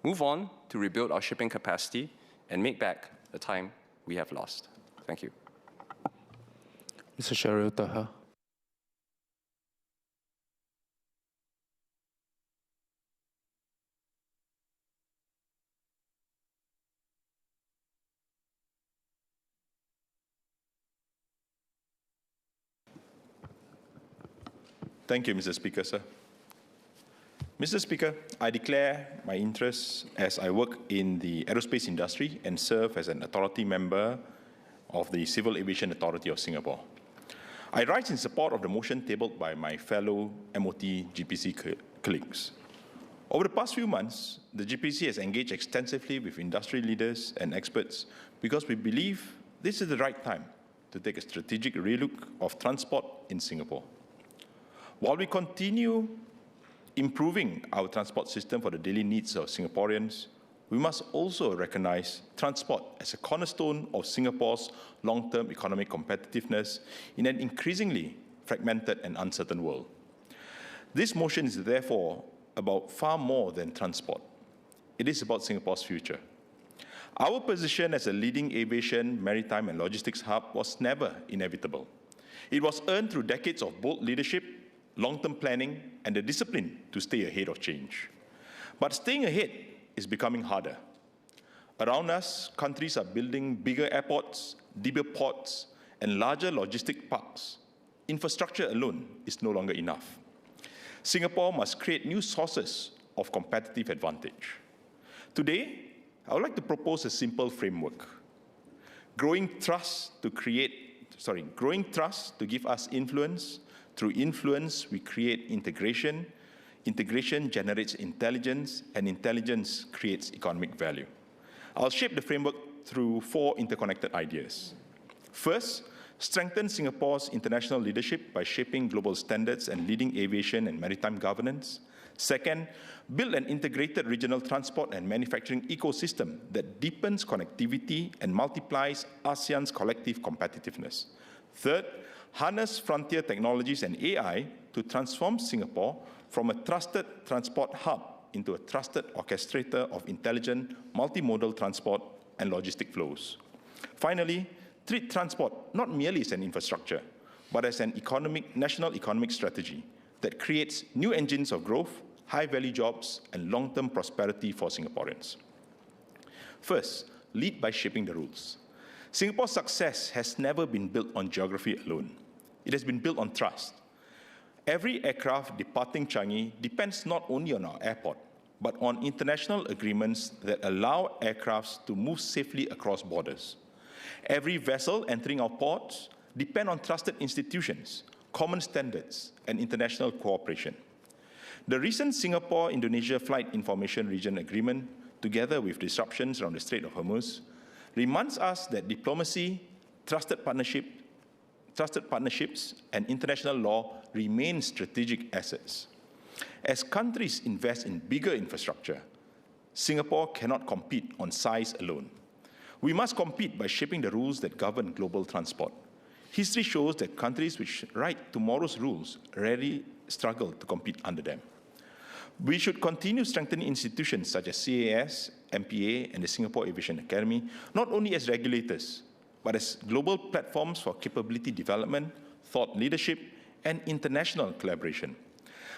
move on to rebuild our shipping capacity, and make back the time we have lost. Thank you. Mr. Sharil Taha. Thank you, Mr. Speaker, sir. Mr. Speaker, I declare my interest as I work in the aerospace industry and serve as an authority member of the Civil Aviation Authority of Singapore. I rise in support of the motion tabled by my fellow MOT GPC colleagues. Over the past few months, the GPC has engaged extensively with industry leaders and experts because we believe this is the right time to take a strategic relook of transport in Singapore. While we continue improving our transport system for the daily needs of Singaporeans, we must also recognize transport as a cornerstone of Singapore's long-term economic competitiveness in an increasingly fragmented and uncertain world. This motion is therefore about far more than transport. It is about Singapore's future. Our position as a leading aviation, maritime, and logistics hub was never inevitable. It was earned through decades of bold leadership, long-term planning, and the discipline to stay ahead of change. But staying ahead is becoming harder. Around us, countries are building bigger airports, deeper ports, and larger logistic parks. Infrastructure alone is no longer enough. Singapore must create new sources of competitive advantage. Today, I would like to propose a simple framework. Growing trust to give us influence. Through influence, we create integration. Integration generates intelligence, and intelligence creates economic value. I'll shape the framework through 4 interconnected ideas. First, strengthen Singapore's international leadership by shaping global standards and leading aviation and maritime governance. Second, build an integrated regional transport and manufacturing ecosystem that deepens connectivity and multiplies ASEAN's collective competitiveness. Third, harness frontier technologies and AI to transform Singapore from a trusted transport hub into a trusted orchestrator of intelligent, multimodal transport and logistic flows. Finally, treat transport not merely as an infrastructure, but as an national economic strategy that creates new engines of growth, high-value jobs, and long-term prosperity for Singaporeans. First, lead by shaping the rules. Singapore's success has never been built on geography alone. It has been built on trust. Every aircraft departing Changi depends not only on our airport, but on international agreements that allow aircrafts to move safely across borders. Every vessel entering our ports depends on trusted institutions, common standards, and international cooperation. The recent Singapore-Indonesia Flight Information Region Agreement, together with disruptions around the Strait of Hormuz, reminds us that diplomacy, trusted partnerships, and international law remain strategic assets. As countries invest in bigger infrastructure, Singapore cannot compete on size alone. We must compete by shaping the rules that govern global transport. History shows that countries which write tomorrow's rules rarely struggle to compete under them. We should continue strengthening institutions such as CAS, MPA, and the Singapore Aviation Academy, not only as regulators, but as global platforms for capability development, thought leadership, and international collaboration.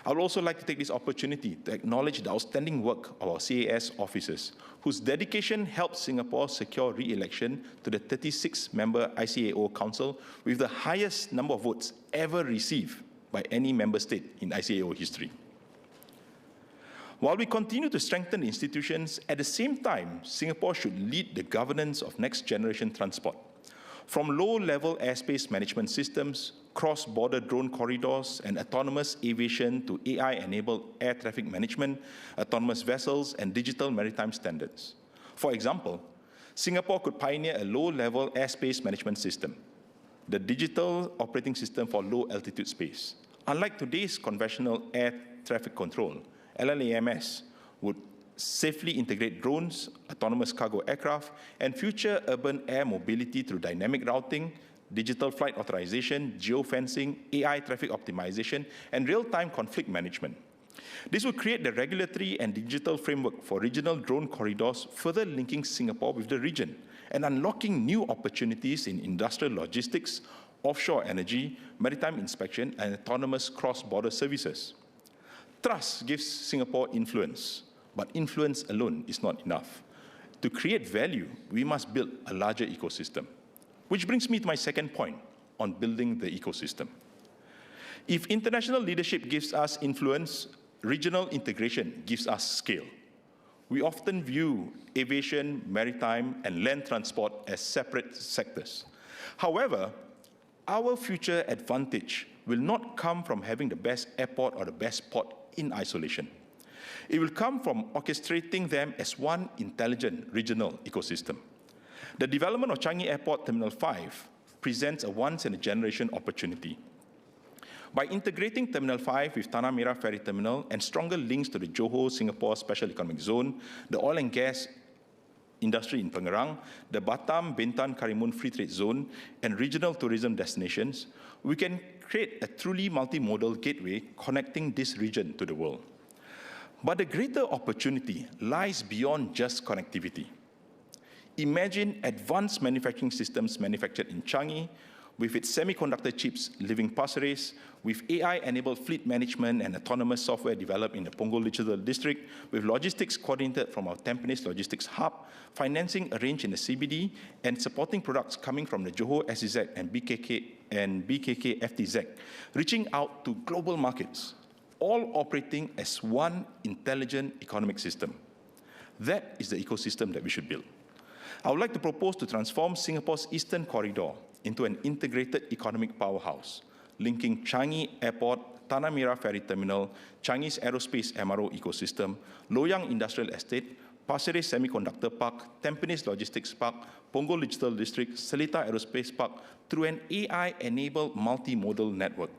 I would also like to take this opportunity to acknowledge the outstanding work of our CAS officers, whose dedication helped Singapore secure re-election to the 36-member ICAO Council with the highest number of votes ever received by any member state in ICAO history. While we continue to strengthen the institutions, at the same time, Singapore should lead the governance of next-generation transport. From low-level airspace management systems, cross-border drone corridors, and autonomous aviation to AI-enabled air traffic management, autonomous vessels, and digital maritime standards. For example, Singapore could pioneer a low-level airspace management system, the digital operating system for low-altitude space, Unlike today's conventional air traffic control, LLAMS would safely integrate drones, autonomous cargo aircraft, and future urban air mobility through dynamic routing, digital flight authorization, geofencing, AI traffic optimization, and real-time conflict management. This will create the regulatory and digital framework for regional drone corridors, further linking Singapore with the region and unlocking new opportunities in industrial logistics, offshore energy, maritime inspection, and autonomous cross-border services. Trust gives Singapore influence, but influence alone is not enough. To create value, we must build a larger ecosystem. Which brings me to my second point on building the ecosystem. If international leadership gives us influence, regional integration gives us scale. We often view aviation, maritime, and land transport as separate sectors. However, our future advantage will not come from having the best airport or the best port in isolation. It will come from orchestrating them as one intelligent regional ecosystem. The development of Changi Airport Terminal 5 presents a once-in-a-generation opportunity. By integrating Terminal 5 with Tanah Merah Ferry Terminal and stronger links to the Johor Singapore Special Economic Zone, the oil and gas industry in Pengerang, the Batam Bintan Karimun Free Trade Zone, and regional tourism destinations, we can create a truly multimodal gateway connecting this region to the world. But the greater opportunity lies beyond just connectivity. Imagine advanced manufacturing systems manufactured in Changi, with its semiconductor chips living Pasir Ris, with AI-enabled fleet management and autonomous software developed in the Punggol Digital District, with logistics coordinated from our Tampines Logistics Hub, financing arranged in the CBD, and supporting products coming from the Johor SEZ and BKK FTZ, reaching out to global markets, all operating as one intelligent economic system. That is the ecosystem that we should build. I would like to propose to transform Singapore's Eastern Corridor into an integrated economic powerhouse, linking Changi Airport, Tanah Merah Ferry Terminal, Changi's Aerospace MRO ecosystem, Loyang Industrial Estate, Pasir Ris Semiconductor Park, Tampines Logistics Park, Punggol Digital District, Seletar Aerospace Park, through an AI-enabled multimodal network,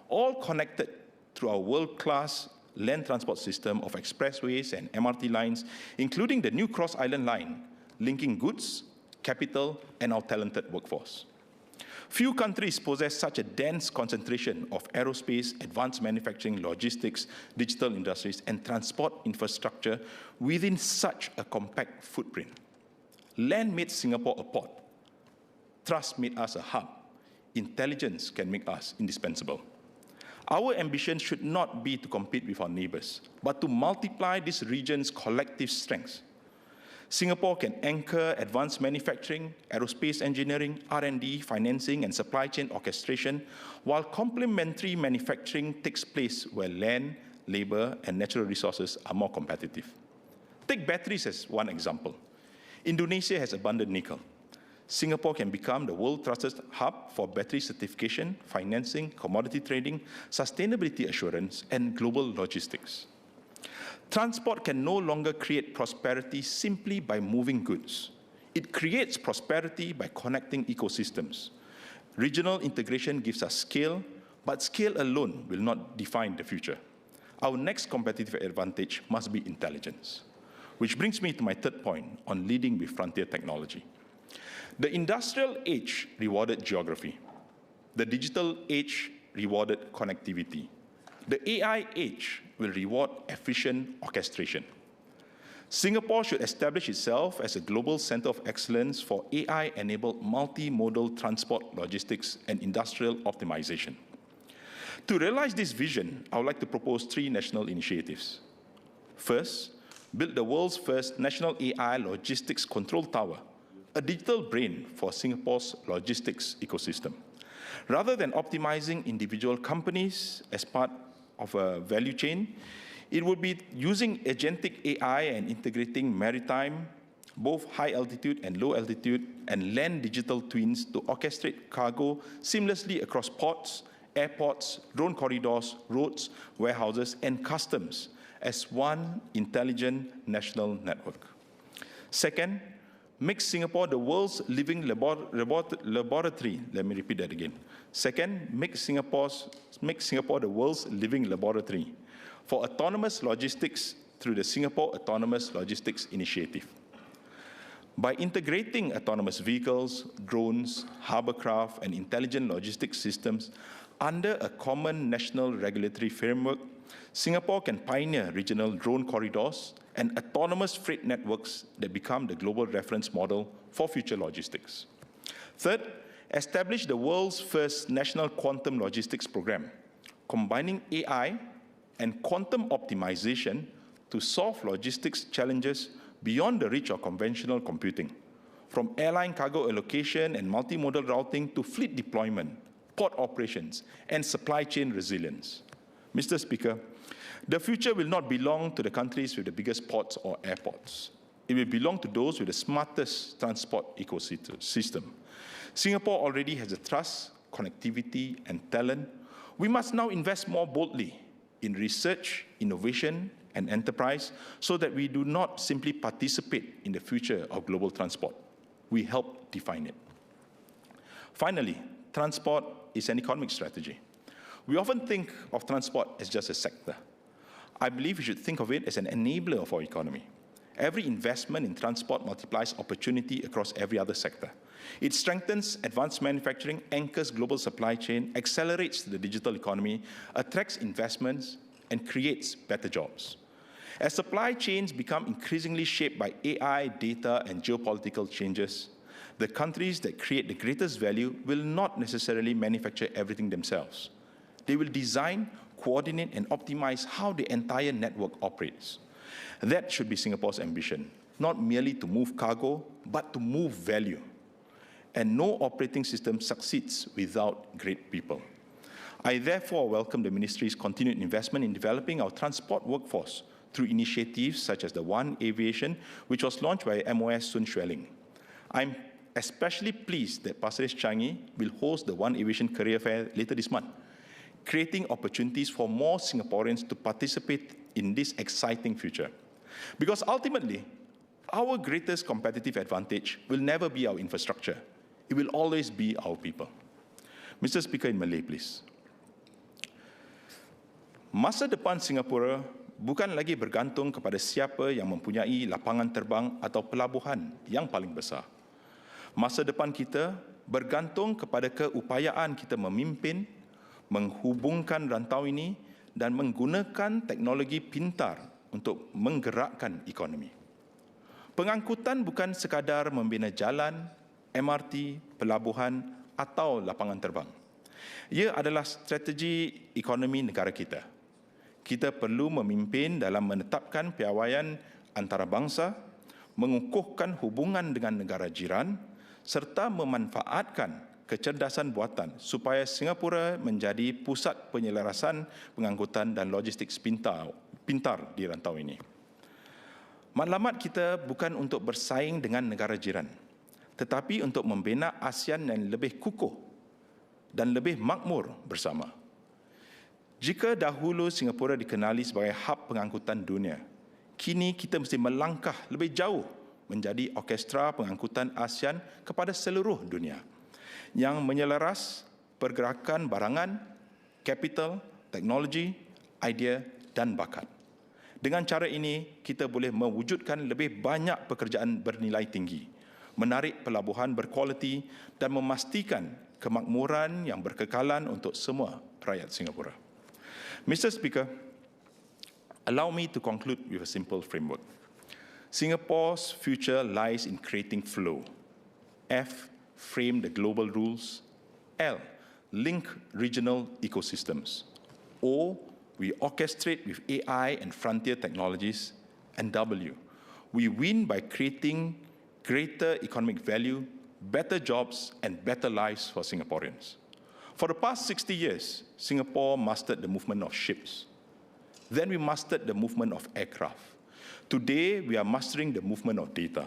all connected through our world-class land transport system of expressways and MRT lines, including the new Cross Island Line, linking goods, capital, and our talented workforce. Few countries possess such a dense concentration of aerospace, advanced manufacturing, logistics, digital industries, and transport infrastructure within such a compact footprint. Land made Singapore a port. Trust made us a hub. Intelligence can make us indispensable. Our ambition should not be to compete with our neighbors, but to multiply this region's collective strengths. Singapore can anchor advanced manufacturing, aerospace engineering, R&D, financing, and supply chain orchestration, while complementary manufacturing takes place where land, labor, and natural resources are more competitive. Take batteries as one example. Indonesia has abundant nickel. Singapore can become the world-trusted hub for battery certification, financing, commodity trading, sustainability assurance, and global logistics. Transport can no longer create prosperity simply by moving goods. It creates prosperity by connecting ecosystems. Regional integration gives us scale, but scale alone will not define the future. Our next competitive advantage must be intelligence. Which brings me to my third point on leading with frontier technology. The industrial age rewarded geography. The digital age rewarded connectivity. The AI age will reward efficient orchestration. Singapore should establish itself as a global center of excellence for AI-enabled multimodal transport, logistics, and industrial optimization. To realize this vision, I would like to propose 3 national initiatives. First, build the world's first national AI logistics control tower, a digital brain for Singapore's logistics ecosystem. Rather than optimizing individual companies as part of a value chain, it would be using agentic AI and integrating maritime, both high altitude and low altitude, and land digital twins to orchestrate cargo seamlessly across ports, airports, drone corridors, roads, warehouses, and customs as one intelligent national network. Second, make Singapore the world's living laboratory. Let me repeat that again. Second, make Singapore the world's living laboratory for autonomous logistics through the Singapore Autonomous Logistics Initiative. By integrating autonomous vehicles, drones, hovercraft, and intelligent logistics systems under a common national regulatory framework, Singapore can pioneer regional drone corridors and autonomous freight networks that become the global reference model for future logistics. Third, establish the world's first national quantum logistics program, combining AI and quantum optimization to solve logistics challenges beyond the reach of conventional computing, from airline cargo allocation and multimodal routing to fleet deployment, port operations, and supply chain resilience. Mr. Speaker, the future will not belong to the countries with the biggest ports or airports. It will belong to those with the smartest transport ecosystem. Singapore already has the trust, connectivity, and talent. We must now invest more boldly in research, innovation, and enterprise so that we do not simply participate in the future of global transport. We help define it. Finally, transport is an economic strategy. We often think of transport as just a sector. I believe we should think of it as an enabler of our economy. Every investment in transport multiplies opportunity across every other sector. It strengthens advanced manufacturing, anchors global supply chain, accelerates the digital economy, attracts investments, and creates better jobs. As supply chains become increasingly shaped by AI, data, and geopolitical changes, the countries that create the greatest value will not necessarily manufacture everything themselves. They will design, coordinate, and optimize how the entire network operates. That should be Singapore's ambition, not merely to move cargo, but to move value. And no operating system succeeds without great people. I therefore welcome the Ministry's continued investment in developing our transport workforce through initiatives such as the One Aviation, which was launched by MOS Sun Xueling. I'm especially pleased that Pasir Ris Changi will host the One Aviation Career Fair later this month, creating opportunities for more Singaporeans to participate in this exciting future. Because ultimately, our greatest competitive advantage will never be our infrastructure. It will always be our people. Mr. Speaker, in Malay, please. Masa depan Singapura bukan lagi bergantung kepada siapa yang mempunyai lapangan terbang atau pelabuhan yang paling besar. Masa depan kita bergantung kepada keupayaan kita memimpin, menghubungkan rantau ini dan menggunakan teknologi pintar untuk menggerakkan ekonomi. Pengangkutan bukan sekadar membina jalan, MRT, pelabuhan atau lapangan terbang. Ia adalah strategi ekonomi negara kita. Kita perlu memimpin dalam menetapkan piawaian antarabangsa, mengukuhkan hubungan dengan negara jiran, serta memanfaatkan kecerdasan buatan supaya Singapura menjadi pusat penyelarasan pengangkutan dan logistik pintar di rantau ini. Matlamat kita bukan untuk bersaing dengan negara jiran, tetapi untuk membina ASEAN yang lebih kukuh dan lebih makmur bersama. Jika dahulu Singapura dikenali sebagai hub pengangkutan dunia, kini kita mesti melangkah lebih jauh menjadi orkestra pengangkutan ASEAN kepada seluruh dunia yang menyelaras pergerakan barangan, kapital, teknologi, idea dan bakat. Dengan cara ini, kita boleh mewujudkan lebih banyak pekerjaan bernilai tinggi, menarik pelabuhan berkualiti dan memastikan kemakmuran yang berkekalan untuk semua rakyat Singapura. Mr. Speaker, allow me to conclude with a simple framework. Singapore's future lies in creating flow. F, frame the global rules. L, link regional ecosystems. O, we orchestrate with AI and frontier technologies. And W, we win by creating greater economic value, better jobs, and better lives for Singaporeans. For the past 60 years, Singapore mastered the movement of ships. Then we mastered the movement of aircraft. Today, we are mastering the movement of data.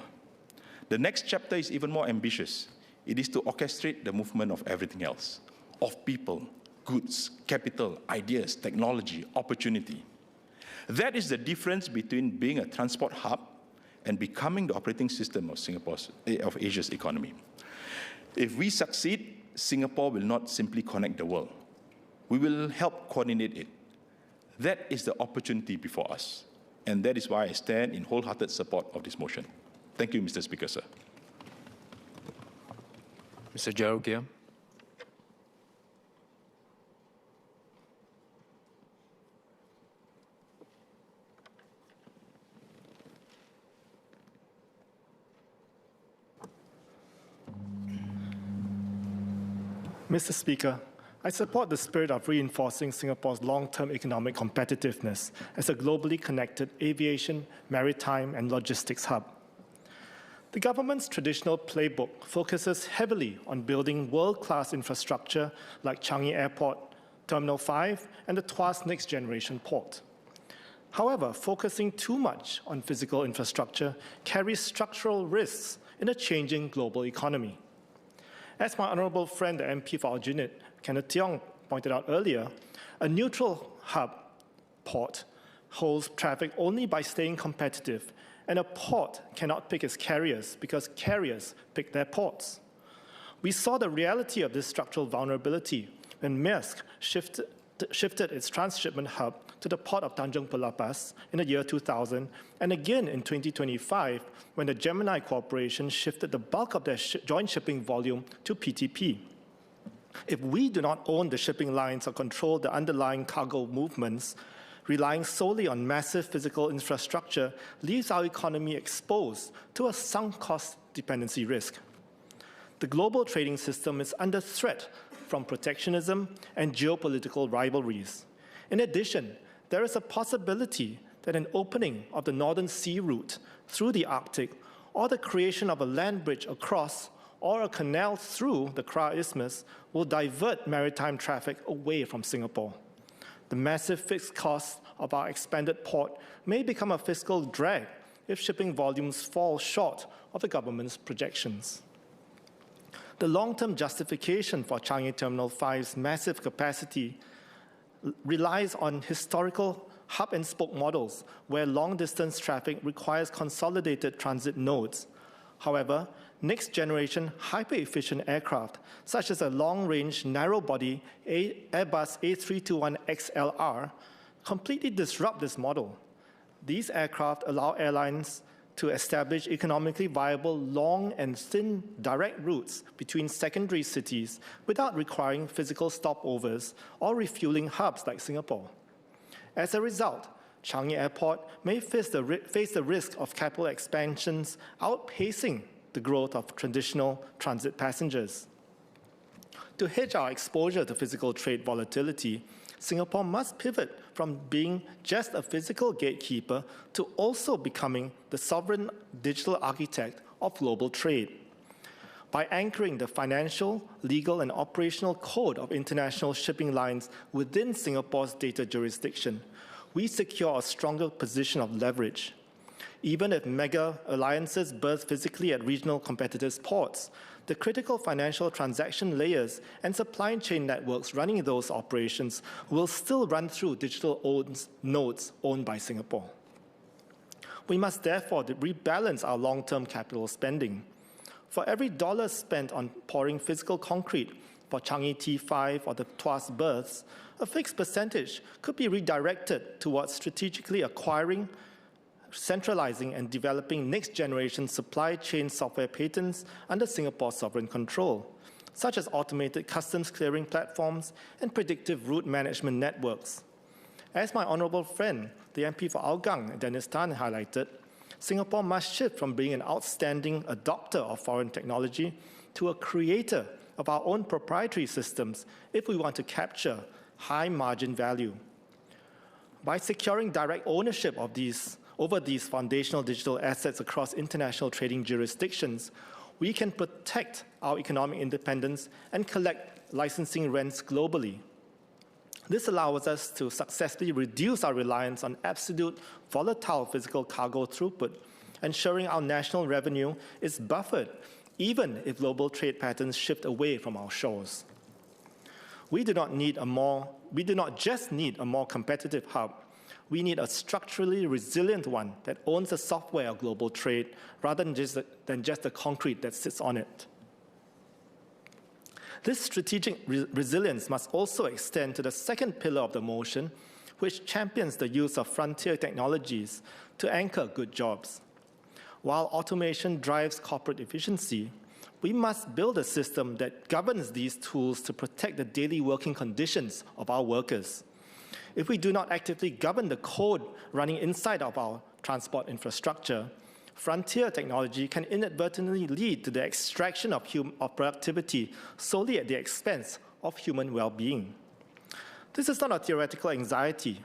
The next chapter is even more ambitious. It is to orchestrate the movement of everything else, of people, goods, capital, ideas, technology, opportunity. That is the difference between being a transport hub and becoming the operating system of Asia's economy. If we succeed, Singapore will not simply connect the world. We will help coordinate it. That is the opportunity before us, and that is why I stand in wholehearted support of this motion. Thank you, Mr. Speaker, sir. Mr. Gerald Giam. Mr. Speaker, I support the spirit of reinforcing Singapore's long-term economic competitiveness as a globally connected aviation, maritime, and logistics hub. The government's traditional playbook focuses heavily on building world-class infrastructure like Changi Airport, Terminal 5, and the Tuas Next Generation Port. However, focusing too much on physical infrastructure carries structural risks in a changing global economy. As my honourable friend, the MP for Aljunied, Kenneth Tiong, pointed out earlier, a neutral hub port holds traffic only by staying competitive, and a port cannot pick its carriers because carriers pick their ports. We saw the reality of this structural vulnerability when Maersk shifted its transshipment hub to the port of Tanjung Pelapas in the year 2000, and again in 2025 when the Gemini Corporation shifted the bulk of their joint shipping volume to PTP. If we do not own the shipping lines or control the underlying cargo movements, relying solely on massive physical infrastructure leaves our economy exposed to a sunk cost dependency risk. The global trading system is under threat from protectionism and geopolitical rivalries. In addition, there is a possibility that an opening of the Northern Sea route through the Arctic, or the creation of a land bridge across or a canal through the Kra Isthmus will divert maritime traffic away from Singapore. The massive fixed costs of our expanded port may become a fiscal drag if shipping volumes fall short of the government's projections. The long-term justification for Changi Terminal 5's massive capacity relies on historical hub-and-spoke models where long-distance traffic requires consolidated transit nodes. However, next-generation hyper-efficient aircraft, such as a long-range narrow-body Airbus A321XLR, completely disrupt this model. These aircraft allow airlines to establish economically viable long and thin direct routes between secondary cities without requiring physical stopovers or refueling hubs like Singapore. As a result, Changi Airport may face the risk of capital expansions outpacing the growth of traditional transit passengers. To hedge our exposure to physical trade volatility, Singapore must pivot from being just a physical gatekeeper to also becoming the sovereign digital architect of global trade. By anchoring the financial, legal, and operational code of international shipping lines within Singapore's data jurisdiction, we secure a stronger position of leverage. Even if mega alliances berth physically at regional competitors' ports, the critical financial transaction layers and supply chain networks running those operations will still run through digital nodes owned by Singapore. We must therefore rebalance our long-term capital spending. For every dollar spent on pouring physical concrete for Changi T5 or the Tuas berths, a fixed percentage could be redirected towards strategically acquiring, centralizing, and developing next-generation supply chain software patents under Singapore's sovereign control, such as automated customs clearing platforms and predictive route management networks. As my honourable friend, the MP for Hougang, Dennis Tan, highlighted, Singapore must shift from being an outstanding adopter of foreign technology to a creator of our own proprietary systems if we want to capture high margin value. By securing direct ownership of over these foundational digital assets across international trading jurisdictions, we can protect our economic independence and collect licensing rents globally. This allows us to successfully reduce our reliance on absolute volatile physical cargo throughput, ensuring our national revenue is buffered even if global trade patterns shift away from our shores. We do not just need a more competitive hub. we need a structurally resilient one that owns the software of global trade rather than just the concrete that sits on it. This strategic resilience must also extend to the second pillar of the motion, which champions the use of frontier technologies to anchor good jobs. While automation drives corporate efficiency, we must build a system that governs these tools to protect the daily working conditions of our workers. If we do not actively govern the code running inside of our transport infrastructure, frontier technology can inadvertently lead to the extraction of productivity solely at the expense of human well-being. This is not a theoretical anxiety.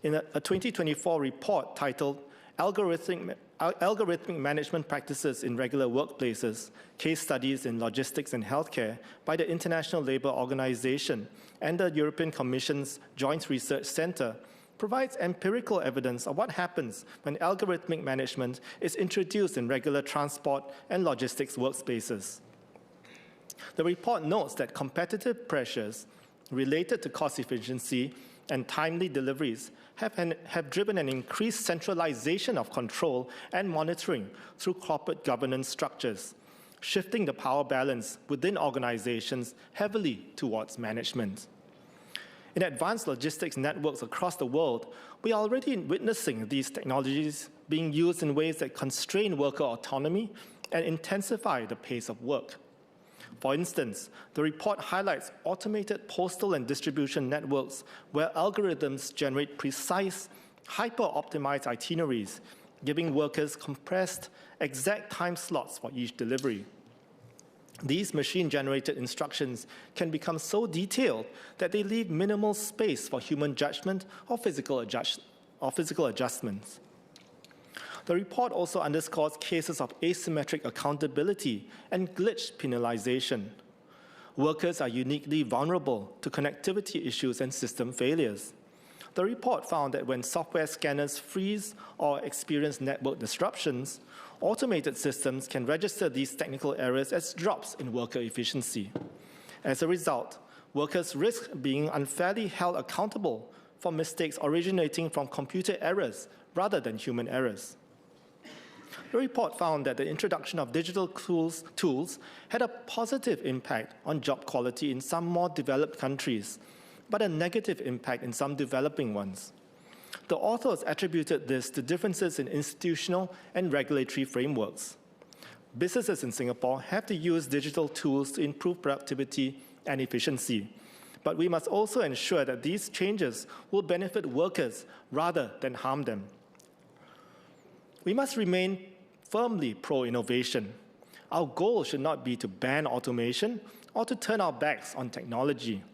In a 2024 report titled Algorithmic Management Practices in Regular Workplaces, Case Studies in Logistics and Healthcare by the International Labour Organization and the European Commission's Joint Research Centre, provides empirical evidence of what happens when algorithmic management is introduced in regular transport and logistics workspaces. The report notes that competitive pressures related to cost efficiency and timely deliveries have driven an increased centralization of control and monitoring through corporate governance structures, shifting the power balance within organizations heavily towards management. In advanced logistics networks across the world, we are already witnessing these technologies being used in ways that constrain worker autonomy and intensify the pace of work. For instance, the report highlights automated postal and distribution networks where algorithms generate precise, hyper-optimized itineraries, giving workers compressed, exact time slots for each delivery. These machine-generated instructions can become so detailed that they leave minimal space for human judgment or physical adjustments. The report also underscores cases of asymmetric accountability and glitch penalization. Workers are uniquely vulnerable to connectivity issues and system failures. The report found that when software scanners freeze or experience network disruptions, automated systems can register these technical errors as drops in worker efficiency. As a result, workers risk being unfairly held accountable for mistakes originating from computer errors rather than human errors. The report found that the introduction of digital tools had a positive impact on job quality in some more developed countries, but a negative impact in some developing ones. The authors attributed this to differences in institutional and regulatory frameworks. Businesses in Singapore have to use digital tools to improve productivity and efficiency, but we must also ensure that these changes will benefit workers rather than harm them. We must remain firmly pro-innovation. Our goal should not be to ban automation or to turn our backs on technology,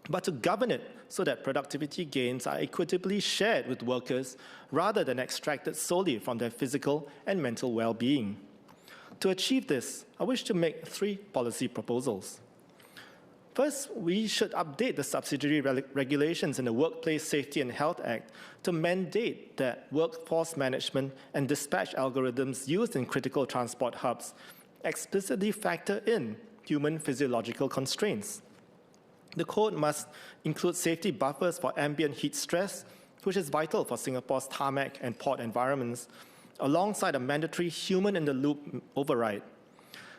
but to govern it so that productivity gains are equitably shared with workers rather than extracted solely from their physical and mental well-being. To achieve this, I wish to make 3 policy proposals. First, we should update the subsidiary regulations in the Workplace Safety and Health Act to mandate that workforce management and dispatch algorithms used in critical transport hubs explicitly factor in human physiological constraints. The code must include safety buffers for ambient heat stress, which is vital for Singapore's tarmac and port environments, alongside a mandatory human-in-the-loop override.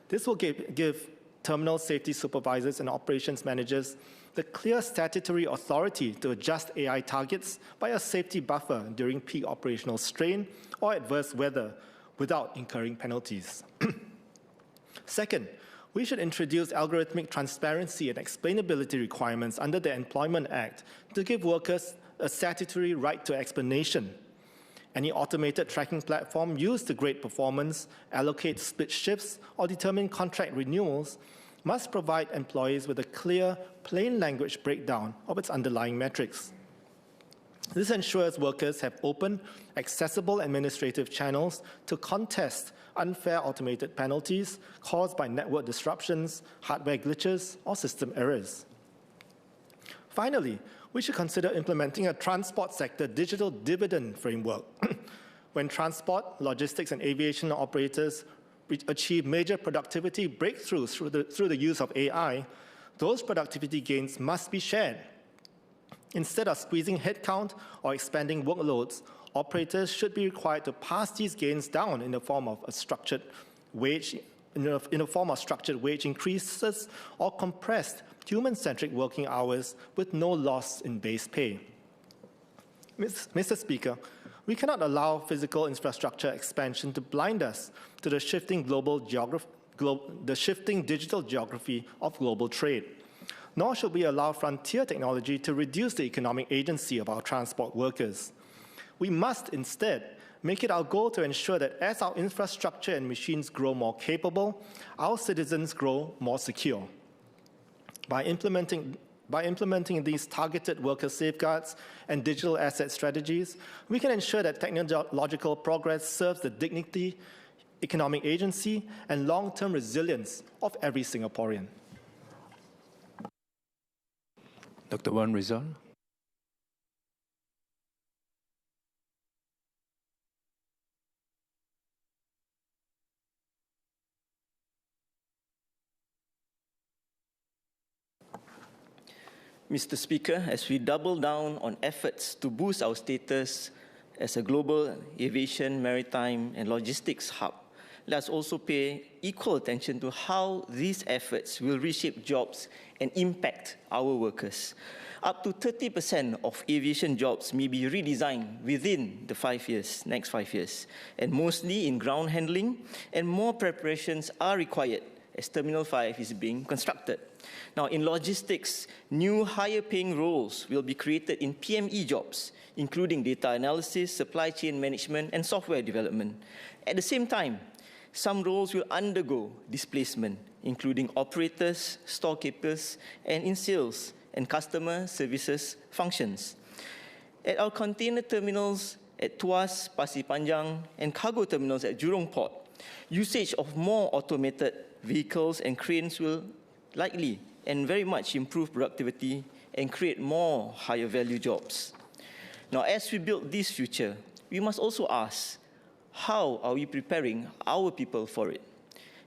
This will give terminal safety supervisors and operations managers the clear statutory authority to adjust AI targets by a safety buffer during peak operational strain or adverse weather without incurring penalties. Second, we should introduce algorithmic transparency and explainability requirements under the Employment Act to give workers a statutory right to explanation. Any automated tracking platform used to grade performance, allocate split shifts, or determine contract renewals must provide employees with a clear, plain language breakdown of its underlying metrics. This ensures workers have open, accessible administrative channels to contest unfair automated penalties caused by network disruptions, hardware glitches, or system errors. Finally, we should consider implementing a transport sector digital dividend framework. When transport, logistics, and aviation operators achieve major productivity breakthroughs through the use of AI, those productivity gains must be shared. Instead of squeezing headcount or expanding workloads, operators should be required to pass these gains down in the form of a structured wage increases or compressed human-centric working hours with no loss in base pay. Mr. Speaker, we cannot allow physical infrastructure expansion to blind us to the shifting digital geography of global trade. Nor should we allow frontier technology to reduce the economic agency of our transport workers. We must instead make it our goal to ensure that as our infrastructure and machines grow more capable, our citizens grow more secure. By implementing these targeted worker safeguards and digital asset strategies, we can ensure that technological progress serves the dignity, economic agency, and long-term resilience of every Singaporean. Dr. Wan Rizal. Mr. Speaker, as we double down on efforts to boost our status as a global aviation, maritime, and logistics hub, let's also pay equal attention to how these efforts will reshape jobs and impact our workers. Up to 30% of aviation jobs may be redesigned within the next 5 years, and mostly in ground handling, and more preparations are required as Terminal 5 is being constructed. Now, in logistics, new higher-paying roles will be created in PME jobs, including data analysis, supply chain management, and software development. At the same time, some roles will undergo displacement, including operators, storekeepers, and in sales and customer services functions. At our container terminals at Tuas, Pasir Panjang, and cargo terminals at Jurong Port, usage of more automated vehicles and cranes will likely and very much improve productivity and create more higher value jobs. Now, as we build this future, we must also ask, how are we preparing our people for it?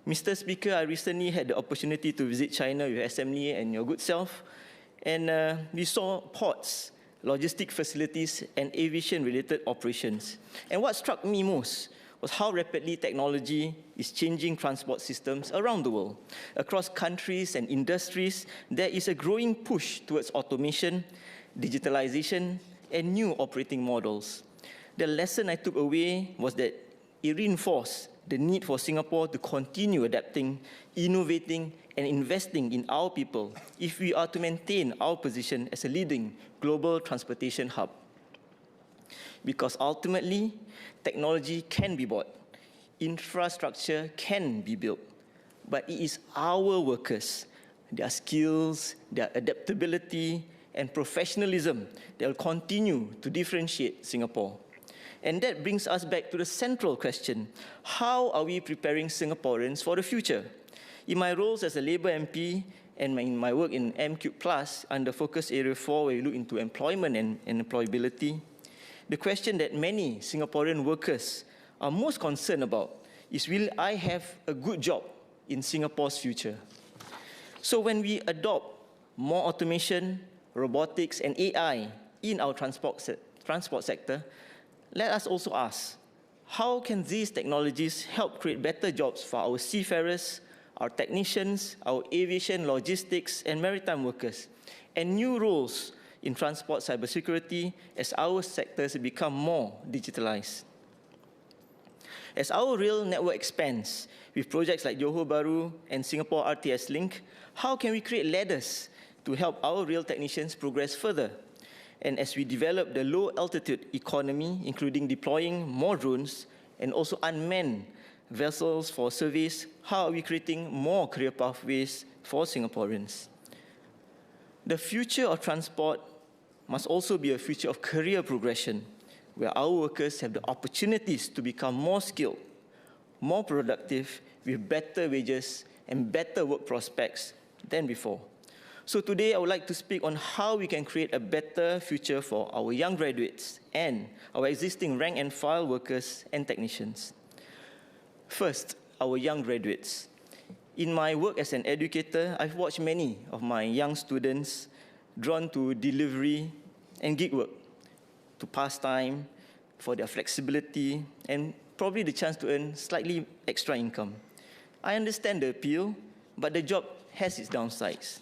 Mr. Speaker, I recently had the opportunity to visit China with Assembly and your good self, and we saw ports, logistic facilities, and aviation-related operations. And what struck me most was how rapidly technology is changing transport systems around the world. Across countries and industries, there is a growing push towards automation, digitalization, and new operating models. The lesson I took away was that it reinforced the need for Singapore to continue adapting, innovating, and investing in our people if we are to maintain our position as a leading global transportation hub. Because ultimately, technology can be bought, infrastructure can be built, but it is our workers, their skills, their adaptability, and professionalism that will continue to differentiate Singapore. And that brings us back to the central question: how are we preparing Singaporeans for the future? In my roles as a Labour MP and in my work in MQ+ under Focus Area 4, where we look into employment and employability, the question that many Singaporean workers are most concerned about is, will I have a good job in Singapore's future? So when we adopt more automation, robotics, and AI in our transport sector, let us also ask, how can these technologies help create better jobs for our seafarers, our technicians, our aviation, logistics, and maritime workers, and new roles in transport cybersecurity as our sectors become more digitalized? As our rail network expands with projects like Johor Bahru and Singapore RTS Link, how can we create ladders to help our rail technicians progress further? And as we develop the low-altitude economy, including deploying more drones and also unmanned vessels for surveys, how are we creating more career pathways for Singaporeans? The future of transport must also be a future of career progression, where our workers have the opportunities to become more skilled, more productive, with better wages and better work prospects than before. So today, I would like to speak on how we can create a better future for our young graduates and our existing rank and file workers and technicians. First, our young graduates. In my work as an educator, I've watched many of my young students drawn to delivery, and gig work to pass time, for their flexibility, and probably the chance to earn slightly extra income. I understand the appeal, but the job has its downsides.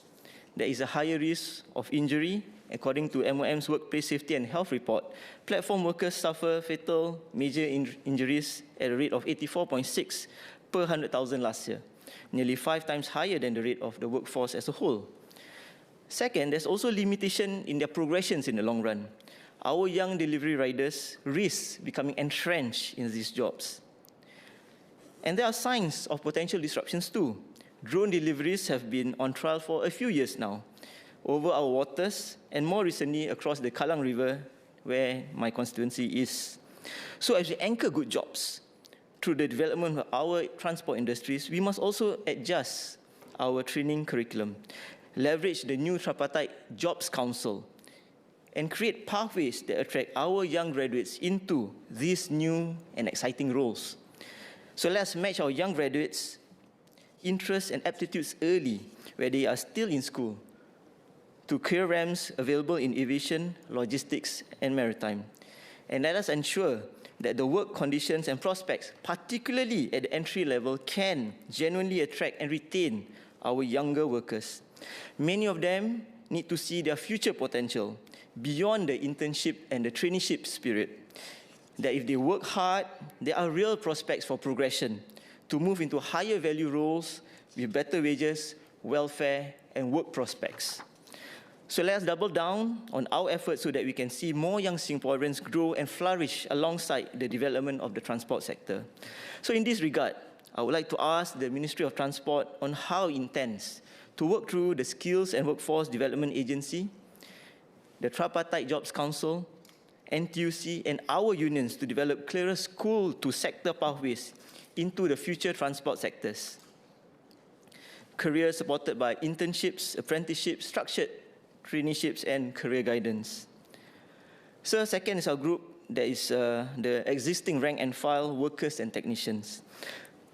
There is a higher risk of injury. According to MOM's Workplace Safety and Health Report, platform workers suffer fatal major injuries at a rate of 84.6 per 100,000 last year, nearly 5 times higher than the rate of the workforce as a whole. Second, there's also limitation in their progressions in the long run. Our young delivery riders risk becoming entrenched in these jobs. And there are signs of potential disruptions too. Drone deliveries have been on trial for a few years now, over our waters, and more recently across the Kallang River, where my constituency is. So as we anchor good jobs through the development of our transport industries, we must also adjust our training curriculum, leverage the new tripartite Jobs Council, and create pathways that attract our young graduates into these new and exciting roles. So let's match our young graduates' interests and aptitudes early, where they are still in school, to career ramps available in aviation, logistics, and maritime. And let us ensure that the work conditions and prospects, particularly at the entry level, can genuinely attract and retain our younger workers. Many of them need to see their future potential beyond the internship and the traineeship period. That if they work hard, there are real prospects for progression to move into higher value roles with better wages, welfare, and work prospects. So let's double down on our efforts so that we can see more young Singaporeans grow and flourish alongside the development of the transport sector. So in this regard, I would like to ask the Ministry of Transport on how it intends to work through the Skills and Workforce Development Agency, the Tripartite Jobs Council, NTUC, and our unions to develop clearer school-to-sector pathways into the future transport sectors. Careers supported by internships, apprenticeships, structured traineeships, and career guidance. So second is our group that is the existing rank and file workers and technicians.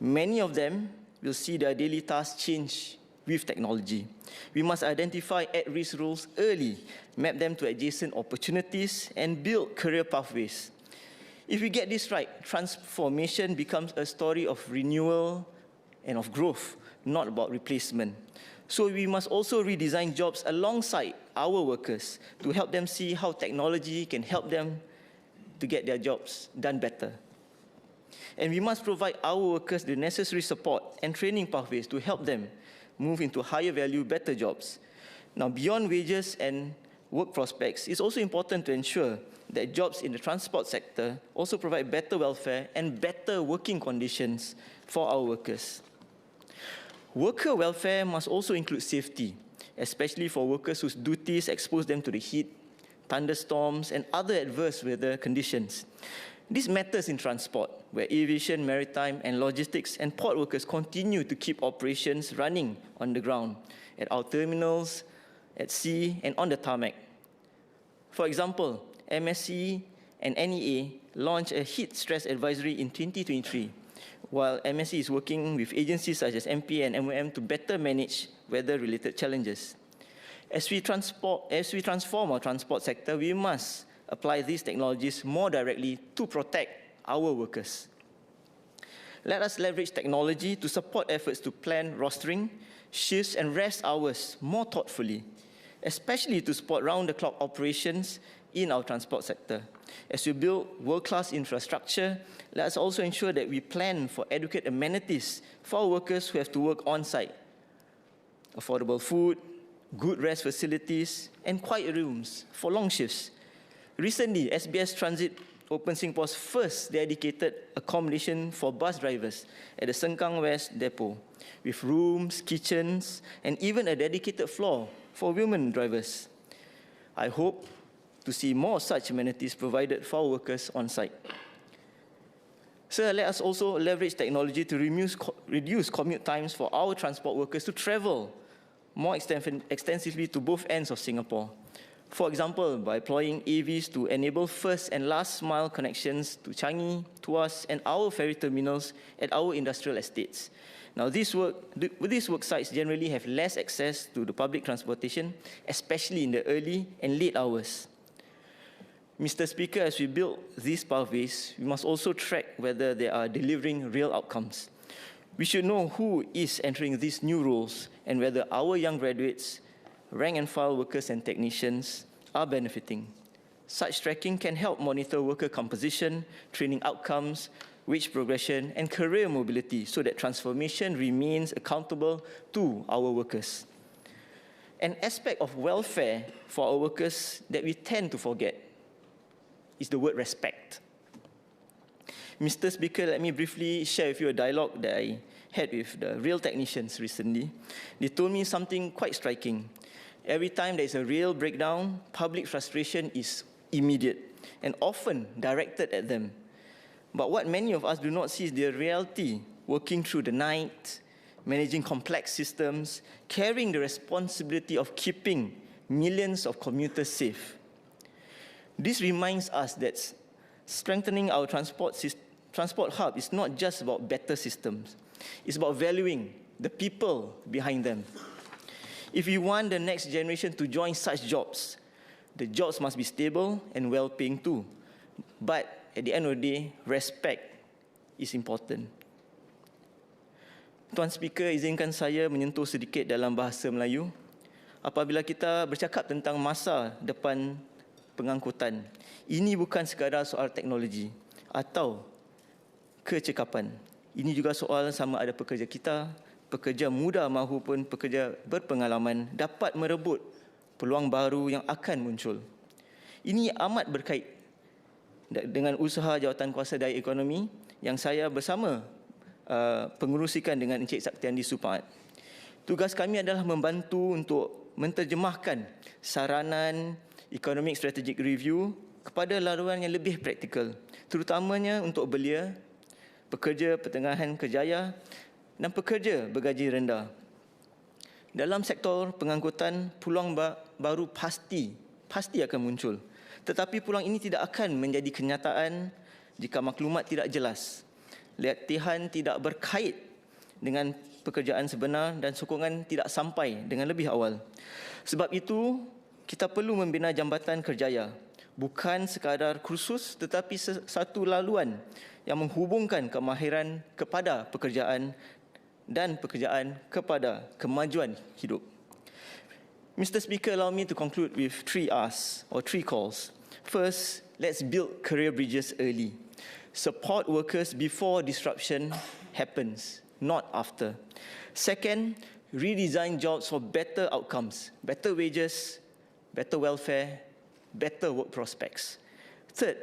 Many of them will see their daily tasks change with technology. We must identify at-risk roles early, map them to adjacent opportunities, and build career pathways. If we get this right, transformation becomes a story of renewal and of growth, not about replacement. So we must also redesign jobs alongside our workers to help them see how technology can help them to get their jobs done better. And we must provide our workers the necessary support and training pathways to help them move into higher value, better jobs. Now, beyond wages and work prospects, it's also important to ensure that jobs in the transport sector also provide better welfare and better working conditions for our workers. Worker welfare must also include safety, especially for workers whose duties expose them to the heat, thunderstorms, and other adverse weather conditions. This matters in transport, where aviation, maritime, and logistics and port workers continue to keep operations running on the ground, at our terminals, at sea, and on the tarmac. For example, MSC and NEA launched a heat stress advisory in 2023, while MSC is working with agencies such as MP and MOM to better manage weather-related challenges. As we transform our transport sector, we must apply these technologies more directly to protect our workers. Let us leverage technology to support efforts to plan rostering, shifts, and rest hours more thoughtfully, especially to support round-the-clock operations in our transport sector. As we build world-class infrastructure, let us also ensure that we plan for adequate amenities for our workers who have to work on-site. Affordable food, good rest facilities, and quiet rooms for long shifts. Recently, SBS Transit opened Singapore's first dedicated accommodation for bus drivers at the Sengkang West Depot, with rooms, kitchens, and even a dedicated floor for women drivers. I hope to see more such amenities provided for our workers on site. So let us also leverage technology to reduce commute times for our transport workers to travel more extensively to both ends of Singapore. For example, by employing AVs to enable first and last mile connections to Changi, Tuas, and our ferry terminals at our industrial estates. Now, these work sites generally have less access to the public transportation, especially in the early and late hours. Mr. Speaker, as we build these pathways, we must also track whether they are delivering real outcomes. We should know who is entering these new roles and whether our young graduates, rank and file workers and technicians are benefiting. Such tracking can help monitor worker composition, training outcomes, wage progression, and career mobility so that transformation remains accountable to our workers. An aspect of welfare for our workers that we tend to forget is the word respect. Mr. Speaker, let me briefly share with you a dialogue that I had with the rail technicians recently. They told me something quite striking. Every time there is a rail breakdown, public frustration is immediate and often directed at them. But what many of us do not see is the reality, working through the night, managing complex systems, carrying the responsibility of keeping millions of commuters safe. This reminds us that strengthening our transport hub is not just about better systems. It's about valuing the people behind them. If we want the next generation to join such jobs, the jobs must be stable and well-paying too. But at the end of the day, respect is important. Tuan Speaker, izinkan saya menyentuh sedikit dalam bahasa Melayu. Apabila kita bercakap tentang masa depan pengangkutan, ini bukan sekadar soal teknologi atau kecekapan. Ini juga soal sama ada pekerja kita, pekerja muda maupun pekerja berpengalaman dapat merebut peluang baru yang akan muncul. Ini amat berkait dengan usaha Jawatan Kuasa Daya Ekonomi yang saya bersama pengurusikan dengan Encik Saktiandi Supaat. Tugas kami adalah membantu untuk menterjemahkan saranan Economic Strategic Review kepada laluan yang lebih praktikal, terutamanya untuk belia, pekerja pertengahan kerjaya dan pekerja bergaji rendah. Dalam sektor pengangkutan, peluang baru pasti akan muncul. Tetapi peluang ini tidak akan menjadi kenyataan jika maklumat tidak jelas, latihan tidak berkait dengan pekerjaan sebenar dan sokongan tidak sampai dengan lebih awal. Sebab itu, kita perlu membina jambatan kerjaya, bukan sekadar kursus tetapi satu laluan yang menghubungkan kemahiran kepada pekerjaan dan pekerjaan kepada kemajuan hidup. Mr. Speaker, allow me to conclude with 3 R's or 3 calls. First, let's build career bridges early. Support workers before disruption happens, not after. Second, redesign jobs for better outcomes, better wages, better welfare, better work prospects. Third,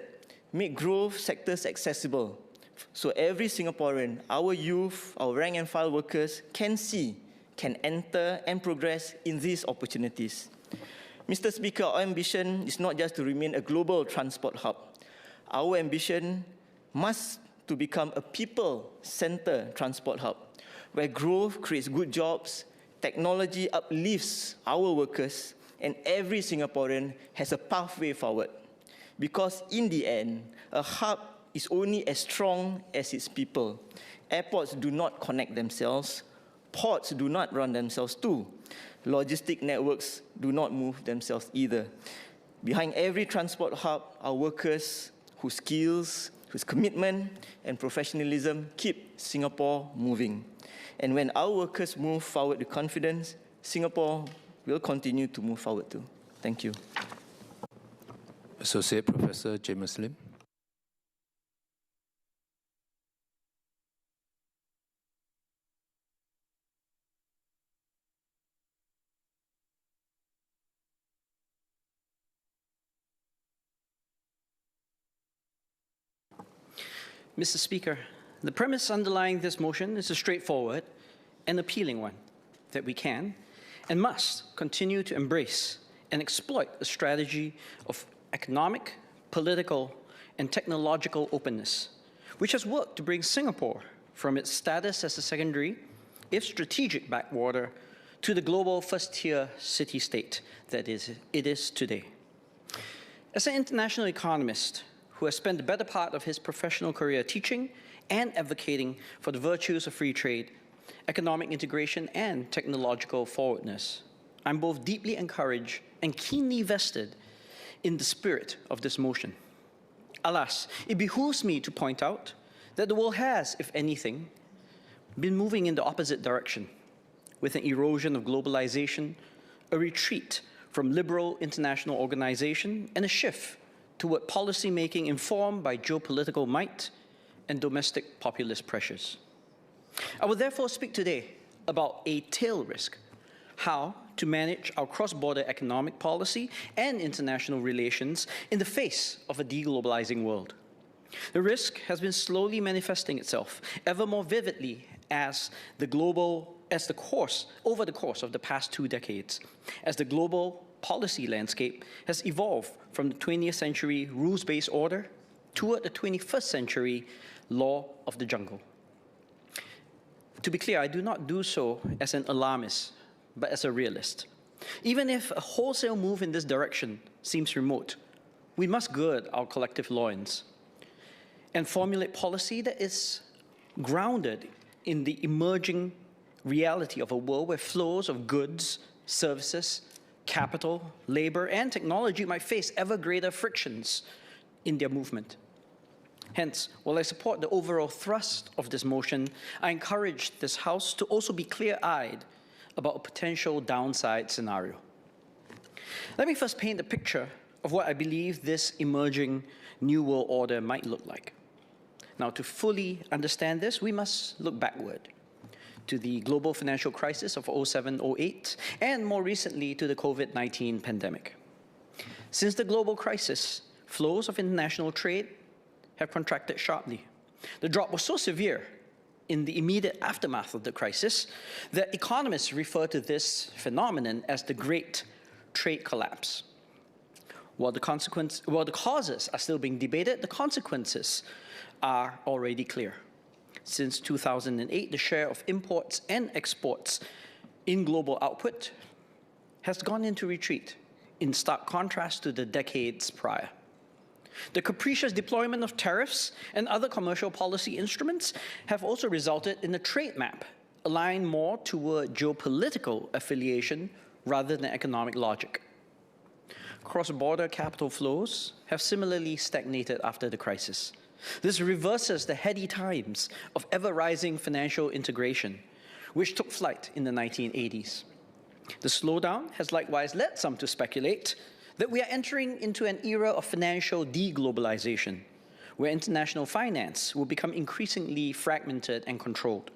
make growth sectors accessible so every Singaporean, our youth, our rank and file workers can enter and progress in these opportunities. Mr. Speaker, our ambition is not just to remain a global transport hub. Our ambition must to become a people-centered transport hub where growth creates good jobs, technology uplifts our workers, and every Singaporean has a pathway forward. Because in the end, a hub is only as strong as its people. Airports do not connect themselves. Ports do not run themselves too. Logistic networks do not move themselves either. Behind every transport hub are workers whose skills, whose commitment and professionalism keep Singapore moving. And when our workers move forward with confidence, Singapore will continue to move forward too. Thank you. Associate Professor James Lim. Mr. Speaker, the premise underlying this motion is a straightforward and appealing one, that we can and must continue to embrace and exploit a strategy of economic, political, and technological openness, which has worked to bring Singapore from its status as a secondary, if strategic backwater, to the global first-tier city-state that it is today. As an international economist who has spent the better part of his professional career teaching and advocating for the virtues of free trade, economic integration, and technological forwardness, I'm both deeply encouraged and keenly vested in the spirit of this motion. Alas, it behooves me to point out that the world has, if anything, been moving in the opposite direction, with an erosion of globalization, a retreat from liberal international organization, and a shift toward policy-making informed by geopolitical might and domestic populist pressures. I will therefore speak today about a tail risk, how to manage our cross-border economic policy and international relations in the face of a deglobalizing world. The risk has been slowly manifesting itself ever more vividly over the course of the past 2 decades, as the global policy landscape has evolved from the 20th century rules-based order toward the 21st century law of the jungle. To be clear, I do not do so as an alarmist, but as a realist. Even if a wholesale move in this direction seems remote, we must gird our collective loins and formulate policy that is grounded in the emerging reality of a world where flows of goods, services, capital, labor, and technology might face ever greater frictions in their movement. Hence, while I support the overall thrust of this motion, I encourage this House to also be clear-eyed about a potential downside scenario. Let me first paint a picture of what I believe this emerging New World Order might look like. Now, to fully understand this, we must look backward to the global financial crisis of 07-08, and more recently to the COVID-19 pandemic. Since the global crisis, flows of international trade have contracted sharply. The drop was so severe in the immediate aftermath of the crisis that economists refer to this phenomenon as the Great Trade Collapse. While the causes are still being debated, the consequences are already clear. Since 2008, the share of imports and exports in global output has gone into retreat, in stark contrast to the decades prior. The capricious deployment of tariffs and other commercial policy instruments have also resulted in a trade map aligned more toward geopolitical affiliation rather than economic logic. Cross-border capital flows have similarly stagnated after the crisis. This reverses the heady times of ever-rising financial integration, which took flight in the 1980s. The slowdown has likewise led some to speculate that we are entering into an era of financial deglobalization, where international finance will become increasingly fragmented and controlled.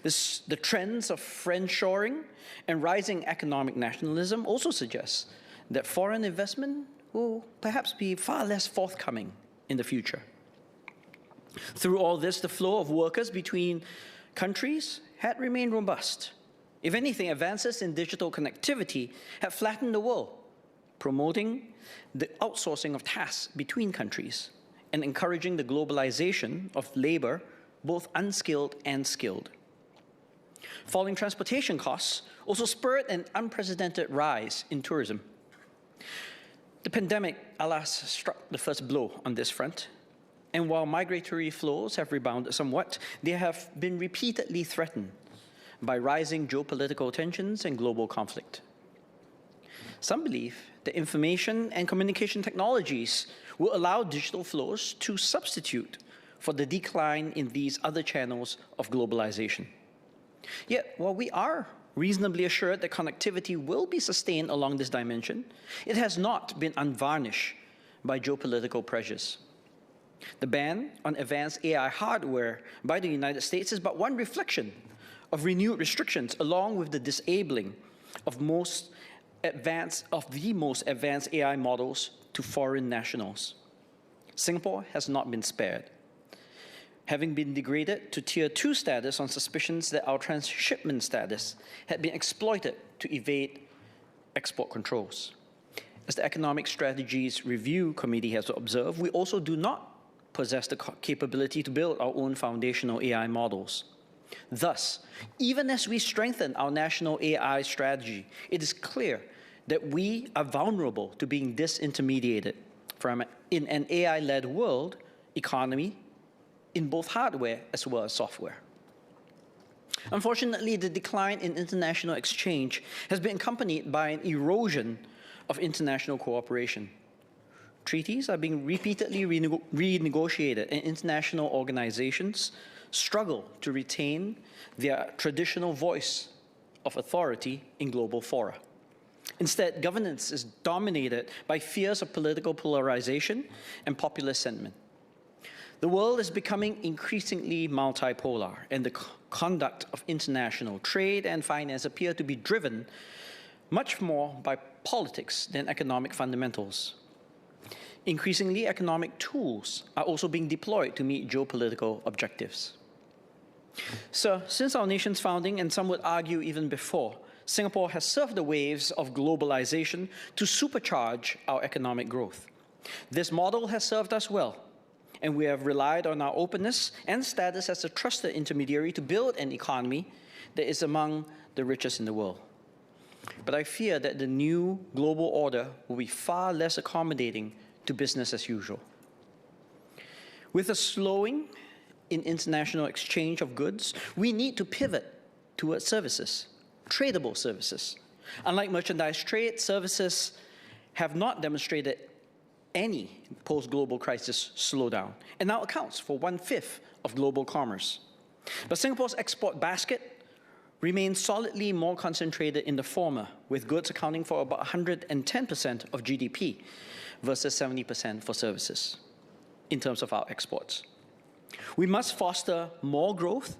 The trends of friendshoring and rising economic nationalism also suggest that foreign investment will perhaps be far less forthcoming in the future. Through all this, the flow of workers between countries had remained robust. If anything, advances in digital connectivity have flattened the world, promoting the outsourcing of tasks between countries and encouraging the globalization of labor, both unskilled and skilled. Falling transportation costs also spurred an unprecedented rise in tourism. The pandemic, alas, struck the first blow on this front, and while migratory flows have rebounded somewhat, they have been repeatedly threatened by rising geopolitical tensions and global conflict. Some believe that information and communication technologies will allow digital flows to substitute for the decline in these other channels of globalization. Yet, while we are reasonably assured that connectivity will be sustained along this dimension, it has not been unvarnished by geopolitical pressures. The ban on advanced AI hardware by the United States is but one reflection of renewed restrictions, along with the disabling of the most advanced AI models to foreign nationals. Singapore has not been spared, having been degraded to Tier 2 status on suspicions that our transshipment status had been exploited to evade export controls. As the Economic Strategies Review Committee has observed, we also do not possess the capability to build our own foundational AI models. Thus, even as we strengthen our national AI strategy, it is clear that we are vulnerable to being disintermediated in an AI-led world economy in both hardware as well as software. Unfortunately, the decline in international exchange has been accompanied by an erosion of international cooperation. Treaties are being repeatedly renegotiated, and international organizations struggle to retain their traditional voice of authority in global fora. Instead, governance is dominated by fears of political polarization and populist sentiment. The world is becoming increasingly multipolar, and the conduct of international trade and finance appear to be driven much more by politics than economic fundamentals. Increasingly, economic tools are also being deployed to meet geopolitical objectives. So, since our nation's founding, and some would argue even before, Singapore has surfed the waves of globalization to supercharge our economic growth. This model has served us well, and we have relied on our openness and status as a trusted intermediary to build an economy that is among the richest in the world. But I fear that the new global order will be far less accommodating to business as usual. With a slowing in international exchange of goods, we need to pivot towards services, tradable services. Unlike merchandise trade, services have not demonstrated any post-global crisis slowdown, and now accounts for 1/5 of global commerce. But Singapore's export basket remains solidly more concentrated in the former, with goods accounting for about 110% of GDP versus 70% for services in terms of our exports. We must foster more growth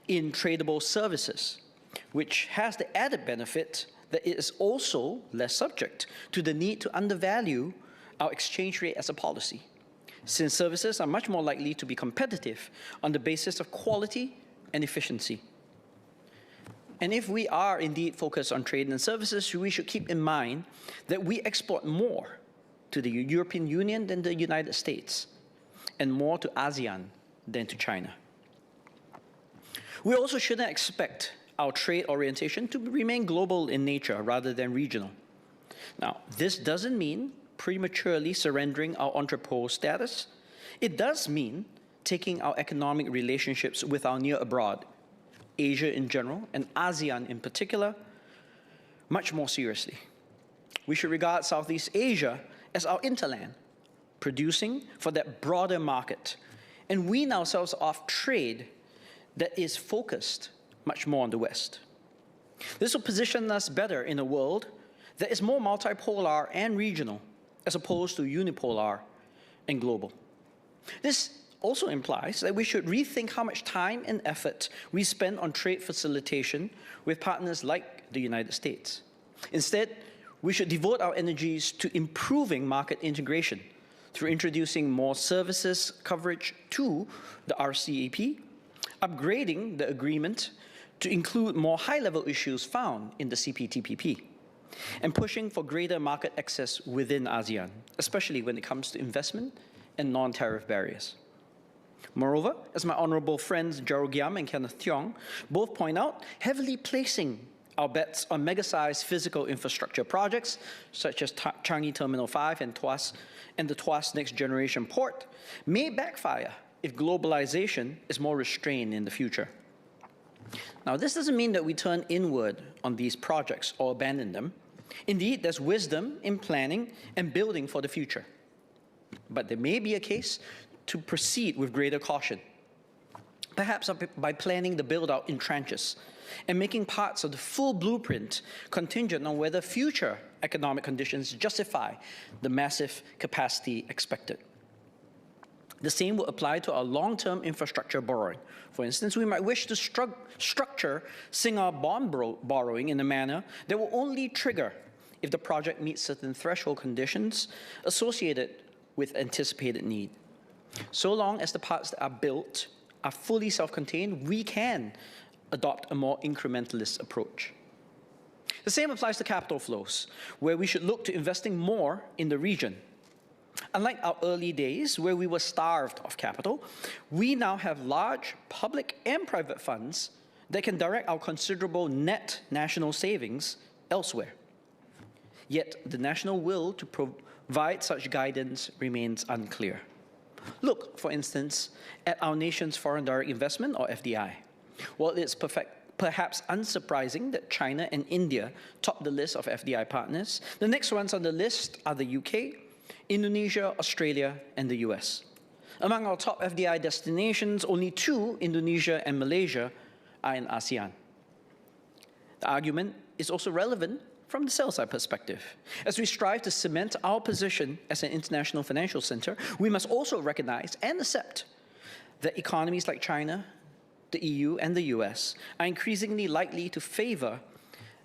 in tradable services, which has the added benefit that it is also less subject to the need to undervalue our exchange rate as a policy, since services are much more likely to be competitive on the basis of quality and efficiency. And if we are indeed focused on trade and services, we should keep in mind that we export more to the European Union than the United States, and more to ASEAN than to China. We also shouldn't expect our trade orientation to remain global in nature rather than regional. Now, this doesn't mean prematurely surrendering our entrepot status. It does mean taking our economic relationships with our near abroad, Asia in general, and ASEAN in particular, much more seriously. We should regard Southeast Asia as our hinterland, producing for that broader market, and wean ourselves off trade that is focused much more on the West. This will position us better in a world that is more multipolar and regional, as opposed to unipolar and global. This also implies that we should rethink how much time and effort we spend on trade facilitation with partners like the United States. Instead, we should devote our energies to improving market integration through introducing more services coverage to the RCEP, upgrading the agreement to include more high-level issues found in the CPTPP, and pushing for greater market access within ASEAN, especially when it comes to investment and non-tariff barriers. Moreover, as my honourable friends Gerald Giam and Kenneth Thiong both point out, heavily placing our bets on mega-sized physical infrastructure projects, such as Changi Terminal 5 and the Tuas Next Generation Port, may backfire if globalization is more restrained in the future. Now, this doesn't mean that we turn inward on these projects or abandon them. Indeed, there's wisdom in planning and building for the future. But there may be a case to proceed with greater caution, perhaps by planning the build-out in tranches and making parts of the full blueprint contingent on whether future economic conditions justify the massive capacity expected. The same will apply to our long-term infrastructure borrowing. For instance, we might wish to structure Singapore bond borrowing in a manner that will only trigger if the project meets certain threshold conditions associated with anticipated need. So long as the parts that are built are fully self-contained, we can adopt a more incrementalist approach. The same applies to capital flows, where we should look to investing more in the region. Unlike our early days, where we were starved of capital, we now have large public and private funds that can direct our considerable net national savings elsewhere. Yet the national will to provide such guidance remains unclear. Look, for instance, at our nation's foreign direct investment, or FDI. While its perhaps unsurprising that China and India top the list of FDI partners. The next ones on the list are the UK, Indonesia, Australia, and the US. Among our top FDI destinations, only 2, Indonesia and Malaysia, are in ASEAN. The argument is also relevant from the sell-side perspective. As we strive to cement our position as an international financial center, we must also recognize and accept that economies like China, the EU, and the US are increasingly likely to favor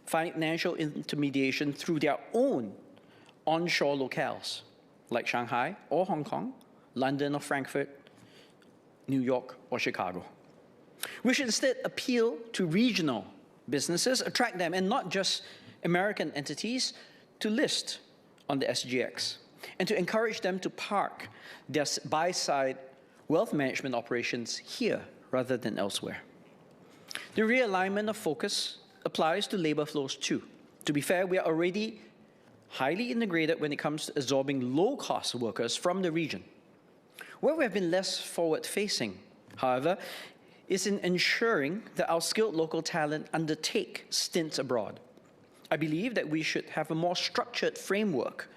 financial intermediation through their own onshore locales, like Shanghai or Hong Kong, London or Frankfurt, New York or Chicago. We should instead appeal to regional businesses, attract them, and not just American entities, to list on the SGX, and to encourage them to park their buy-side wealth management operations here rather than elsewhere. The realignment of focus applies to labor flows too. To be fair, we are already highly integrated when it comes to absorbing low-cost workers from the region. Where we have been less forward-facing, however, is in ensuring that our skilled local talent undertake stints abroad. I believe that we should have a more structured framework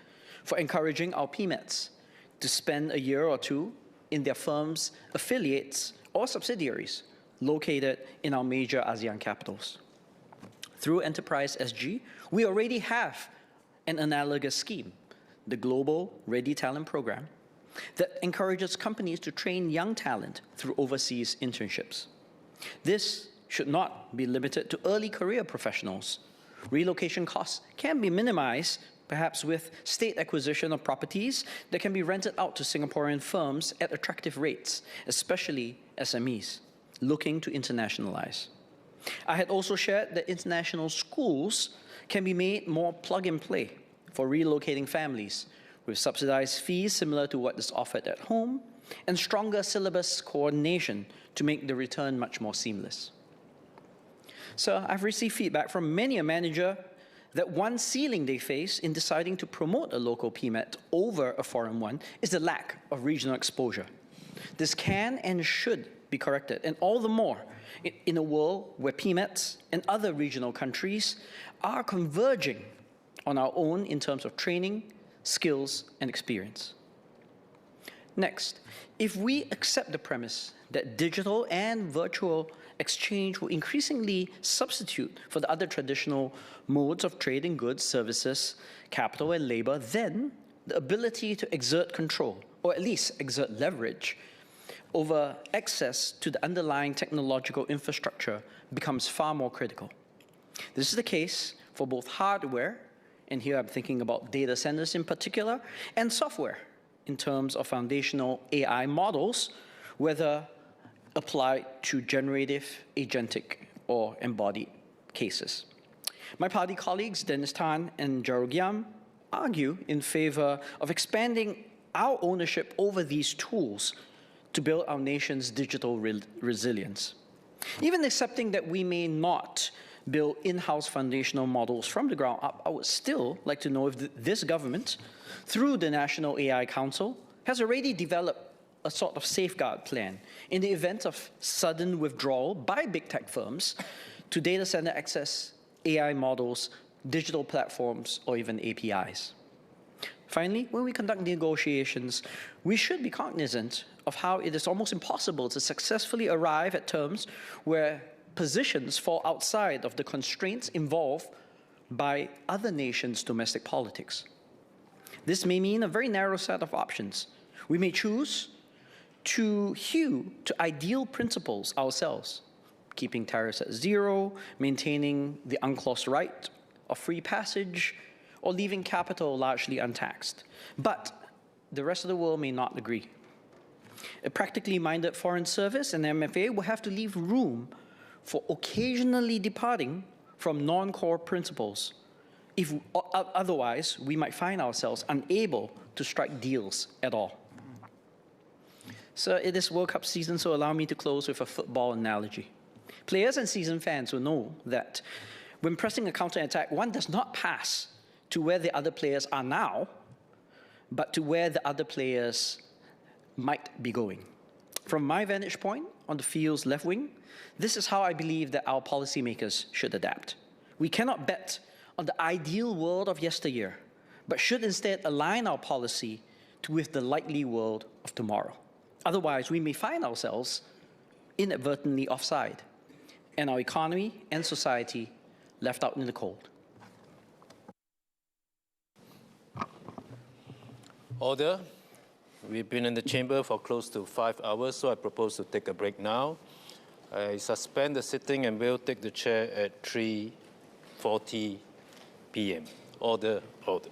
for encouraging our PMETs to spend a year or two in their firms' affiliates or subsidiaries located in our major ASEAN capitals. Through Enterprise SG, we already have an analogous scheme, the Global Ready Talent Program, that encourages companies to train young talent through overseas internships. This should not be limited to early career professionals. Relocation costs can be minimized, perhaps with state acquisition of properties that can be rented out to Singaporean firms at attractive rates, especially SMEs looking to internationalize. I had also shared that international schools can be made more plug-and-play for relocating families, with subsidized fees similar to what is offered at home, and stronger syllabus coordination to make the return much more seamless. So I've received feedback from many a manager that one ceiling they face in deciding to promote a local PMET over a foreign one is the lack of regional exposure. This can and should be corrected, and all the more in a world where PMETs and other regional countries are converging on our own in terms of training, skills, and experience. Next, if we accept the premise that digital and virtual exchange will increasingly substitute for the other traditional modes of trade in goods, services, capital, and labor, then the ability to exert control, or at least exert leverage, over access to the underlying technological infrastructure becomes far more critical. This is the case for both hardware, and here I'm thinking about data centers in particular, and software in terms of foundational AI models, whether applied to generative, agentic, or embodied cases. My party colleagues, Dennis Tan and Jarrell Giam, argue in favor of expanding our ownership over these tools to build our nation's digital resilience. Even accepting that we may not build in-house foundational models from the ground up, I would still like to know if this government, through the National AI Council, has already developed a sort of safeguard plan in the event of sudden withdrawal by big tech firms to data center access, AI models, digital platforms, or even APIs. Finally, when we conduct negotiations, we should be cognizant of how it is almost impossible to successfully arrive at terms where positions fall outside of the constraints involved by other nations' domestic politics. This may mean a very narrow set of options. We may choose to hew to ideal principles ourselves, keeping tariffs at zero, maintaining the unclosed right of free passage, or leaving capital largely untaxed. But the rest of the world may not agree. A practically minded foreign service and MFA will have to leave room for occasionally departing from non-core principles. Otherwise, we might find ourselves unable to strike deals at all. So it is World Cup season, so allow me to close with a football analogy. Players and seasoned fans will know that when pressing a counter-attack, one does not pass to where the other players are now, but to where the other players might be going. From my vantage point, on the field's left wing, this is how I believe that our policymakers should adapt. We cannot bet on the ideal world of yesteryear, but should instead align our policy with the likely world of tomorrow. Otherwise, we may find ourselves inadvertently offside, and our economy and society left out in the cold. Order. We've been in the chamber for close to 5 hours, so I propose to take a break now. I suspend the sitting and will take the chair at 3:40 p.m. Order, order.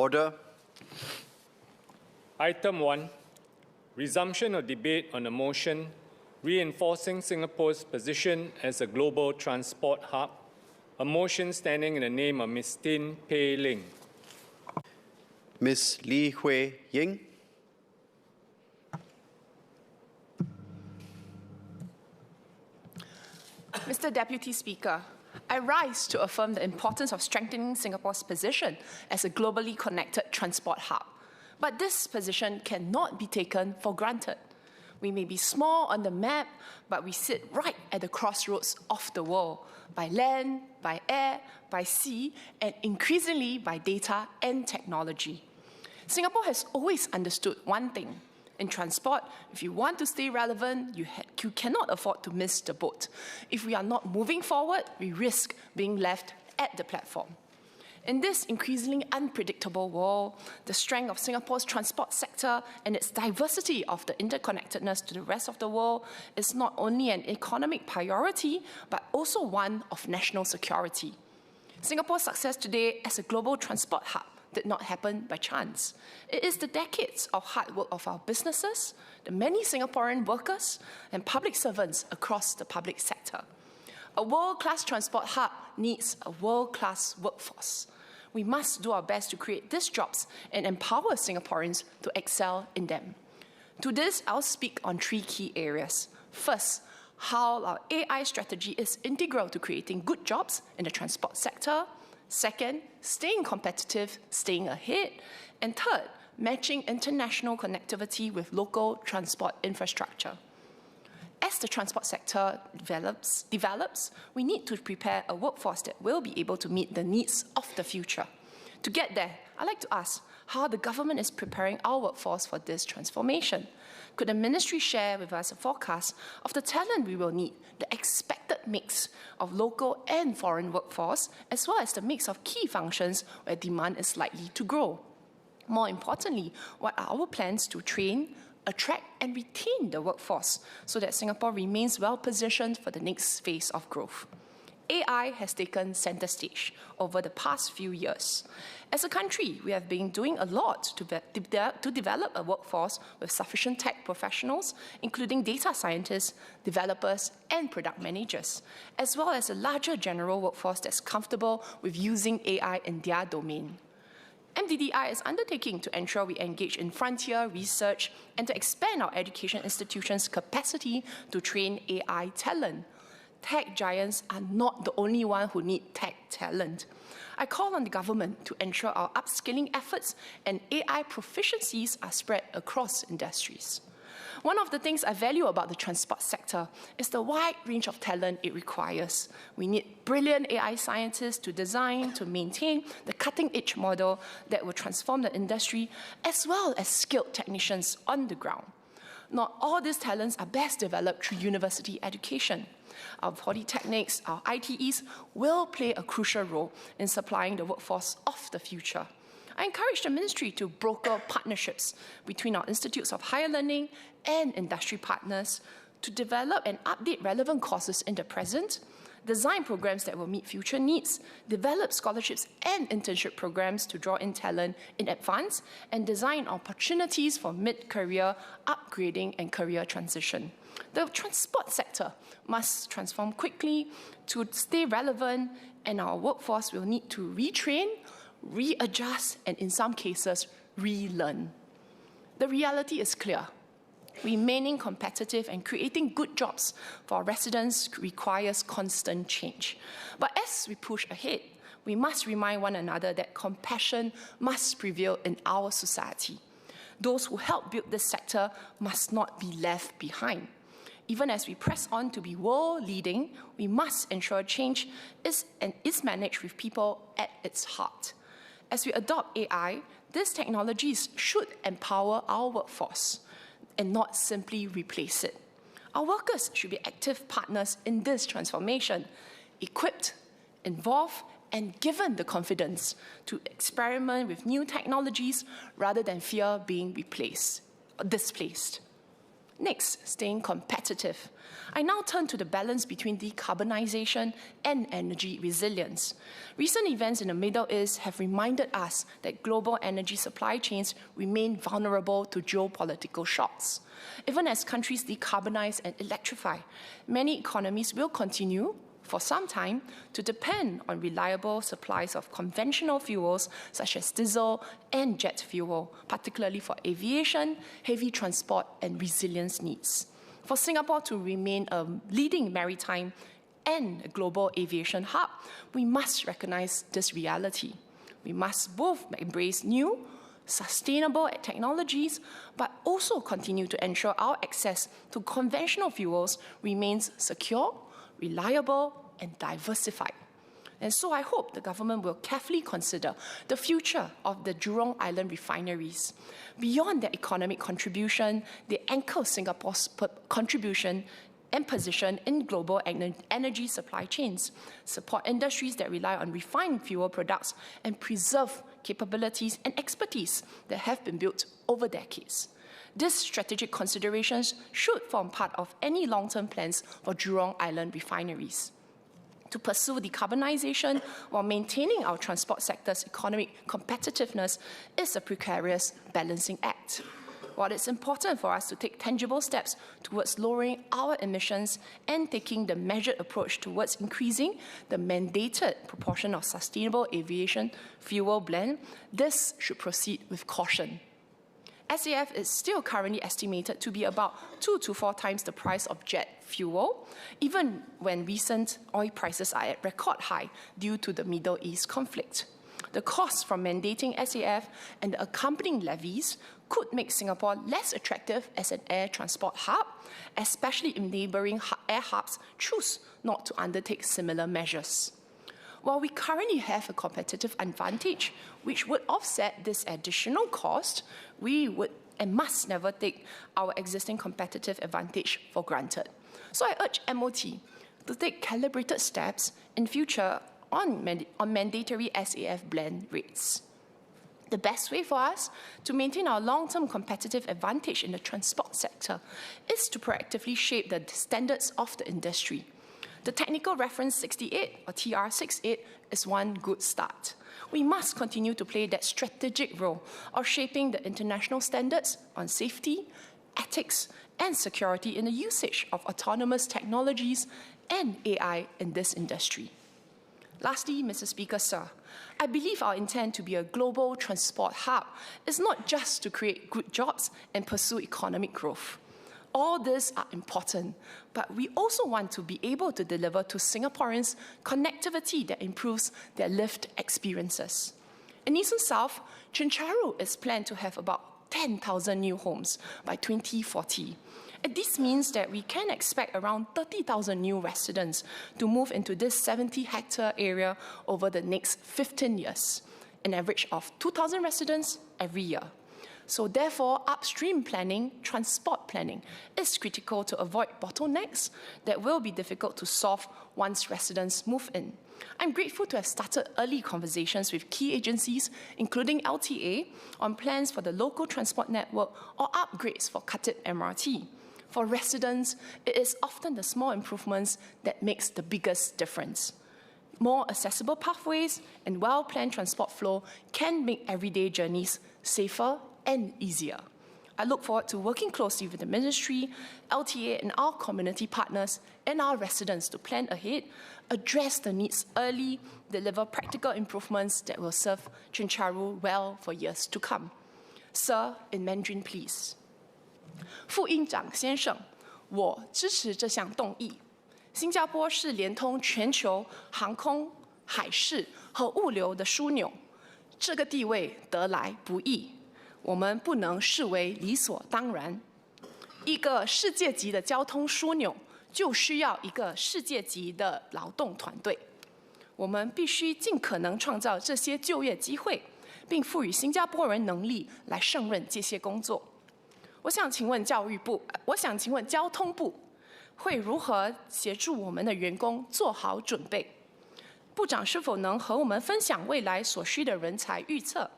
Order. Item 1, resumption of debate on a motion reinforcing Singapore's position as a global transport hub, a motion standing in the name of Ms. Tin Pei Ling. Ms. Lee Hui Ying. Mr. Deputy Speaker, I rise to affirm the importance of strengthening Singapore's position as a globally connected transport hub. But this position cannot be taken for granted. We may be small on the map, but we sit right at the crossroads of the world, by land, by air, by sea, and increasingly by data and technology. Singapore has always understood one thing. In transport, if you want to stay relevant, you cannot afford to miss the boat. If we are not moving forward, we risk being left at the platform. In this increasingly unpredictable world, the strength of Singapore's transport sector and its diversity of the interconnectedness to the rest of the world is not only an economic priority, but also one of national security. Singapore's success today as a global transport hub did not happen by chance. It is the decades of hard work of our businesses, the many Singaporean workers, and public servants across the public sector. A world-class transport hub needs a world-class workforce. We must do our best to create these jobs and empower Singaporeans to excel in them. To this, I'll speak on 3 key areas. First, how our AI strategy is integral to creating good jobs in the transport sector. Second, staying competitive, staying ahead. And third, matching international connectivity with local transport infrastructure. As the transport sector develops, we need to prepare a workforce that will be able to meet the needs of the future. To get there, I'd like to ask how the government is preparing our workforce for this transformation. Could the ministry share with us a forecast of the talent we will need, the expected mix of local and foreign workforce, as well as the mix of key functions where demand is likely to grow? More importantly, what are our plans to train, attract and retain the workforce so that Singapore remains well-positioned for the next phase of growth? AI has taken center stage over the past few years. As a country, we have been doing a lot to develop a workforce with sufficient tech professionals, including data scientists, developers, and product managers, as well as a larger general workforce that's comfortable with using AI in their domain. MDDI is undertaking to ensure we engage in frontier research and to expand our education institutions' capacity to train AI talent. Tech giants are not the only ones who need tech talent. I call on the government to ensure our upskilling efforts and AI proficiencies are spread across industries. One of the things I value about the transport sector is the wide range of talent it requires. We need brilliant AI scientists to design, to maintain the cutting-edge model that will transform the industry, as well as skilled technicians on the ground. Not all these talents are best developed through university education. Our polytechnics, our ITEs will play a crucial role in supplying the workforce of the future. I encourage the ministry to broker partnerships between our institutes of higher learning and industry partners to develop and update relevant courses in the present, design programs that will meet future needs, develop scholarships and internship programs to draw in talent in advance, and design opportunities for mid-career upgrading and career transition. The transport sector must transform quickly to stay relevant, and our workforce will need to retrain, readjust, and in some cases, relearn. The reality is clear. Remaining competitive and creating good jobs for our residents requires constant change. But as we push ahead, we must remind one another that compassion must prevail in our society. Those who help build this sector must not be left behind. Even as we press on to be world-leading, we must ensure change is managed with people at its heart. As we adopt AI, these technologies should empower our workforce and not simply replace it. Our workers should be active partners in this transformation, equipped, involved, and given the confidence to experiment with new technologies rather than fear being displaced. Next, staying competitive. I now turn to the balance between decarbonization and energy resilience. Recent events in the Middle East have reminded us that global energy supply chains remain vulnerable to geopolitical shocks. Even as countries decarbonize and electrify, many economies will continue for some time to depend on reliable supplies of conventional fuels such as diesel and jet fuel, particularly for aviation, heavy transport, and resilience needs. For Singapore to remain a leading maritime and global aviation hub, we must recognize this reality. We must both embrace new, sustainable technologies, but also continue to ensure our access to conventional fuels remains secure, reliable, and diversified. And so I hope the government will carefully consider the future of the Jurong Island refineries. Beyond their economic contribution, they anchor Singapore's contribution and position in global energy supply chains, support industries that rely on refined fuel products, and preserve capabilities and expertise that have been built over decades. These strategic considerations should form part of any long-term plans for Jurong Island refineries. To pursue decarbonization while maintaining our transport sector's economic competitiveness is a precarious balancing act. While it's important for us to take tangible steps towards lowering our emissions and taking the measured approach towards increasing the mandated proportion of sustainable aviation fuel blend, this should proceed with caution. SAF is still currently estimated to be about 2 to 4 times the price of jet fuel, even when recent oil prices are at record high due to the Middle East conflict. The costs from mandating SAF and the accompanying levies could make Singapore less attractive as an air transport hub, especially if neighbouring air hubs choose not to undertake similar measures. While we currently have a competitive advantage which would offset this additional cost, we would and must never take our existing competitive advantage for granted. So I urge MOT to take calibrated steps in future on mandatory SAF blend rates. The best way for us to maintain our long-term competitive advantage in the transport sector is to proactively shape the standards of the industry. The Technical Reference 68, or TR68, is one good start. We must continue to play that strategic role of shaping the international standards on safety, ethics, and security in the usage of autonomous technologies and AI in this industry. Lastly, Mr. Speaker, sir, I believe our intent to be a global transport hub is not just to create good jobs and pursue economic growth. All these are important, but we also want to be able to deliver to Singaporeans connectivity that improves their lived experiences. In Eastern South, Chencharu is planned to have about 10,000 new homes by 2040. And this means that we can expect around 30,000 new residents to move into this 70-hectare area over the next 15 years, an average of 2,000 residents every year. So therefore, upstream planning, transport planning, is critical to avoid bottlenecks that will be difficult to solve once residents move in. I'm grateful to have started early conversations with key agencies, including LTA, on plans for the local transport network or upgrades for Khatib MRT. For residents, it is often the small improvements that makes the biggest difference. More accessible pathways and well-planned transport flow can make everyday journeys safer and easier. I look forward to working closely with the Ministry, LTA, and our community partners and our residents to plan ahead, address the needs early, deliver practical improvements that will serve Chencharu well for years to come. Sir, in Mandarin, please. 副院长先生，我支持这项动议。新加坡是连通全球航空、海事和物流的枢纽，这个地位得来不易。我们不能视为理所当然。一个世界级的交通枢纽，就需要一个世界级的劳动团队。我们必须尽可能创造这些就业机会，并赋予新加坡人能力来胜任这些工作。我想请问交通部会如何协助我们的员工做好准备？部长是否能和我们分享未来所需的人才预测？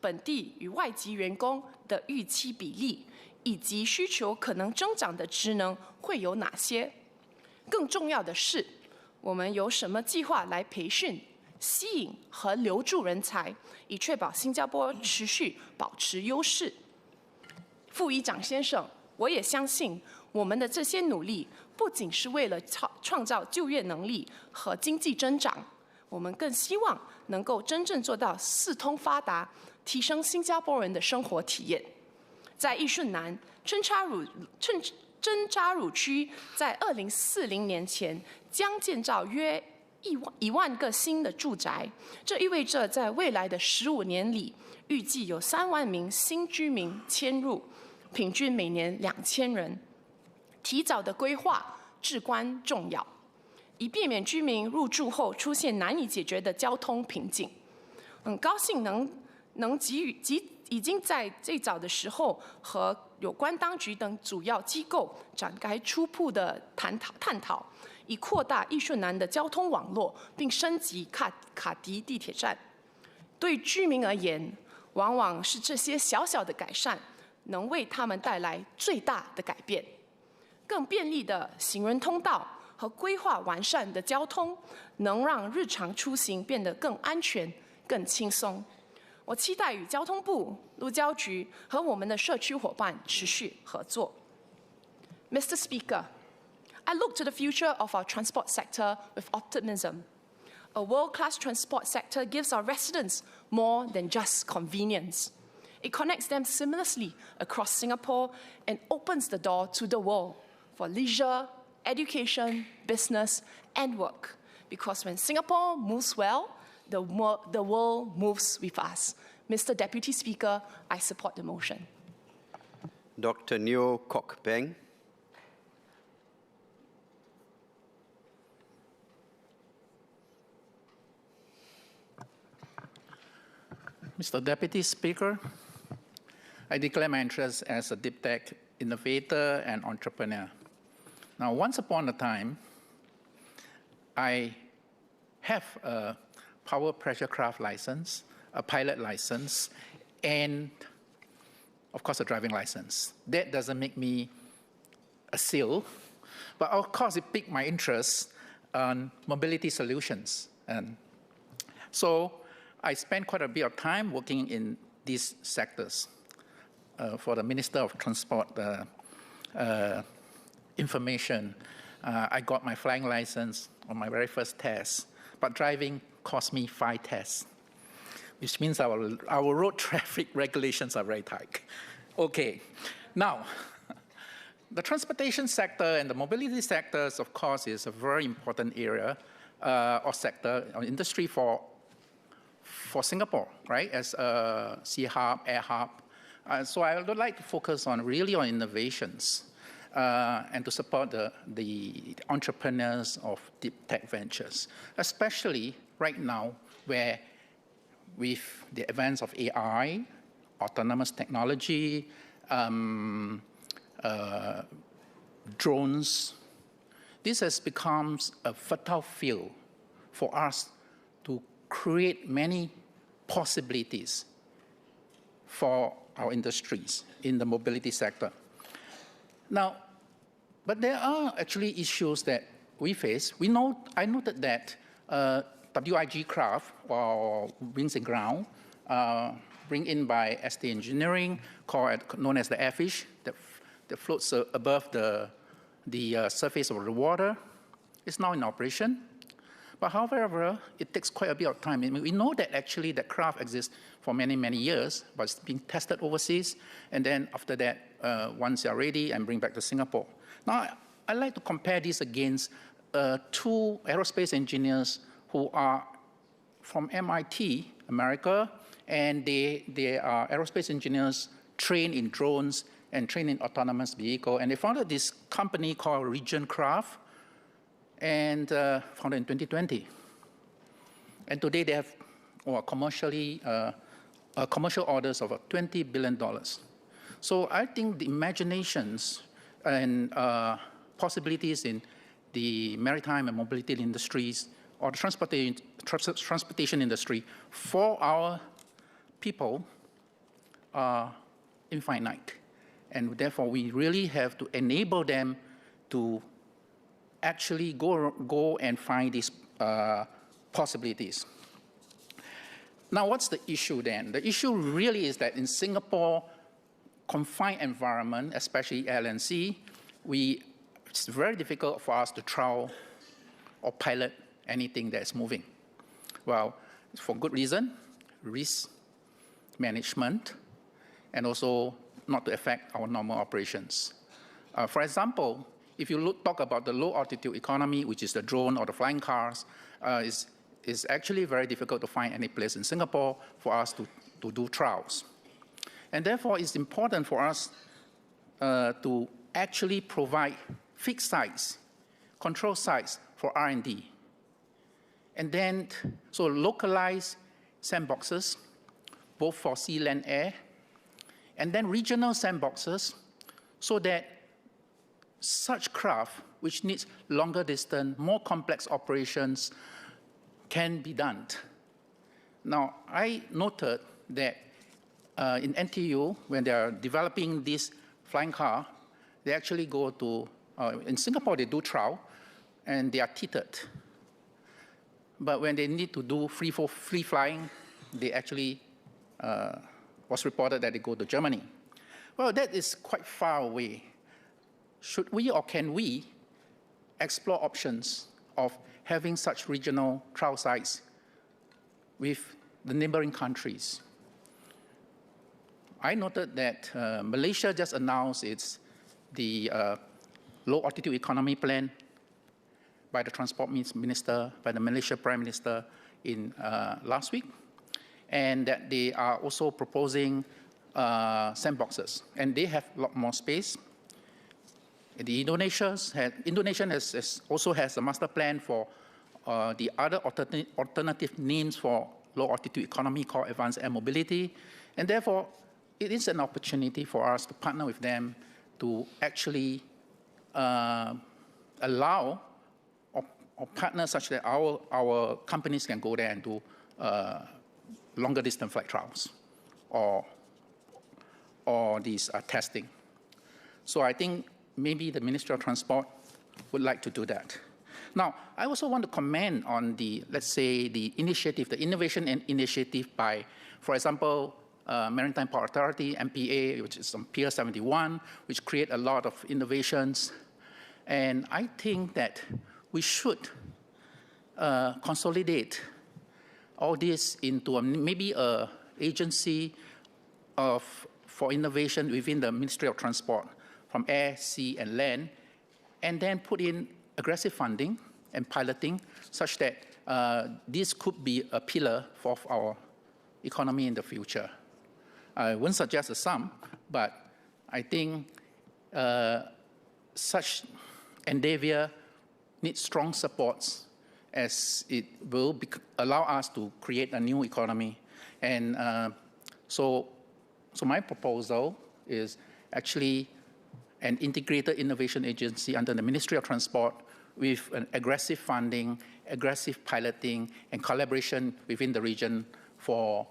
本地与外籍员工的预期比例，以及需求可能增长的职能会有哪些？更重要的是，我们有什么计划来培训、吸引和留住人才，以确保新加坡持续保持优势？副议长先生，我也相信我们的这些努力不仅是为了创造就业能力和经济增长，我们更希望能够真正做到四通发达，提升新加坡人的生活体验。在义顺南针扎乳区，在2040年前将建造约1万个新的住宅，这意味着在未来的15年里，预计有3万名新居民迁入，平均每年2000人。提早的规划至关重要，以避免居民入住后出现难以解决的交通瓶颈。很高兴能已经在最早的时候和有关当局等主要机构展开初步的探讨，以扩大义顺南的交通网络，并升级卡迪地铁站。对居民而言，往往是这些小小的改善能为他们带来最大的改变。更便利的行人通道和规划完善的交通，能让日常出行变得更安全、更轻松。我期待与交通部、路交局和我们的社区伙伴持续合作。Mr. Speaker, I look to the future of our transport sector with optimism. A world-class transport sector gives our residents more than just convenience. It connects them seamlessly across Singapore and opens the door to the world for leisure, education, business, and work. Because when Singapore moves well, the world moves with us. Mr. Deputy Speaker, I support the motion. Dr. Neo Kok Peng. Mr. Deputy Speaker, I declare my interest as a deep tech innovator and entrepreneur. Now, once upon a time, I have a power pressure craft license, a pilot license, and of course a driving license. That doesn't make me a SEAL, but of course it piqued my interest on mobility solutions. And so I spent quite a bit of time working in these sectors. For the Minister of Transport Information, I got my flying license on my very first test, but driving cost me 5 tests, which means our road traffic regulations are very tight. Okay, now, the transportation sector and the mobility sectors, of course, is a very important area or sector or industry for Singapore, right, as a sea hub, air hub. So I would like to focus on innovations and to support the entrepreneurs of deep tech ventures, especially right now where with the advance of AI, autonomous technology, drones, this has become a fertile field for us to create many possibilities for our industries in the mobility sector. Now, but there are actually issues that we face. I noted that WIG craft, or wings and ground, bring in by ST Engineering, known as the airfish, that floats above the surface of the water, is now in operation. But however, it takes quite a bit of time. We know that actually that craft exists for many, many years, but it's being tested overseas. And then after that, once they're ready, and bring back to Singapore. Now, I'd like to compare this against 2 aerospace engineers who are from MIT, America, and they are aerospace engineers trained in drones and trained in autonomous vehicle. And they founded this company called Region Craft, and founded in 2020. And today they have commercial orders of $20 billion. So I think the imaginations and possibilities in the maritime and mobility industries or the transportation industry for our people are infinite. And therefore, we really have to enable them to actually go and find these possibilities. Now, what's the issue then? The issue really is that in Singapore, confined environment, especially LNC, it's very difficult for us to trial or pilot anything that's moving. Well, for good reason, risk management, and also not to affect our normal operations. For example, if you talk about the low-altitude economy, which is the drone or the flying cars, it's actually very difficult to find any place in Singapore for us to do trials. And therefore, it's important for us to actually provide fixed sites, control sites for R&D. And then, so localized sandboxes, both for sea, land, air, and then regional sandboxes, so that such craft, which needs longer distance, more complex operations, can be done. Now, I noted that in NTU, when they are developing this flying car, they actually go to, in Singapore, they do trial, and they are tethered. But when they need to do free flying, they actually, was reported that they go to Germany. Well, that is quite far away. Should we or can we explore options of having such regional trial sites with the neighboring countries? I noted that Malaysia just announced the low-altitude economy plan by the transport minister, by the Malaysia Prime Minister in last week, and that they are also proposing sandboxes, and they have a lot more space. The Indonesia also has a master plan for the other alternative names for low-altitude economy called advanced air mobility, and therefore it is an opportunity for us to partner with them to actually allow or partner such that our companies can go there and do longer distance flight trials or these testing. So I think maybe the Ministry of Transport would like to do that. Now, I also want to comment on let's say, the initiative, the innovation and initiative by, for example, Maritime Port Authority, MPA, which is on Pier 71, which create a lot of innovations. And I think that we should consolidate all this into maybe an agency for innovation within the Ministry of Transport, from air, sea, and land, and then put in aggressive funding and piloting such that this could be a pillar for our economy in the future. I wouldn't suggest a sum, but I think such endeavor needs strong supports, as it will allow us to create a new economy. And so my proposal is actually an integrated innovation agency under the Ministry of Transport with an aggressive funding, aggressive piloting, and collaboration within the region for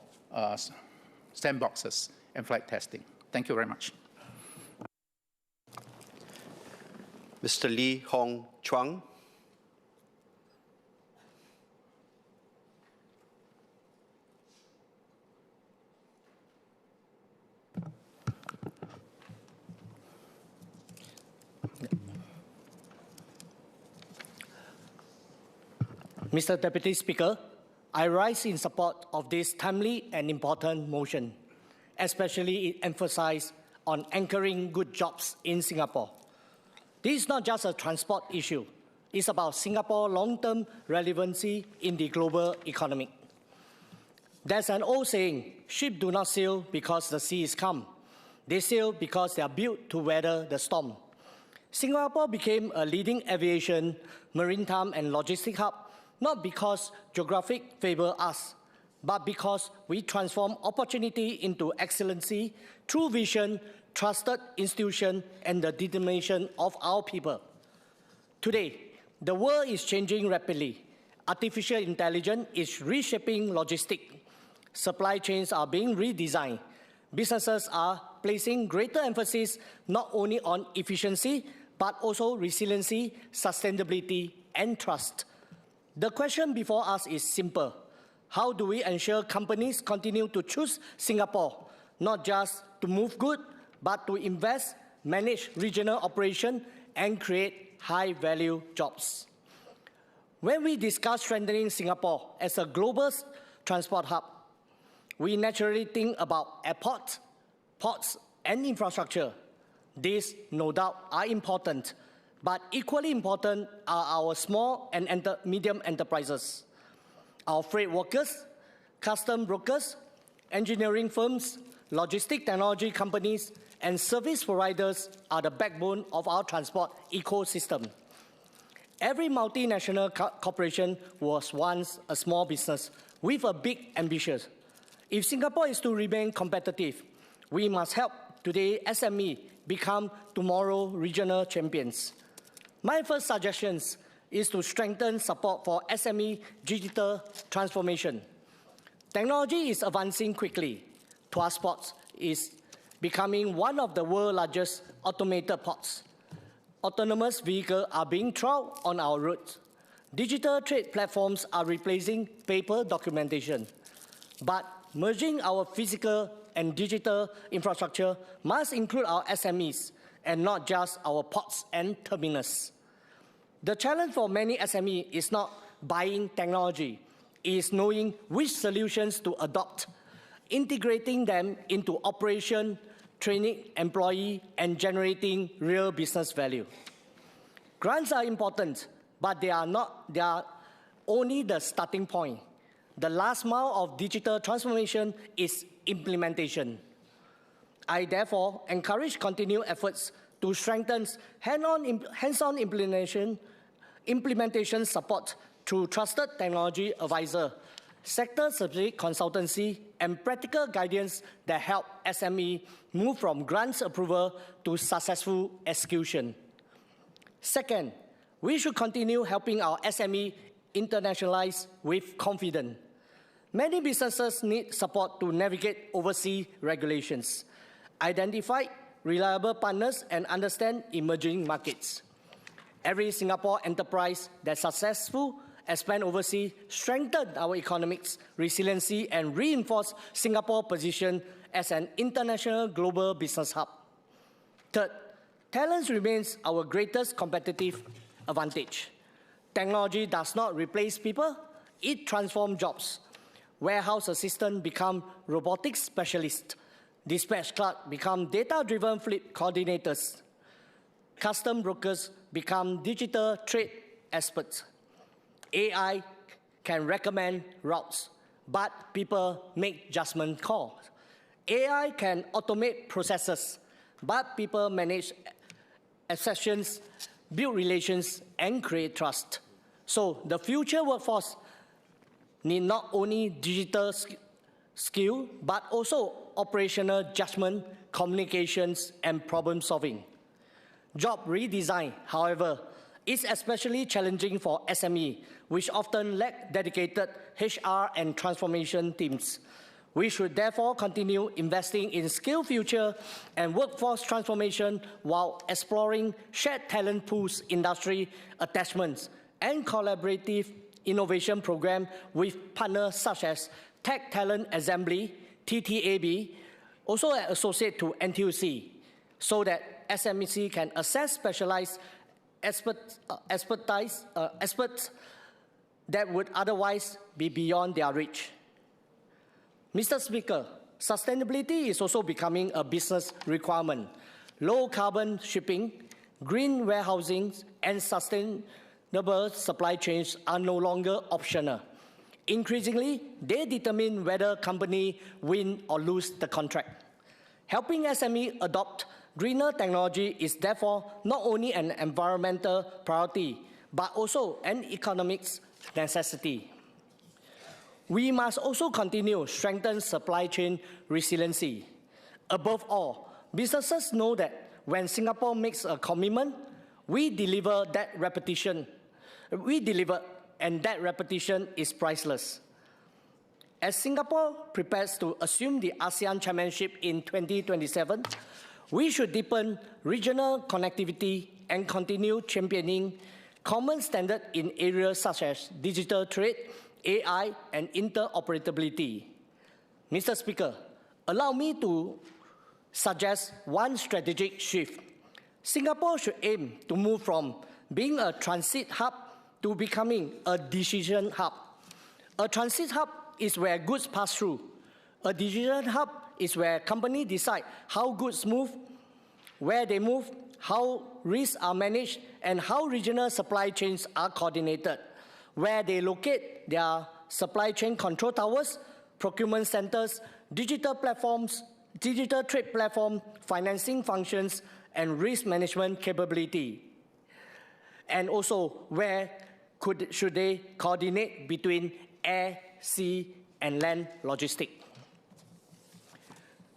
sandboxes and flight testing. Thank you very much. Mr. Lee Hong Chuang. Mr. Deputy Speaker, I rise in support of this timely and important motion, especially it emphasizes on anchoring good jobs in Singapore. This is not just a transport issue. It's about Singapore's long-term relevancy in the global economy. There's an old saying, ships do not sail because the sea is calm. They sail because they are built to weather the storm. Singapore became a leading aviation, maritime and logistics hub, not because geography favors us, but because we transform opportunity into excellency through vision, trusted institution, and the determination of our people. Today, the world is changing rapidly. Artificial intelligence is reshaping logistics. Supply chains are being redesigned. Businesses are placing greater emphasis not only on efficiency, but also resiliency, sustainability, and trust. The question before us is simple. How do we ensure companies continue to choose Singapore, not just to move goods, but to invest, manage regional operation, and create high-value jobs? When we discuss strengthening Singapore as a global transport hub, we naturally think about airports, ports, and infrastructure. These, no doubt, are important, but equally important are our small and medium enterprises. Our freight workers, custom brokers, engineering firms, logistic technology companies, and service providers are the backbone of our transport ecosystem. Every multinational corporation was once a small business with a big ambition. If Singapore is to remain competitive, we must help today SME become tomorrow regional champions. My first suggestion is to strengthen support for SME digital transformation. Technology is advancing quickly. Tuas Ports is becoming one of the world's largest automated ports. Autonomous vehicles are being trialed on our roads. Digital trade platforms are replacing paper documentation. But merging our physical and digital infrastructure must include our SMEs and not just our ports and terminals. The challenge for many SMEs is not buying technology, it is knowing which solutions to adopt, integrating them into operation, training employee, and generating real business value. Grants are important, but they are only the starting point. The last mile of digital transformation is implementation. I therefore encourage continued efforts to strengthen hands-on implementation support through trusted technology advisor, sector-specific consultancy, and practical guidance that help SME move from grants approval to successful execution. Second, we should continue helping our SME internationalize with confidence. Many businesses need support to navigate overseas regulations, identify reliable partners, and understand emerging markets. Every Singapore enterprise that's successful expand overseas strengthen our economic's resiliency and reinforce Singapore's position as an international global business hub. Third, talent remains our greatest competitive advantage. Technology does not replace people, it transforms jobs. Warehouse assistants become robotics specialists. Dispatch clerks become data-driven fleet coordinators. Custom brokers become digital trade experts. AI can recommend routes, but people make judgment calls. AI can automate processes, but people manage exceptions, build relations, and create trust. So the future workforce need not only digital skill, but also operational judgment, communications, and problem solving. Job redesign, however, is especially challenging for SME, which often lack dedicated HR and transformation teams. We should therefore continue investing in skill future and workforce transformation while exploring shared talent pools, industry attachments, and collaborative innovation program with partners such as Tech Talent Assembly, TTAB, also associated to NTUC, so that SMEC can access specialized experts that would otherwise be beyond their reach. Mr. Speaker, sustainability is also becoming a business requirement. Low carbon shipping, green warehousing, and sustainable supply chains are no longer optional. Increasingly, they determine whether companies win or lose the contract. Helping SME adopt greener technology is therefore not only an environmental priority, but also an economic necessity. We must also continue to strengthen supply chain resiliency. Above all, businesses know that when Singapore makes a commitment, we deliver, and that repetition is priceless. As Singapore prepares to assume the ASEAN Chairmanship in 2027, we should deepen regional connectivity and continue championing common standards in areas such as digital trade, AI, and interoperability. Mr. Speaker, allow me to suggest one strategic shift. Singapore should aim to move from being a transit hub to becoming a decision hub. A transit hub is where goods pass through. A decision hub is where companies decide how goods move, where they move, how risks are managed, and how regional supply chains are coordinated, where they locate their supply chain control towers, procurement centers, digital platforms, digital trade platform, financing functions, and risk management capability. And also, where should they coordinate between air, sea, and land logistics.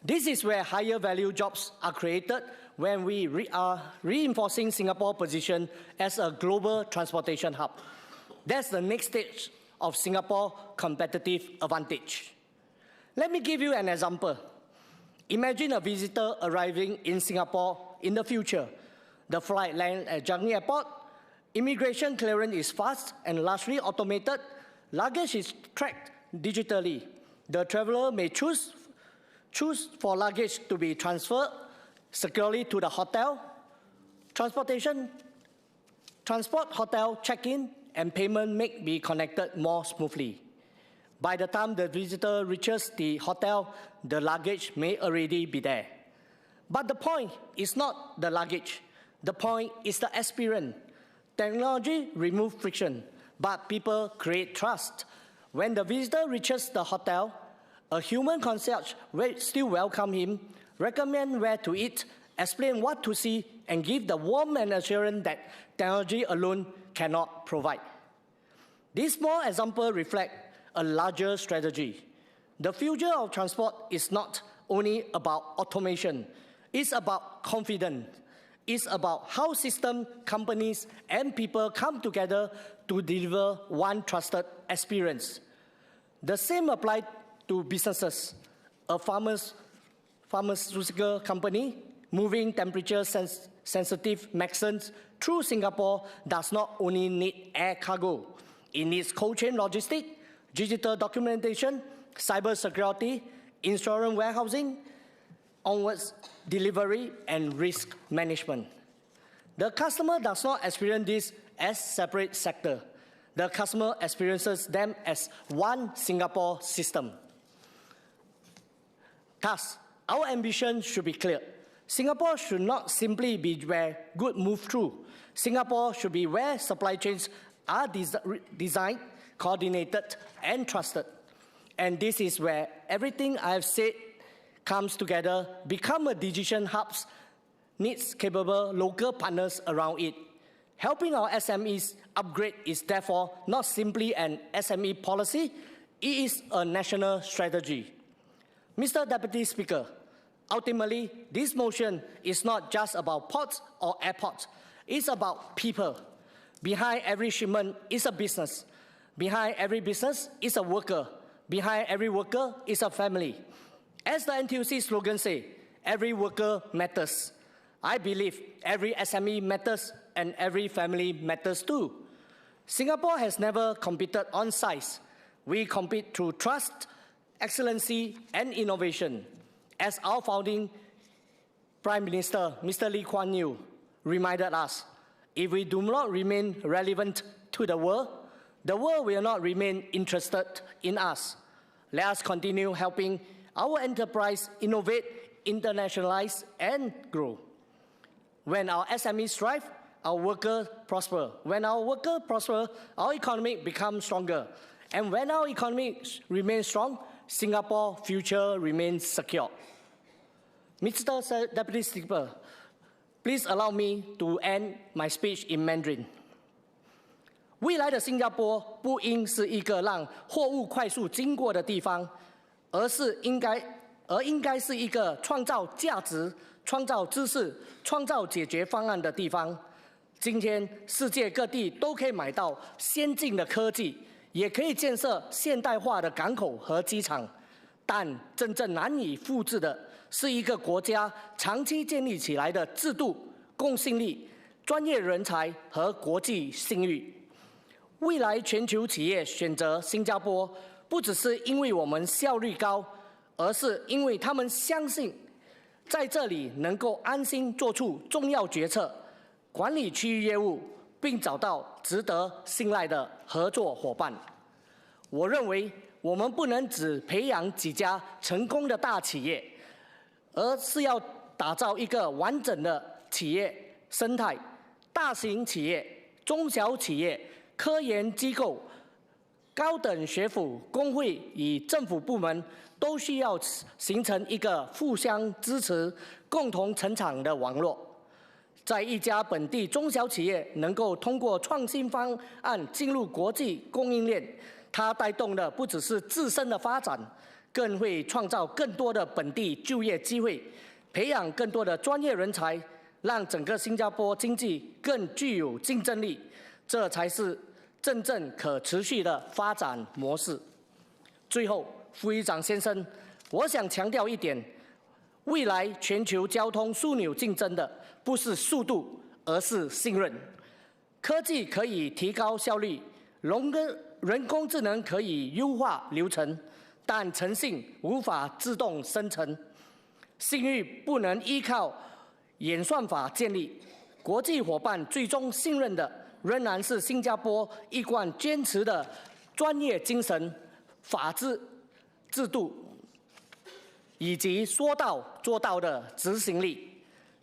This is where higher value jobs are created when we are reinforcing Singapore's position as a global transportation hub. That's the next stage of Singapore's competitive advantage. Let me give you an example. Imagine a visitor arriving in Singapore in the future. The flight lands at Changi Airport. Immigration clearance is fast and largely automated. Luggage is tracked digitally. The traveler may choose for luggage to be transferred securely to the hotel. Transport, hotel, check-in, and payment may be connected more smoothly. By the time the visitor reaches the hotel, the luggage may already be there. But the point is not the luggage. The point is the experience. Technology removes friction, but people create trust. When the visitor reaches the hotel, a human concierge will still welcome him, recommend where to eat, explain what to see, and give the warmth and assurance that technology alone cannot provide. This small example reflects a larger strategy. The future of transport is not only about automation, it's about confidence. It's about how systems, companies, and people come together to deliver one trusted experience. The same applies to businesses. A pharmaceutical company moving temperature-sensitive medicines through Singapore does not only need air cargo. It needs cold chain logistics, digital documentation, cybersecurity, insurance warehousing, onwards delivery, and risk management. The customer does not experience this as separate sectors. The customer experiences them as one Singapore system. Thus, our ambition should be clear. Singapore should not simply be where goods move through. Singapore should be where supply chains are designed, coordinated, and trusted. And this is where everything I have said comes together, become a decision hub, needs capable local partners around it. Helping our SMEs upgrade is therefore not simply an SME policy, it is a national strategy. Mr. Deputy Speaker, ultimately, this motion is not just about ports or airports, it's about people. Behind every shipment is a business. Behind every business is a worker. Behind every worker is a family. As the NTUC slogan says, every worker matters. I believe every SME matters and every family matters too. Singapore has never competed on size. We compete through trust, excellency, and innovation. As our founding Prime Minister, Mr. Lee Kuan Yew, reminded us, if we do not remain relevant to the world will not remain interested in us. Let us continue helping our enterprise innovate, internationalize, and grow. When our SMEs thrive, our workers prosper. When our workers prosper, our economy becomes stronger. And when our economy remains strong, Singapore's future remains secure. Mr. Deputy Speaker, please allow me to end my speech in Mandarin. 未来的新加坡不应是一个让货物快速经过的地方，而应该是一个创造价值、创造知识、创造解决方案的地方。今天世界各地都可以买到先进的科技，也可以建设现代化的港口和机场，但真正难以复制的是一个国家长期建立起来的制度、公信力、专业人才和国际信誉。未来全球企业选择新加坡，不只是因为我们效率高，而是因为他们相信在这里能够安心做出重要决策，管理区域业务，并找到值得信赖的合作伙伴。我认为我们不能只培养几家成功的大企业，而是要打造一个完整的企业生态。大型企业、中小企业、科研机构、高等学府、工会与政府部门都需要形成一个互相支持、共同成长的网络。在一家本地中小企业能够通过创新方案进入国际供应链，它带动的不只是自身的发展，更会创造更多的本地就业机会，培养更多的专业人才，让整个新加坡经济更具有竞争力。这才是真正可持续的发展模式。最后，副议长先生，我想强调一点：未来全球交通枢纽竞争的不是速度，而是信任。科技可以提高效率，人工智能可以优化流程，但诚信无法自动生成，信誉不能依靠演算法建立。国际伙伴最终信任的仍然是新加坡一贯坚持的专业精神、法治制度，以及说到做到的执行力。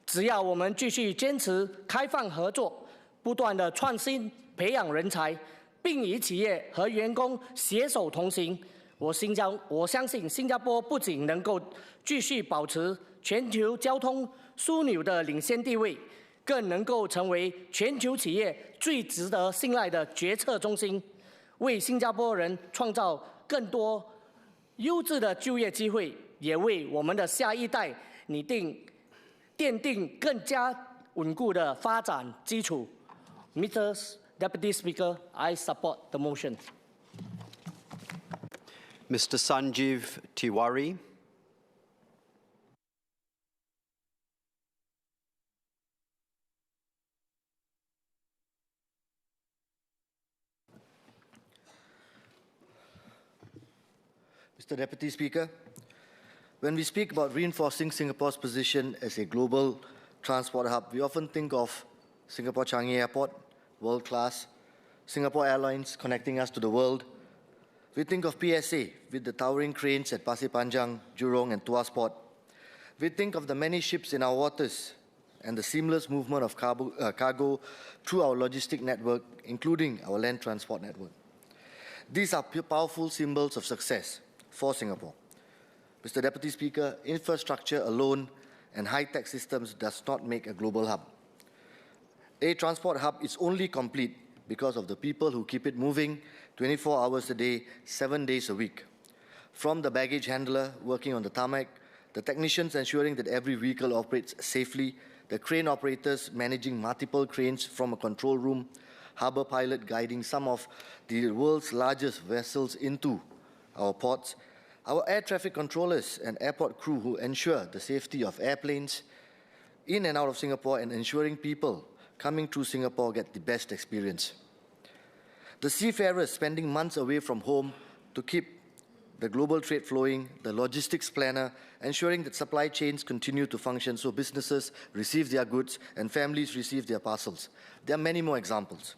只要我们继续坚持开放合作，不断的创新培养人才，并与企业和员工携手同行，我相信新加坡不仅能够继续保持全球交通枢纽的领先地位，更能够成为全球企业最值得信赖的决策中心，为新加坡人创造更多优质的就业机会，也为我们的下一代奠定更加稳固的发展基础。Mr. Deputy Speaker, I support the motion. Mr. Sanjeev Tiwari. Mr. Deputy Speaker, when we speak about reinforcing Singapore's position as a global transport hub, we often think of Singapore Changi Airport, world-class, Singapore Airlines connecting us to the world. We think of PSA with the towering cranes at Pasir Panjang, Jurong and Tuas Port. We think of the many ships in our waters and the seamless movement of cargo through our logistic network, including our land transport network. These are powerful symbols of success for Singapore. Mr. Deputy Speaker, infrastructure alone and high-tech systems does not make a global hub. A transport hub is only complete because of the people who keep it moving 24 hours a day, 7 days a week. From the baggage handler working on the tarmac, the technicians ensuring that every vehicle operates safely, the crane operators managing multiple cranes from a control room, harbor pilot guiding some of the world's largest vessels into our ports, our air traffic controllers and airport crew who ensure the safety of airplanes in and out of Singapore and ensuring people coming through Singapore get the best experience. The seafarers spending months away from home to keep the global trade flowing, the logistics planner ensuring that supply chains continue to function so businesses receive their goods and families receive their parcels. There are many more examples.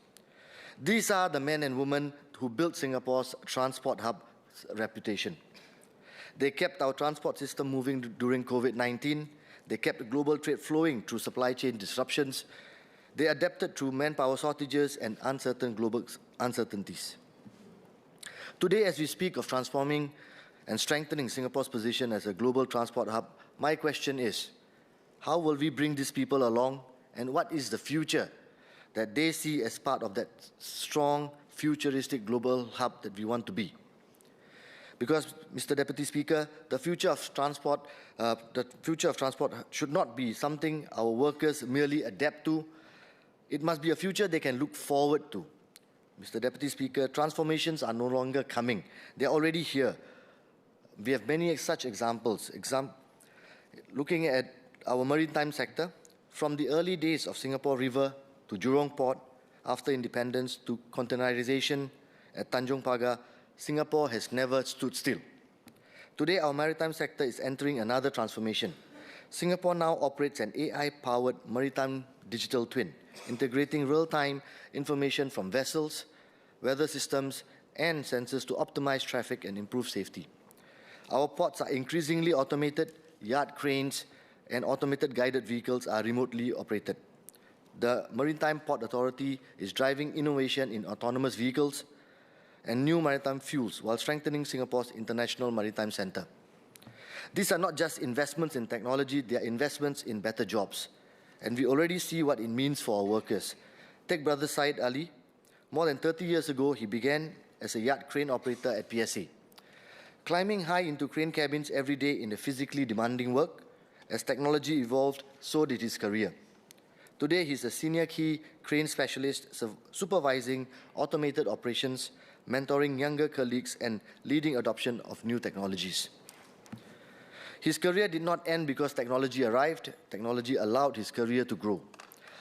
These are the men and women who built Singapore's transport hub reputation. They kept our transport system moving during COVID-19. They kept global trade flowing through supply chain disruptions. They adapted through manpower shortages and uncertain global uncertainties. Today, as we speak of transforming and strengthening Singapore's position as a global transport hub, my question is, how will we bring these people along, and what is the future that they see as part of that strong, futuristic global hub that we want to be? Because, Mr. Deputy Speaker, the future of transport should not be something our workers merely adapt to. It must be a future they can look forward to. Mr. Deputy Speaker, transformations are no longer coming. They're already here. We have many such examples. Looking at our maritime sector, from the early days of Singapore River to Jurong Port, after independence to containerization at Tanjong Pagar, Singapore has never stood still. Today, our maritime sector is entering another transformation. Singapore now operates an AI-powered maritime digital twin, integrating real-time information from vessels, weather systems, and sensors to optimize traffic and improve safety. Our ports are increasingly automated, yard cranes and automated guided vehicles are remotely operated. The Maritime Port Authority is driving innovation in autonomous vehicles and new maritime fuels while strengthening Singapore's International Maritime Centre. These are not just investments in technology, they are investments in better jobs. And we already see what it means for our workers. Take Brother Said Ali. More than 30 years ago, he began as a yard crane operator at PSA. Climbing high into crane cabins every day in the physically demanding work, as technology evolved, so did his career. Today, he's a senior key crane specialist supervising automated operations, mentoring younger colleagues, and leading adoption of new technologies. His career did not end because technology arrived. Technology allowed his career to grow.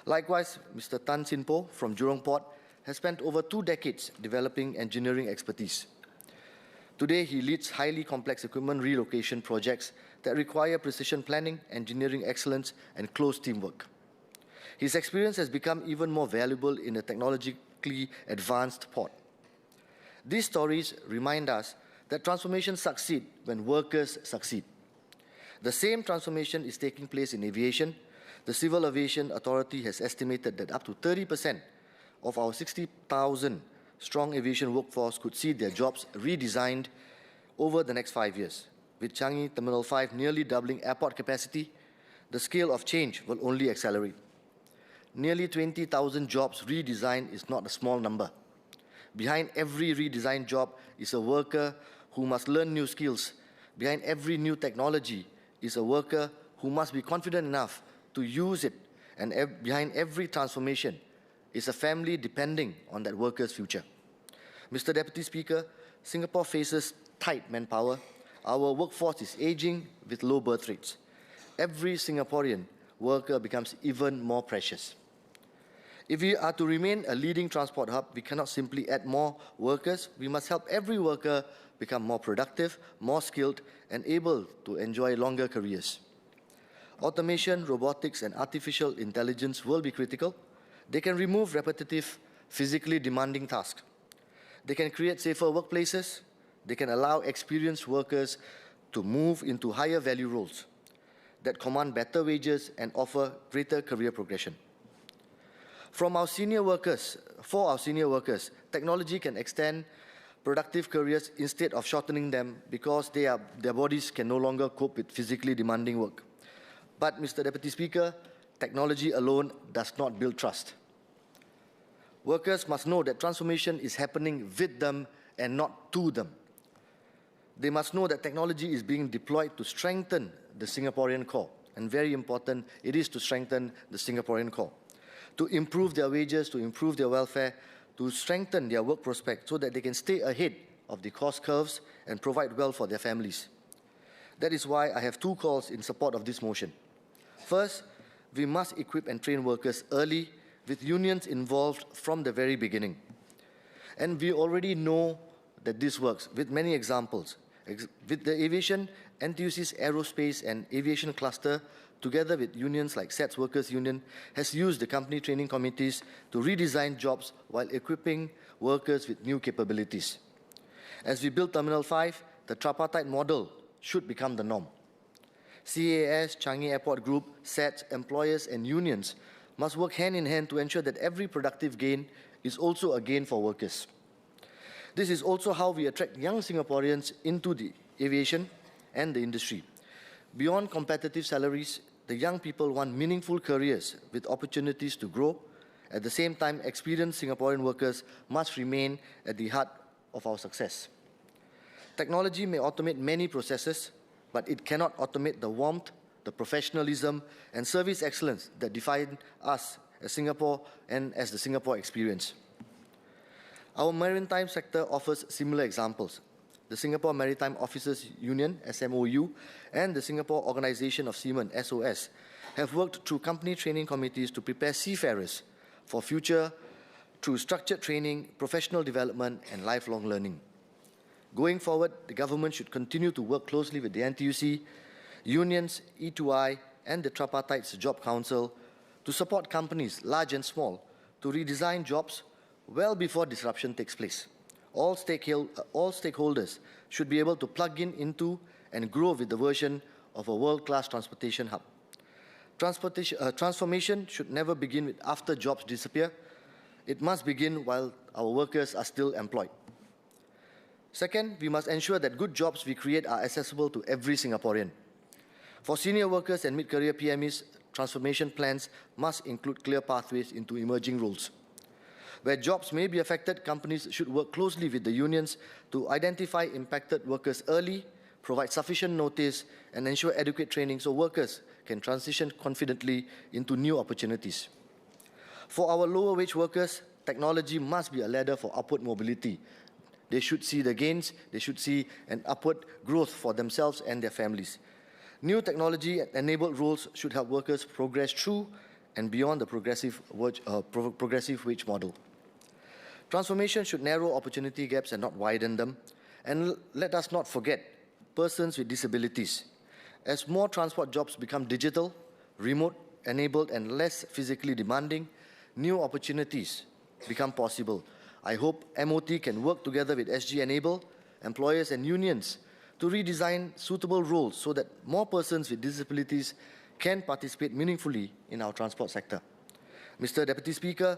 Likewise, Mr. Tan Sin Po from Jurong Port has spent over 2 decades developing engineering expertise. Today, he leads highly complex equipment relocation projects that require precision planning, engineering excellence, and close teamwork. His experience has become even more valuable in a technologically advanced port. These stories remind us that transformations succeed when workers succeed. The same transformation is taking place in aviation. The Civil Aviation Authority has estimated that up to 30% of our 60,000 strong aviation workforce could see their jobs redesigned over the next 5 years. With Changi Terminal 5 nearly doubling airport capacity, the scale of change will only accelerate. Nearly 20,000 jobs redesigned is not a small number. Behind every redesigned job is a worker who must learn new skills. Behind every new technology is a worker who must be confident enough to use it. And behind every transformation is a family depending on that worker's future. Mr. Deputy Speaker, Singapore faces tight manpower. Our workforce is aging with low birth rates. Every Singaporean worker becomes even more precious. If we are to remain a leading transport hub, we cannot simply add more workers. We must help every worker become more productive, more skilled, and able to enjoy longer careers. Automation, robotics, and artificial intelligence will be critical. They can remove repetitive, physically demanding tasks. They can create safer workplaces. They can allow experienced workers to move into higher value roles that command better wages and offer greater career progression. For our senior workers, technology can extend productive careers instead of shortening them because their bodies can no longer cope with physically demanding work. But, Mr. Deputy Speaker, technology alone does not build trust. Workers must know that transformation is happening with them and not to them. They must know that technology is being deployed to strengthen the Singaporean core. And very important, it is to strengthen the Singaporean core, to improve their wages, to improve their welfare, to strengthen their work prospects so that they can stay ahead of the cost curves and provide well for their families. That is why I have 2 calls in support of this motion. First, we must equip and train workers early with unions involved from the very beginning. And we already know that this works with many examples. With the aviation, NTUC's Aerospace and Aviation Cluster, together with unions like SATS Workers Union, has used the company training committees to redesign jobs while equipping workers with new capabilities. As we build Terminal 5, the tripartite model should become the norm. CAS, Changi Airport Group, SATS, employers and unions must work hand in hand to ensure that every productive gain is also a gain for workers. This is also how we attract young Singaporeans into the aviation and the industry. Beyond competitive salaries, the young people want meaningful careers with opportunities to grow. At the same time, experienced Singaporean workers must remain at the heart of our success. Technology may automate many processes, but it cannot automate the warmth, the professionalism, and service excellence that define us as Singapore and as the Singapore experience. Our maritime sector offers similar examples. The Singapore Maritime Officers Union, SMOU, and the Singapore Organization of Seamen, SOS, have worked through company training committees to prepare seafarers for future through structured training, professional development, and lifelong learning. Going forward, the government should continue to work closely with the NTUC, unions, E2I, and the Tripartite's Job Council to support companies, large and small, to redesign jobs well before disruption takes place. All stakeholders should be able to plug into and grow with the version of a world-class transportation hub. Transformation should never begin with after jobs disappear. It must begin while our workers are still employed. Second, we must ensure that good jobs we create are accessible to every Singaporean. For senior workers and mid-career PMEs, transformation plans must include clear pathways into emerging roles. Where jobs may be affected, companies should work closely with the unions to identify impacted workers early, provide sufficient notice, and ensure adequate training so workers can transition confidently into new opportunities. For our lower wage workers, technology must be a ladder for upward mobility. They should see the gains, they should see an upward growth for themselves and their families. New technology-enabled roles should help workers progress through and beyond the progressive wage model. Transformation should narrow opportunity gaps and not widen them. And let us not forget persons with disabilities. As more transport jobs become digital, remote-enabled, and less physically demanding, new opportunities become possible. I hope MOT can work together with SG Enable, employers and unions to redesign suitable roles so that more persons with disabilities can participate meaningfully in our transport sector. Mr. Deputy Speaker,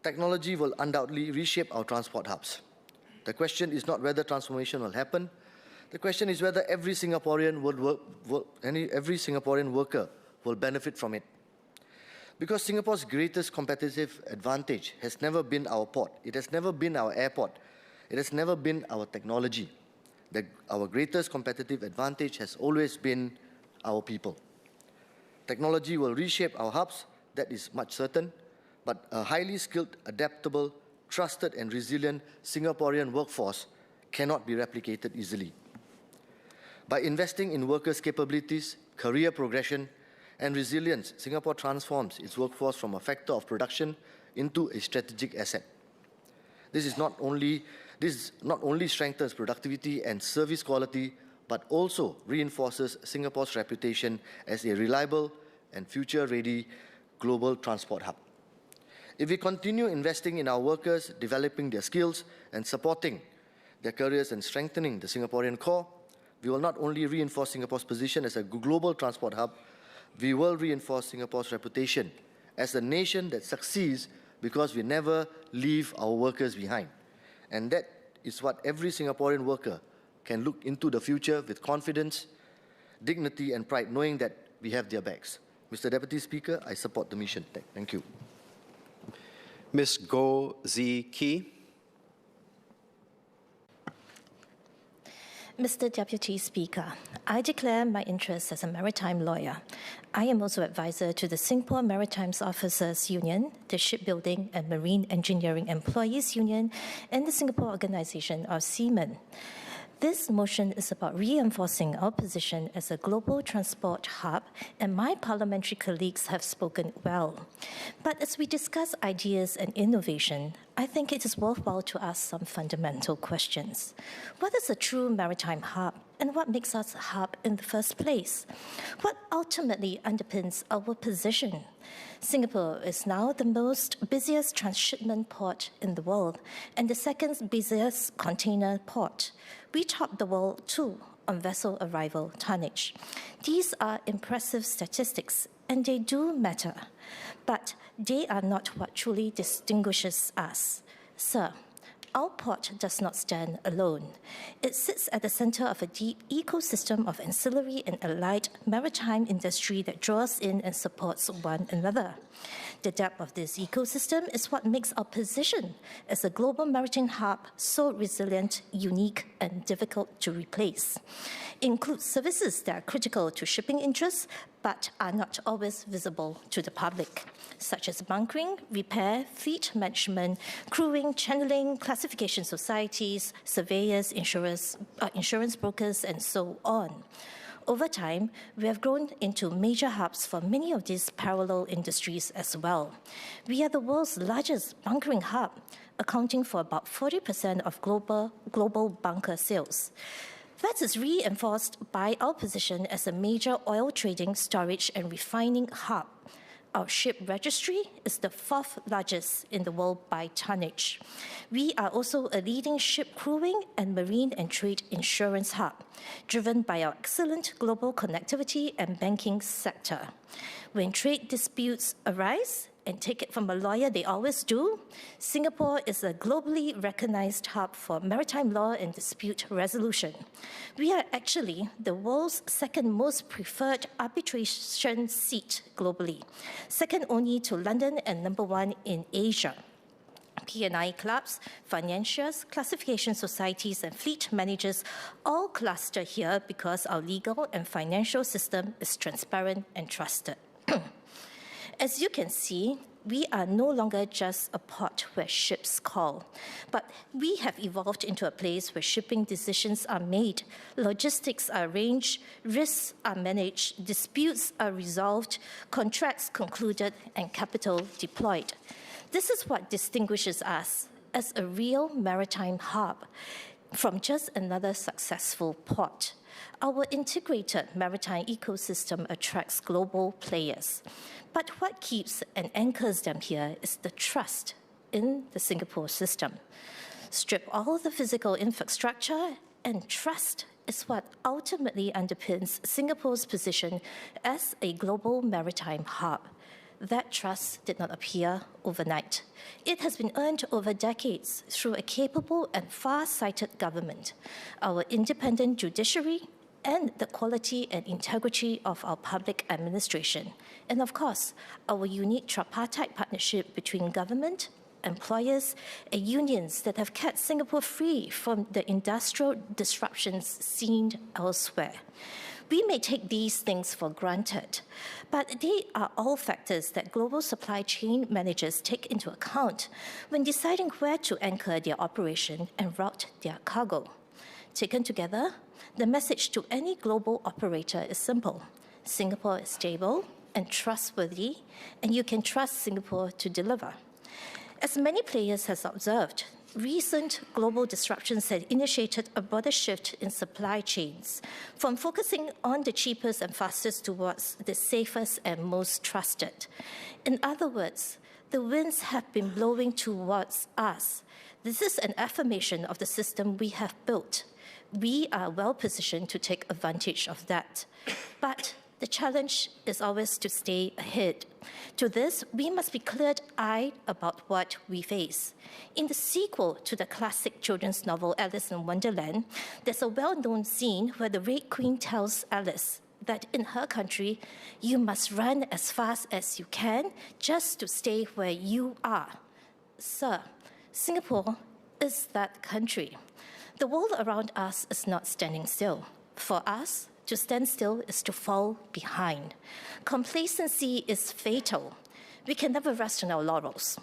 technology will undoubtedly reshape our transport hubs. The question is not whether transformation will happen. The question is whether every Singaporean worker will benefit from it. Because Singapore's greatest competitive advantage has never been our port, it has never been our airport, it has never been our technology. Our greatest competitive advantage has always been our people. Technology will reshape our hubs, that is much certain, but a highly skilled, adaptable, trusted and resilient Singaporean workforce cannot be replicated easily. By investing in workers' capabilities, career progression, and resilience, Singapore transforms its workforce from a factor of production into a strategic asset. This not only strengthens productivity and service quality, but also reinforces Singapore's reputation as a reliable and future-ready global transport hub. If we continue investing in our workers, developing their skills, and supporting their careers and strengthening the Singaporean core, we will not only reinforce Singapore's position as a global transport hub, we will reinforce Singapore's reputation as a nation that succeeds because we never leave our workers behind. And that is what every Singaporean worker can look into the future with confidence, dignity, and pride, knowing that we have their backs. Mr. Deputy Speaker, I support the mission. Thank you. Ms. Goh Zi Ki. Mr. Deputy Speaker, I declare my interest as a maritime lawyer. I am also advisor to the Singapore Maritime Officers Union, the Shipbuilding and Marine Engineering Employees Union, and the Singapore Organization of Seamen. This motion is about reinforcing our position as a global transport hub, and my parliamentary colleagues have spoken well. But as we discuss ideas and innovation, I think it is worthwhile to ask some fundamental questions. What is a true maritime hub, and what makes us a hub in the first place? What ultimately underpins our position? Singapore is now the most busiest transshipment port in the world and the second busiest container port. We top the world too on vessel arrival tonnage. These are impressive statistics and they do matter, but they are not what truly distinguishes us. Sir, our port does not stand alone. It sits at the center of a deep ecosystem of ancillary and allied maritime industry that draws in and supports one another. The depth of this ecosystem is what makes our position as a global maritime hub so resilient, unique, and difficult to replace. It includes services that are critical to shipping interests, but are not always visible to the public, such as bunkering, repair, fleet management, crewing, channeling, classification societies, surveyors, insurance brokers, and so on. Over time, we have grown into major hubs for many of these parallel industries as well. We are the world's largest bunkering hub, accounting for about 40% of global bunker sales. That is reinforced by our position as a major oil trading, storage, and refining hub. Our ship registry is the 4th largest in the world by tonnage. We are also a leading ship crewing and marine and trade insurance hub, driven by our excellent global connectivity and banking sector. When trade disputes arise, and take it from a lawyer, they always do, Singapore is a globally recognized hub for maritime law and dispute resolution. We are actually the world's 2nd most preferred arbitration seat globally, second only to London and number 1 in Asia. P&I clubs, financiers, classification societies, and fleet managers all cluster here because our legal and financial system is transparent and trusted. As you can see, we are no longer just a port where ships call, but we have evolved into a place where shipping decisions are made, logistics are arranged, risks are managed, disputes are resolved, contracts concluded, and capital deployed. This is what distinguishes us as a real maritime hub from just another successful port. Our integrated maritime ecosystem attracts global players. But what keeps and anchors them here is the trust in the Singapore system. Strip all the physical infrastructure, and trust is what ultimately underpins Singapore's position as a global maritime hub. That trust did not appear overnight. It has been earned over decades through a capable and far-sighted government, our independent judiciary, and the quality and integrity of our public administration. And of course, our unique tripartite partnership between government, employers, and unions that have kept Singapore free from the industrial disruptions seen elsewhere. We may take these things for granted, but they are all factors that global supply chain managers take into account when deciding where to anchor their operation and route their cargo. Taken together, the message to any global operator is simple. Singapore is stable and trustworthy, and you can trust Singapore to deliver. As many players have observed, recent global disruptions have initiated a broader shift in supply chains, from focusing on the cheapest and fastest towards the safest and most trusted. In other words, the winds have been blowing towards us. This is an affirmation of the system we have built. We are well positioned to take advantage of that. But the challenge is always to stay ahead. To this, we must be clear-eyed about what we face. In the sequel to the classic children's novel Alice in Wonderland, there's a well-known scene where the Red Queen tells Alice that in her country, you must run as fast as you can just to stay where you are. Sir, Singapore is that country. The world around us is not standing still. For us, to stand still is to fall behind. Complacency is fatal. We can never rest on our laurels.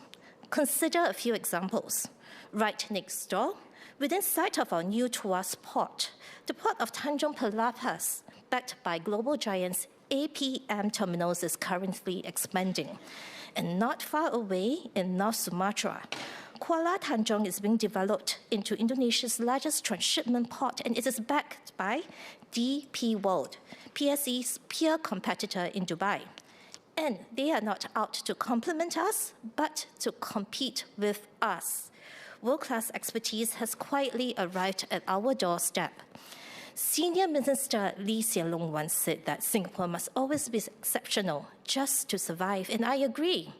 Consider a few examples. Right next door, within sight of our new Tuas port, the port of Tanjung Pelapas, backed by global giants APM Terminals, is currently expanding. And not far away in North Sumatra, Kuala Tanjung is being developed into Indonesia's largest transshipment port, and it is backed by DP World, PSE's peer competitor in Dubai. And they are not out to complement us, but to compete with us. World-class expertise has quietly arrived at our doorstep. Senior Minister Lee Hsien Loong once said that Singapore must always be exceptional just to survive, and I agree.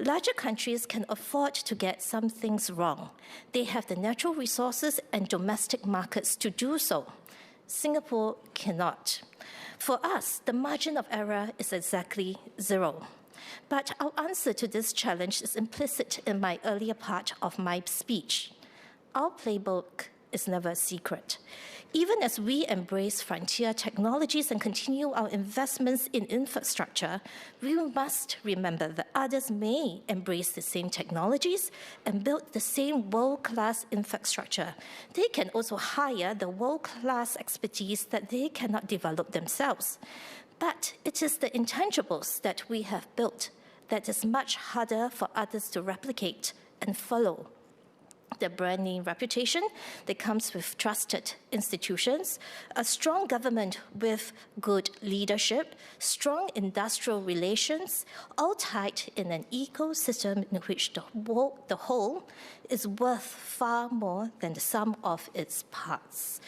Larger countries can afford to get some things wrong. They have the natural resources and domestic markets to do so. Singapore cannot. For us, the margin of error is exactly 0. But our answer to this challenge is implicit in my earlier part of my speech. Our playbook is never a secret. Even as we embrace frontier technologies and continue our investments in infrastructure, we must remember that others may embrace the same technologies and build the same world-class infrastructure. They can also hire the world-class expertise that they cannot develop themselves. But it is the intangibles that we have built that is much harder for others to replicate and follow. The brand name reputation that comes with trusted institutions, a strong government with good leadership, strong industrial relations, all tied in an ecosystem in which the whole is worth far more than the sum of its parts.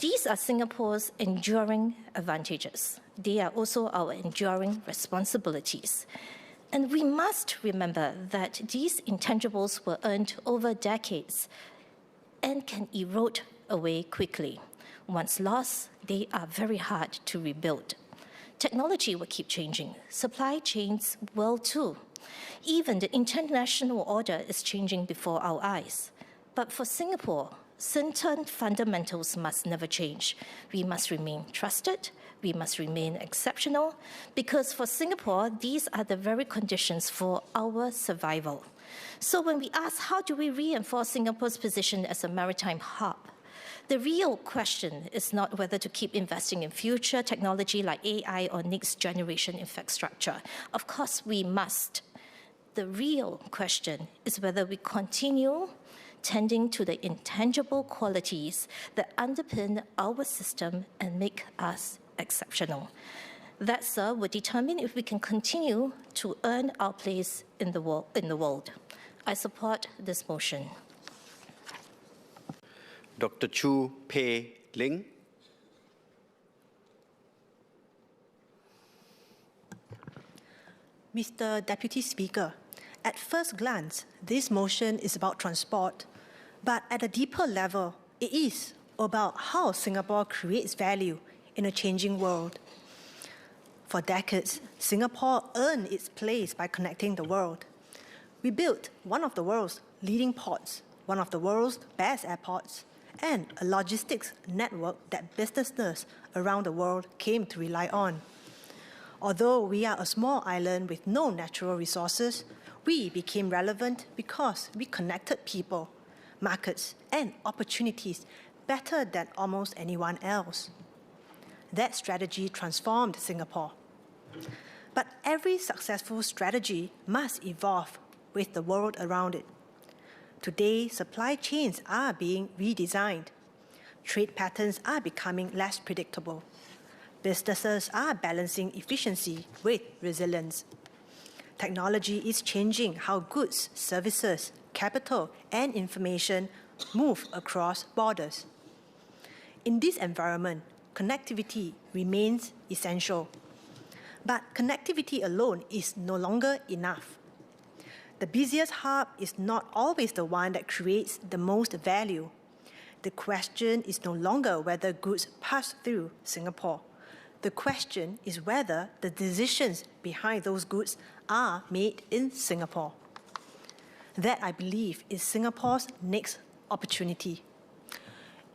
These are Singapore's enduring advantages. They are also our enduring responsibilities. And we must remember that these intangibles were earned over decades and can erode away quickly. Once lost, they are very hard to rebuild. Technology will keep changing. Supply chains will too. Even the international order is changing before our eyes. But for Singapore, certain fundamentals must never change. We must remain trusted. We must remain exceptional, because for Singapore, these are the very conditions for our survival. So when we ask, how do we reinforce Singapore's position as a maritime hub? The real question is not whether to keep investing in future technology like AI or next generation infrastructure. Of course, we must. The real question is whether we continue tending to the intangible qualities that underpin our system and make us exceptional. That, sir, will determine if we can continue to earn our place in the world. I support this motion. Dr. Chu Pei Ling. Mr. Deputy Speaker, at first glance, this motion is about transport, but at a deeper level, it is about how Singapore creates value in a changing world. For decades, Singapore earned its place by connecting the world. We built one of the world's leading ports, one of the world's best airports, and a logistics network that businesses around the world came to rely on. Although we are a small island with no natural resources, we became relevant because we connected people, markets, and opportunities better than almost anyone else. That strategy transformed Singapore. But every successful strategy must evolve with the world around it. Today, supply chains are being redesigned. Trade patterns are becoming less predictable. Businesses are balancing efficiency with resilience. Technology is changing how goods, services, capital, and information move across borders. In this environment, connectivity remains essential. But connectivity alone is no longer enough. The busiest hub is not always the one that creates the most value. The question is no longer whether goods pass through Singapore. The question is whether the decisions behind those goods are made in Singapore. That, I believe, is Singapore's next opportunity.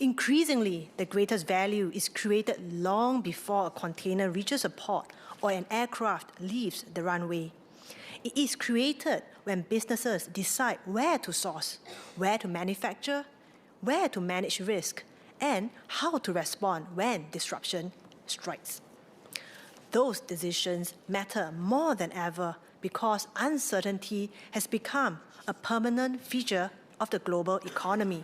Increasingly, the greatest value is created long before a container reaches a port or an aircraft leaves the runway. It is created when businesses decide where to source, where to manufacture, where to manage risk, and how to respond when disruption strikes. Those decisions matter more than ever because uncertainty has become a permanent feature of the global economy.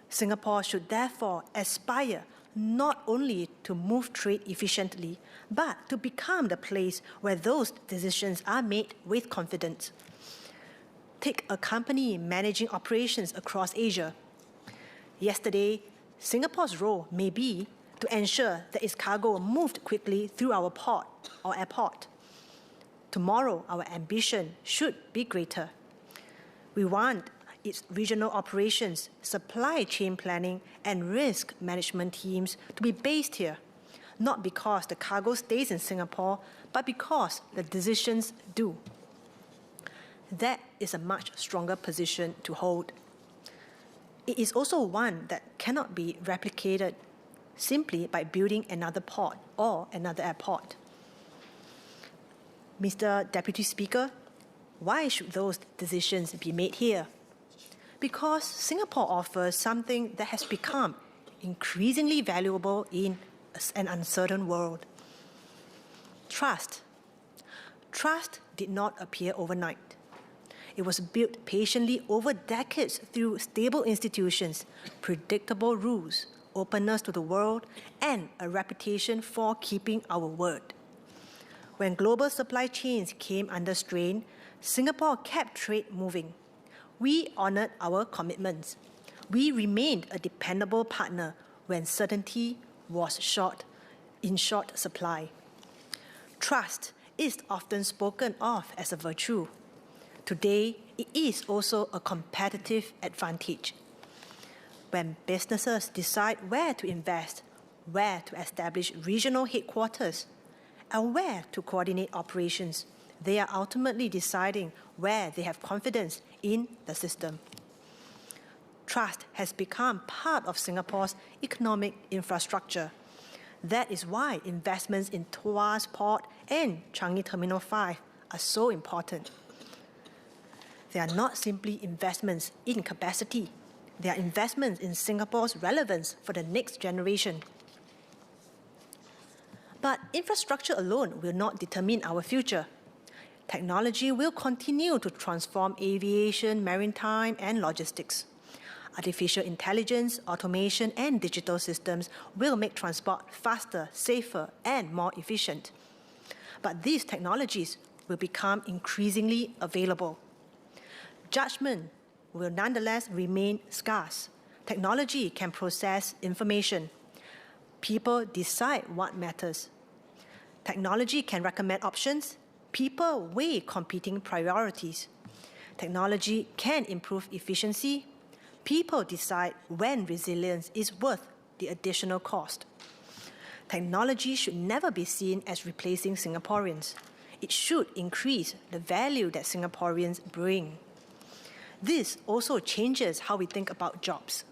Singapore should therefore aspire not only to move trade efficiently, but to become the place where those decisions are made with confidence. Take a company managing operations across Asia. Yesterday, Singapore's role may be to ensure that its cargo moved quickly through our port or airport. Tomorrow, our ambition should be greater. We want its regional operations, supply chain planning, and risk management teams to be based here, not because the cargo stays in Singapore, but because the decisions do. That is a much stronger position to hold. it is also one that cannot be replicated simply by building another port or another airport. Mr. Deputy Speaker, why should those decisions be made here? Because Singapore offers something that has become increasingly valuable in an uncertain world. Trust. Trust did not appear overnight. It was built patiently over decades through stable institutions, predictable rules, openness to the world, and a reputation for keeping our word. When global supply chains came under strain, Singapore kept trade moving. We honored our commitments. We remained a dependable partner when certainty was in short supply. Trust is often spoken of as a virtue. Today, it is also a competitive advantage. When businesses decide where to invest, where to establish regional headquarters, and where to coordinate operations, they are ultimately deciding where they have confidence in the system. Trust has become part of Singapore's economic infrastructure. That is why investments in Tuas Port and Changi Terminal 5 are so important. They are not simply investments in capacity. They are investments in Singapore's relevance for the next generation. But infrastructure alone will not determine our future. Technology will continue to transform aviation, maritime, and logistics. Artificial intelligence, automation, and digital systems will make transport faster, safer, and more efficient. But these technologies will become increasingly available. Judgment will nonetheless remain scarce. Technology can process information. People decide what matters. Technology can recommend options. People weigh competing priorities. Technology can improve efficiency. People decide when resilience is worth the additional cost. Technology should never be seen as replacing Singaporeans. It should increase the value that Singaporeans bring. This also changes how we think about jobs.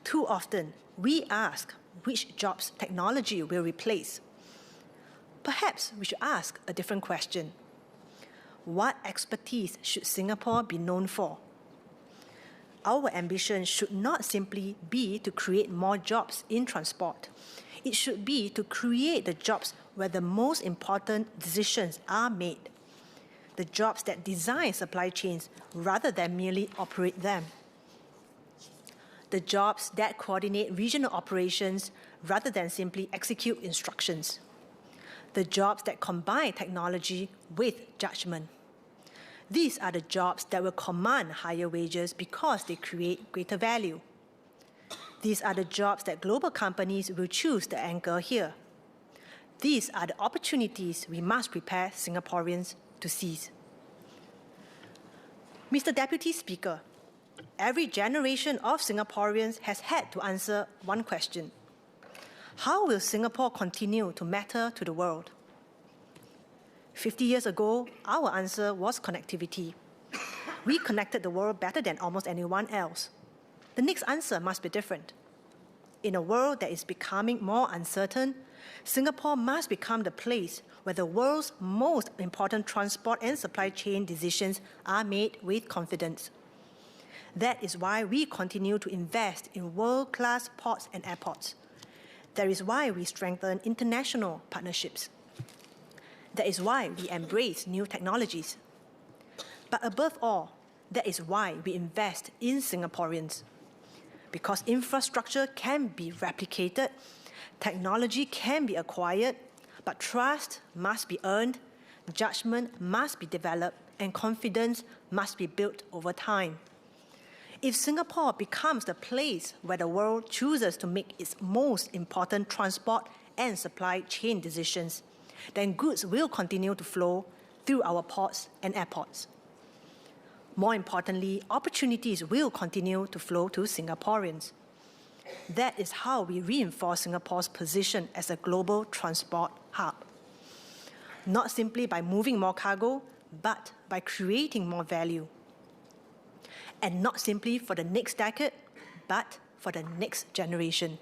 Too often, we ask which jobs technology will replace. Perhaps we should ask a different question. What expertise should Singapore be known for? Our ambition should not simply be to create more jobs in transport. It should be to create the jobs where the most important decisions are made. The jobs that design supply chains rather than merely operate them. The jobs that coordinate regional operations rather than simply execute instructions. The jobs that combine technology with judgment. These are the jobs that will command higher wages because they create greater value. These are the jobs that global companies will choose to anchor here. These are the opportunities we must prepare Singaporeans to seize. Mr. Deputy Speaker, every generation of Singaporeans has had to answer one question. How will Singapore continue to matter to the world? 50 years ago, our answer was connectivity. We connected the world better than almost anyone else. The next answer must be different. In a world that is becoming more uncertain, Singapore must become the place where the world's most important transport and supply chain decisions are made with confidence. That is why we continue to invest in world-class ports and airports. That is why we strengthen international partnerships. That is why we embrace new technologies. But above all, that is why we invest in Singaporeans. Because infrastructure can be replicated, technology can be acquired, but trust must be earned, judgment must be developed, and confidence must be built over time. If Singapore becomes the place where the world chooses to make its most important transport and supply chain decisions, then goods will continue to flow through our ports and airports. More importantly, opportunities will continue to flow to Singaporeans. That is how we reinforce Singapore's position as a global transport hub. Not simply by moving more cargo, but by creating more value. And not simply for the next decade, but for the next generation.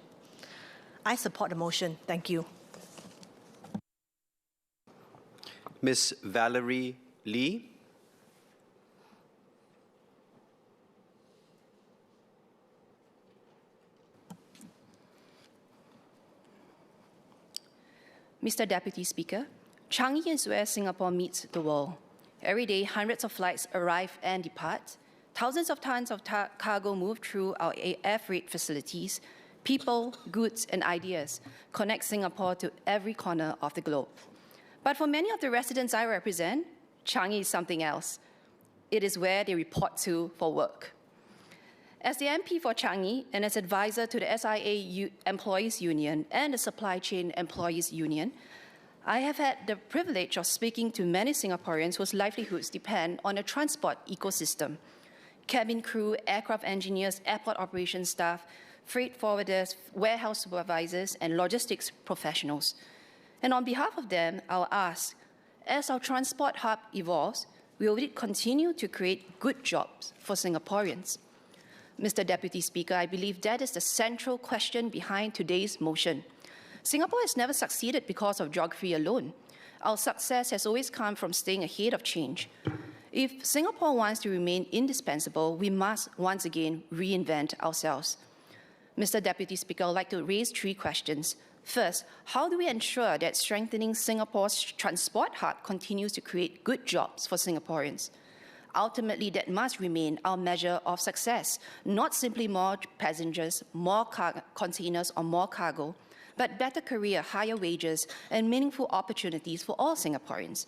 I support the motion. Thank you. Ms. Valerie Lee. Mr. Deputy Speaker, Changi is where Singapore meets the world. Every day, hundreds of flights arrive and depart. Thousands of tons of cargo move through our air freight facilities. People, goods, and ideas connect Singapore to every corner of the globe. But for many of the residents I represent, Changi is something else. It is where they report to for work. As the MP for Changi and as advisor to the SIA Employees Union and the Supply Chain Employees Union, I have had the privilege of speaking to many Singaporeans whose livelihoods depend on the transport ecosystem. Cabin crew, aircraft engineers, airport operations staff, freight forwarders, warehouse supervisors, and logistics professionals. And on behalf of them, I'll ask, as our transport hub evolves, will it continue to create good jobs for Singaporeans? Mr. Deputy Speaker, I believe that is the central question behind today's motion. Singapore has never succeeded because of geography alone. Our success has always come from staying ahead of change. If Singapore wants to remain indispensable, we must once again reinvent ourselves. Mr. Deputy Speaker, I'd like to raise 3 questions. First, how do we ensure that strengthening Singapore's transport hub continues to create good jobs for Singaporeans? Ultimately, that must remain our measure of success, not simply more passengers, more containers, or more cargo, but better career, higher wages, and meaningful opportunities for all Singaporeans.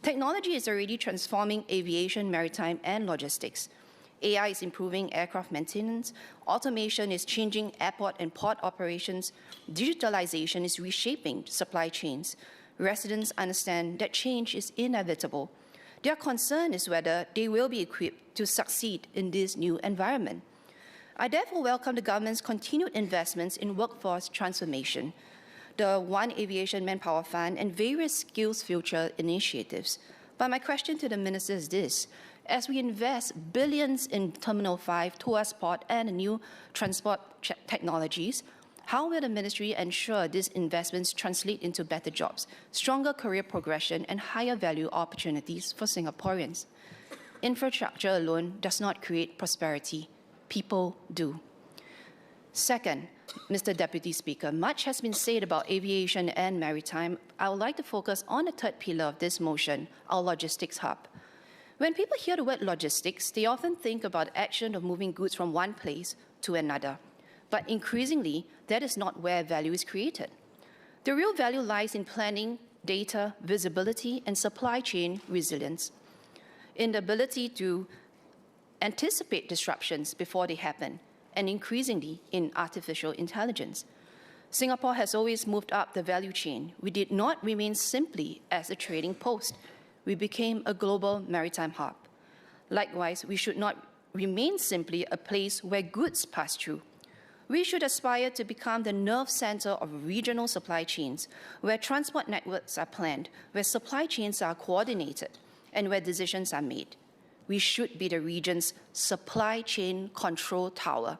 Technology is already transforming aviation, maritime, and logistics. AI is improving aircraft maintenance, automation is changing airport and port operations, digitalization is reshaping supply chains. Residents understand that change is inevitable. Their concern is whether they will be equipped to succeed in this new environment. I therefore welcome the government's continued investments in workforce transformation, the One Aviation Manpower Fund, and various skills future initiatives. But my question to the minister is this: as we invest billions in Terminal 5, Tuas Port, and new transport technologies, how will the ministry ensure these investments translate into better jobs, stronger career progression, and higher value opportunities for Singaporeans? Infrastructure alone does not create prosperity. People do. Second, Mr. Deputy Speaker, much has been said about aviation and maritime. I would like to focus on the third pillar of this motion, our logistics hub. When people hear the word logistics, they often think about the action of moving goods from one place to another. But increasingly, that is not where value is created. The real value lies in planning, data, visibility, and supply chain resilience, in the ability to anticipate disruptions before they happen, and increasingly in artificial intelligence. Singapore has always moved up the value chain. We did not remain simply as a trading post. We became a global maritime hub. Likewise, we should not remain simply a place where goods pass through. We should aspire to become the nerve center of regional supply chains, where transport networks are planned, where supply chains are coordinated, and where decisions are made. We should be the region's supply chain control tower.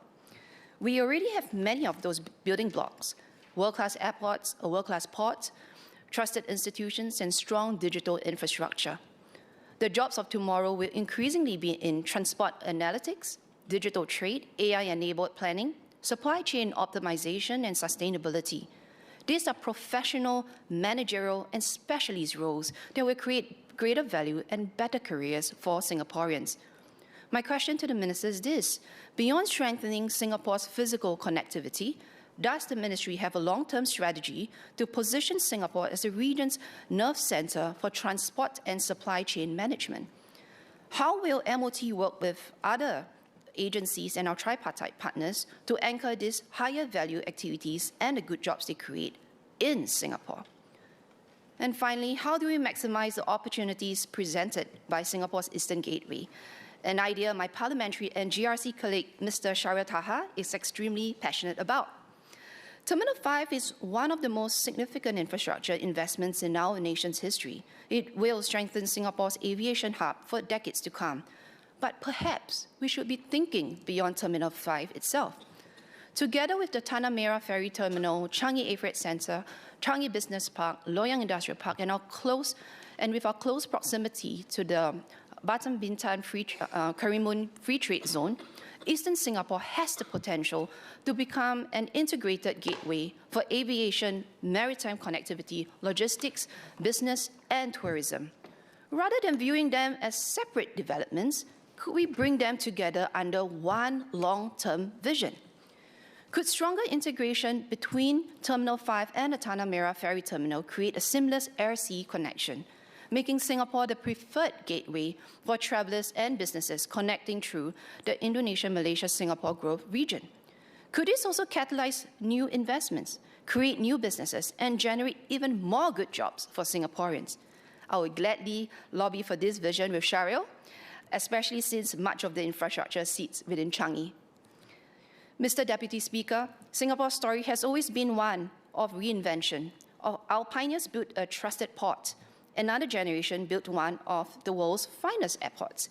We already have many of those building blocks: world-class airports, a world-class port, trusted institutions, and strong digital infrastructure. The jobs of tomorrow will increasingly be in transport analytics, digital trade, AI-enabled planning, supply chain optimization, and sustainability. These are professional, managerial, and specialist roles that will create greater value and better careers for Singaporeans. My question to the minister is this: beyond strengthening Singapore's physical connectivity, does the ministry have a long-term strategy to position Singapore as the region's nerve center for transport and supply chain management? How will MOT work with other agencies and our tripartite partners to anchor these higher value activities and the good jobs they create in Singapore? And finally, how do we maximize the opportunities presented by Singapore's Eastern Gateway? An idea my parliamentary and GRC colleague, Mr. Shahriar Taha, is extremely passionate about. Terminal 5 is one of the most significant infrastructure investments in our nation's history. It will strengthen Singapore's aviation hub for decades to come. but perhaps we should be thinking beyond Terminal 5 itself. Together with the Tanah Merah Ferry Terminal, Changi Air Freight Centre, Changi Business Park, Loyang Industrial Park, and with our close proximity to the Batam Bintan Karimun Free Trade Zone, Eastern Singapore has the potential to become an integrated gateway for aviation, maritime connectivity, logistics, business, and tourism. Rather than viewing them as separate developments, could we bring them together under one long-term vision? Could stronger integration between Terminal 5 and the Tanah Merah Ferry Terminal create a seamless air-sea connection, making Singapore the preferred gateway for travelers and businesses connecting through the Indonesia-Malaysia-Singapore growth region? Could this also catalyze new investments, create new businesses, and generate even more good jobs for Singaporeans? I would gladly lobby for this vision with Shahril, especially since much of the infrastructure sits within Changi. Mr. Deputy Speaker, Singapore's story has always been one of reinvention. Our pioneers built a trusted port. Another generation built one of the world's finest airports.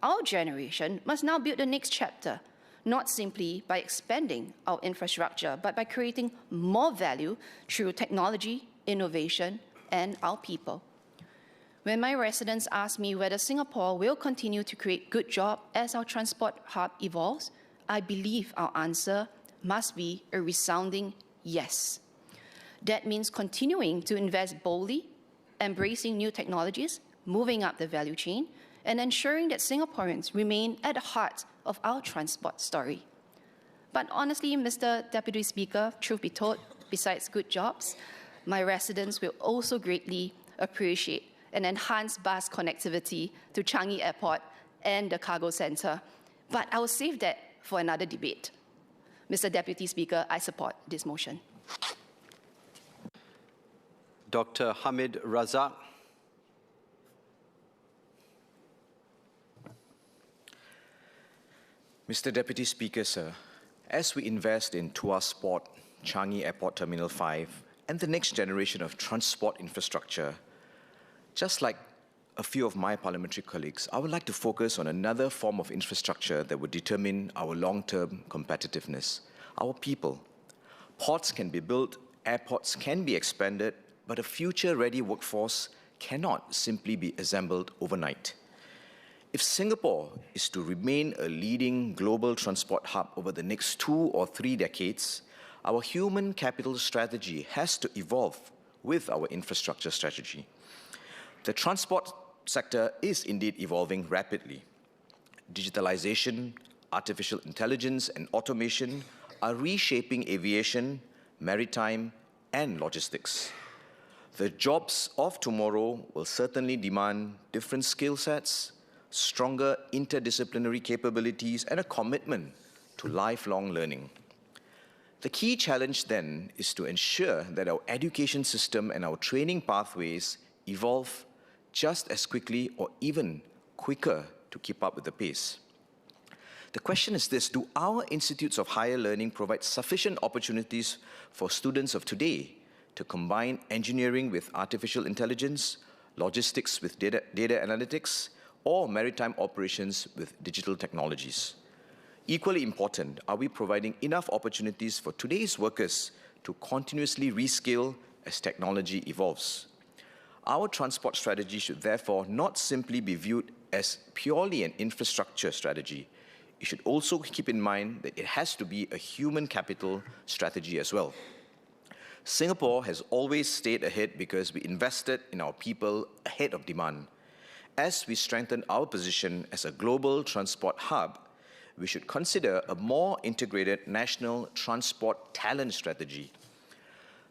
Our generation must now build the next chapter, not simply by expanding our infrastructure, but by creating more value through technology, innovation, and our people. When my residents ask me whether Singapore will continue to create good jobs as our transport hub evolves, I believe our answer must be a resounding yes. That means continuing to invest boldly, embracing new technologies, moving up the value chain, and ensuring that Singaporeans remain at the heart of our transport story. But honestly, Mr. Deputy Speaker, truth be told, besides good jobs, my residents will also greatly appreciate an enhanced bus connectivity to Changi Airport and the cargo centre. But I will save that for another debate. Mr. Deputy Speaker, I support this motion. Dr. Hamid Razak. Mr. Deputy Speaker, sir, as we invest in Tuas Port, Changi Airport Terminal 5, and the next generation of transport infrastructure, just like a few of my parliamentary colleagues, I would like to focus on another form of infrastructure that would determine our long-term competitiveness: our people. Ports can be built, airports can be expanded, but a future-ready workforce cannot simply be assembled overnight. If Singapore is to remain a leading global transport hub over the next 2 or 3 decades, our human capital strategy has to evolve with our infrastructure strategy. The transport sector is indeed evolving rapidly. Digitalization, artificial intelligence, and automation are reshaping aviation, maritime, and logistics. The jobs of tomorrow will certainly demand different skill sets, stronger interdisciplinary capabilities, and a commitment to lifelong learning. The key challenge then is to ensure that our education system and our training pathways evolve just as quickly or even quicker to keep up with the pace. The question is this: do our institutes of higher learning provide sufficient opportunities for students of today to combine engineering with artificial intelligence, logistics with data analytics, or maritime operations with digital technologies? Equally important, are we providing enough opportunities for today's workers to continuously reskill as technology evolves? Our transport strategy should therefore not simply be viewed as purely an infrastructure strategy. It should also keep in mind that it has to be a human capital strategy as well. Singapore has always stayed ahead because we invested in our people ahead of demand. As we strengthen our position as a global transport hub, we should consider a more integrated national transport talent strategy.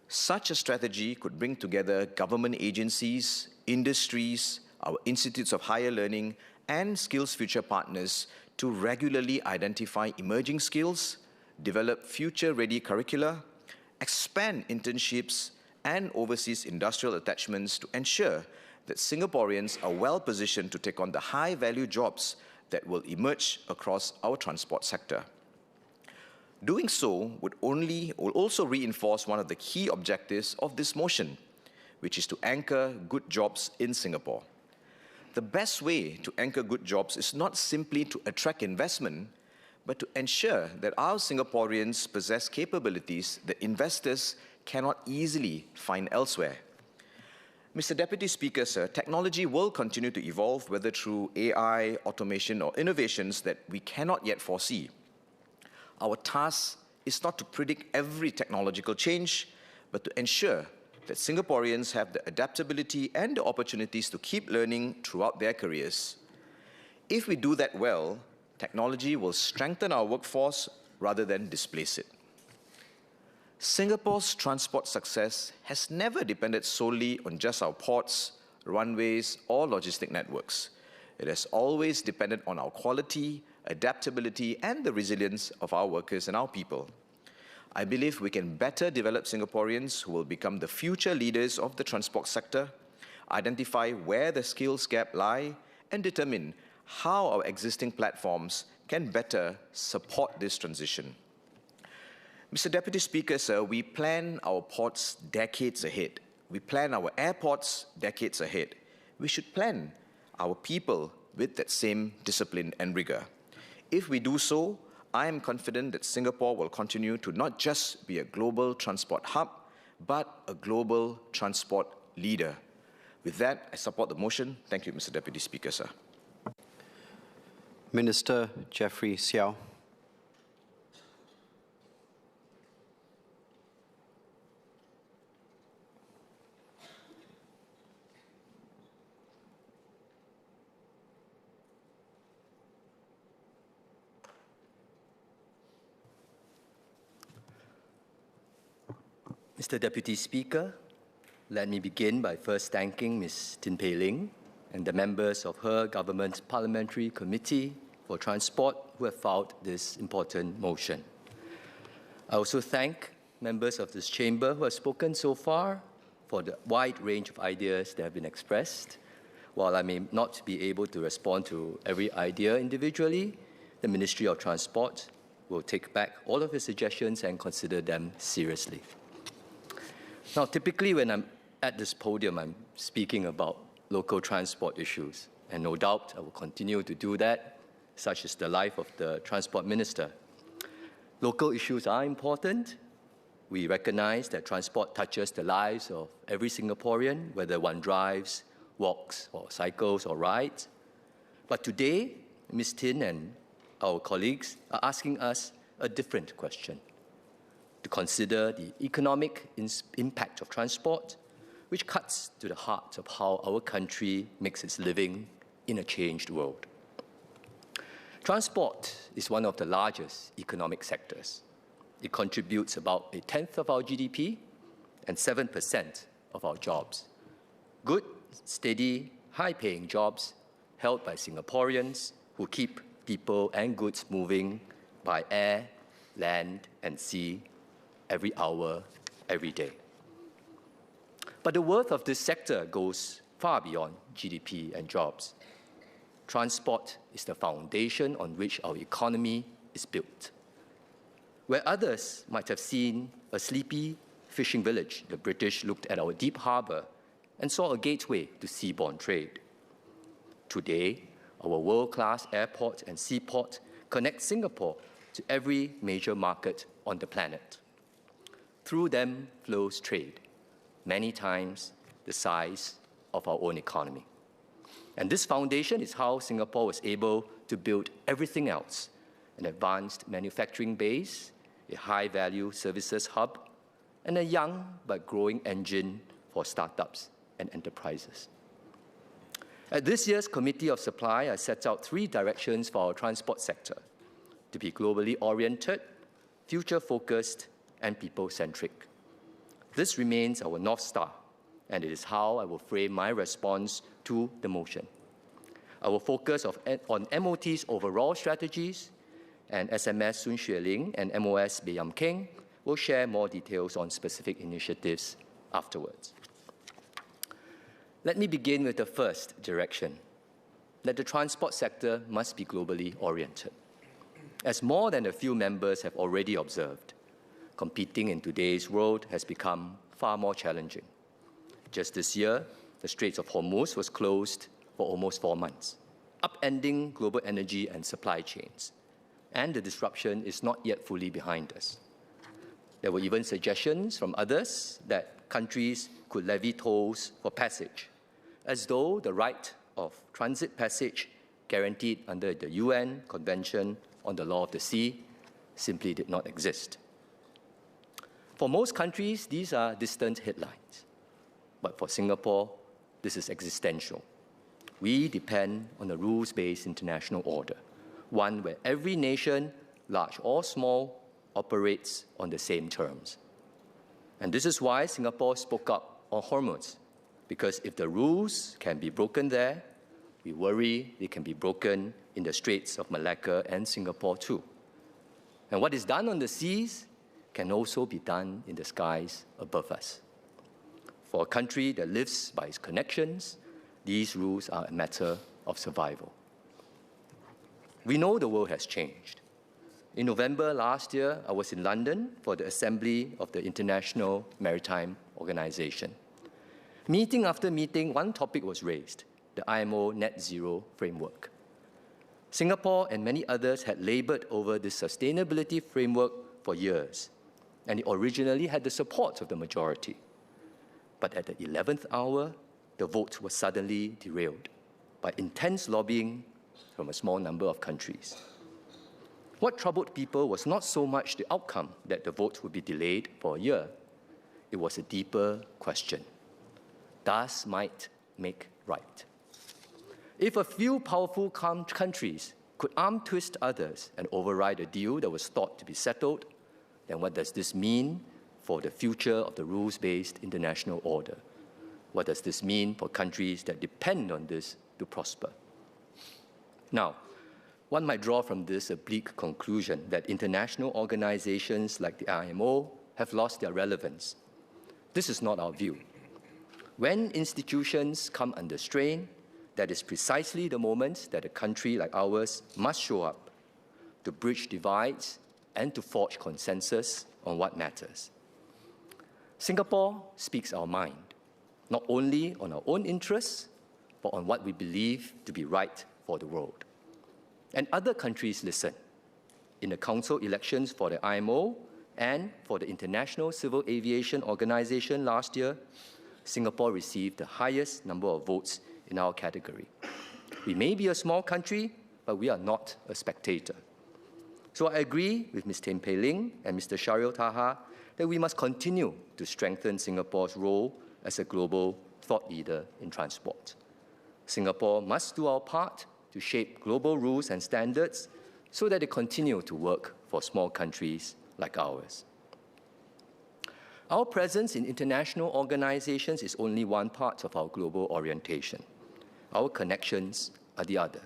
Such a strategy could bring together government agencies, industries, our institutes of higher learning, and Skills Future partners to regularly identify emerging skills, develop future-ready curricula, expand internships, and overseas industrial attachments to ensure that Singaporeans are well positioned to take on the high-value jobs that will emerge across our transport sector. Doing so will also reinforce one of the key objectives of this motion, which is to anchor good jobs in Singapore. the best way to anchor good jobs is not simply to attract investment, but to ensure that our Singaporeans possess capabilities that investors cannot easily find elsewhere. Mr. Deputy Speaker, sir, technology will continue to evolve, whether through AI, automation, or innovations that we cannot yet foresee. Our task is not to predict every technological change, but to ensure that Singaporeans have the adaptability and the opportunities to keep learning throughout their careers. If we do that well, technology will strengthen our workforce rather than displace it. Singapore's transport success has never depended solely on just our ports, runways, or logistic networks. It has always depended on our quality, adaptability, and the resilience of our workers and our people. I believe we can better develop Singaporeans who will become the future leaders of the transport sector, identify where the skills gap lie, and determine how our existing platforms can better support this transition. Mr. Deputy Speaker, sir, we plan our ports decades ahead. We plan our airports decades ahead. We should plan our people with that same discipline and rigor. If we do so, I am confident that Singapore will continue to not just be a global transport hub, but a global transport leader. With that, I support the motion. Thank you, Mr. Deputy Speaker, sir. Minister Jeffrey Xiao. Mr. Deputy Speaker, let me begin by first thanking Ms. Tin Pei Ling and the members of her government's Parliamentary Committee for Transport who have filed this important motion. I also thank members of this chamber who have spoken so far for the wide range of ideas that have been expressed. While I may not be able to respond to every idea individually, the Ministry of Transport will take back all of your suggestions and consider them seriously. Now, typically when I'm at this podium, I'm speaking about local transport issues, and no doubt I will continue to do that, such as the life of the Transport Minister. Local issues are important. We recognize that transport touches the lives of every Singaporean, whether one drives, walks, or cycles, or rides. But today, Ms. Tin and our colleagues are asking us a different question: to consider the economic impact of transport, which cuts to the heart of how our country makes its living in a changed world. Transport is one of the largest economic sectors. It contributes about 1/10 of our GDP and 7% of our jobs. Good, steady, high-paying jobs held by Singaporeans who keep people and goods moving by air, land, and sea every hour, every day. But the worth of this sector goes far beyond GDP and jobs. Transport is the foundation on which our economy is built. Where others might have seen a sleepy fishing village, the British looked at our deep harbour and saw a gateway to seaborne trade. Today, our world-class airport and seaport connect Singapore to every major market on the planet. Through them flows trade, many times the size of our own economy. And this foundation is how Singapore was able to build everything else: an advanced manufacturing base, a high-value services hub, and a young but growing engine for startups and enterprises. At this year's Committee of Supply, I set out 3 directions for our transport sector: to be globally oriented, future-focused, and people-centric. This remains our North Star, and it is how I will frame my response to the motion. I will focus on MOT's overall strategies, and SMS Sun Xueling and MOS Baey Yam Keng will share more details on specific initiatives afterwards. Let me begin with the first direction, that the transport sector must be globally oriented. As more than a few members have already observed, competing in today's world has become far more challenging. Just this year, the Straits of Hormuz was closed for almost 4 months, upending global energy and supply chains. And the disruption is not yet fully behind us. There were even suggestions from others that countries could levy tolls for passage, as though the right of transit passage guaranteed under the UN Convention on the Law of the Sea simply did not exist. For most countries, these are distant headlines. But for Singapore, this is existential. We depend on a rules-based international order, one where every nation, large or small, operates on the same terms. And this is why Singapore spoke up on Hormuz, because if the rules can be broken there, we worry they can be broken in the Straits of Malacca and Singapore too. And what is done on the seas can also be done in the skies above us. For a country that lives by its connections, these rules are a matter of survival. We know the world has changed. In November last year, I was in London for the Assembly of the International Maritime Organization. Meeting after meeting, one topic was raised: the IMO Net Zero Framework. Singapore and many others had labored over this sustainability framework for years, and it originally had the support of the majority. But at the 11th hour, the vote was suddenly derailed by intense lobbying from a small number of countries. What troubled people was not so much the outcome that the vote would be delayed for a year. It was a deeper question. Does might make right? If a few powerful countries could arm twist others and override a deal that was thought to be settled, then what does this mean for the future of the rules-based international order? What does this mean for countries that depend on this to prosper? Now, one might draw from this a bleak conclusion that international organizations like the IMO have lost their relevance. This is not our view. When institutions come under strain, that is precisely the moment that a country like ours must show up to bridge divides and to forge consensus on what matters. Singapore speaks our mind, not only on our own interests, but on what we believe to be right for the world. And other countries listen. In the council elections for the IMO and for the International Civil Aviation Organization last year, Singapore received the highest number of votes in our category. We may be a small country, but we are not a spectator. So I agree with Ms. Tin Pei Ling and Mr. Sharil Taha that we must continue to strengthen Singapore's role as a global thought leader in transport. Singapore must do our part to shape global rules and standards so that they continue to work for small countries like ours. Our presence in international organizations is only one part of our global orientation. Our connections are the other.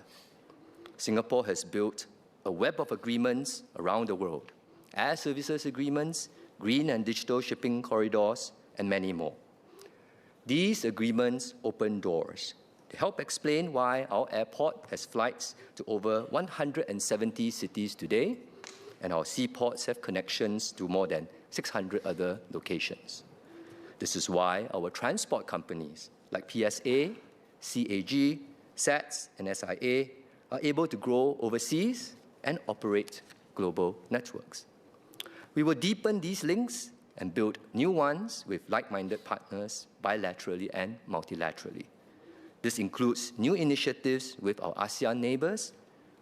Singapore has built a web of agreements around the world: air services agreements, green and digital shipping corridors, and many more. These agreements open doors to help explain why our airport has flights to over 170 cities today, and our seaports have connections to more than 600 other locations. This is why our transport companies like PSA, CAG, SATS, and SIA are able to grow overseas and operate global networks. We will deepen these links and build new ones with like-minded partners bilaterally and multilaterally. This includes new initiatives with our ASEAN neighbors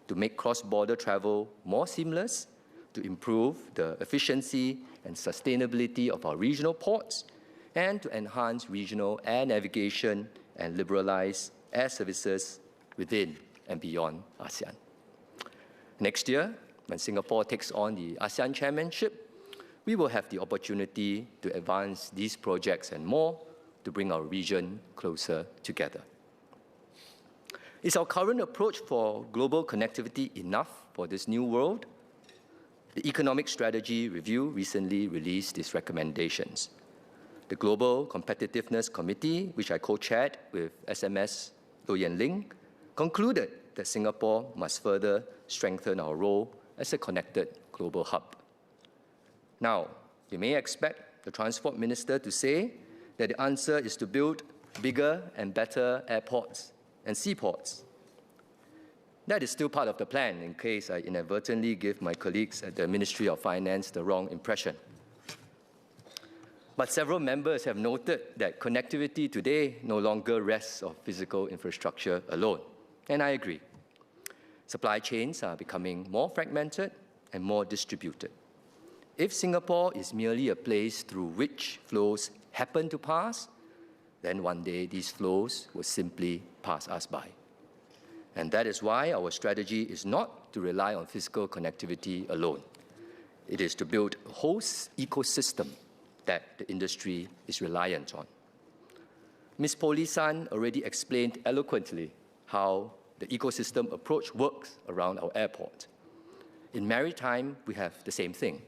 to make cross-border travel more seamless, to improve the efficiency and sustainability of our regional ports, and to enhance regional air navigation and liberalize air services within and beyond ASEAN. Next year, when Singapore takes on the ASEAN chairmanship, we will have the opportunity to advance these projects and more to bring our region closer together. Is our current approach for global connectivity enough for this new world? The Economic Strategy Review recently released its recommendations. The Global Competitiveness Committee, which I co-chaired with SMS Loh Yen Ling, concluded that Singapore must further strengthen our role as a connected global hub. Now, you may expect the Transport Minister to say that the answer is to build bigger and better airports and seaports. That is still part of the plan, in case I inadvertently give my colleagues at the Ministry of Finance the wrong impression. But several members have noted that connectivity today no longer rests on physical infrastructure alone, and I agree. Supply chains are becoming more fragmented and more distributed. If Singapore is merely a place through which flows happen to pass, then one day these flows will simply pass us by. And that is why our strategy is not to rely on physical connectivity alone. It is to build a whole ecosystem that the industry is reliant on. Ms. Polisan already explained eloquently how the ecosystem approach works around our airport. In maritime, we have the same thing.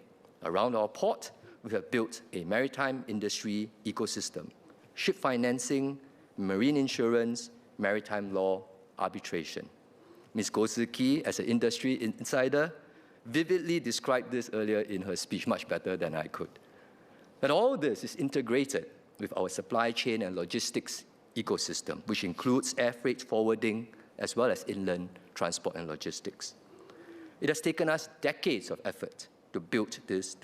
Around our port, we have built a maritime industry ecosystem: ship financing, marine insurance, maritime law, arbitration. Ms. Gosuki, as an industry insider, vividly described this earlier in her speech, much better than I could. But all this is integrated with our supply chain and logistics ecosystem, which includes air freight forwarding as well as inland transport and logistics. It has taken us decades of effort to build this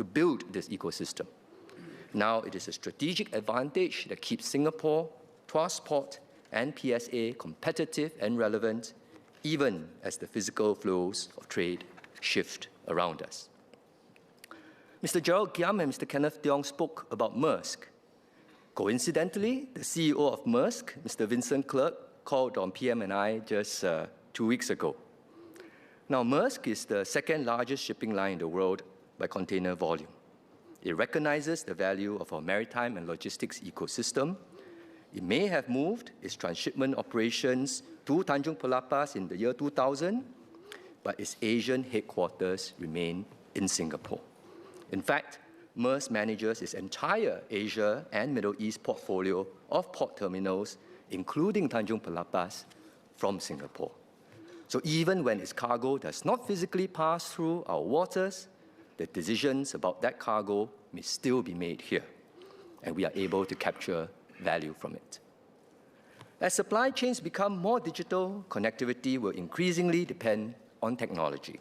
ecosystem. Now it is a strategic advantage that keeps Singapore, Tuas Port, and PSA competitive and relevant, even as the physical flows of trade shift around us. Mr. Gerald Giam and Mr. Kenneth Tiong spoke about Maersk. Coincidentally, the CEO of Maersk, Mr. Vincent Clerc, called on PM and I just 2 weeks ago. Now, Maersk is the second largest shipping line in the world by container volume. It recognizes the value of our maritime and logistics ecosystem. It may have moved its transshipment operations to Tanjung Pelapas in the year 2000, but its Asian headquarters remain in Singapore. In fact, Maersk manages its entire Asia and Middle East portfolio of port terminals, including Tanjung Pelapas, from Singapore. So even when its cargo does not physically pass through our waters, the decisions about that cargo may still be made here, and we are able to capture value from it. As supply chains become more digital, connectivity will increasingly depend on technology.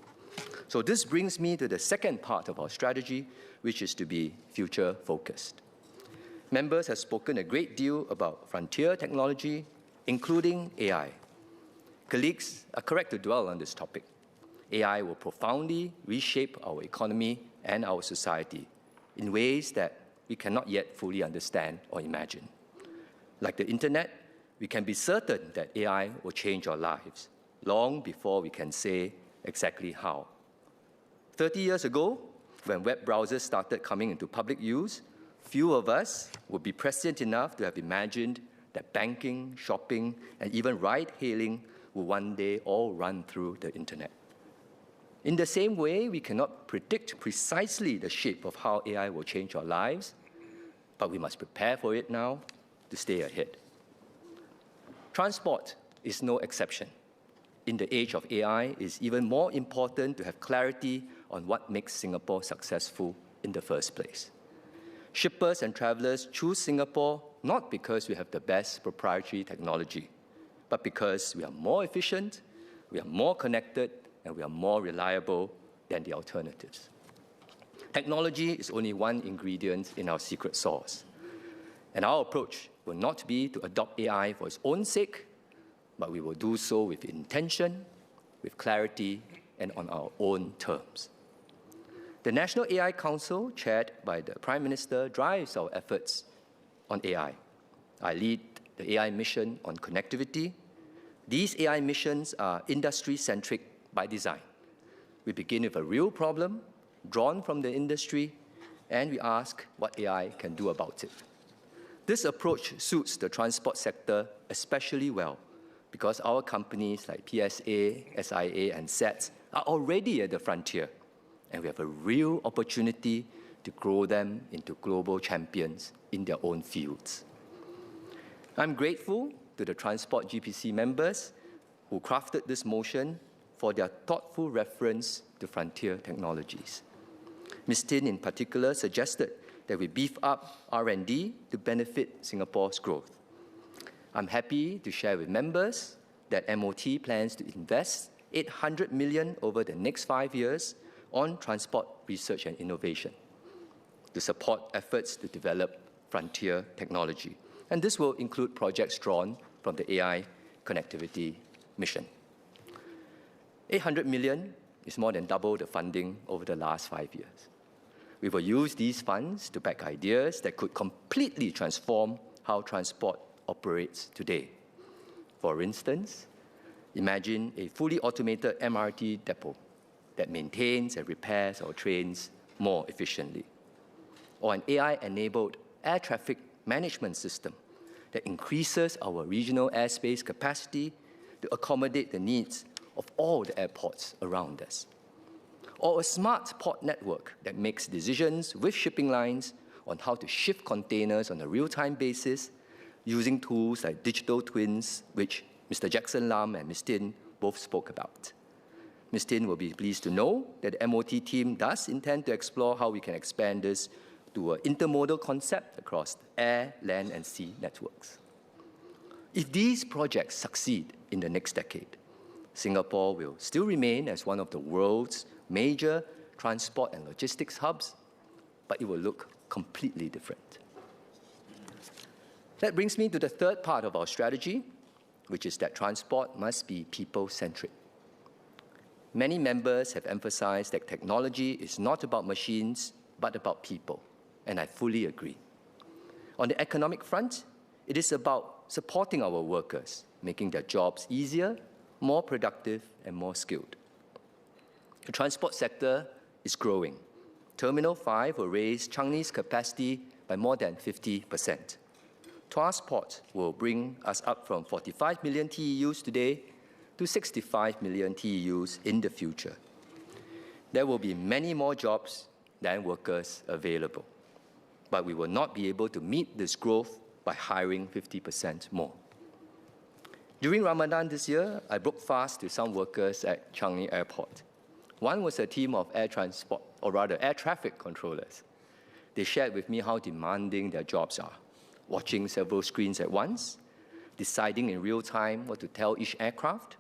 So this brings me to the second part of our strategy, which is to be future-focused. Members have spoken a great deal about frontier technology, including AI. Colleagues are correct to dwell on this topic. AI will profoundly reshape our economy and our society in ways that we cannot yet fully understand or imagine. Like the internet, we can be certain that AI will change our lives long before we can say exactly how. 30 years ago, when web browsers started coming into public use, few of us would be prescient enough to have imagined that banking, shopping, and even ride-hailing will one day all run through the internet. In the same way, we cannot predict precisely the shape of how AI will change our lives, but we must prepare for it now to stay ahead. Transport is no exception. In the age of AI, it is even more important to have clarity on what makes Singapore successful in the first place. Shippers and travelers choose Singapore not because we have the best proprietary technology, but because we are more efficient, we are more connected, and we are more reliable than the alternatives. Technology is only one ingredient in our secret sauce. And our approach will not be to adopt AI for its own sake, but we will do so with intention, with clarity, and on our own terms. The National AI Council, chaired by the Prime Minister, drives our efforts on AI. I lead the AI mission on connectivity. These AI missions are industry-centric by design. We begin with a real problem, drawn from the industry, and we ask what AI can do about it. This approach suits the transport sector especially well, because our companies like PSA, SIA, and SETS are already at the frontier, and we have a real opportunity to grow them into global champions in their own fields. I'm grateful to the Transport GPC members who crafted this motion for their thoughtful reference to frontier technologies. Ms. Tin, in particular, suggested that we beef up R&D to benefit Singapore's growth. I'm happy to share with members that MOT plans to invest 800 million over the next 5 years on transport research and innovation to support efforts to develop frontier technology. And this will include projects drawn from the AI connectivity mission. 800 million is more than double the funding over the last 5 years. We will use these funds to back ideas that could completely transform how transport operates today. For instance, imagine a fully automated MRT depot that maintains and repairs our trains more efficiently, or an AI-enabled air traffic management system that increases our regional airspace capacity to accommodate the needs of all the airports around us, or a smart port network that makes decisions with shipping lines on how to shift containers on a real-time basis using tools like digital twins, which Mr. Jackson Lam and Ms. Tin both spoke about. Ms. Tin will be pleased to know that the MOT team does intend to explore how we can expand this to an intermodal concept across air, land, and sea networks. If these projects succeed in the next decade, Singapore will still remain as one of the world's major transport and logistics hubs, but it will look completely different. That brings me to the third part of our strategy, which is that transport must be people-centric. Many members have emphasized that technology is not about machines, but about people, and I fully agree. On the economic front, it is about supporting our workers, making their jobs easier, more productive, and more skilled. The transport sector is growing. Terminal 5 will raise Changi's capacity by more than 50%. Tuas Port will bring us up from 45 million TEUs today to 65 million TEUs in the future. There will be many more jobs than workers available, but we will not be able to meet this growth by hiring 50% more. During Ramadan this year, I broke fast to some workers at Changi Airport. One was a team of air traffic controllers. They shared with me how demanding their jobs are, watching several screens at once, deciding in real time what to tell each aircraft,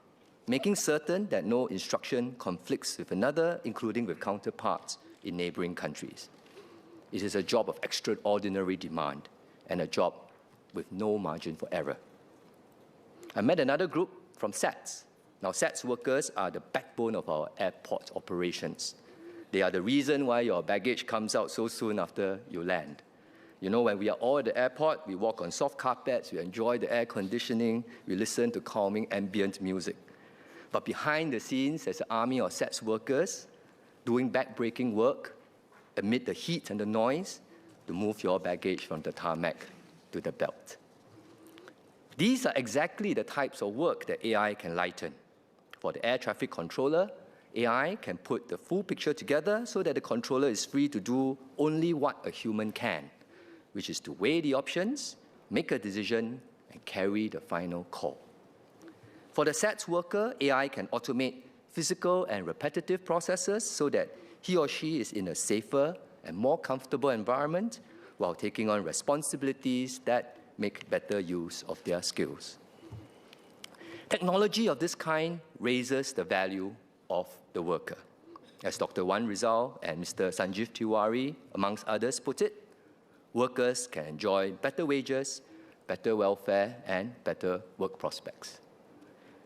making certain that no instruction conflicts with another, including with counterparts in neighboring countries. It is a job of extraordinary demand and a job with no margin for error. I met another group from SATS. Now, SATS workers are the backbone of our airport operations. They are the reason why your baggage comes out so soon after you land. You know, when we are all at the airport, we walk on soft carpets, we enjoy the air conditioning, we listen to calming ambient music. But behind the scenes, there's an army of SATS workers doing back-breaking work amid the heat and the noise to move your baggage from the tarmac to the belt. These are exactly the types of work that AI can lighten. For the air traffic controller, AI can put the full picture together so that the controller is free to do only what a human can, which is to weigh the options, make a decision, and carry the final call. For the SATS worker, AI can automate physical and repetitive processes so that he or she is in a safer and more comfortable environment while taking on responsibilities that make better use of their skills. Technology of this kind raises the value of the worker. As Dr. Wan Rizal and Mr. Sanjeev Tiwari, amongst others, put it, workers can enjoy better wages, better welfare, and better work prospects.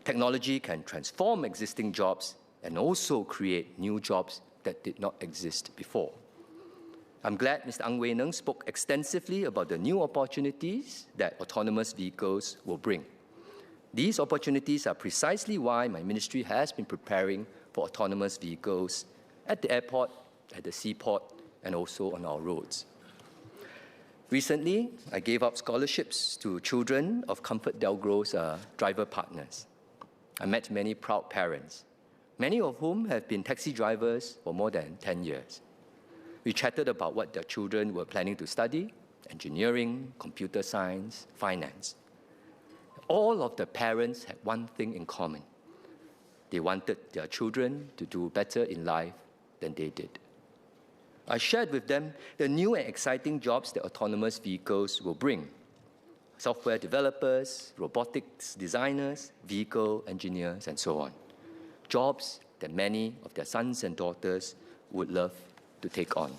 Technology can transform existing jobs and also create new jobs that did not exist before. I'm glad Mr. Ang Wei Neng spoke extensively about the new opportunities that autonomous vehicles will bring. These opportunities are precisely why my ministry has been preparing for autonomous vehicles at the airport, at the seaport, and also on our roads. Recently, I gave out scholarships to children of Comfort Delgro's driver partners. I met many proud parents, many of whom have been taxi drivers for more than 10 years. We chatted about what their children were planning to study: engineering, computer science, finance. All of the parents had one thing in common. They wanted their children to do better in life than they did. I shared with them the new and exciting jobs that autonomous vehicles will bring. software developers, robotics designers, vehicle engineers, and so on. Jobs that many of their sons and daughters would love to take on.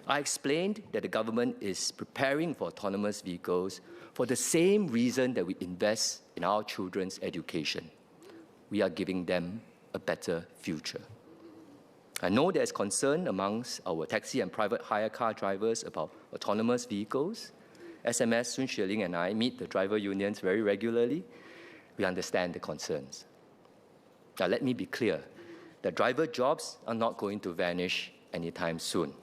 I explained that the government is preparing for autonomous vehicles for the same reason that we invest in our children's education. We are giving them a better future. I know there is concern amongst our taxi and private hire car drivers about autonomous vehicles. SMS Sun Xueling and I meet the driver unions very regularly. We understand the concerns. Now let me be clear that driver jobs are not going to vanish anytime soon.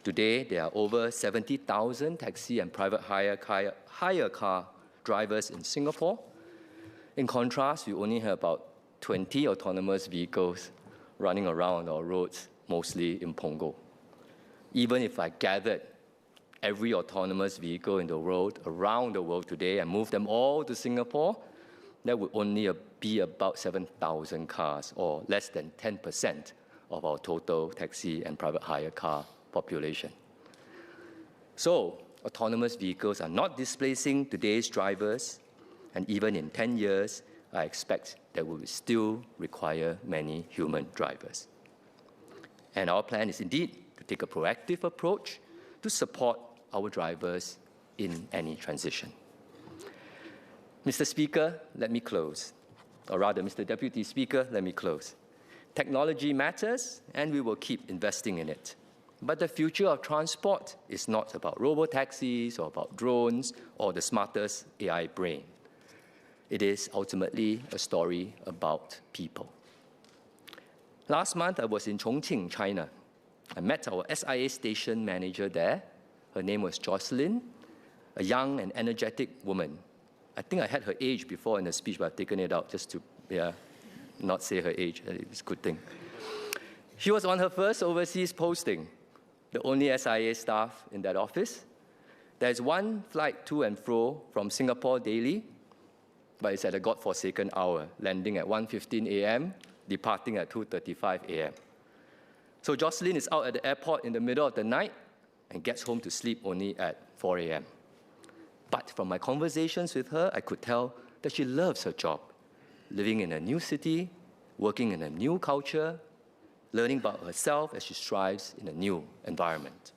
Today, there are over 70,000 taxi and private hire car drivers in Singapore. In contrast, we only have about 20 autonomous vehicles running around our roads, mostly in Punggol. Even if I gathered every autonomous vehicle in the world, around the world today, and moved them all to Singapore, that would only be about 7,000 cars, or less than 10% of our total taxi and private hire car population. So, autonomous vehicles are not displacing today's drivers, and even in 10 years, I expect that we will still require many human drivers. And our plan is indeed to take a proactive approach to support our drivers in any transition. Mr. Speaker, let me close. Or rather, Mr. Deputy Speaker, let me close. Technology matters, and we will keep investing in it. But the future of transport is not about robo-taxis or about drones or the smartest AI brain. It is ultimately a story about people. Last month, I was in Chongqing, China. I met our SIA station manager there. Her name was Jocelyn, a young and energetic woman. I think I had her age before in the speech, but I've taken it out just to not say her age. It's a good thing. She was on her first overseas posting, the only SIA staff in that office. There's one flight to and fro from Singapore daily, but it's at a godforsaken hour, landing at 1:15 a.m., departing at 2:35 a.m. So Jocelyn is out at the airport in the middle of the night and gets home to sleep only at 4 a.m. But from my conversations with her, I could tell that she loves her job, living in a new city, working in a new culture, learning about herself as she strives in a new environment.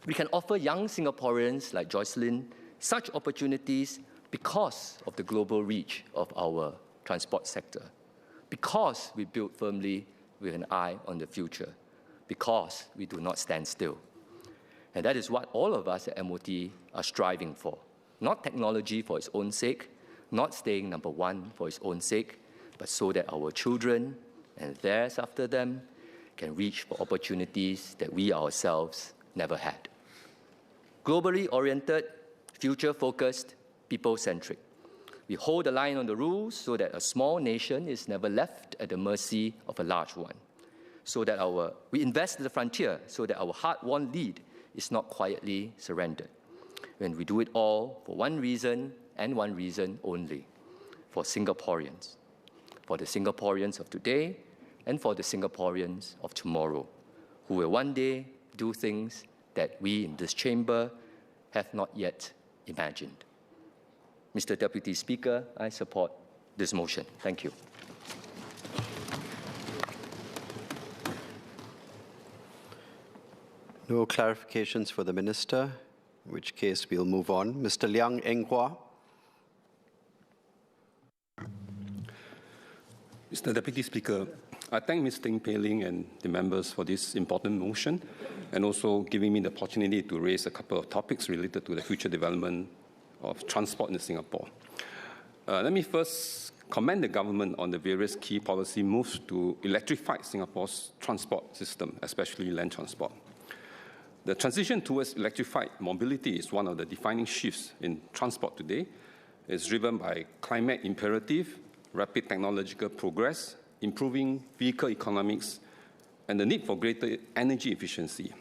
We can offer young Singaporeans like Jocelyn such opportunities because of the global reach of our transport sector, because we build firmly with an eye on the future, because we do not stand still. And that is what all of us at MOT are striving for. Not technology for its own sake, not staying number one for its own sake, but so that our children and theirs after them can reach for opportunities that we ourselves never had. Globally oriented, future-focused, people-centric. We hold the line on the rules so that a small nation is never left at the mercy of a large one. So that we invest in the frontier so that our hard-won lead is not quietly surrendered. When we do it all for one reason and one reason only, for Singaporeans. For the Singaporeans of today and for the Singaporeans of tomorrow, who will one day do things that we in this chamber have not yet imagined. Mr. Deputy Speaker, I support this motion. Thank you. No clarifications for the Minister, in which case we'll move on. Mr. Liang Eng Hua. Mr. Deputy Speaker, I thank Ms. Ting Pei Ling and the members for this important motion and also giving me the opportunity to raise a couple of topics related to the future development of transport in Singapore. Let me first commend the government on the various key policy moves to electrify Singapore's transport system, especially land transport. The transition towards electrified mobility is one of the defining shifts in transport today. It's driven by climate imperative, rapid technological progress, improving vehicle economics, and the need for greater energy efficiency.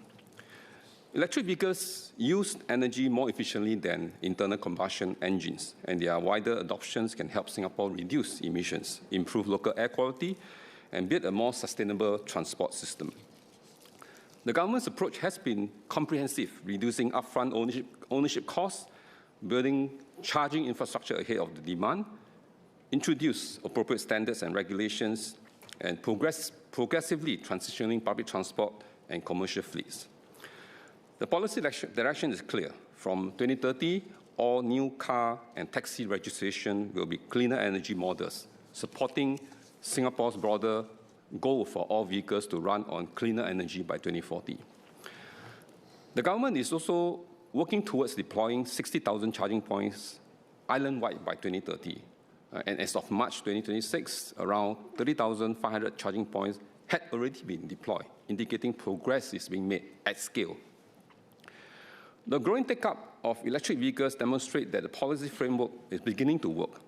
Electric vehicles use energy more efficiently than internal combustion engines, and their wider adoptions can help Singapore reduce emissions, improve local air quality, and build a more sustainable transport system. The government's approach has been comprehensive, reducing upfront ownership costs building charging infrastructure ahead of the demand, introduce appropriate standards and regulations, and progressively transitioning public transport and commercial fleets. The policy direction is clear. From 2030, all new car and taxi registration will be cleaner energy models, supporting Singapore's broader goal for all vehicles to run on cleaner energy by 2040. The government is also working towards deploying 60,000 charging points island-wide by 2030. And as of March 2026, around 30,500 charging points had already been deployed, indicating progress is being made at scale. The growing take-up of electric vehicles demonstrates that the policy framework is beginning to work.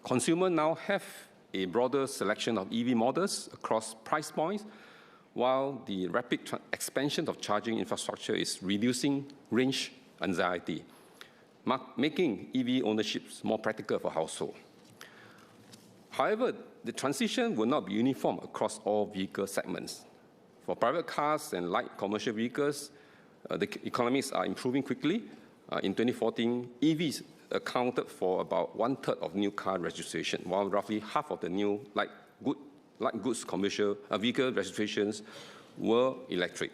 Consumers now have a broader selection of EV models across price points, while the rapid expansion of charging infrastructure is reducing range anxiety, making EV ownerships more practical for households. However, the transition will not be uniform across all vehicle segments. For private cars and light commercial vehicles, the economics are improving quickly. In 2014, EVs accounted for about 1/3 of new car registration, while roughly half of the new light goods commercial vehicle registrations were electric.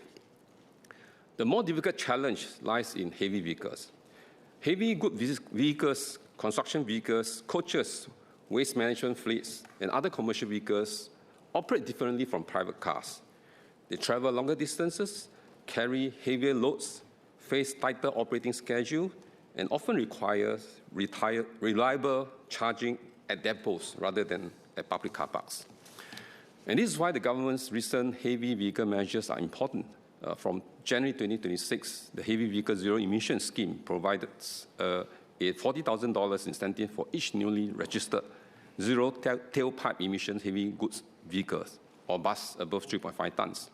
The more difficult challenge lies in heavy vehicles. Heavy goods vehicles, construction vehicles, coaches, waste management fleets, and other commercial vehicles operate differently from private cars. They travel longer distances, carry heavier loads, face tighter operating schedule, and often require reliable charging at depots rather than at public car parks. And this is why the government's recent heavy vehicle measures are important. From January 2026, the Heavy Vehicle Zero Emission Scheme provided a $40,000 incentive for each newly registered zero tailpipe emission heavy goods vehicles or bus above 3.5 tons.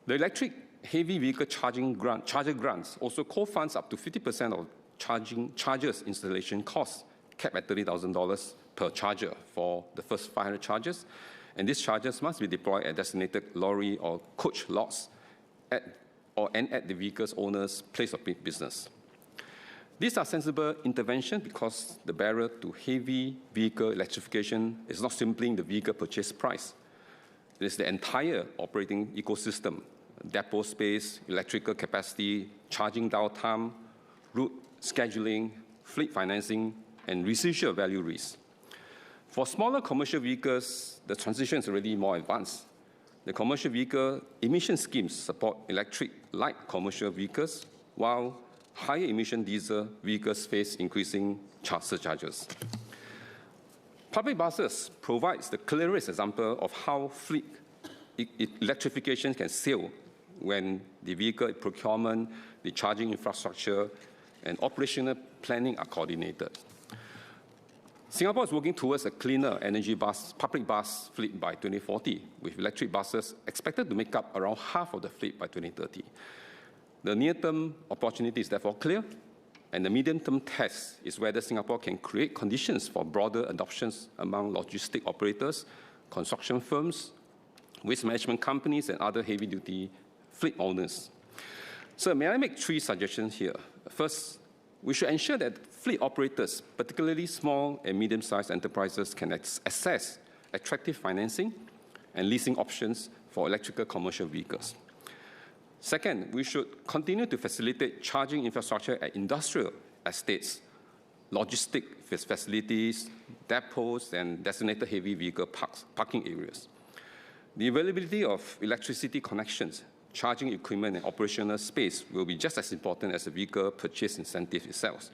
The electric heavy vehicle charger grants also co-funds up to 50% of chargers installation costs, capped at $30,000 per charger for the first 500 chargers. And these chargers must be deployed at designated lorry or coach lots at the vehicle's owner's place of business. These are sensible interventions because the barrier to heavy vehicle electrification is not simply the vehicle purchase price. It is the entire operating ecosystem: depot space, electrical capacity, charging downtime, route scheduling, fleet financing, and residual value risk. For smaller commercial vehicles, the transition is already more advanced. The commercial vehicle emission schemes support electric light commercial vehicles, while higher emission diesel vehicles face increasing surcharges. Public buses provides the clearest example of how fleet electrification can scale when the vehicle procurement, the charging infrastructure, and operational planning are coordinated. Singapore is working towards a cleaner energy public bus fleet by 2040, with electric buses expected to make up around half of the fleet by 2030. The near-term opportunity is therefore clear, and the medium-term test is whether Singapore can create conditions for broader adoptions among logistic operators, construction firms, waste management companies, and other heavy-duty fleet owners. So may I make 3 suggestions here? First, we should ensure that fleet operators, particularly small and medium-sized enterprises, can access attractive financing and leasing options for electrical commercial vehicles. Second, we should continue to facilitate charging infrastructure at industrial estates, logistic facilities, depots, and designated heavy vehicle parking areas. The availability of electricity connections, charging equipment, and operational space will be just as important as the vehicle purchase incentive itself.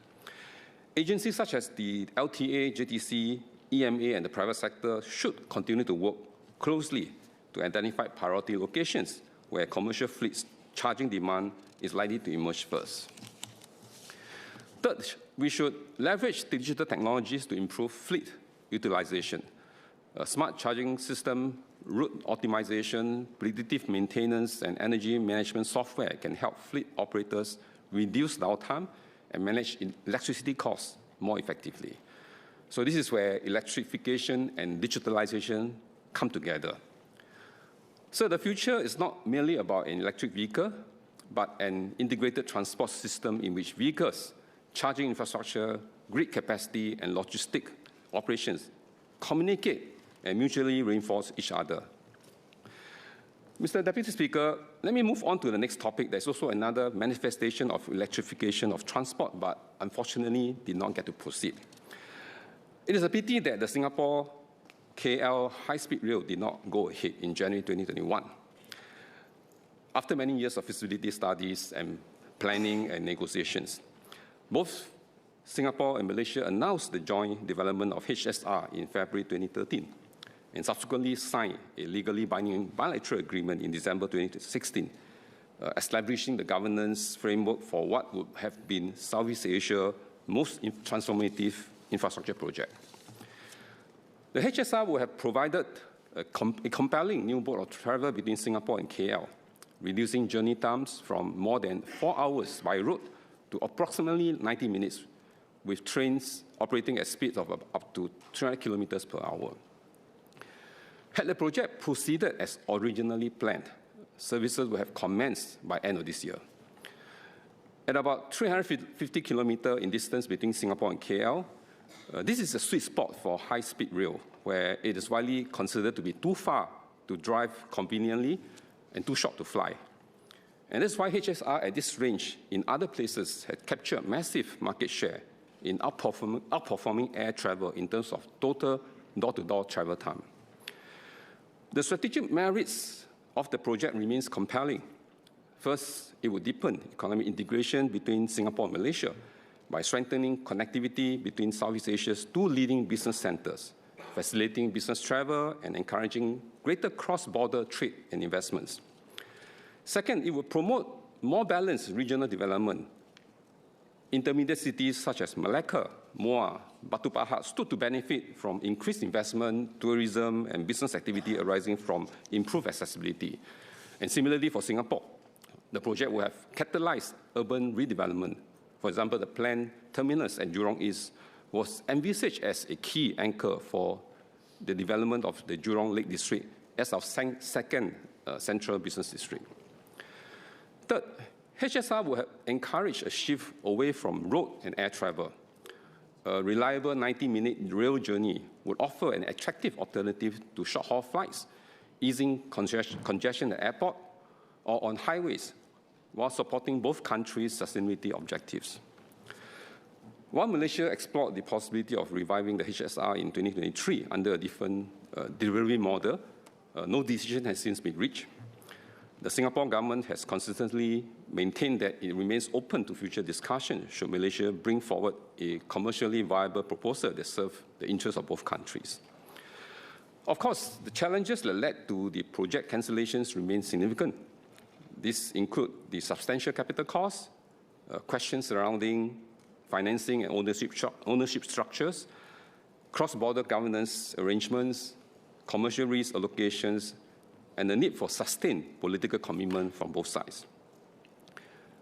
Agencies such as the LTA, JTC, EMA, and the private sector should continue to work closely to identify priority locations where commercial fleets charging demand is likely to emerge first. Third, we should leverage digital technologies to improve fleet utilization. A smart charging system, route optimization, predictive maintenance, and energy management software can help fleet operators reduce downtime and manage electricity costs more effectively. So this is where electrification and digitalization come together. So the future is not merely about an electric vehicle, but an integrated transport system in which vehicles charging infrastructure, grid capacity, and logistic operations communicate and mutually reinforce each other. Mr. Deputy Speaker, let me move on to the next topic. There's also another manifestation of electrification of transport, but unfortunately did not get to proceed. It is a pity that the Singapore-KL high-speed rail did not go ahead in January 2021. After many years of feasibility studies and planning and negotiations, both Singapore and Malaysia announced the joint development of HSR in February 2013 and subsequently signed a legally binding bilateral agreement in December 2016, establishing the governance framework for what would have been Southeast Asia's most transformative infrastructure project. The HSR would have provided a compelling new mode of travel between Singapore and KL, reducing journey times from more than 4 hours by road to approximately 90 minutes, with trains operating at speeds of up to 300 kilometers per hour. Had the project proceeded as originally planned, services would have commenced by end of this year. At about 350 kilometers in distance between Singapore and KL, this is a sweet spot for high-speed rail, where it is widely considered to be too far to drive conveniently and too short to fly. And that's why HSR at this range in other places had captured massive market share in outperforming air travel in terms of total door-to-door travel time. The strategic merits of the project remains compelling. First, it would deepen economic integration between Singapore and Malaysia by strengthening connectivity between Southeast Asia's two leading business centers, facilitating business travel and encouraging greater cross-border trade and investments. Second, it would promote more balanced regional development. Intermediate cities such as Malacca, Muar, Batu Pahat stood to benefit from increased investment, tourism, and business activity arising from improved accessibility. And similarly for Singapore, the project will have catalyzed urban redevelopment. For example, the planned terminus at Jurong East was envisaged as a key anchor for the development of the Jurong Lake District as our second central business district. Third, HSR will have encouraged a shift away from road and air travel. A reliable 90-minute rail journey would offer an attractive alternative to short-haul flights, easing congestion at airport or on highways, while supporting both countries' sustainability objectives. While Malaysia explored the possibility of reviving the HSR in 2023 under a different delivery model, no decision has since been reached. The Singapore government has consistently maintained that it remains open to future discussion should Malaysia bring forward a commercially viable proposal that serves the interests of both countries. Of course, the challenges that led to the project cancellations remain significant. These include the substantial capital costs, questions surrounding financing and ownership structures, cross-border governance arrangements, commercial risk allocations, and the need for sustained political commitment from both sides.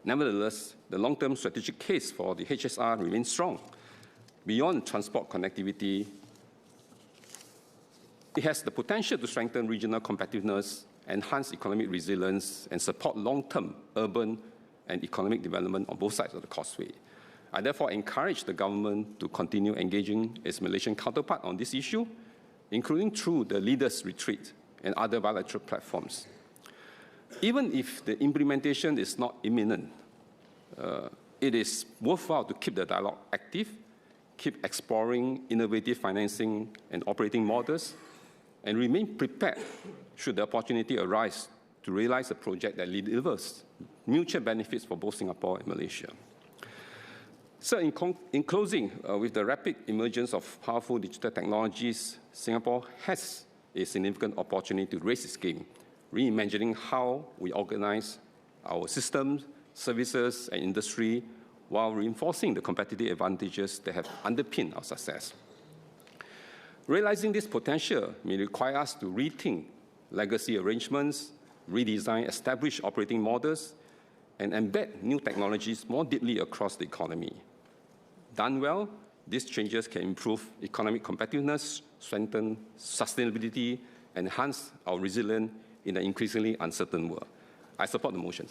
Nevertheless, the long-term strategic case for the HSR remains strong. Beyond transport connectivity, it has the potential to strengthen regional competitiveness, enhance economic resilience, and support long-term urban and economic development on both sides of the causeway. I therefore encourage the government to continue engaging its Malaysian counterpart on this issue, including through the Leaders' Retreat and other bilateral platforms. Even if the implementation is not imminent, it is worthwhile to keep the dialogue active, keep exploring innovative financing and operating models, and remain prepared should the opportunity arise to realize a project that delivers mutual benefits for both Singapore and Malaysia. So in closing, with the rapid emergence of powerful digital technologies, Singapore has a significant opportunity to raise its game, reimagining how we organize our systems, services, and industry while reinforcing the competitive advantages that have underpinned our success. Realizing this potential may require us to rethink legacy arrangements, redesign established operating models, and embed new technologies more deeply across the economy. Done well, these changes can improve economic competitiveness, strengthen sustainability, and enhance our resilience in an increasingly uncertain world. I support the motion.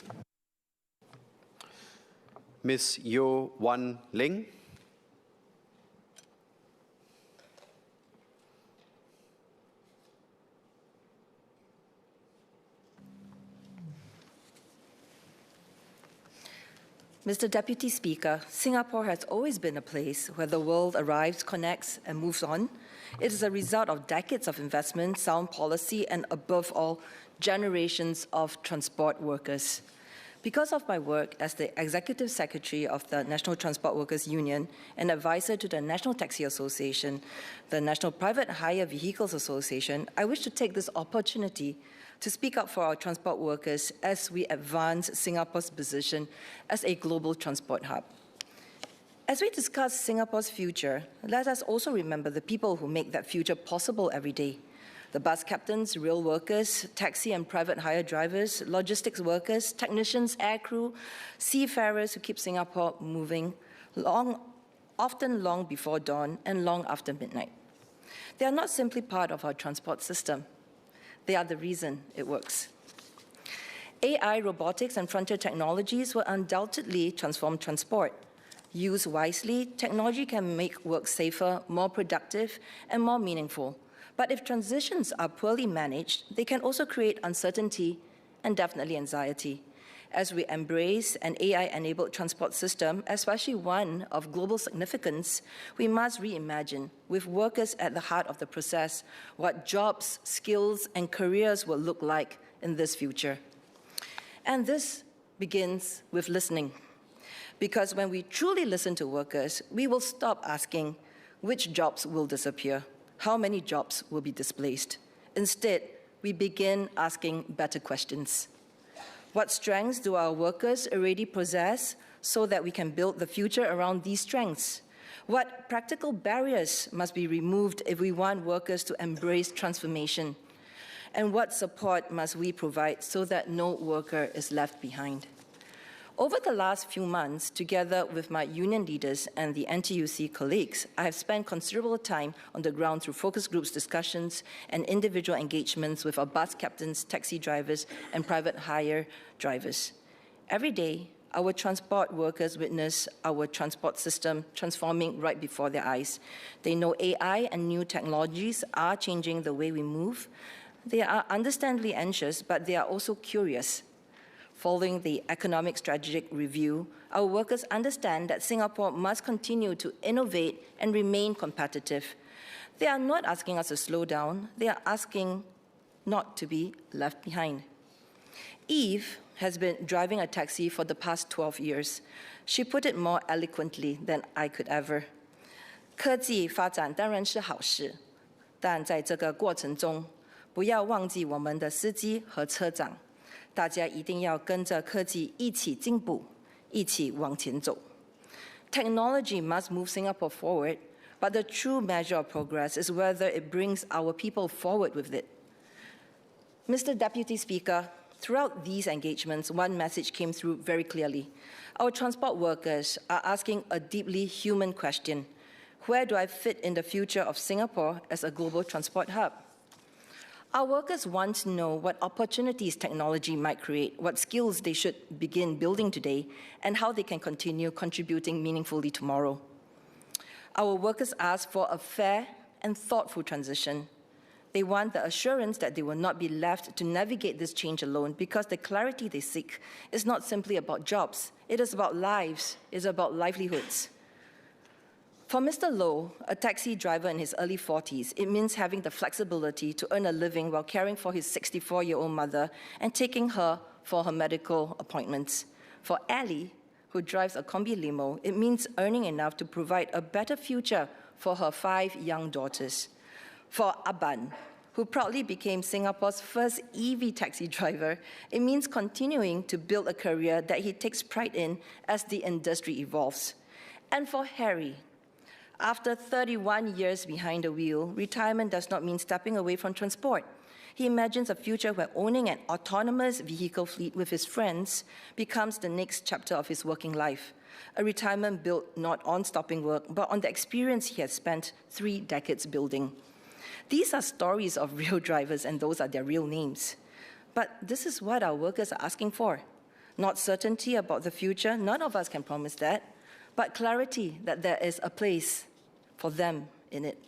Ms. Yo Wan Ling. Mr. Deputy Speaker, Singapore has always been a place where the world arrives, connects, and moves on. It is a result of decades of investment, sound policy, and above all, generations of transport workers. Because of my work as the Executive Secretary of the National Transport Workers Union and advisor to the National Taxi Association, the National Private Hire Vehicles Association, I wish to take this opportunity to speak up for our transport workers as we advance Singapore's position as a global transport hub. As we discuss Singapore's future, let us also remember the people who make that future possible every day. The bus captains, rail workers, taxi and private hire drivers, logistics workers, technicians, aircrew, seafarers who keep Singapore moving often long before dawn and long after midnight. They are not simply part of our transport system. They are the reason it works. AI, robotics, and frontier technologies will undoubtedly transform transport. Used wisely, technology can make work safer, more productive, and more meaningful. But if transitions are poorly managed, they can also create uncertainty and definitely anxiety. As we embrace an AI-enabled transport system, especially one of global significance, we must reimagine, with workers at the heart of the process, what jobs, skills, and careers will look like in this future. And this begins with listening. Because when we truly listen to workers, we will stop asking which jobs will disappear, how many jobs will be displaced. Instead, we begin asking better questions. What strengths do our workers already possess so that we can build the future around these strengths? What practical barriers must be removed if we want workers to embrace transformation? And what support must we provide so that no worker is left behind? Over the last few months, together with my union leaders and the NTUC colleagues, I have spent considerable time on the ground through focus groups discussions and individual engagements with our bus captains, taxi drivers, and private hire drivers. Every day, our transport workers witness our transport system transforming right before their eyes. They know AI and new technologies are changing the way we move. They are understandably anxious, but they are also curious. Following the economic strategic review, our workers understand that Singapore must continue to innovate and remain competitive. They are not asking us to slow down, they are asking not to be left behind. Eve has been driving a taxi for the past 12 years. She put it more eloquently than I could ever. 科技发展当然是好事，但在这个过程中，不要忘记我们的司机和车长。大家一定要跟着科技一起进步，一起往前走。Technology must move Singapore forward, but the true measure of progress is whether it brings our people forward with it. Mr. Deputy Speaker, throughout these engagements, one message came through very clearly. Our transport workers are asking a deeply human question. Where do I fit in the future of Singapore as a global transport hub? Our workers want to know what opportunities technology might create, what skills they should begin building today, and how they can continue contributing meaningfully tomorrow. Our workers ask for a fair and thoughtful transition. They want the assurance that they will not be left to navigate this change alone, because the clarity they seek is not simply about jobs. It is about lives. It is about livelihoods. For Mr. Low, a taxi driver in his early 40s, it means having the flexibility to earn a living while caring for his 64-year-old mother and taking her for her medical appointments. For Ellie, who drives a Kombi limo, it means earning enough to provide a better future for her 5 young daughters. For Aban, who proudly became Singapore's first EV taxi driver, it means continuing to build a career that he takes pride in as the industry evolves. And for Harry, after 31 years behind the wheel, retirement does not mean stepping away from transport. He imagines a future where owning an autonomous vehicle fleet with his friends becomes the next chapter of his working life. A retirement built not on stopping work, but on the experience he has spent 3 decades building. These are stories of real drivers, and those are their real names. But this is what our workers are asking for. Not certainty about the future, none of us can promise that, but clarity that there is a place for them in it.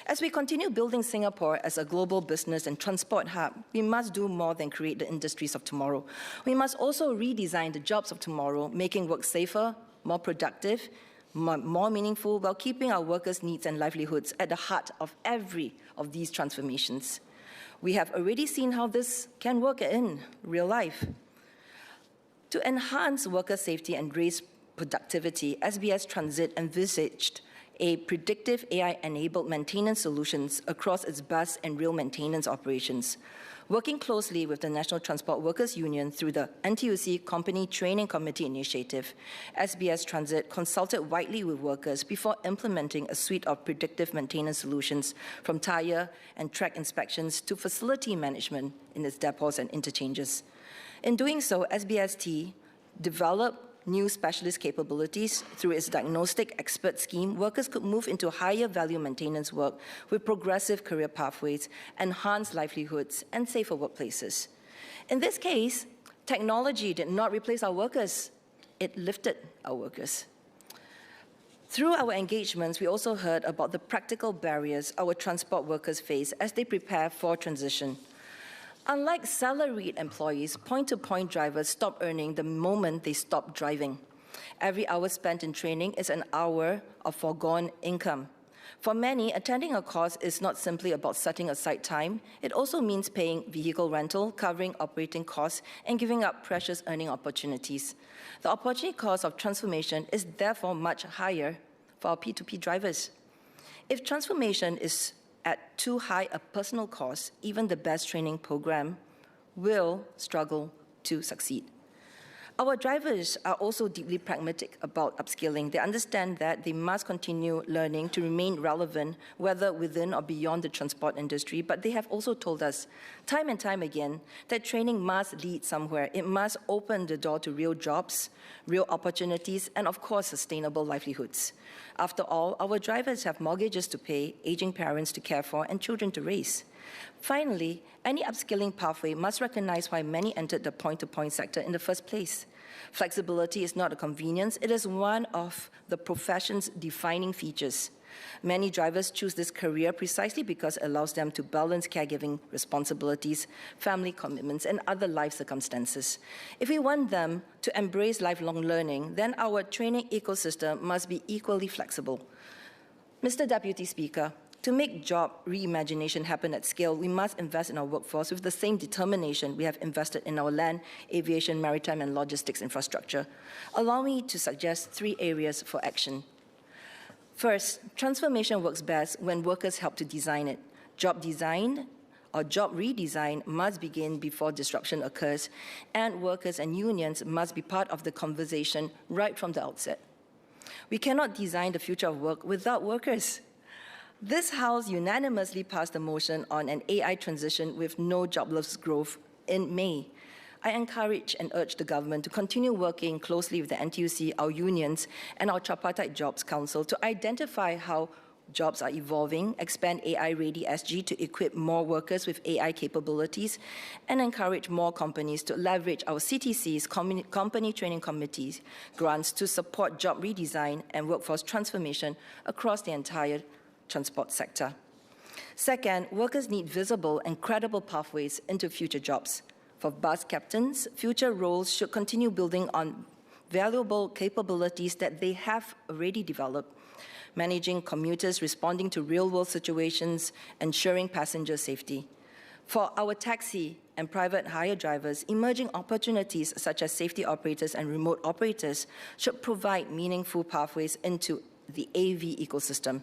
As we continue building Singapore as a global business and transport hub, we must do more than create the industries of tomorrow. We must also redesign the jobs of tomorrow, making work safer, more productive, more meaningful, while keeping our workers' needs and livelihoods at the heart of every of these transformations. We have already seen how this can work in real life. To enhance worker safety and raise productivity, SBS Transit envisaged a predictive AI-enabled maintenance solutions across its bus and rail maintenance operations. Working closely with the National Transport Workers Union through the NTUC Company Training Committee initiative, SBS Transit consulted widely with workers before implementing a suite of predictive maintenance solutions, from tire and track inspections to facility management in its depots and interchanges. In doing so, SBST developed new specialist capabilities. Through its diagnostic expert scheme, workers could move into higher value maintenance work with progressive career pathways, enhanced livelihoods, and safer workplaces. In this case, technology did not replace our workers, it lifted our workers. Through our engagements, we also heard about the practical barriers our transport workers face as they prepare for transition. Unlike salaried employees, point-to-point drivers stop earning the moment they stop driving. Every hour spent in training is an hour of foregone income. For many, attending a course is not simply about setting aside time. It also means paying vehicle rental, covering operating costs, and giving up precious earning opportunities. The opportunity cost of transformation is therefore much higher for our P2P drivers. If transformation is at too high a personal cost, even the best training program will struggle to succeed. Our drivers are also deeply pragmatic about upskilling. They understand that they must continue learning to remain relevant, whether within or beyond the transport industry, but they have also told us time and time again that training must lead somewhere. It must open the door to real jobs, real opportunities, and of course, sustainable livelihoods. After all, our drivers have mortgages to pay, aging parents to care for, and children to raise. Finally, any upskilling pathway must recognize why many entered the point-to-point sector in the first place. Flexibility is not a convenience, it is one of the profession's defining features. Many drivers choose this career precisely because it allows them to balance caregiving responsibilities, family commitments, and other life circumstances. If we want them to embrace lifelong learning, then our training ecosystem must be equally flexible. Mr. Deputy Speaker, to make job reimagination happen at scale, we must invest in our workforce with the same determination we have invested in our land, aviation, maritime, and logistics infrastructure. Allow me to suggest 3 areas for action. First, transformation works best when workers help to design it. Job design or job redesign must begin before disruption occurs, and workers and unions must be part of the conversation right from the outset. We cannot design the future of work without workers. This House unanimously passed a motion on an AI transition with no jobless growth in May. I encourage and urge the government to continue working closely with the NTUC, our unions, and our Tripartite Jobs Council to identify how jobs are evolving, expand AI-ready SG to equip more workers with AI capabilities, and encourage more companies to leverage our CTC's Company Training Committees grants to support job redesign and workforce transformation across the entire transport sector. Second, workers need visible and credible pathways into future jobs. For bus captains, future roles should continue building on valuable capabilities that they have already developed, managing commuters, responding to real-world situations, ensuring passenger safety. For our taxi and private hire drivers, emerging opportunities such as safety operators and remote operators should provide meaningful pathways into the AV ecosystem.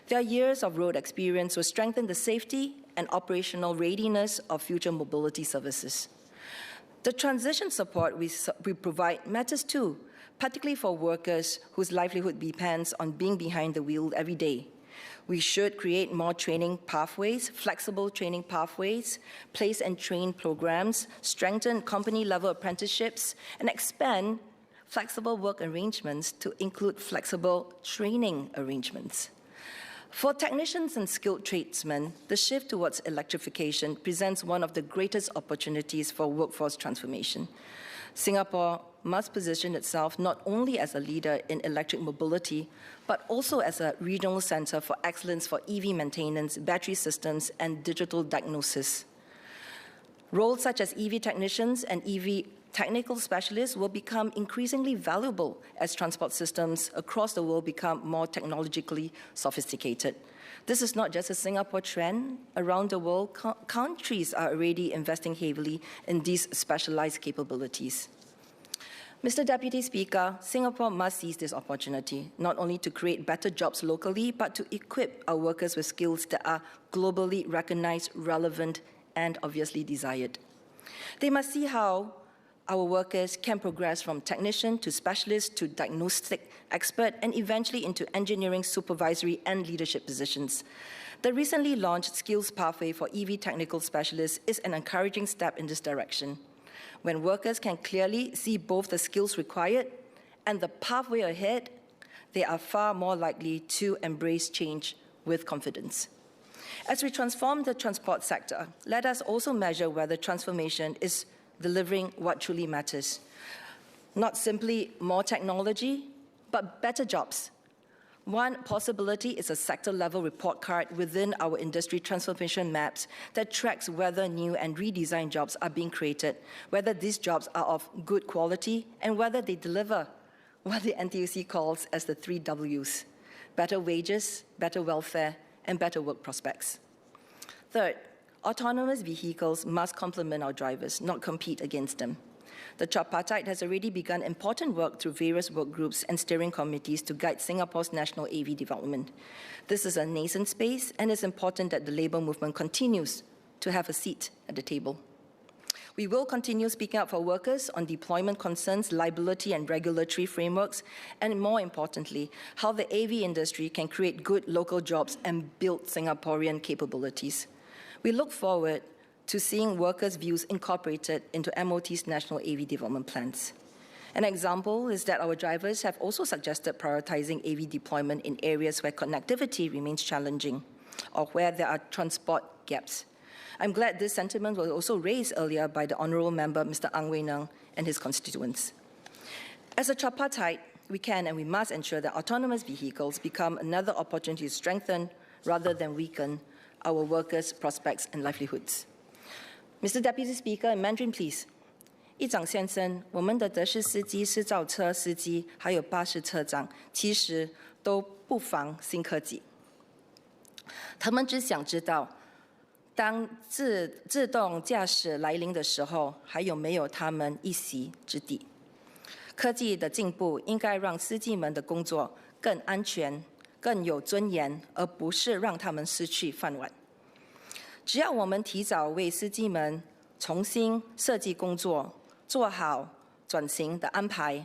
Their years of road experience will strengthen the safety and operational readiness of future mobility services. The transition support we provide matters too, particularly for workers whose livelihood depends on being behind the wheel every day. We should create more training pathways, flexible training pathways, place and train programs, strengthen company-level apprenticeships, and expand flexible work arrangements to include flexible training arrangements. For technicians and skilled tradesmen, the shift towards electrification presents one of the greatest opportunities for workforce transformation. Singapore must position itself not only as a leader in electric mobility, but also as a regional center for excellence for EV maintenance, battery systems, and digital diagnosis. Roles such as EV technicians and EV technical specialists will become increasingly valuable as transport systems across the world become more technologically sophisticated. This is not just a Singapore trend. Around the world, countries are already investing heavily in these specialized capabilities. Mr. Deputy Speaker, Singapore must seize this opportunity, not only to create better jobs locally, but to equip our workers with skills that are globally recognized, relevant, and obviously desired. They must see how our workers can progress from technician to specialist to diagnostic expert and eventually into engineering, supervisory, and leadership positions. The recently launched Skills Pathway for EV Technical Specialists is an encouraging step in this direction. When workers can clearly see both the skills required and the pathway ahead, they are far more likely to embrace change with confidence. As we transform the transport sector, let us also measure whether transformation is delivering what truly matters. Not simply more technology, but better jobs. One possibility is a sector-level report card within our industry transformation maps that tracks whether new and redesigned jobs are being created, whether these jobs are of good quality, and whether they deliver what the NTUC calls as the 3 Ws: better wages, better welfare, and better work prospects. Third, autonomous vehicles must complement our drivers, not compete against them. The tripartite has already begun important work through various work groups and steering committees to guide Singapore's national AV development. This is a nascent space, and it's important that the labour movement continues to have a seat at the table. We will continue speaking up for workers on deployment concerns, liability and regulatory frameworks, and more importantly, how the AV industry can create good local jobs and build Singaporean capabilities. We look forward to seeing workers' views incorporated into MOT's national AV development plans. An example is that our drivers have also suggested prioritizing AV deployment in areas where connectivity remains challenging or where there are transport gaps. I'm glad this sentiment was also raised earlier by the Honourable Member, Mr. Ang Wei Neng, and his constituents. As a tripartite, we can and we must ensure that autonomous vehicles become another opportunity to strengthen rather than weaken our workers' prospects and livelihoods. Mr. Deputy Speaker, in Mandarin, please. 议长先生，我们的德士司机、私造车司机，还有巴士车长，其实都不妨新科技。他们只想知道，当自动驾驶来临的时候，还有没有他们一席之地？科技的进步应该让司机们的工作更安全、更有尊严，而不是让他们失去饭碗。只要我们提早为司机们重新设计工作，做好转型的安排，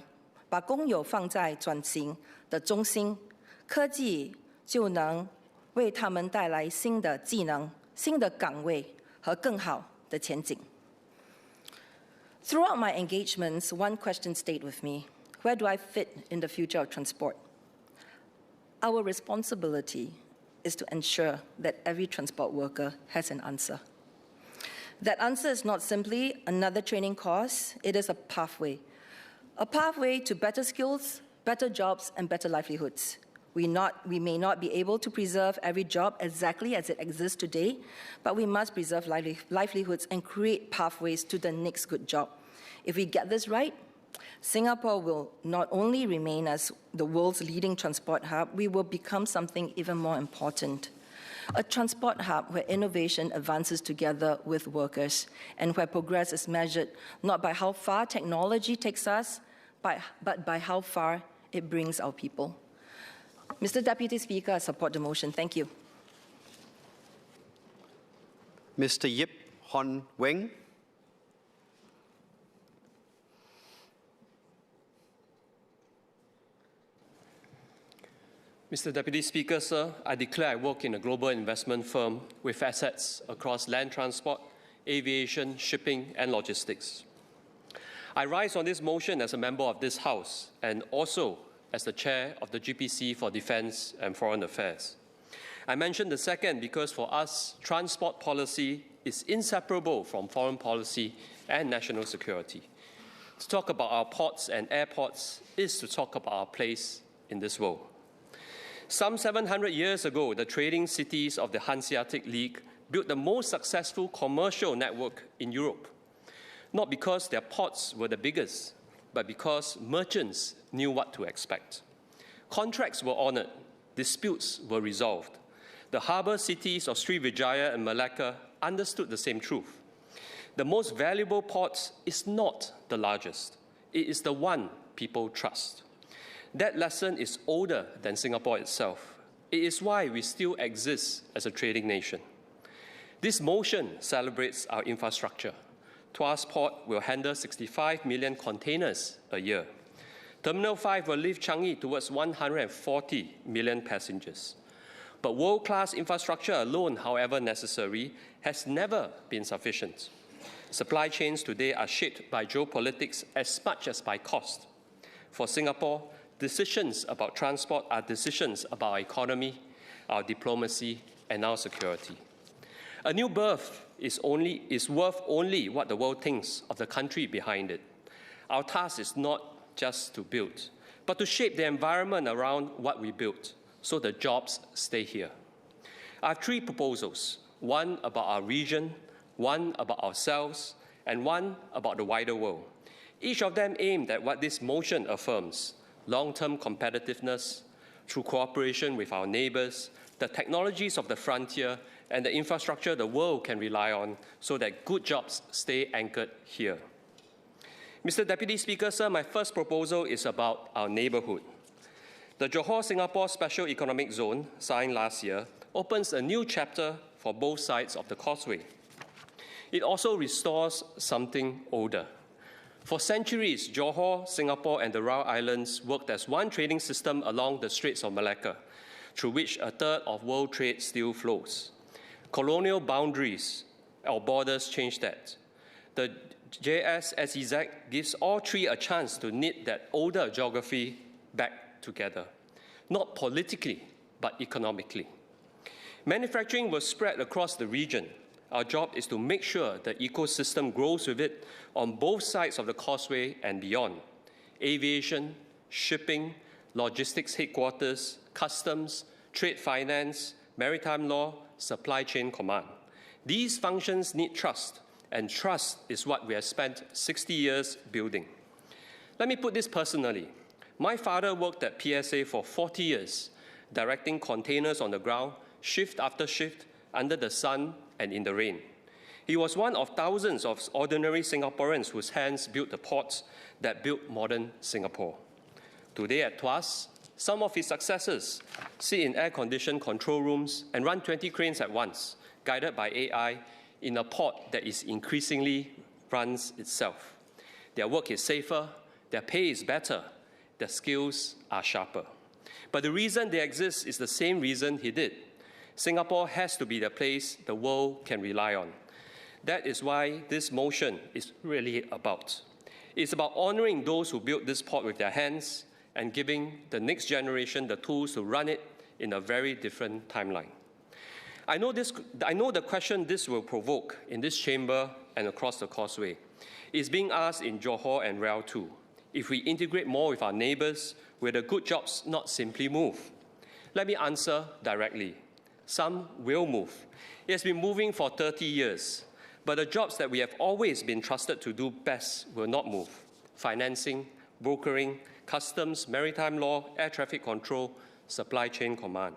把工友放在转型的中心，科技就能为他们带来新的技能、新的岗位和更好的前景。Throughout my engagements, one question stayed with me: where do I fit in the future of transport? Our responsibility is to ensure that every transport worker has an answer. That answer is not simply another training course, it is a pathway to better skills, better jobs, and better livelihoods. We may not be able to preserve every job exactly as it exists today, but we must preserve livelihoods and create pathways to the next good job. If we get this right, Singapore will not only remain as the world's leading transport hub, we will become something even more important. A transport hub where innovation advances together with workers and where progress is measured not by how far technology takes us, but by how far it brings our people. Mr. Deputy Speaker, I support the motion. Thank you. Mr. Yip Hon Weng. Mr. Deputy Speaker, sir, I declare I work in a global investment firm with assets across land transport, aviation, shipping, and logistics. I rise on this motion as a member of this House and also as the chair of the GPC for Defence and Foreign Affairs. I mention the second because for us, transport policy is inseparable from foreign policy and national security. To talk about our ports and airports is to talk about our place in this world. Some 700 years ago, the trading cities of the Hanseatic League built the most successful commercial network in Europe, not because their ports were the biggest, but because merchants knew what to expect. Contracts were honored, disputes were resolved. The harbor cities of Srivijaya and Malacca understood the same truth. The most valuable port is not the largest. It is the one people trust. That lesson is older than Singapore itself. It is why we still exist as a trading nation. This motion celebrates our infrastructure. Tuas Port will handle 65 million containers a year. Terminal 5 will lift Changi towards 140 million passengers. But world-class infrastructure alone, however necessary, has never been sufficient. Supply chains today are shaped by geopolitics as much as by cost. For Singapore, decisions about transport are decisions about our economy, our diplomacy, and our security. A new birth is worth only what the world thinks of the country behind it. Our task is not just to build, but to shape the environment around what we built, so the jobs stay here. I have three proposals, one about our region, one about ourselves, and one about the wider world. Each of them aimed at what this motion affirms: long-term competitiveness through cooperation with our neighbors, the technologies of the frontier, and the infrastructure the world can rely on so that good jobs stay anchored here. Mr. Deputy Speaker, sir, my first proposal is about our neighborhood. The Johor-Singapore Special Economic Zone, signed last year, opens a new chapter for both sides of the causeway. It also restores something older. For centuries, Johor, Singapore, and the Rao Islands worked as one trading system along the Straits of Malacca, through which a third of world trade still flows. Colonial boundaries or borders change that. The JSSEZ gives all three a chance to knit that older geography back together, not politically, but economically. Manufacturing was spread across the region. Our job is to make sure the ecosystem grows with it on both sides of the causeway and beyond. Aviation, shipping, logistics headquarters, customs, trade finance, maritime law, supply chain command. These functions need trust, and trust is what we have spent 60 years building. Let me put this personally. My father worked at PSA for 40 years, directing containers on the ground, shift after shift, under the sun and in the rain. He was one of thousands of ordinary Singaporeans whose hands built the ports that built modern Singapore. Today at Tuas, some of his successors sit in air-conditioned control rooms and run 20 cranes at once, guided by AI, in a port that is increasingly runs itself. Their work is safer, their pay is better, their skills are sharper. But the reason they exist is the same reason he did. Singapore has to be the place the world can rely on. That is why this motion is really about. It's about honoring those who built this port with their hands and giving the next generation the tools to run it in a very different timeline. I know the question this will provoke in this chamber and across the causeway is being asked in Johor and Riau too. If we integrate more with our neighbors, will the good jobs not simply move? Let me answer directly. Some will move. It has been moving for 30 years, but the jobs that we have always been trusted to do best will not move. Financing, brokering, customs, maritime law, air traffic control, supply chain command.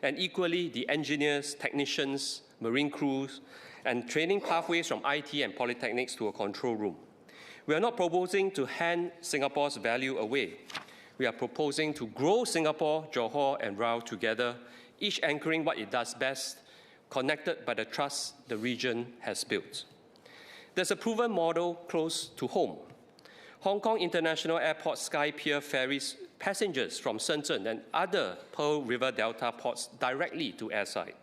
And equally, the engineers, technicians, marine crews, and training pathways from IT and polytechnics to a control room. We are not proposing to hand Singapore's value away. We are proposing to grow Singapore, Johor, and Riau together, each anchoring what it does best, connected by the trust the region has built. There's a proven model close to home. Hong Kong International Airport Sky Pier ferries passengers from Shenzhen and other Pearl River Delta ports directly to airside.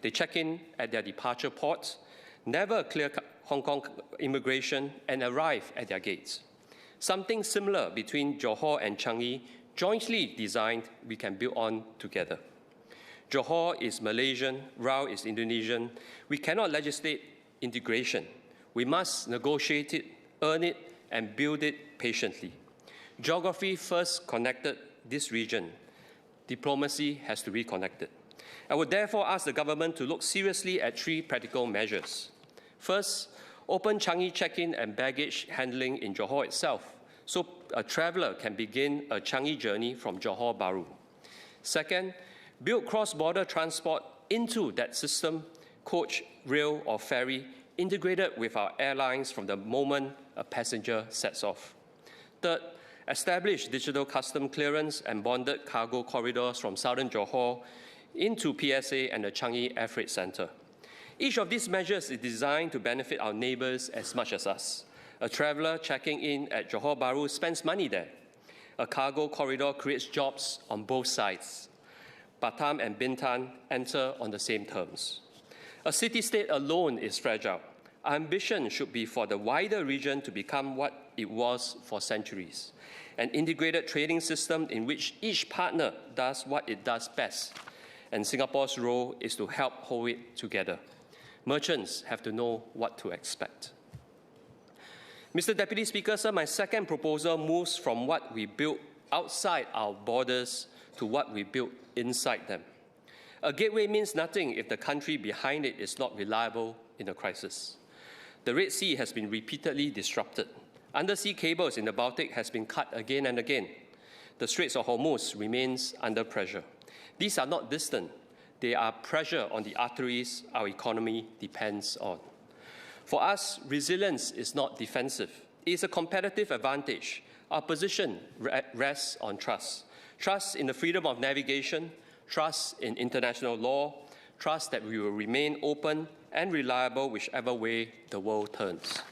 They check in at their departure ports, never clear Hong Kong immigration, and arrive at their gates. Something similar between Johor and Changi, jointly designed, we can build on together. Johor is Malaysian, Riau is Indonesian. We cannot legislate integration. We must negotiate it, earn it, and build it patiently. Geography first connected this region. Diplomacy has to reconnect it. I would therefore ask the government to look seriously at 3 practical measures. First, open Changi check-in and baggage handling in Johor itself, so a traveller can begin a Changi journey from Johor Bahru. Second, build cross-border transport into that system, coach, rail or ferry, integrated with our airlines from the moment a passenger sets off. Third, establish digital custom clearance and bonded cargo corridors from southern Johor into PSA and the Changi Air Freight Centre. Each of these measures is designed to benefit our neighbours as much as us. A traveller checking in at Johor Bahru spends money there. A cargo corridor creates jobs on both sides. Batam and Bintan enter on the same terms. A city-state alone is fragile. Our ambition should be for the wider region to become what it was for centuries, an integrated trading system in which each partner does what it does best, and Singapore's role is to help hold it together. Merchants have to know what to expect. Mr. Deputy Speaker, sir, my second proposal moves from what we built outside our borders to what we built inside them. A gateway means nothing if the country behind it is not reliable in a crisis. The Red Sea has been repeatedly disrupted. Undersea cables in the Baltic has been cut again and again. The Straits of Hormuz remains under pressure. These are not distant. They are pressure on the arteries our economy depends on. For us, resilience is not defensive. It is a competitive advantage. Our position rests on trust. Trust in the freedom of navigation, trust in international law, trust that we will remain open and reliable whichever way the world turns.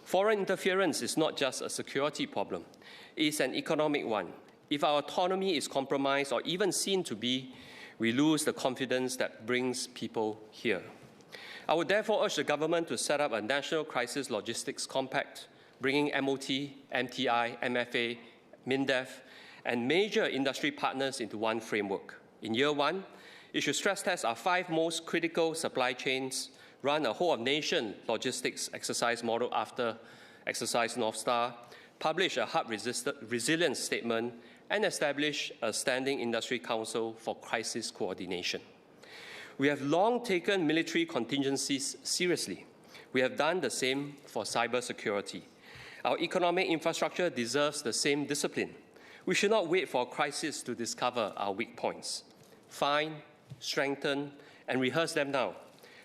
Foreign interference is not just a security problem. It is an economic one. If our autonomy is compromised or even seen to be, we lose the confidence that brings people here. I would therefore urge the government to set up a National Crisis Logistics Compact, bringing MOT, MTI, MFA, MINDEF, and major industry partners into one framework. In year one, it should stress test our 5 most critical supply chains, run a whole-of-nation logistics exercise model after Exercise North Star, publish a hub resilience statement, and establish a standing industry council for crisis coordination. We have long taken military contingencies seriously. We have done the same for cybersecurity. Our economic infrastructure deserves the same discipline. We should not wait for a crisis to discover our weak points. Find, strengthen, and rehearse them now.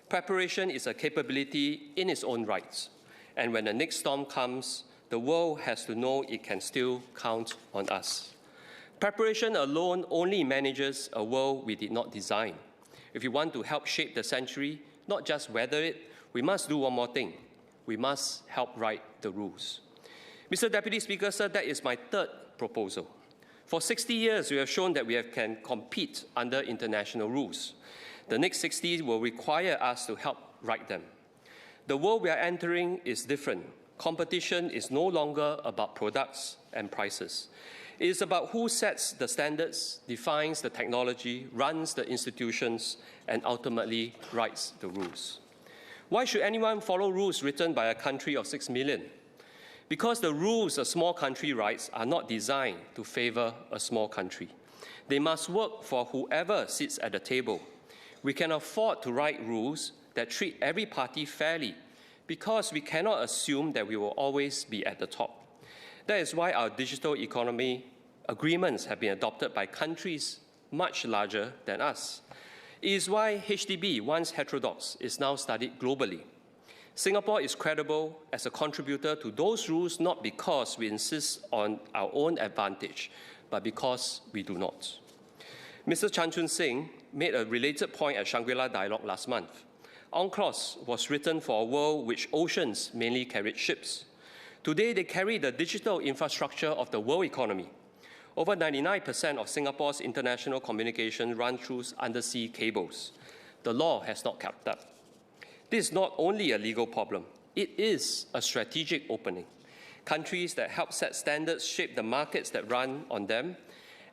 Preparation is a capability in its own right. And when the next storm comes, the world has to know it can still count on us. Preparation alone only manages a world we did not design. If we want to help shape the century, not just weather it, we must do one more thing. We must help write the rules. Mr. Deputy Speaker, sir, that is my third proposal. For 60 years, we have shown that we can compete under international rules. The next 60 will require us to help write them. The world we are entering is different. Competition is no longer about products and prices. It is about who sets the standards, defines the technology, runs the institutions, and ultimately writes the rules. Why should anyone follow rules written by a country of 6 million? Because the rules a small country writes are not designed to favor a small country. They must work for whoever sits at the table. We can afford to write rules that treat every party fairly because we cannot assume that we will always be at the top. That is why our digital economy agreements have been adopted by countries much larger than us. It is why HDB, once heterodox, is now studied globally. Singapore is credible as a contributor to those rules not because we insist on our own advantage, but because we do not. Mr. Chan Chun Sing made a related point at Shangri-La Dialogue last month. UNCLOS was written for a world which oceans mainly carried ships. Today, they carry the digital infrastructure of the world economy. Over 99% of Singapore's international communication run through undersea cables. The law has not kept up. This is not only a legal problem, it is a strategic opening. Countries that help set standards shape the markets that run on them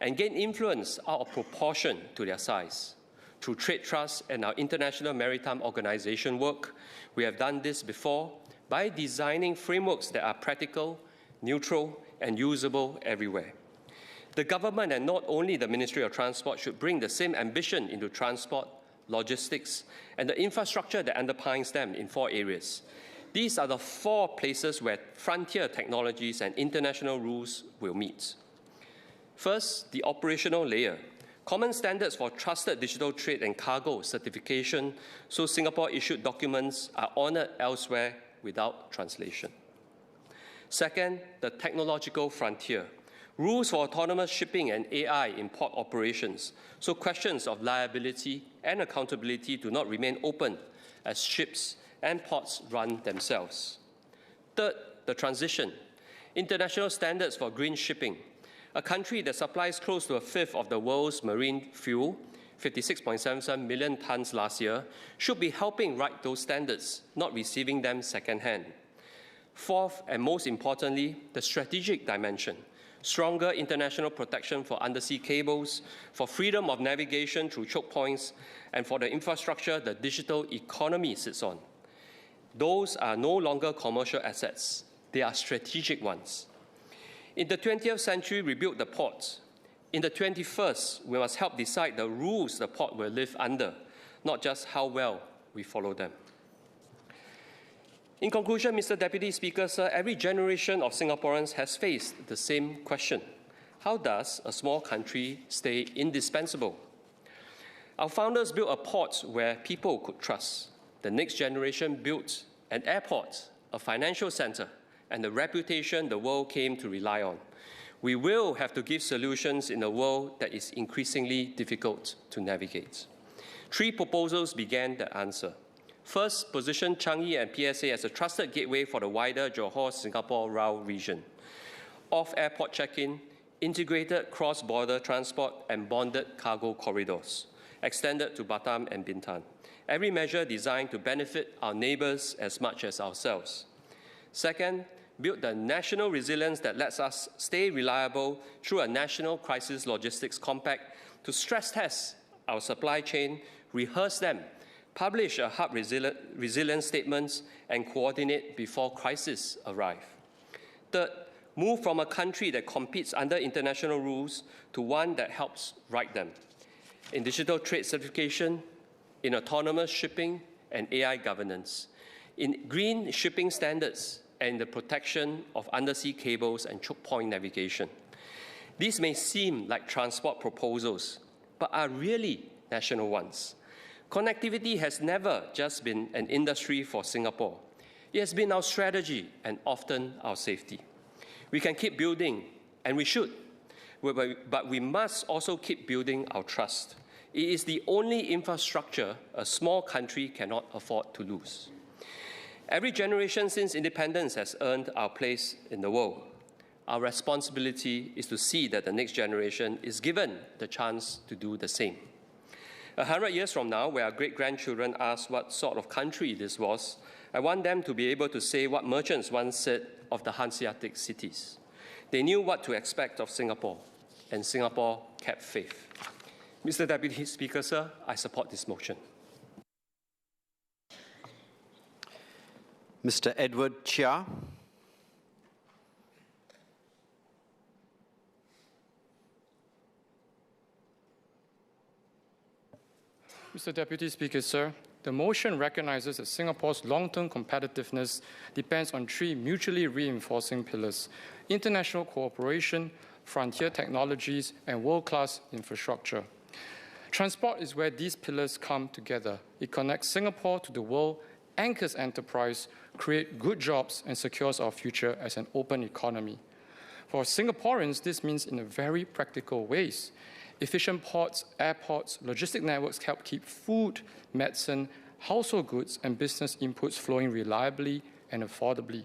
and gain influence out of proportion to their size. Through trade trust and our International Maritime Organization work, we have done this before. by designing frameworks that are practical, neutral, and usable everywhere. The government and not only the Ministry of Transport should bring the same ambition into transport, logistics, and the infrastructure that underpins them in 4 areas. These are the 4 places where frontier technologies and international rules will meet. First, the operational layer. Common standards for trusted digital trade and cargo certification, so Singapore-issued documents are honoured elsewhere without translation. Second, the technological frontier. Rules for autonomous shipping and AI in port operations, so questions of liability and accountability do not remain open as ships and ports run themselves. Third, the transition. International standards for green shipping. A country that supplies close to 1/5 of the world's marine fuel, 56.77 million tons last year, should be helping write those standards, not receiving them secondhand. Fourth, and most importantly, the strategic dimension. Stronger international protection for undersea cables, for freedom of navigation through choke points, and for the infrastructure the digital economy sits on. Those are no longer commercial assets. They are strategic ones. In the 20th century, we built the ports. In the 21st, we must help decide the rules the port will live under, not just how well we follow them. In conclusion, Mr. Deputy Speaker, sir, every generation of Singaporeans has faced the same question. How does a small country stay indispensable? Our founders built a port where people could trust. The next generation built an airport, a financial center, and the reputation the world came to rely on. We will have to give solutions in a world that is increasingly difficult to navigate. 3 proposals began the answer. First, position Changi and PSA as a trusted gateway for the wider Johor-Singapore Rao region. Off-airport check-in, integrated cross-border transport, and bonded cargo corridors, extended to Batam and Bintan. Every measure designed to benefit our neighbours as much as ourselves. Second, build the national resilience that lets us stay reliable through a national crisis logistics compact to stress test our supply chain, rehearse them, publish a hub resilience statements, and coordinate before crises arrive. Third, move from a country that competes under international rules to one that helps write them. In digital trade certification, in autonomous shipping and AI governance, in green shipping standards, and the protection of undersea cables and choke point navigation. These may seem like transport proposals, but are really national ones. Connectivity has never just been an industry for Singapore. It has been our strategy and often our safety. We can keep building, and we should, but we must also keep building our trust. It is the only infrastructure a small country cannot afford to lose. Every generation since independence has earned our place in the world. Our responsibility is to see that the next generation is given the chance to do the same. 100 years from now, where our great-grandchildren ask what sort of country this was, I want them to be able to say what merchants once said of the Hanseatic cities. They knew what to expect of Singapore, and Singapore kept faith. Mr. Deputy Speaker, sir, I support this motion. Mr. Edward Chia. Mr. Deputy Speaker, sir, the motion recognizes that Singapore's long-term competitiveness depends on 3 mutually reinforcing pillars: international cooperation, frontier technologies, and world-class infrastructure. Transport is where these pillars come together. It connects Singapore to the world, anchors enterprise, creates good jobs, and secures our future as an open economy. For Singaporeans, this means in a very practical ways. Efficient ports, airports, logistic networks help keep food, medicine, household goods, and business inputs flowing reliably and affordably.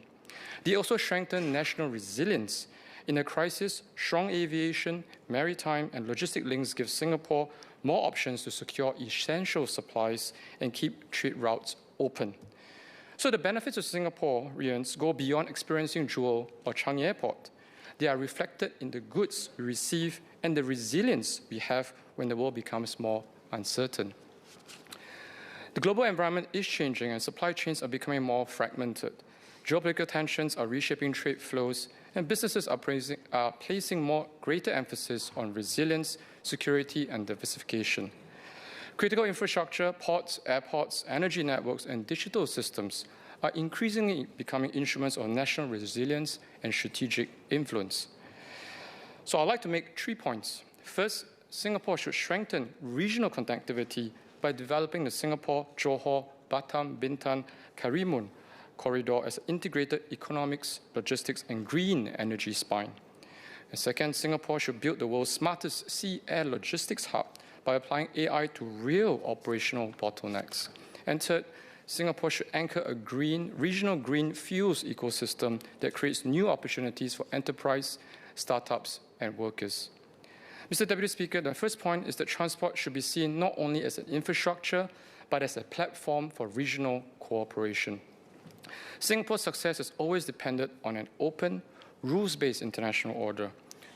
They also strengthen national resilience. In a crisis, strong aviation, maritime, and logistic links give Singapore more options to secure essential supplies and keep trade routes open. So the benefits of Singaporeans go beyond experiencing Jewel or Changi Airport. They are reflected in the goods we receive and the resilience we have when the world becomes more uncertain. The global environment is changing and supply chains are becoming more fragmented. Geopolitical tensions are reshaping trade flows, and businesses are placing greater emphasis on resilience, security, and diversification. Critical infrastructure, ports, airports, energy networks, and digital systems are increasingly becoming instruments of national resilience and strategic influence. So I'd like to make 3 points. First, Singapore should strengthen regional connectivity by developing the Singapore, Johor, Batam, Bintan, Karimun corridor as an integrated economics, logistics, and green energy spine. And second, Singapore should build the world's smartest sea-air logistics hub by applying AI to real operational bottlenecks. And third, Singapore should anchor a regional green fuels ecosystem that creates new opportunities for enterprise, startups, and workers. Mr. Deputy Speaker, the first point is that transport should be seen not only as an infrastructure, but as a platform for regional cooperation. Singapore's success has always depended on an open, rules-based international order.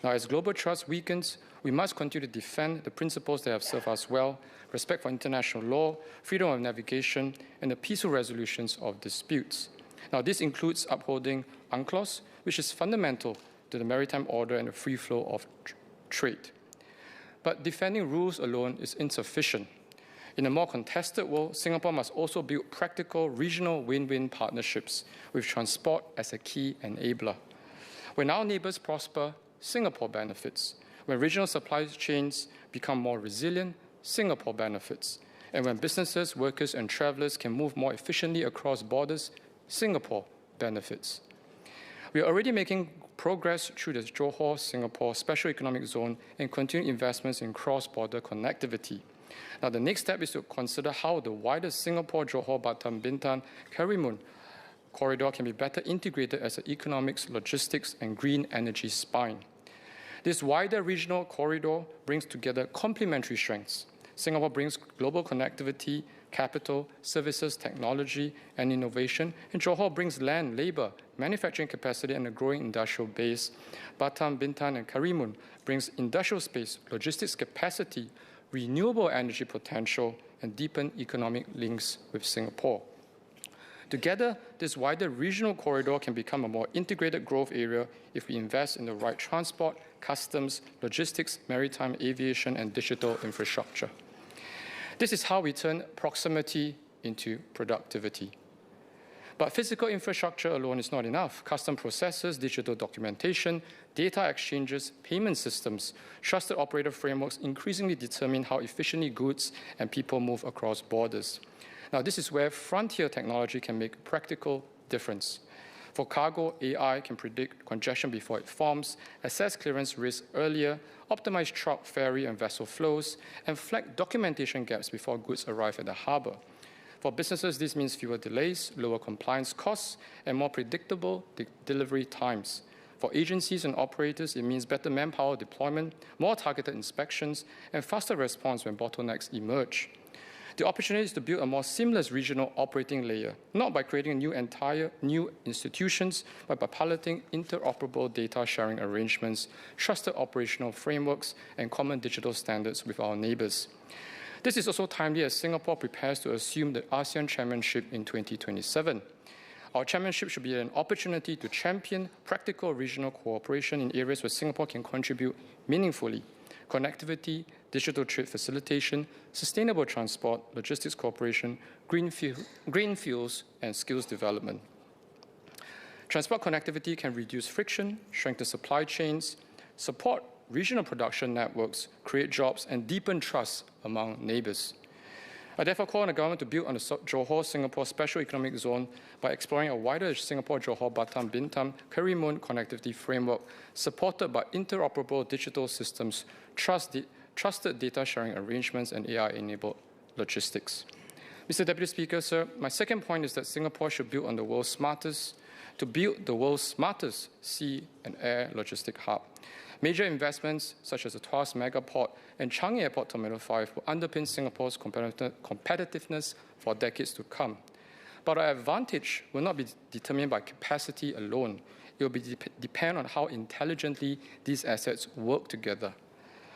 Now, as global trust weakens, we must continue to defend the principles that have served us well: respect for international law, freedom of navigation, and the peaceful resolutions of disputes. Now, this includes upholding UNCLOS, which is fundamental to the maritime order and the free flow of trade. But defending rules alone is insufficient. In a more contested world, Singapore must also build practical regional win-win partnerships with transport as a key enabler. When our neighbours prosper, Singapore benefits. When regional supply chains become more resilient, Singapore benefits. And when businesses, workers, and travellers can move more efficiently across borders, Singapore benefits. We are already making progress through the Johor-Singapore Special Economic Zone and continued investments in cross-border connectivity. Now, the next step is to consider how the wider Singapore, Johor, Batam, Bintan, Karimun corridor can be better integrated as an economics, logistics, and green energy spine. This wider regional corridor brings together complementary strengths. Singapore brings global connectivity, capital, services, technology, and innovation, and Johor brings land, labor, manufacturing capacity, and a growing industrial base. Batam, Bintan, and Karimun brings industrial space, logistics capacity, renewable energy potential, and deepen economic links with Singapore. Together, this wider regional corridor can become a more integrated growth area if we invest in the right transport, customs, logistics, maritime, aviation, and digital infrastructure. This is how we turn proximity into productivity. But physical infrastructure alone is not enough. Custom processes, digital documentation, data exchanges, payment systems, trusted operator frameworks increasingly determine how efficiently goods and people move across borders. Now, this is where frontier technology can make a practical difference. For cargo, AI can predict congestion before it forms, assess clearance risk earlier, optimize truck, ferry, and vessel flows, and flag documentation gaps before goods arrive at the harbor. For businesses, this means fewer delays, lower compliance costs, and more predictable delivery times. For agencies and operators, it means better manpower deployment, more targeted inspections, and faster response when bottlenecks emerge. The opportunity is to build a more seamless regional operating layer, not by creating new institutions, but by piloting interoperable data sharing arrangements, trusted operational frameworks, and common digital standards with our neighbours. This is also timely as Singapore prepares to assume the ASEAN chairmanship in 2027. Our chairmanship should be an opportunity to champion practical regional cooperation in areas where Singapore can contribute meaningfully: connectivity, digital trade facilitation, sustainable transport, logistics cooperation, green fuels, and skills development. Transport connectivity can reduce friction, strengthen supply chains, support regional production networks, create jobs, and deepen trust among neighbours. I therefore call on the government to build on the Johor-Singapore Special Economic Zone by exploring a wider Singapore-Johor, Batam, Bintan, Karimun connectivity framework supported by interoperable digital systems, trusted data sharing arrangements, and AI-enabled logistics. Mr. Deputy Speaker, sir, my second point is that Singapore should build on the world's smartest sea and air logistic hub. Major investments such as the Tuas Megaport and Changi Airport Terminal 5 will underpin Singapore's competitiveness for decades to come. But our advantage will not be determined by capacity alone. It will depend on how intelligently these assets work together.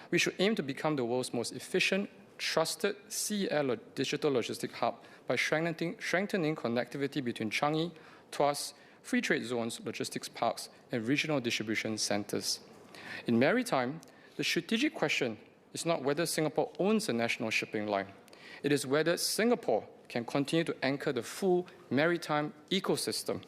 We should aim to become the world's most efficient, trusted sea-air digital logistic hub by strengthening connectivity between Changi, Tuas, free trade zones, logistics parks, and regional distribution centers. In maritime, the strategic question is not whether Singapore owns a national shipping line. It is whether Singapore can continue to anchor the full maritime ecosystem.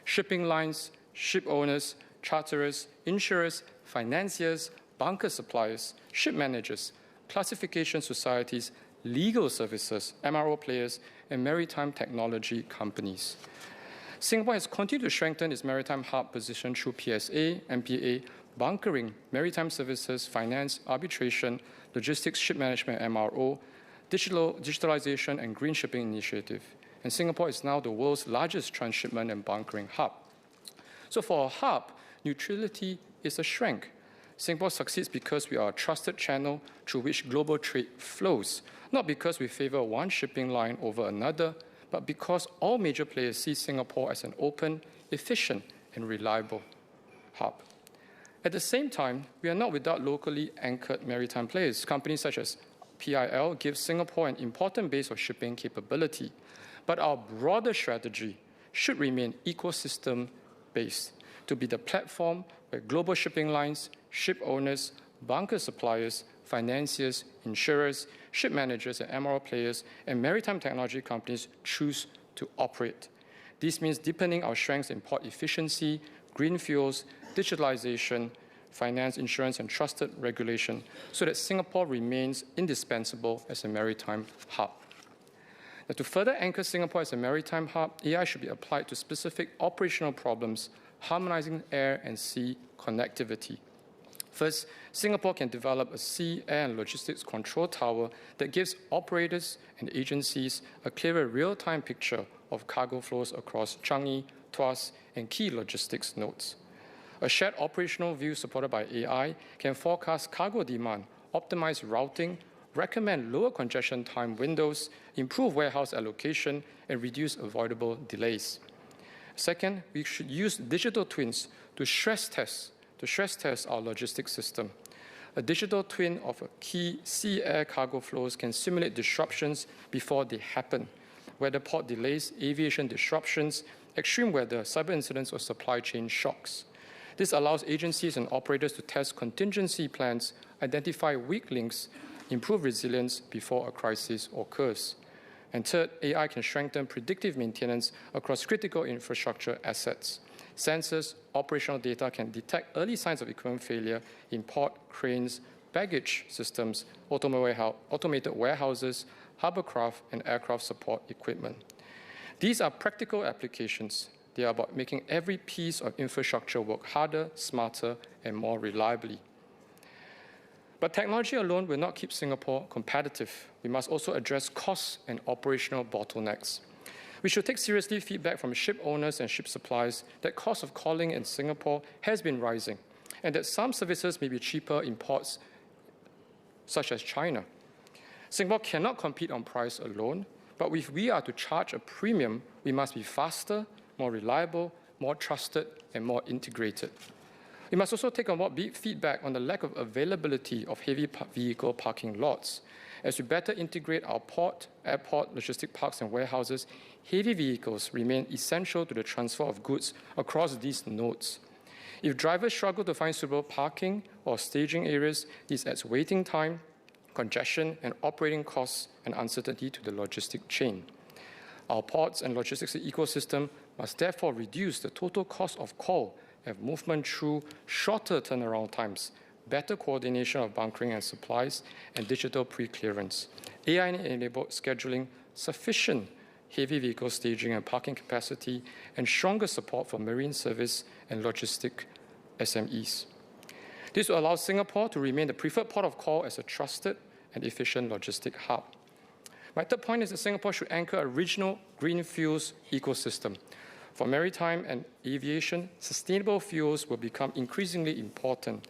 Shipping lines, ship owners, charterers, insurers, financiers, bunker suppliers, ship managers, classification societies, legal services, MRO players, and maritime technology companies. Singapore has continued to strengthen its maritime hub position through PSA, MPA, bunkering, maritime services, finance, arbitration, logistics, ship management, MRO, digitalization, and green shipping initiative. And Singapore is now the world's largest transshipment and bunkering hub. So for a hub, neutrality is a strength. Singapore succeeds because we are a trusted channel through which global trade flows, not because we favor one shipping line over another, but because all major players see Singapore as an open, efficient, and reliable hub. At the same time, we are not without locally anchored maritime players. Companies such as PIL give Singapore an important base of shipping capability, but our broader strategy should remain ecosystem-based to be the platform where global shipping lines, ship owners, bunker suppliers, financiers, insurers, ship managers, and MRO players, and maritime technology companies choose to operate. This means deepening our strengths in port efficiency, green fuels, digitalization, finance, insurance, and trusted regulation so that Singapore remains indispensable as a maritime hub. Now, to further anchor Singapore as a maritime hub, AI should be applied to specific operational problems, harmonizing air and sea connectivity. First, Singapore can develop a sea, air, and logistics control tower that gives operators and agencies a clearer real-time picture of cargo flows across Changi, Tuas, and key logistics nodes. A shared operational view supported by AI can forecast cargo demand, optimize routing, recommend lower congestion time windows, improve warehouse allocation, and reduce avoidable delays. Second, we should use digital twins to stress test our logistics system. A digital twin of a key sea-air cargo flows can simulate disruptions before they happen, whether port delays, aviation disruptions, extreme weather, cyber incidents, or supply chain shocks. This allows agencies and operators to test contingency plans, identify weak links, improve resilience before a crisis occurs. And third, AI can strengthen predictive maintenance across critical infrastructure assets. Sensors, operational data can detect early signs of equipment failure in port, cranes, baggage systems, automated warehouses, hovercraft, and aircraft support equipment. These are practical applications. They are about making every piece of infrastructure work harder, smarter, and more reliably. But technology alone will not keep Singapore competitive. We must also address costs and operational bottlenecks. We should take seriously feedback from ship owners and ship suppliers that cost of calling in Singapore has been rising, and that some services may be cheaper in ports such as China. Singapore cannot compete on price alone, but if we are to charge a premium, we must be faster, more reliable, more trusted, and more integrated. We must also take on board feedback on the lack of availability of heavy vehicle parking lots. As we better integrate our port, airport, logistic parks, and warehouses, heavy vehicles remain essential to the transfer of goods across these nodes. If drivers struggle to find suitable parking or staging areas, this adds waiting time, congestion, and operating costs and uncertainty to the logistic chain. Our ports and logistics ecosystem must therefore reduce the total cost of call and movement through shorter turnaround times, better coordination of bunkering and supplies, and digital pre-clearance. AI-enabled scheduling, sufficient heavy vehicle staging and parking capacity, and stronger support for marine service and logistic SMEs. This will allow Singapore to remain the preferred port of call as a trusted and efficient logistic hub. My third point is that Singapore should anchor a regional green fuels ecosystem. For maritime and aviation, sustainable fuels will become increasingly important.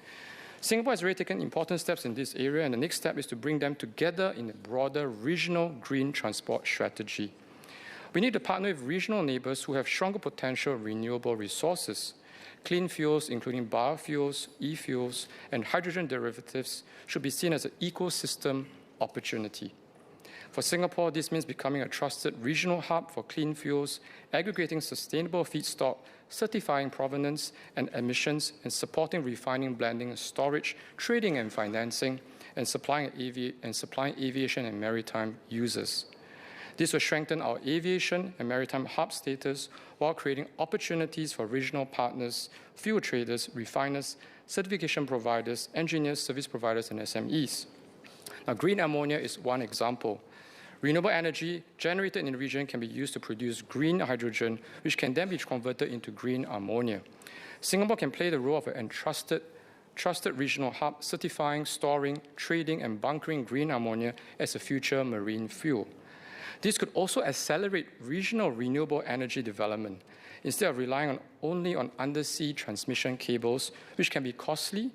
Singapore has already taken important steps in this area, and the next step is to bring them together in a broader regional green transport strategy. We need to partner with regional neighbours who have stronger potential renewable resources. Clean fuels, including biofuels, e-fuels, and hydrogen derivatives, should be seen as an ecosystem opportunity. For Singapore, this means becoming a trusted regional hub for clean fuels, aggregating sustainable feedstock, certifying provenance and emissions, and supporting refining, blending, and storage, trading and financing, and supplying aviation and maritime users. This will strengthen our aviation and maritime hub status while creating opportunities for regional partners, fuel traders, refiners, certification providers, engineers, service providers, and SMEs. Now, green ammonia is one example. Renewable energy generated in the region can be used to produce green hydrogen, which can then be converted into green ammonia. Singapore can play the role of an trusted regional hub, certifying, storing, trading, and bunkering green ammonia as a future marine fuel. This could also accelerate regional renewable energy development, instead of relying only on undersea transmission cables, which can be costly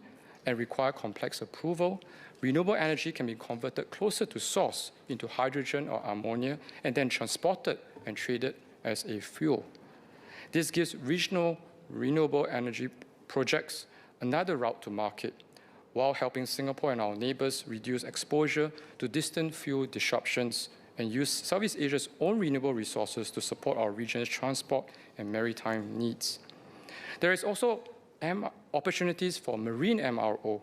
and require complex approval. Renewable energy can be converted closer to source into hydrogen or ammonia and then transported and traded as a fuel. This gives regional renewable energy projects another route to market, while helping Singapore and our neighbours reduce exposure to distant fuel disruptions and use Southeast Asia's own renewable resources to support our region's transport and maritime needs. There is also opportunities for marine MRO.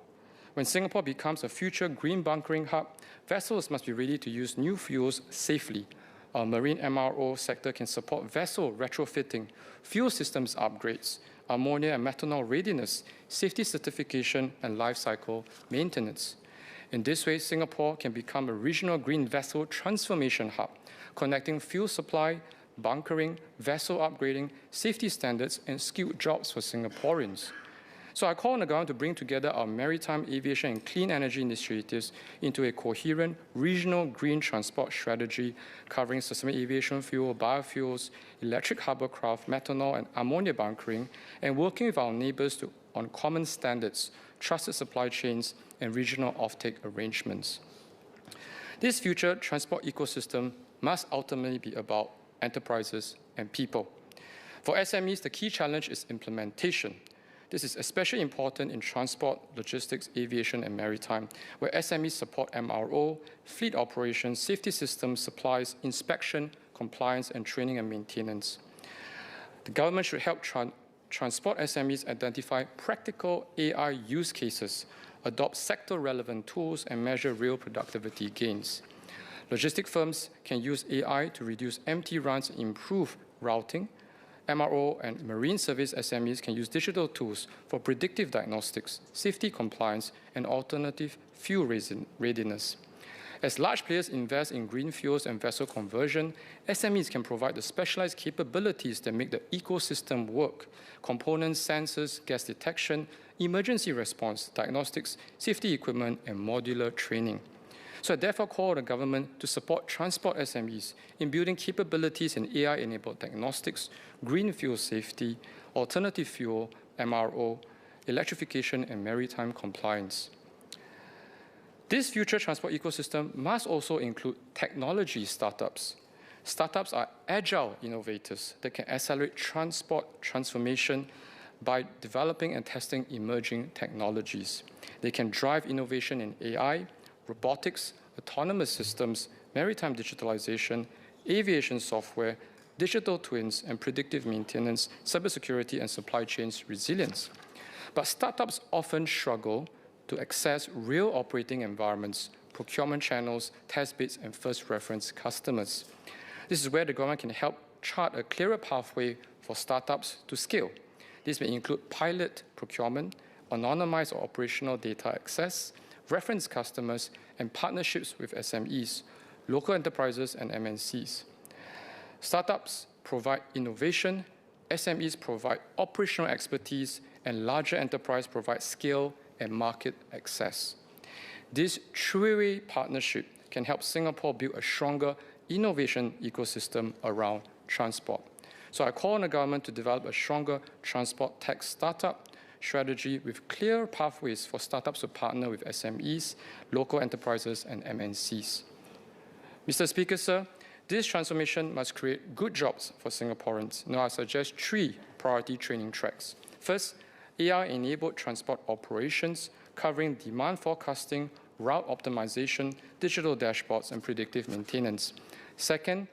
When Singapore becomes a future green bunkering hub, vessels must be ready to use new fuels safely. Our marine MRO sector can support vessel retrofitting, fuel systems upgrades, ammonia and methanol readiness, safety certification, and life cycle maintenance. In this way, Singapore can become a regional green vessel transformation hub, connecting fuel supply, bunkering, vessel upgrading, safety standards, and skilled jobs for Singaporeans. So I call on the government to bring together our maritime, aviation, and clean energy initiatives into a coherent regional green transport strategy covering sustainable aviation fuel, biofuels, electric hovercraft, methanol, and ammonia bunkering, and working with our neighbours on common standards, trusted supply chains, and regional offtake arrangements. This future transport ecosystem must ultimately be about enterprises and people. For SMEs, the key challenge is implementation. This is especially important in transport, logistics, aviation, and maritime, where SMEs support MRO, fleet operations, safety systems, supplies, inspection, compliance, and training and maintenance. The government should help transport SMEs identify practical AI use cases, adopt sector-relevant tools, and measure real productivity gains. Logistic firms can use AI to reduce empty runs and improve routing. MRO and marine service SMEs can use digital tools for predictive diagnostics, safety compliance, and alternative fuel readiness. As large players invest in green fuels and vessel conversion, SMEs can provide the specialized capabilities that make the ecosystem work: components, sensors, gas detection, emergency response, diagnostics, safety equipment, and modular training. So I therefore call on the government to support transport SMEs in building capabilities in AI-enabled diagnostics, green fuel safety, alternative fuel, MRO, electrification, and maritime compliance. This future transport ecosystem must also include technology startups. Startups are agile innovators that can accelerate transport transformation by developing and testing emerging technologies. They can drive innovation in AI, robotics, autonomous systems, maritime digitalization, aviation software, digital twins, and predictive maintenance, cybersecurity, and supply chains resilience. But startups often struggle to access real operating environments, procurement channels, test beds, and first reference customers. This is where the government can help chart a clearer pathway for startups to scale. This may include pilot procurement, anonymized or operational data access, reference customers, and partnerships with SMEs, local enterprises, and MNCs. Startups provide innovation, SMEs provide operational expertise, and larger enterprise provide scale and market access. This three-way partnership can help Singapore build a stronger innovation ecosystem around transport. So I call on the government to develop a stronger transport tech startup strategy with clear pathways for startups to partner with SMEs, local enterprises, and MNCs. Mr. Speaker, sir, this transformation must create good jobs for Singaporeans. Now I suggest 3 priority training tracks. First, AI-enabled transport operations covering demand forecasting, route optimization, digital dashboards, and predictive maintenance. Second,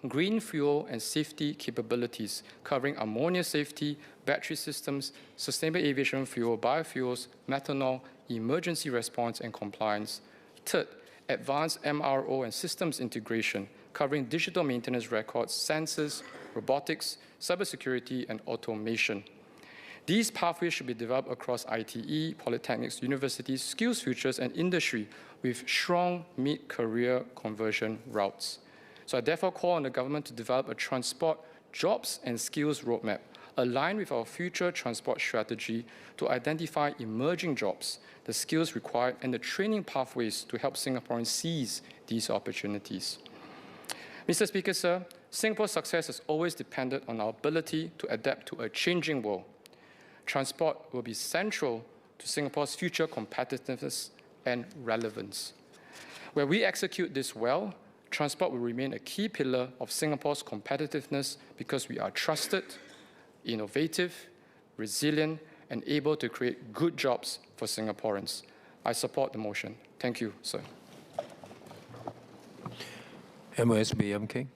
green fuel and safety capabilities covering ammonia safety, battery systems, sustainable aviation fuel, biofuels, methanol, emergency response, and compliance. Third, advanced MRO and systems integration covering digital maintenance records, sensors, robotics, cybersecurity, and automation. These pathways should be developed across ITE, polytechnics, universities, skills futures, and industry with strong mid-career conversion routes. So I therefore call on the government to develop a transport jobs and skills roadmap aligned with our future transport strategy to identify emerging jobs, the skills required, and the training pathways to help Singaporeans seize these opportunities. Mr. Speaker, sir, Singapore's success has always depended on our ability to adapt to a changing world. Transport will be central to Singapore's future competitiveness and relevance. Where we execute this well, transport will remain a key pillar of Singapore's competitiveness because we are trusted, innovative, resilient, and able to create good jobs for Singaporeans. I support the motion. Thank you, sir. MOSBMK.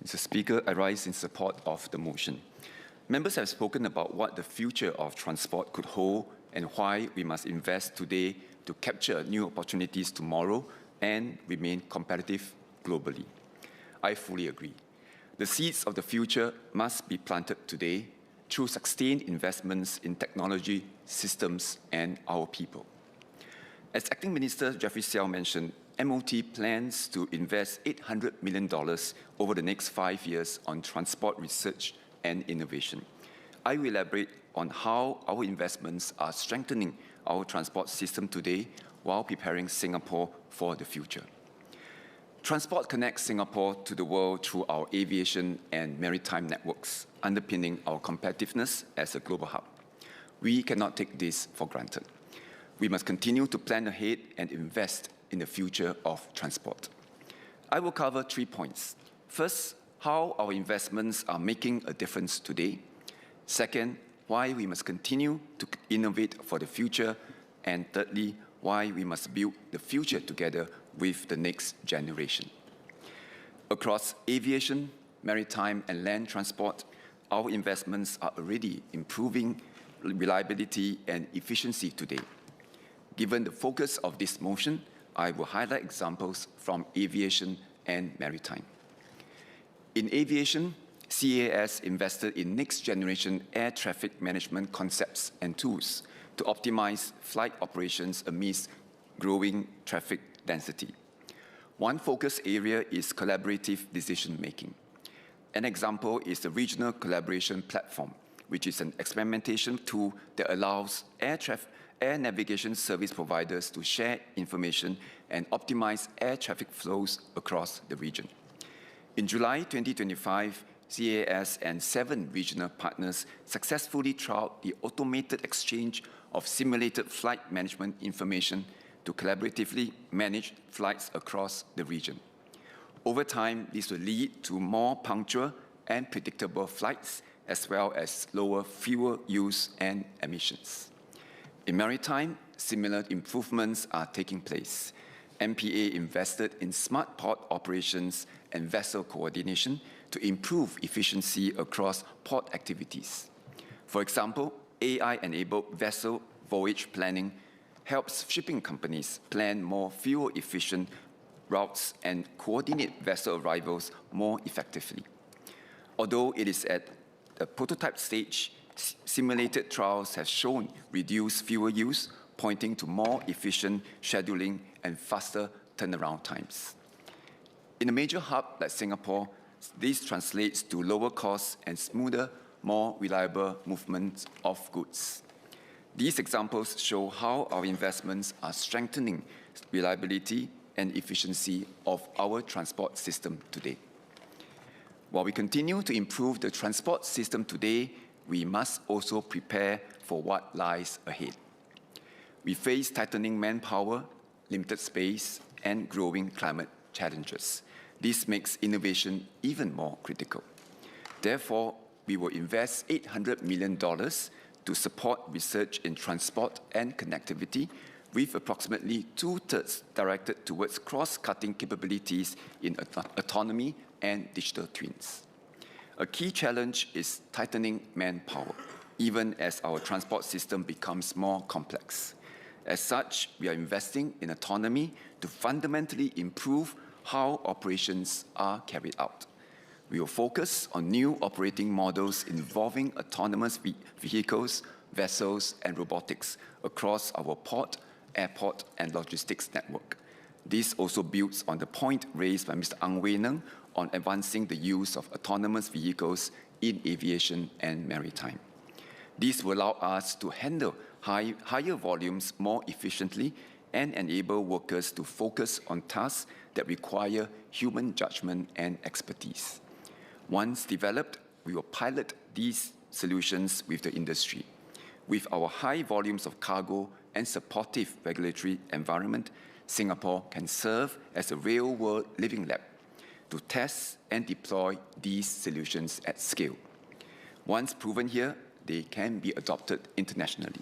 Mr. Speaker, I rise in support of the motion. Members have spoken about what the future of transport could hold and why we must invest today to capture new opportunities tomorrow and remain competitive globally. I fully agree. The seeds of the future must be planted today through sustained investments in technology, systems, and our people. As Acting Minister Jeffrey Seow mentioned, MOT plans to invest $800 million over the next 5 years on transport research and innovation. I will elaborate on how our investments are strengthening our transport system today while preparing Singapore for the future. Transport connects Singapore to the world through our aviation and maritime networks, underpinning our competitiveness as a global hub. We cannot take this for granted. We must continue to plan ahead and invest in the future of transport. I will cover 3 points. First, how our investments are making a difference today. Second, why we must continue to innovate for the future. And thirdly, why we must build the future together with the next generation. Across aviation, maritime, and land transport, our investments are already improving reliability and efficiency today. Given the focus of this motion, I will highlight examples from aviation and maritime. In aviation, CAS invested in next-generation air traffic management concepts and tools to optimize flight operations amidst growing traffic density. One focus area is collaborative decision-making. An example is the Regional Collaboration Platform, which is an experimentation tool that allows air navigation service providers to share information and optimize air traffic flows across the region. In July 2025, CAS and 7 regional partners successfully trialed the automated exchange of simulated flight management information to collaboratively manage flights across the region. Over time, this will lead to more punctual and predictable flights, as well as lower fuel use and emissions. In maritime, similar improvements are taking place. MPA invested in smart port operations and vessel coordination to improve efficiency across port activities. For example, AI-enabled vessel voyage planning helps shipping companies plan more fuel-efficient routes and coordinate vessel arrivals more effectively. Although it is at the prototype stage, simulated trials have shown reduced fuel use, pointing to more efficient scheduling and faster turnaround times. In a major hub like Singapore, this translates to lower costs and smoother, more reliable movement of goods. These examples show how our investments are strengthening reliability and efficiency of our transport system today. While we continue to improve the transport system today, we must also prepare for what lies ahead. We face tightening manpower, limited space, and growing climate challenges. This makes innovation even more critical. Therefore, we will invest $800 million to support research in transport and connectivity, with approximately 2/3 directed towards cross-cutting capabilities in autonomy and digital twins. A key challenge is tightening manpower, even as our transport system becomes more complex. As such, we are investing in autonomy to fundamentally improve how operations are carried out. We will focus on new operating models involving autonomous vehicles, vessels, and robotics across our port, airport, and logistics network. This also builds on the point raised by Mr. Ang Wei Neng on advancing the use of autonomous vehicles in aviation and maritime. This will allow us to handle higher volumes more efficiently and enable workers to focus on tasks that require human judgment and expertise. Once developed, we will pilot these solutions with the industry. With our high volumes of cargo and supportive regulatory environment, Singapore can serve as a real-world living lab to test and deploy these solutions at scale. Once proven here, they can be adopted internationally.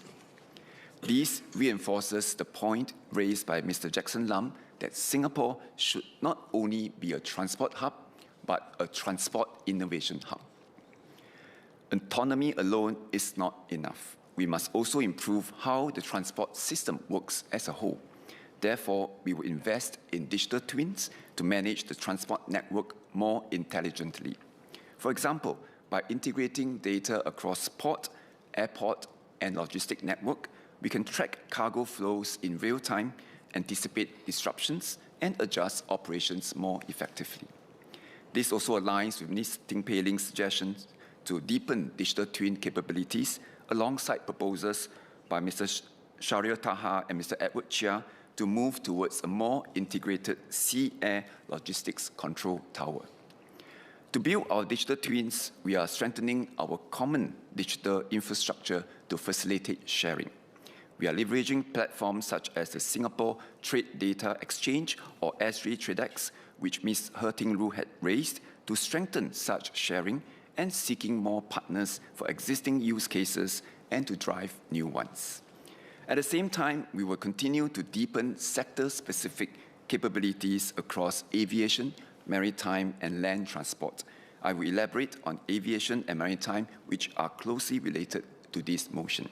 This reinforces the point raised by Mr. Jackson Lam that Singapore should not only be a transport hub, but a transport innovation hub. Autonomy alone is not enough. We must also improve how the transport system works as a whole. Therefore, we will invest in digital twins to manage the transport network more intelligently. For example, by integrating data across port, airport, and logistic network, we can track cargo flows in real time, anticipate disruptions, and adjust operations more effectively. This also aligns with Ms. Ting Pei Ling's suggestions to deepen digital twin capabilities alongside proposals by Mr. Shahriar Taha and Mr. Edward Chia to move towards a more integrated sea-air logistics control tower. To build our digital twins, we are strengthening our common digital infrastructure to facilitate sharing. We are leveraging platforms such as the Singapore Trade Data Exchange, or SG TradeX, which Ms. He Ting Lu had raised, to strengthen such sharing and seeking more partners for existing use cases and to drive new ones. At the same time, we will continue to deepen sector-specific capabilities across aviation, maritime, and land transport. I will elaborate on aviation and maritime, which are closely related to this motion.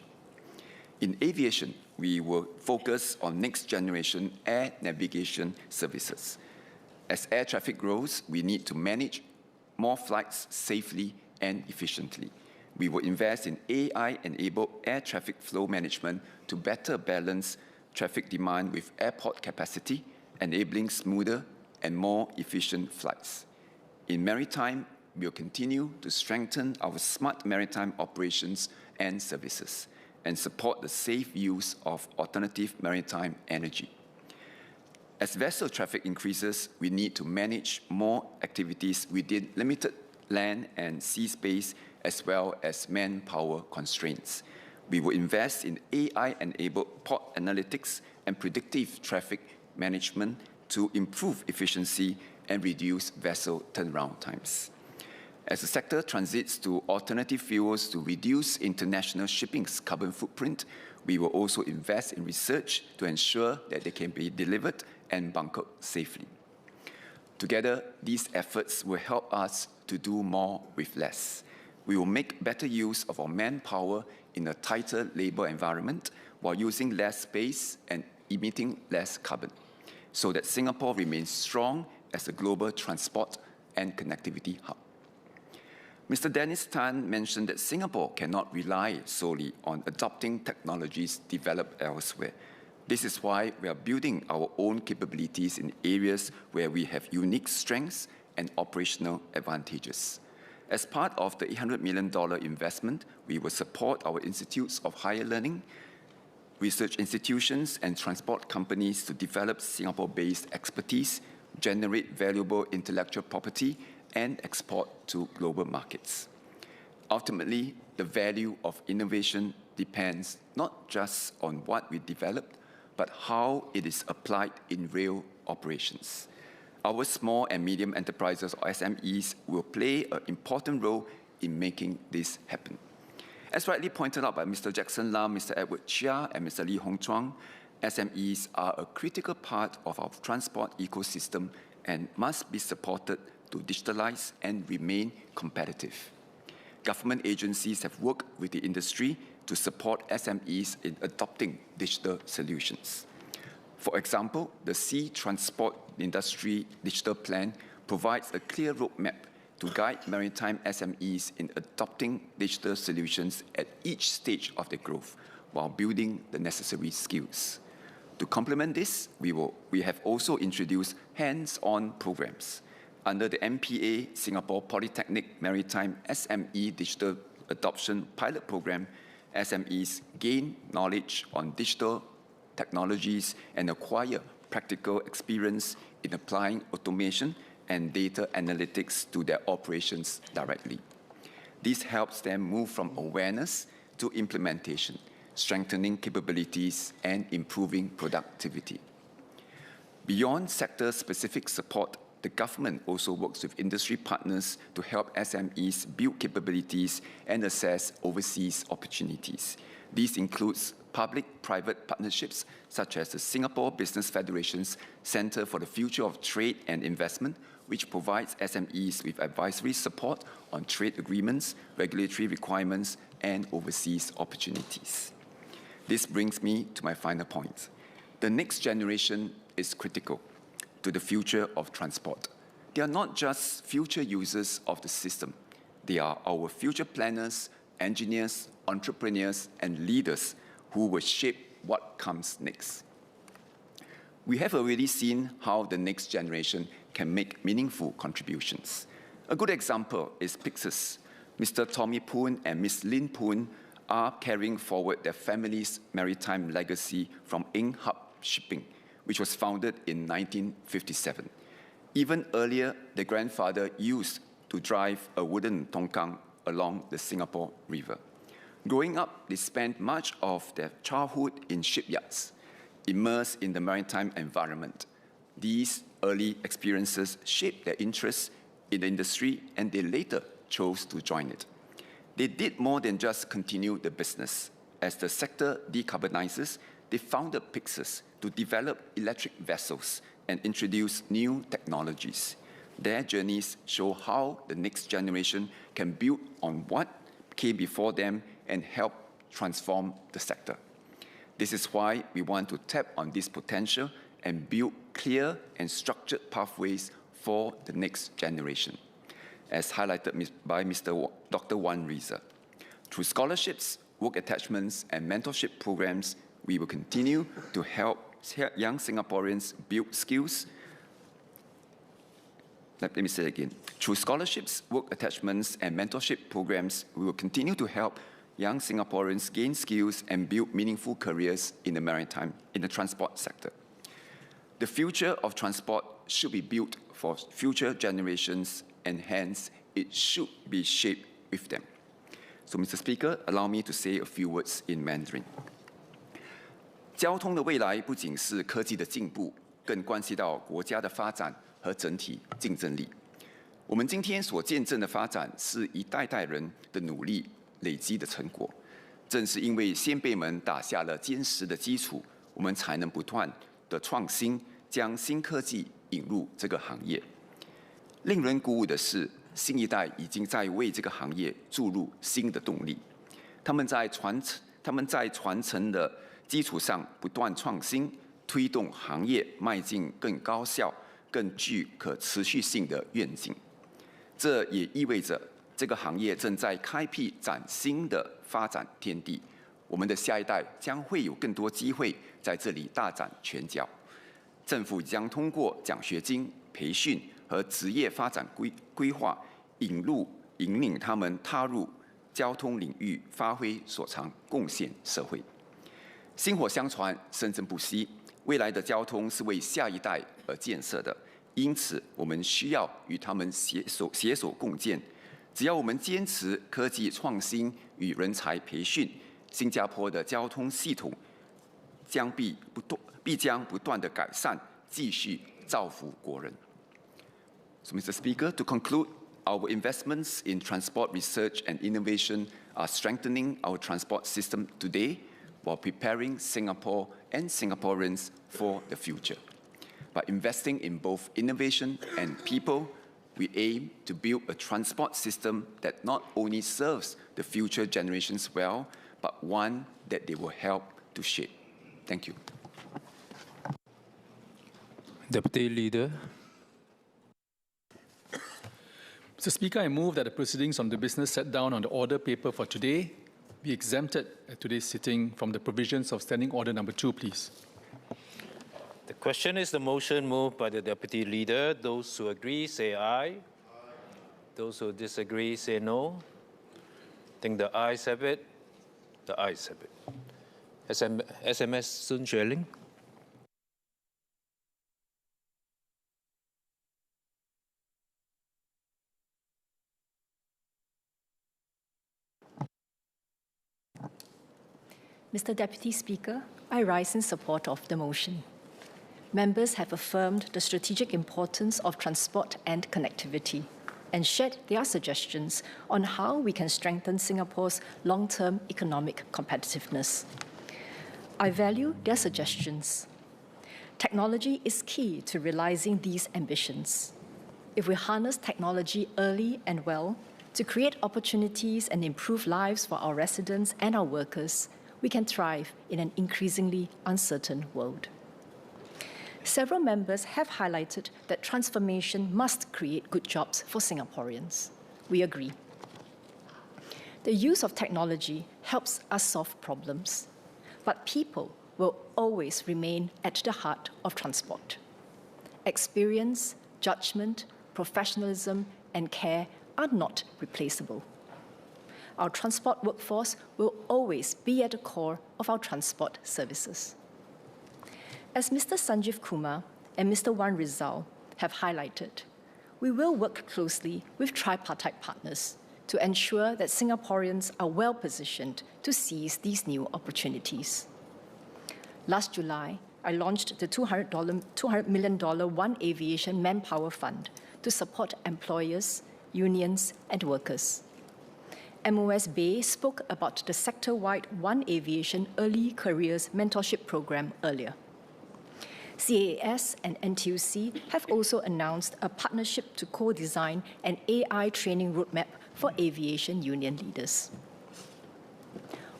In aviation, we will focus on next-generation air navigation services. As air traffic grows, we need to manage more flights safely and efficiently. We will invest in AI-enabled air traffic flow management to better balance traffic demand with airport capacity, enabling smoother and more efficient flights. In maritime, we will continue to strengthen our smart maritime operations and services and support the safe use of alternative maritime energy. As vessel traffic increases, we need to manage more activities within limited land and sea space, as well as manpower constraints. We will invest in AI-enabled port analytics and predictive traffic management to improve efficiency and reduce vessel turnaround times. As the sector transits to alternative fuels to reduce international shipping's carbon footprint, we will also invest in research to ensure that they can be delivered and bunkered safely. Together, these efforts will help us to do more with less. We will make better use of our manpower in a tighter labor environment while using less space and emitting less carbon, so that Singapore remains strong as a global transport and connectivity hub. Mr. Dennis Tan mentioned that Singapore cannot rely solely on adopting technologies developed elsewhere. This is why we are building our own capabilities in areas where we have unique strengths and operational advantages. As part of the $800 million investment, we will support our institutes of higher learning, research institutions, and transport companies to develop Singapore-based expertise, generate valuable intellectual property, and export to global markets. Ultimately, the value of innovation depends not just on what we developed, but how it is applied in real operations. Our small and medium enterprises, or SMEs, will play an important role in making this happen. As rightly pointed out by Mr. Jackson Lam, Mr. Edward Chia, and Mr. Lee Hong Chuang, SMEs are a critical part of our transport ecosystem and must be supported to digitalize and remain competitive. Government agencies have worked with the industry to support SMEs in adopting digital solutions. For example, the Sea Transport Industry Digital Plan provides a clear roadmap to guide maritime SMEs in adopting digital solutions at each stage of their growth while building the necessary skills. To complement this, we have also introduced hands-on programs. Under the MPA Singapore Polytechnic Maritime SME Digital Adoption Pilot Program, SMEs gain knowledge on digital technologies and acquire practical experience in applying automation and data analytics to their operations directly. This helps them move from awareness to implementation, strengthening capabilities and improving productivity. Beyond sector-specific support, the government also works with industry partners to help SMEs build capabilities and assess overseas opportunities. This includes public-private partnerships such as the Singapore Business Federation's Centre for the Future of Trade and Investment, which provides SMEs with advisory support on trade agreements, regulatory requirements, and overseas opportunities. This brings me to my final point. The next generation is critical to the future of transport. They are not just future users of the system. They are our future planners, engineers, entrepreneurs, and leaders who will shape what comes next. We have already seen how the next generation can make meaningful contributions. A good example is Pixis. Mr. Tommy Poon and Ms. Lin Poon are carrying forward their family's maritime legacy from Eng Hub Shipping, which was founded in 1957. Even earlier, the grandfather used to drive a wooden tongkang along the Singapore River. Growing up, they spent much of their childhood in shipyards, immersed in the maritime environment. These early experiences shaped their interest in the industry, and they later chose to join it. They did more than just continue the business. As the sector decarbonizes, they founded Pixis to develop electric vessels and introduce new technologies. Their journeys show how the next generation can build on what came before them and help transform the sector. This is why we want to tap on this potential and build clear and structured pathways for the next generation, as highlighted by Dr. Wan Riza. Through scholarships, work attachments, and mentorship programs, we will continue to help young Singaporeans build skills. Let me say it again. Through scholarships, work attachments, and mentorship programs, we will continue to help young Singaporeans gain skills and build meaningful careers in the transport sector. The future of transport should be built for future generations, and hence it should be shaped with them. So, Mr. Speaker, allow me to say a few words in Mandarin. 交通的未来不仅是科技的进步，更关系到国家的发展和整体竞争力。我们今天所见证的发展，是一代代人的努力累积的成果。正是因为先辈们打下了坚实的基础，我们才能不断的创新，将新科技引入这个行业。令人鼓舞的是，新一代已经在为这个行业注入新的动力。他们在传承的基础上不断创新，推动行业迈进更高效、更具可持续性的愿景。这也意味着这个行业正在开辟崭新的发展天地。我们的下一代将会有更多机会在这里大展拳脚。政府将通过奖学金、培训和职业发展规划，引领他们踏入交通领域，发挥所长，贡献社会。薪火相传，生生不息。未来的交通是为下一代而建设的，因此我们需要与他们携手共建。只要我们坚持科技创新与人才培训，新加坡的交通系统必将不断的改善，继续造福国人。So, Mr. Speaker, to conclude, Our investments in transport research and innovation are strengthening our transport system today while preparing Singapore and Singaporeans for the future. By investing in both innovation and people, we aim to build a transport system that not only serves the future generations well, but one that they will help to shape. Thank you. Deputy Leader. Mr. Speaker, I move that the proceedings on the business set down on the order paper for today be exempted at today's sitting from the provisions of Standing Order Number 2, please. The question is the motion moved by the Deputy Leader. Those who agree, say aye. Those who disagree, say no. I think the ayes have it. The ayes have it. SMS Sun Xueling. Mr. Deputy Speaker, I rise in support of the motion. Members have affirmed the strategic importance of transport and connectivity and shared their suggestions on how we can strengthen Singapore's long-term economic competitiveness. I value their suggestions. Technology is key to realizing these ambitions. If we harness technology early and well to create opportunities and improve lives for our residents and our workers, we can thrive in an increasingly uncertain world. Several members have highlighted that transformation must create good jobs for Singaporeans. We agree. The use of technology helps us solve problems, but people will always remain at the heart of transport. Experience, judgment, professionalism, and care are not replaceable. Our transport workforce will always be at the core of our transport services. As Mr. Sanjeev Kumar and Mr. Wan Rizal have highlighted, we will work closely with tripartite partners to ensure that Singaporeans are well positioned to seize these new opportunities. Last July, I launched the $200 million One Aviation Manpower Fund to support employers, unions, and workers. MOS Bay spoke about the sector-wide One Aviation Early Careers Mentorship Program earlier. CAS and NTUC have also announced a partnership to co-design an AI training roadmap for aviation union leaders.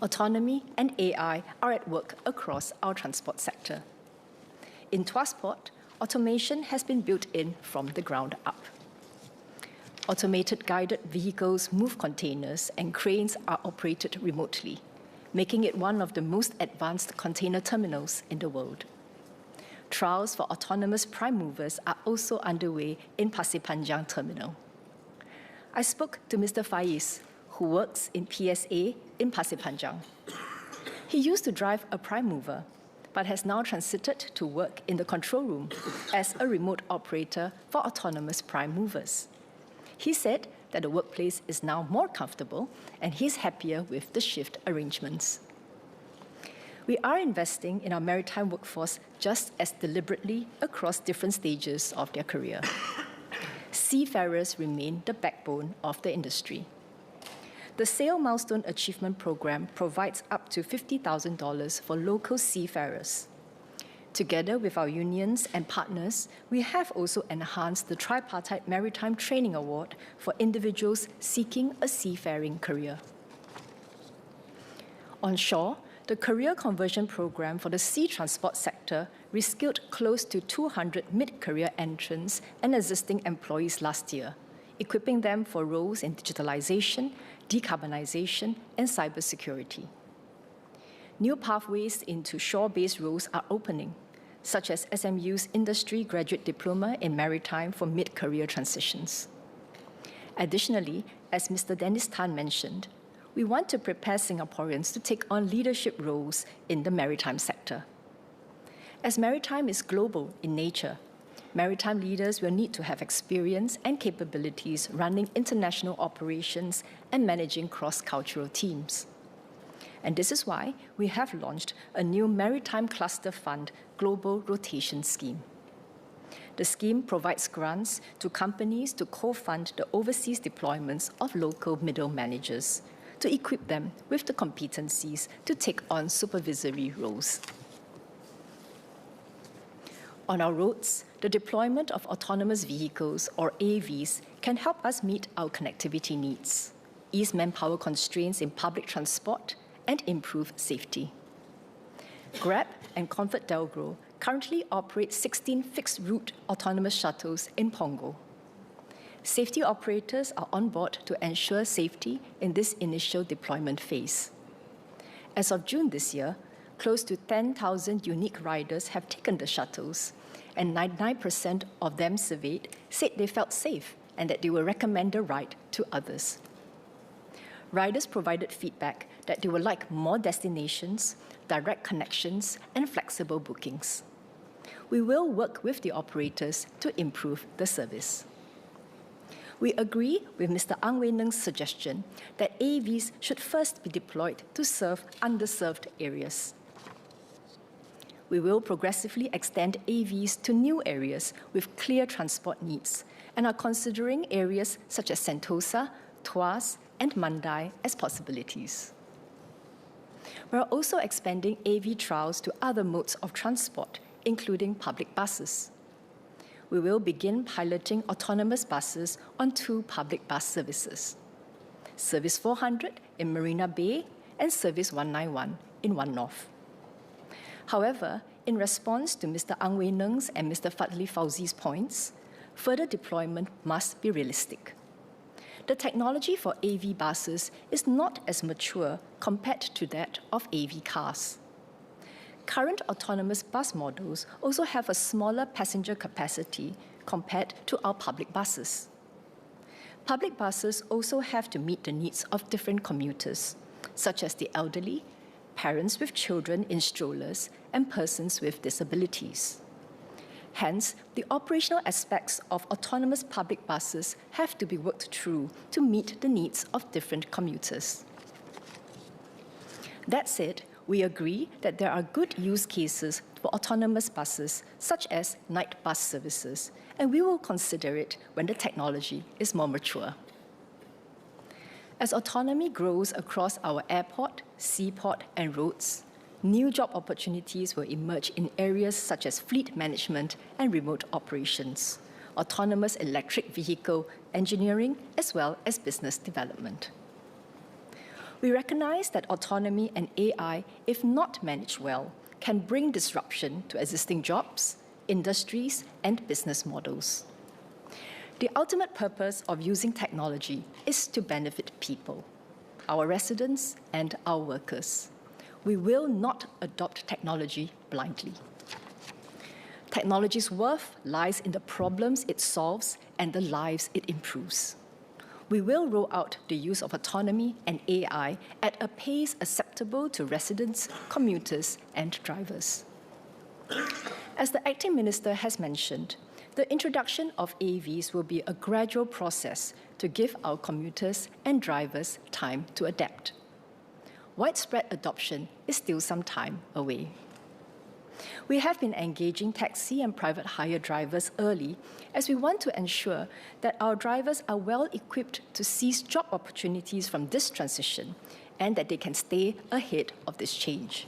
Autonomy and AI are at work across our transport sector. In Tuasport, automation has been built in from the ground up. Automated guided vehicles move containers and cranes are operated remotely, making it one of the most advanced container terminals in the world. Trials for autonomous prime movers are also underway in Pasir Panjang Terminal. I spoke to Mr. Faiz, who works in PSA in Pasir Panjang. He used to drive a prime mover, but has now transited to work in the control room as a remote operator for autonomous prime movers. He said that the workplace is now more comfortable and he's happier with the shift arrangements. We are investing in our maritime workforce just as deliberately across different stages of their career. Seafarers remain the backbone of the industry. The Sail Milestone Achievement Program provides up to $50,000 for local seafarers. Together with our unions and partners, we have also enhanced the Tripartite Maritime Training Award for individuals seeking a seafaring career. On shore, the Career Conversion Program for the sea transport sector reskilled close to 200 mid-career entrants and existing employees last year, equipping them for roles in digitalization, decarbonization, and cybersecurity. New pathways into shore-based roles are opening, such as SMU's Industry Graduate Diploma in Maritime for mid-career transitions. Additionally, as Mr. Dennis Tan mentioned, we want to prepare Singaporeans to take on leadership roles in the maritime sector. As maritime is global in nature, maritime leaders will need to have experience and capabilities running international operations and managing cross-cultural teams. And this is why we have launched a new Maritime Cluster Fund Global Rotation Scheme. The scheme provides grants to companies to co-fund the overseas deployments of local middle managers to equip them with the competencies to take on supervisory roles. On our roads, the deployment of autonomous vehicles, or AVs, can help us meet our connectivity needs, ease manpower constraints in public transport, and improve safety. Grab and ComfortDelGro currently operate 16 fixed-route autonomous shuttles in Pongo. Safety operators are on board to ensure safety in this initial deployment phase. As of June this year, close to 10,000 unique riders have taken the shuttles, and 99% of them surveyed said they felt safe and that they will recommend the ride to others. Riders provided feedback that they would like more destinations, direct connections, and flexible bookings. We will work with the operators to improve the service. We agree with Mr. Ang Wei Neng's suggestion that AVs should first be deployed to serve underserved areas. We will progressively extend AVs to new areas with clear transport needs and are considering areas such as Sentosa, Tuas, and Mandai as possibilities. We are also expanding AV trials to other modes of transport, including public buses. We will begin piloting autonomous buses on 2 public bus services, Service 400 in Marina Bay and Service 191 in One North. However, in response to Mr. Ang Wei Neng's and Mr. Fadli Fauzi's points, further deployment must be realistic. The technology for AV buses is not as mature compared to that of AV cars. Current autonomous bus models also have a smaller passenger capacity compared to our public buses. Public buses also have to meet the needs of different commuters, such as the elderly, parents with children in strollers, and persons with disabilities. Hence, the operational aspects of autonomous public buses have to be worked through to meet the needs of different commuters. That said, we agree that there are good use cases for autonomous buses, such as night bus services, and we will consider it when the technology is more mature. As autonomy grows across our airport, seaport, and roads, new job opportunities will emerge in areas such as fleet management and remote operations, autonomous electric vehicle engineering, as well as business development. We recognize that autonomy and AI, if not managed well, can bring disruption to existing jobs, industries, and business models. The ultimate purpose of using technology is to benefit people, our residents, and our workers. We will not adopt technology blindly. Technology's worth lies in the problems it solves and the lives it improves. We will roll out the use of autonomy and AI at a pace acceptable to residents, commuters, and drivers. As the Acting Minister has mentioned, the introduction of AVs will be a gradual process to give our commuters and drivers time to adapt. Widespread adoption is still some time away. We have been engaging taxi and private hire drivers early as we want to ensure that our drivers are well equipped to seize job opportunities from this transition and that they can stay ahead of this change.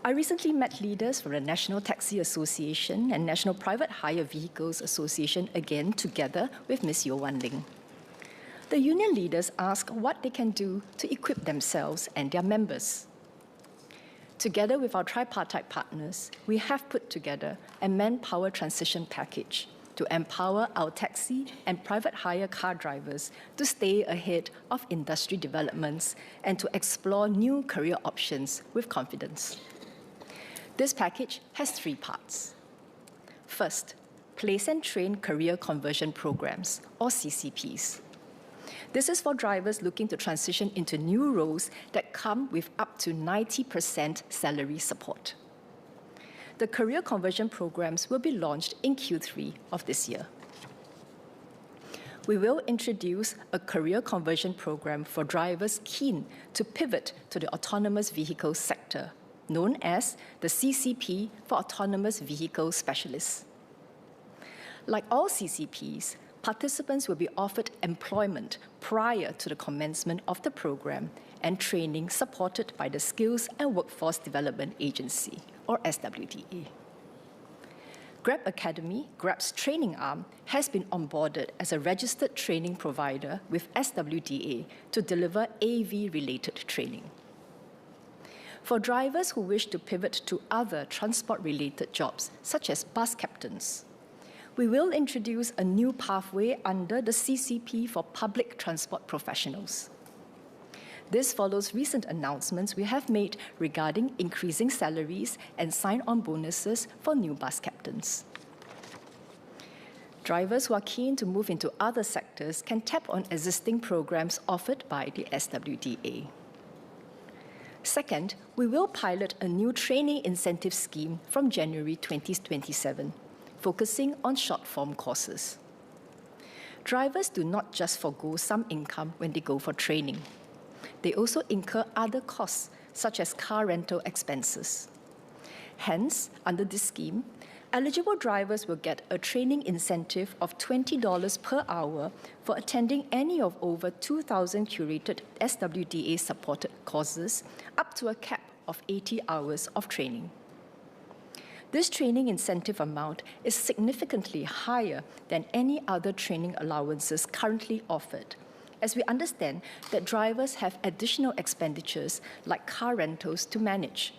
I recently met leaders from the National Taxi Association and National Private Hire Vehicles Association again together with Ms. Yeo Wan Ling. The union leaders asked what they can do to equip themselves and their members. Together with our tripartite partners, we have put together a manpower transition package to empower our taxi and private hire car drivers to stay ahead of industry developments and to explore new career options with confidence. This package has 3 parts. First, place and train career conversion programs, or CCPs. This is for drivers looking to transition into new roles that come with up to 90% salary support. The career conversion programs will be launched in Q3 of this year. We will introduce a career conversion program for drivers keen to pivot to the autonomous vehicle sector, known as the CCP for Autonomous Vehicle Specialists. Like all CCPs, participants will be offered employment prior to the commencement of the program and training supported by the Skills and Workforce Development Agency, or SWDA. Grab Academy, Grab's training arm, has been onboarded as a registered training provider with SWDA to deliver AV-related training. For drivers who wish to pivot to other transport-related jobs, such as bus captains, we will introduce a new pathway under the CCP for Public Transport Professionals. This follows recent announcements we have made regarding increasing salaries and sign-on bonuses for new bus captains. Drivers who are keen to move into other sectors can tap on existing programs offered by the SWDA. Second, we will pilot a new training incentive scheme from January 2027, focusing on short-form courses. Drivers do not just forgo some income when they go for training. They also incur other costs, such as car rental expenses. Hence, under this scheme, eligible drivers will get a training incentive of $20 per hour for attending any of over 2,000 curated SWDA-supported courses, up to a cap of 80 hours of training. This training incentive amount is significantly higher than any other training allowances currently offered, as we understand that drivers have additional expenditures like car rentals to manage.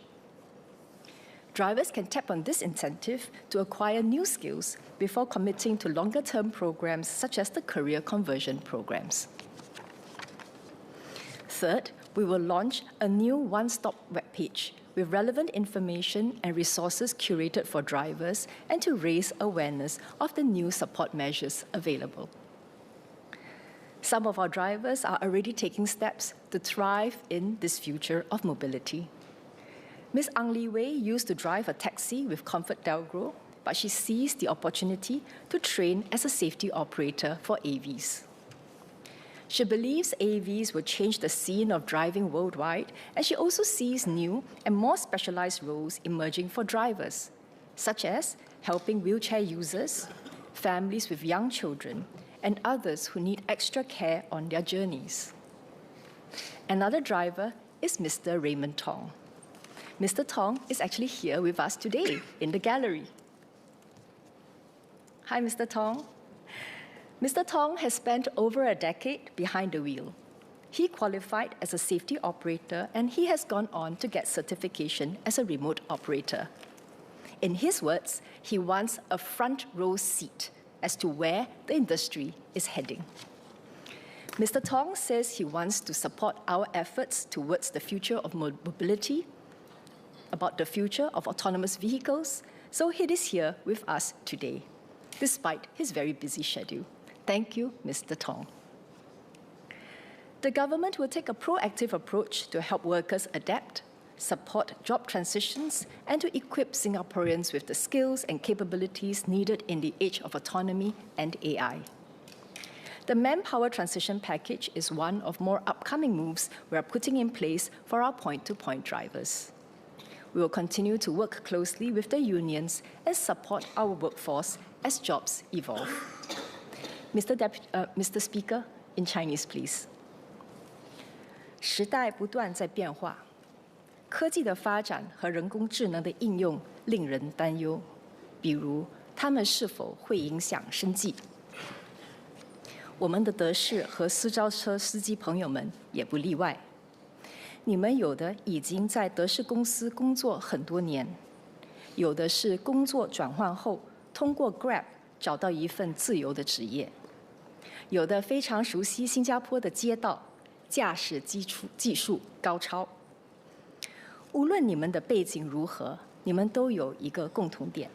Drivers can tap on this incentive to acquire new skills before committing to longer-term programs such as the career conversion programs. Third, we will launch a new one-stop webpage with relevant information and resources curated for drivers and to raise awareness of the new support measures available. Some of our drivers are already taking steps to thrive in this future of mobility. Ms. Ang Li Wei used to drive a taxi with ComfortDelGro, but she seized the opportunity to train as a safety operator for AVs. She believes AVs will change the scene of driving worldwide, and she also sees new and more specialized roles emerging for drivers, such as helping wheelchair users, families with young children, and others who need extra care on their journeys. Another driver is Mr. Raymond Tong. Mr. Tong is actually here with us today in the gallery. Hi, Mr. Tong. Mr. Tong has spent over a decade behind the wheel. He qualified as a safety operator, and he has gone on to get certification as a remote operator. In his words, he wants a front row seat as to where the industry is heading. Mr. Tong says he wants to support our efforts towards the future of mobility, about the future of autonomous vehicles, so he is here with us today, despite his very busy schedule. Thank you, Mr. Tong. The government will take a proactive approach to help workers adapt, support job transitions, and to equip Singaporeans with the skills and capabilities needed in the age of autonomy and AI. The Manpower Transition Package is one of more upcoming moves we are putting in place for our point-to-point drivers. We will continue to work closely with the unions and support our workforce as jobs evolve. Mr. Speaker, in Chinese, please. 时代不断在变化，科技的发展和人工智能的应用令人担忧，比如它们是否会影响生计。我们的德士和私招车司机朋友们也不例外。你们有的已经在德士公司工作很多年，有的是工作转换后通过 Grab 找到一份自由的职业，有的非常熟悉新加坡的街道，驾驶技术高超。无论你们的背景如何，你们都有一个共同点，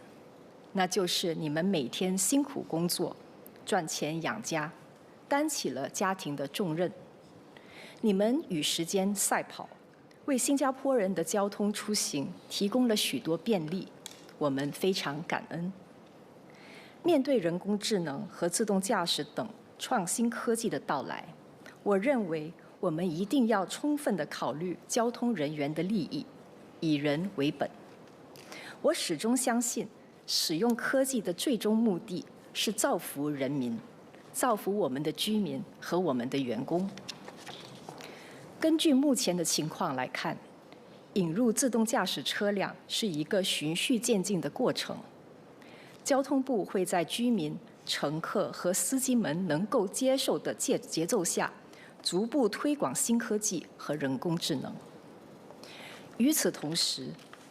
那就是你们每天辛苦工作，赚钱养家，担起了家庭的重任。你们与时间赛跑，为新加坡人的交通出行提供了许多便利，我们非常感恩。面对人工智能和自动驾驶等创新科技的到来，我认为我们一定要充分地考虑交通人员的利益。以人为本。我始终相信，使用科技的最终目的是造福人民，造福我们的居民和我们的员工。根据目前的情况来看，引入自动驾驶车辆是一个循序渐进的过程。交通部会在居民、乘客和司机们能够接受的节奏下，逐步推广新科技和人工智能。与此同时，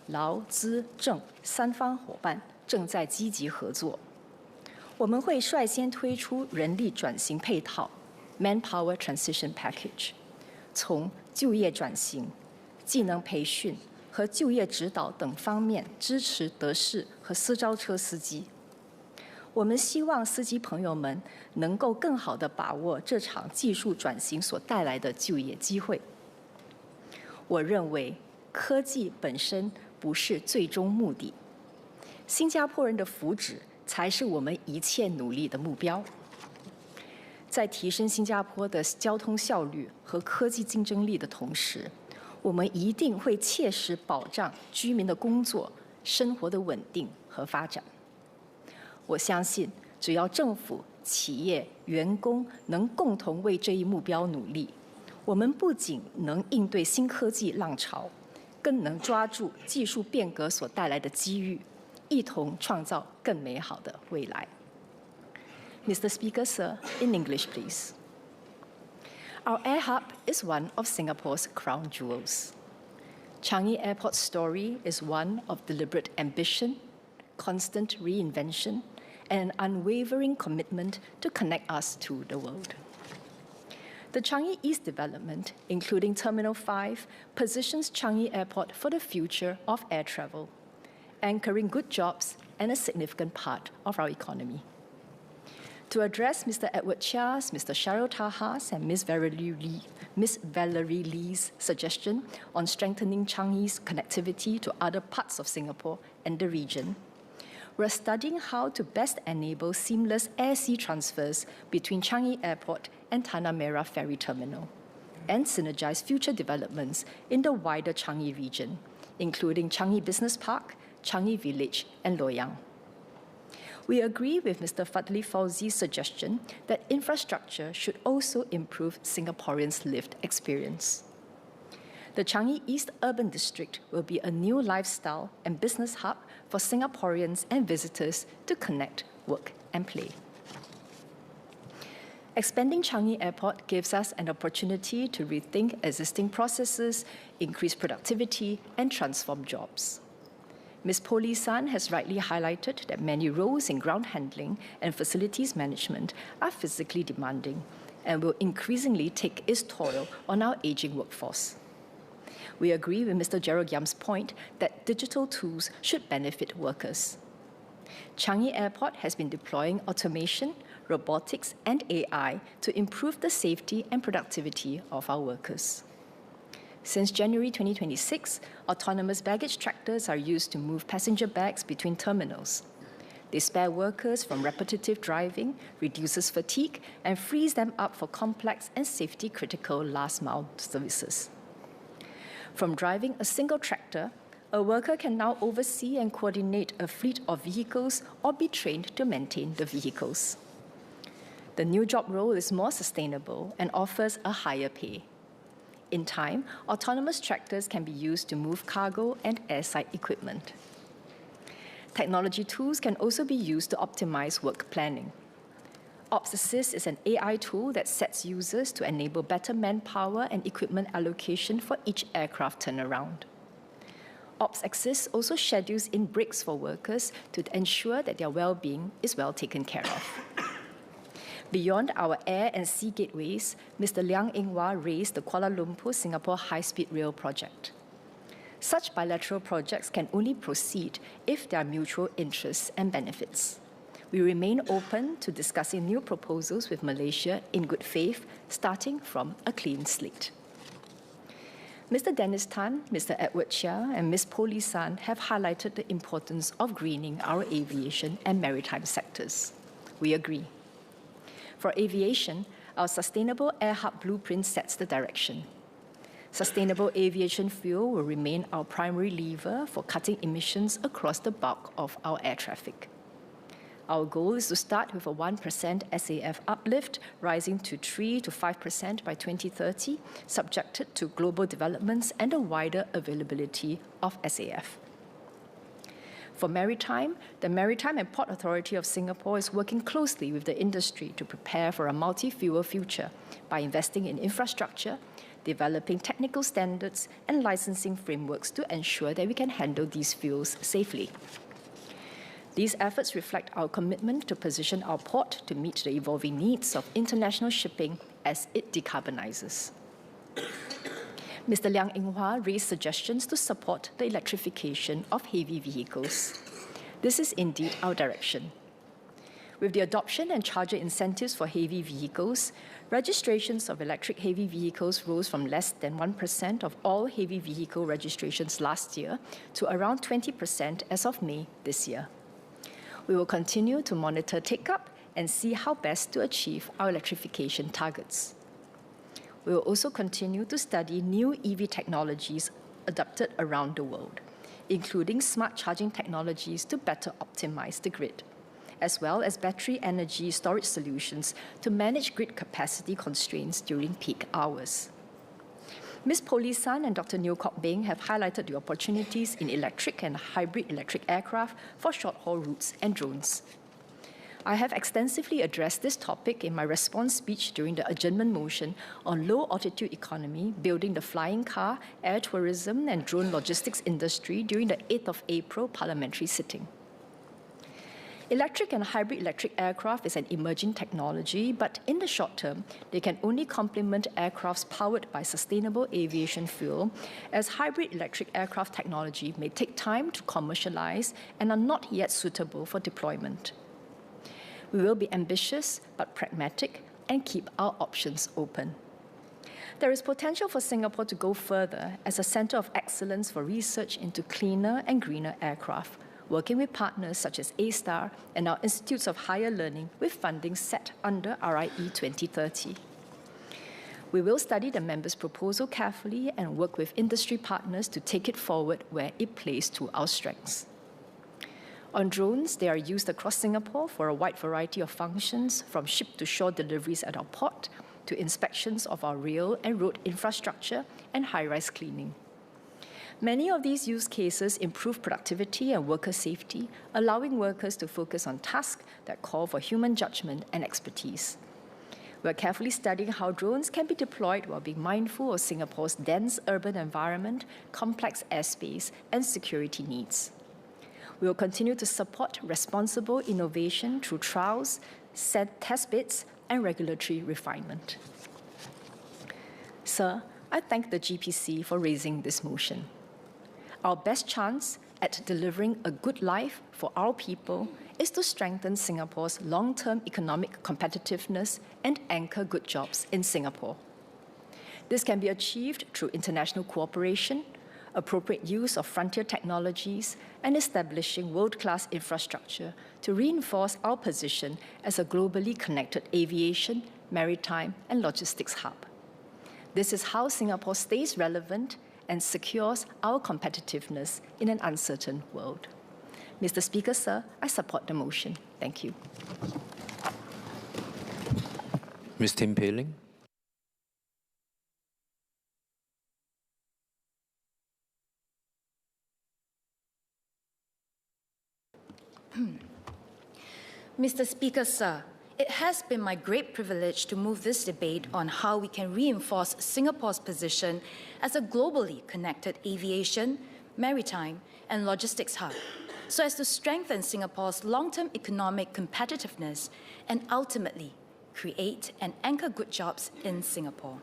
劳资政三方伙伴正在积极合作。我们会率先推出人力转型配套 （Manpower Transition Package）， 从就业转型、技能培训和就业指导等方面支持德士和私招车司机。我们希望司机朋友们能够更好地把握这场技术转型所带来的就业机会。我认为科技本身不是最终目的，新加坡人的福祉才是我们一切努力的目标。在提升新加坡的交通效率和科技竞争力的同时，我们一定会切实保障居民的工作、生活的稳定和发展。我相信，只要政府、企业、员工能共同为这一目标努力，我们不仅能应对新科技浪潮，更能抓住技术变革所带来的机遇，一同创造更美好的未来。Mr. Speaker, sir, in English, please. Our air hub is one of Singapore's crown jewels. Changi Airport's story is one of deliberate ambition, constant reinvention, and an unwavering commitment to connect us to the world. The Changi East development, including Terminal 5, positions Changi Airport for the future of air travel, anchoring good jobs and a significant part of our economy. To address Mr. Edward Chia's, Mr. Cheryl Taha's, and Ms. Valerie Lee's suggestion on strengthening Changi's connectivity to other parts of Singapore and the region, we're studying how to best enable seamless air-sea transfers between Changi Airport and Tanah Merah Ferry Terminal, and synergize future developments in the wider Changi region, including Changi Business Park, Changi Village, and Loyang. We agree with Mr. Fadli Fauzi's suggestion that infrastructure should also improve Singaporeans' lived experience. The Changi East Urban District will be a new lifestyle and business hub for Singaporeans and visitors to connect, work, and play. Expanding Changi Airport gives us an opportunity to rethink existing processes, increase productivity, and transform jobs. Ms. Poli San has rightly highlighted that many roles in ground handling and facilities management are physically demanding and will increasingly take its toll on our aging workforce. We agree with Mr. Gerald Yam's point that digital tools should benefit workers. Changi Airport has been deploying automation, robotics, and AI to improve the safety and productivity of our workers. Since January 2026, autonomous baggage tractors are used to move passenger bags between terminals. They spare workers from repetitive driving, reduces fatigue, and frees them up for complex and safety-critical last-mile services. From driving a single tractor, a worker can now oversee and coordinate a fleet of vehicles or be trained to maintain the vehicles. The new job role is more sustainable and offers a higher pay. In time, autonomous tractors can be used to move cargo and airside equipment. Technology tools can also be used to optimize work planning. Ops Assist is an AI tool that sets users to enable better manpower and equipment allocation for each aircraft turnaround. Ops Assist also schedules in breaks for workers to ensure that their well-being is well taken care of. Beyond our air and sea gateways, Mr. Liang Eng-Hwa raised the Kuala Lumpur-Singapore High-Speed Rail project. Such bilateral projects can only proceed if there are mutual interests and benefits. We remain open to discussing new proposals with Malaysia in good faith, starting from a clean slate. Mr. Dennis Tan, Mr. Edward Chia, and Ms. Poli San have highlighted the importance of greening our aviation and maritime sectors. We agree. For aviation, our sustainable air hub blueprint sets the direction. Sustainable aviation fuel will remain our primary lever for cutting emissions across the bulk of our air traffic. Our goal is to start with a 1% SAF uplift, rising to 3 to 5% by 2030, subjected to global developments and a wider availability of SAF. For maritime, the Maritime and Port Authority of Singapore is working closely with the industry to prepare for a multi-fuel future by investing in infrastructure, developing technical standards, and licensing frameworks to ensure that we can handle these fuels safely. These efforts reflect our commitment to position our port to meet the evolving needs of international shipping as it decarbonizes. Mr. Liang Enghua raised suggestions to support the electrification of heavy vehicles. This is indeed our direction. With the adoption and charger incentives for heavy vehicles, registrations of electric heavy vehicles rose from less than 1% of all heavy vehicle registrations last year to around 20% as of May this year. We will continue to monitor take-up and see how best to achieve our electrification targets. We will also continue to study new EV technologies adopted around the world, including smart charging technologies to better optimize the grid, as well as battery energy storage solutions to manage grid capacity constraints during peak hours. Ms. Polisan and Dr. Neo Kok Beng have highlighted the opportunities in electric and hybrid electric aircraft for short-haul routes and drones. I have extensively addressed this topic in my response speech during the adjournment motion on low-altitude economy, building the flying car, air tourism, and drone logistics industry during the 8th of April parliamentary sitting. Electric and hybrid electric aircraft is an emerging technology, but in the short term, they can only complement aircrafts powered by sustainable aviation fuel, as hybrid electric aircraft technology may take time to commercialize and are not yet suitable for deployment. We will be ambitious but pragmatic and keep our options open. There is potential for Singapore to go further as a center of excellence for research into cleaner and greener aircraft, working with partners such as A*STAR and our institutes of higher learning with funding set under RIE 2030. We will study the members' proposal carefully and work with industry partners to take it forward where it plays to our strengths. On drones, they are used across Singapore for a wide variety of functions, from ship-to-shore deliveries at our port to inspections of our rail and road infrastructure and high-rise cleaning. Many of these use cases improve productivity and worker safety, allowing workers to focus on tasks that call for human judgment and expertise. We're carefully studying how drones can be deployed while being mindful of Singapore's dense urban environment, complex airspace, and security needs. We will continue to support responsible innovation through trials, test beds, and regulatory refinement. Sir, I thank the GPC for raising this motion. Our best chance at delivering a good life for our people is to strengthen Singapore's long-term economic competitiveness and anchor good jobs in Singapore. This can be achieved through international cooperation, appropriate use of frontier technologies, and establishing world-class infrastructure to reinforce our position as a globally connected aviation, maritime, and logistics hub. This is how Singapore stays relevant and secures our competitiveness in an uncertain world. Mr. Speaker, sir, I support the motion. Thank you. Ms. Tim Pei-Ling. Mr. Speaker, sir, it has been my great privilege to move this debate on how we can reinforce Singapore's position as a globally connected aviation, maritime, and logistics hub, so as to strengthen Singapore's long-term economic competitiveness and ultimately create and anchor good jobs in Singapore.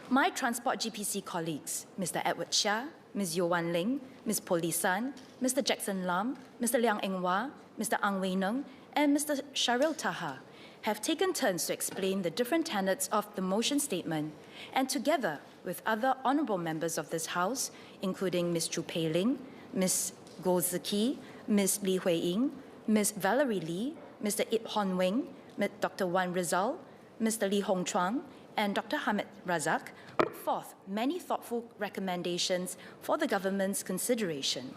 My Transport GPC colleagues, Mr. Edward Chia, Ms. Yeo Wan Ling, Ms. Polisan, Mr. Jackson Lam, Mr. Liang Enghua, Mr. Ang Wei Neng, and Mr. Sharil Taha have taken turns to explain the different tenets of the motion statement, and together with other honourable members of this House, including Ms. Chu Pei-Ling, Ms. Goh Zi-Ki, Ms. Lee Hui-Ying, Ms. Valerie Lee, Mr. Ip Hon Wing, Dr. Wan Rizal, Mr. Lee Hong Chuang, and Dr. Hamid Razak, forth many thoughtful recommendations for the government's consideration.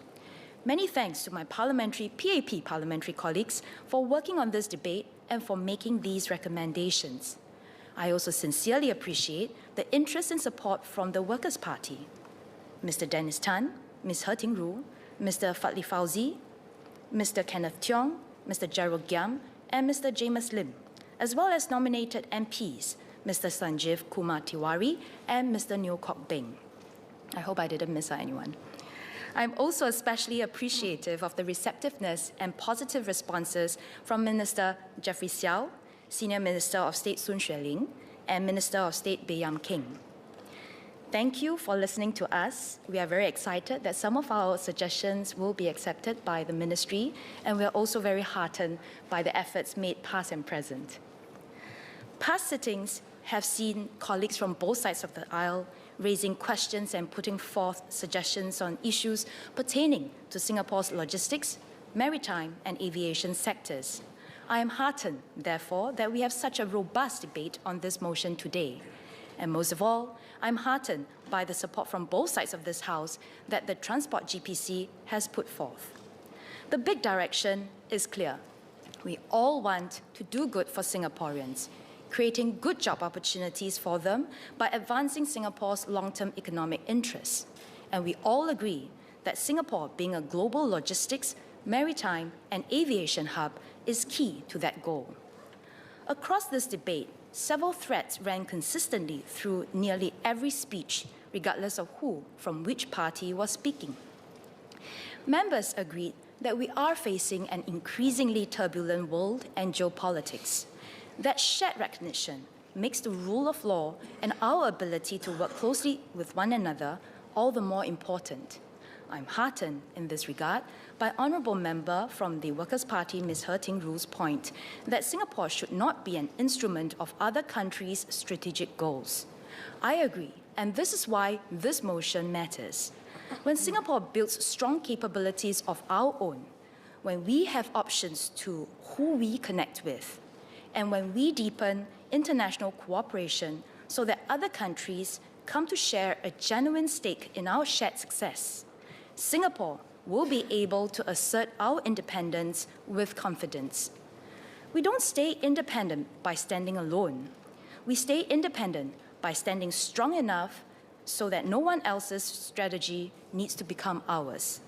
Many thanks to my PAP parliamentary colleagues for working on this debate and for making these recommendations. I also sincerely appreciate the interest and support from the Workers' Party. Mr. Dennis Tan, Ms. He Ting Ru, Mr. Fadli Fauzi, Mr. Kenneth Tiong, Mr. Gerald Giam, and Mr. James Lim, as well as nominated MPs, Mr. Sanjeev Kumar Tiwari and Mr. Neo Kok Beng. I hope I didn't miss out anyone. I'm also especially appreciative of the receptiveness and positive responses from Minister Jeffrey Xiao, Senior Minister of State Sun Xueling, and Minister of State Baey Yam Keng. Thank you for listening to us. We are very excited that some of our suggestions will be accepted by the ministry, and we are also very heartened by the efforts made past and present. Past sittings have seen colleagues from both sides of the aisle raising questions and putting forth suggestions on issues pertaining to Singapore's logistics, maritime, and aviation sectors. I am heartened, therefore, that we have such a robust debate on this motion today. And most of all, I'm heartened by the support from both sides of this House that the Transport GPC has put forth. The big direction is clear. We all want to do good for Singaporeans, creating good job opportunities for them by advancing Singapore's long-term economic interests. And we all agree that Singapore, being a global logistics, maritime, and aviation hub, is key to that goal. Across this debate, several threads ran consistently through nearly every speech, regardless of who from which party was speaking. Members agreed that we are facing an increasingly turbulent world and geopolitics. That shared recognition makes the rule of law and our ability to work closely with one another all the more important. I'm heartened in this regard by Honourable Member from the Workers' Party, Ms. He Ting Ru's point that Singapore should not be an instrument of other countries' strategic goals. I agree, and this is why this motion matters. When Singapore builds strong capabilities of our own, when we have options to who we connect with, and when we deepen international cooperation so that other countries come to share a genuine stake in our shared success, Singapore will be able to assert our independence with confidence. We don't stay independent by standing alone. We stay independent by standing strong enough so that no one else's strategy needs to become ours.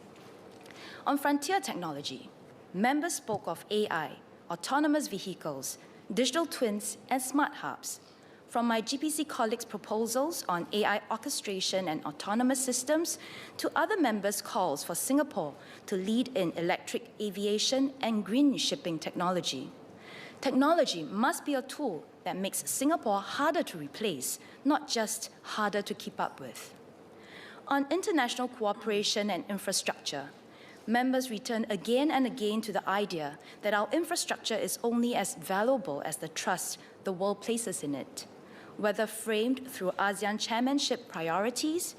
On frontier technology, members spoke of AI, autonomous vehicles, digital twins, and smart hubs. From my GPC colleagues' proposals on AI orchestration and autonomous systems to other members' calls for Singapore to lead in electric aviation and green shipping technology. Technology must be a tool that makes Singapore harder to replace, not just harder to keep up with. On international cooperation and infrastructure, members return again and again to the idea that our infrastructure is only as valuable as the trust the world places in it. Whether framed through ASEAN chairmanship priorities,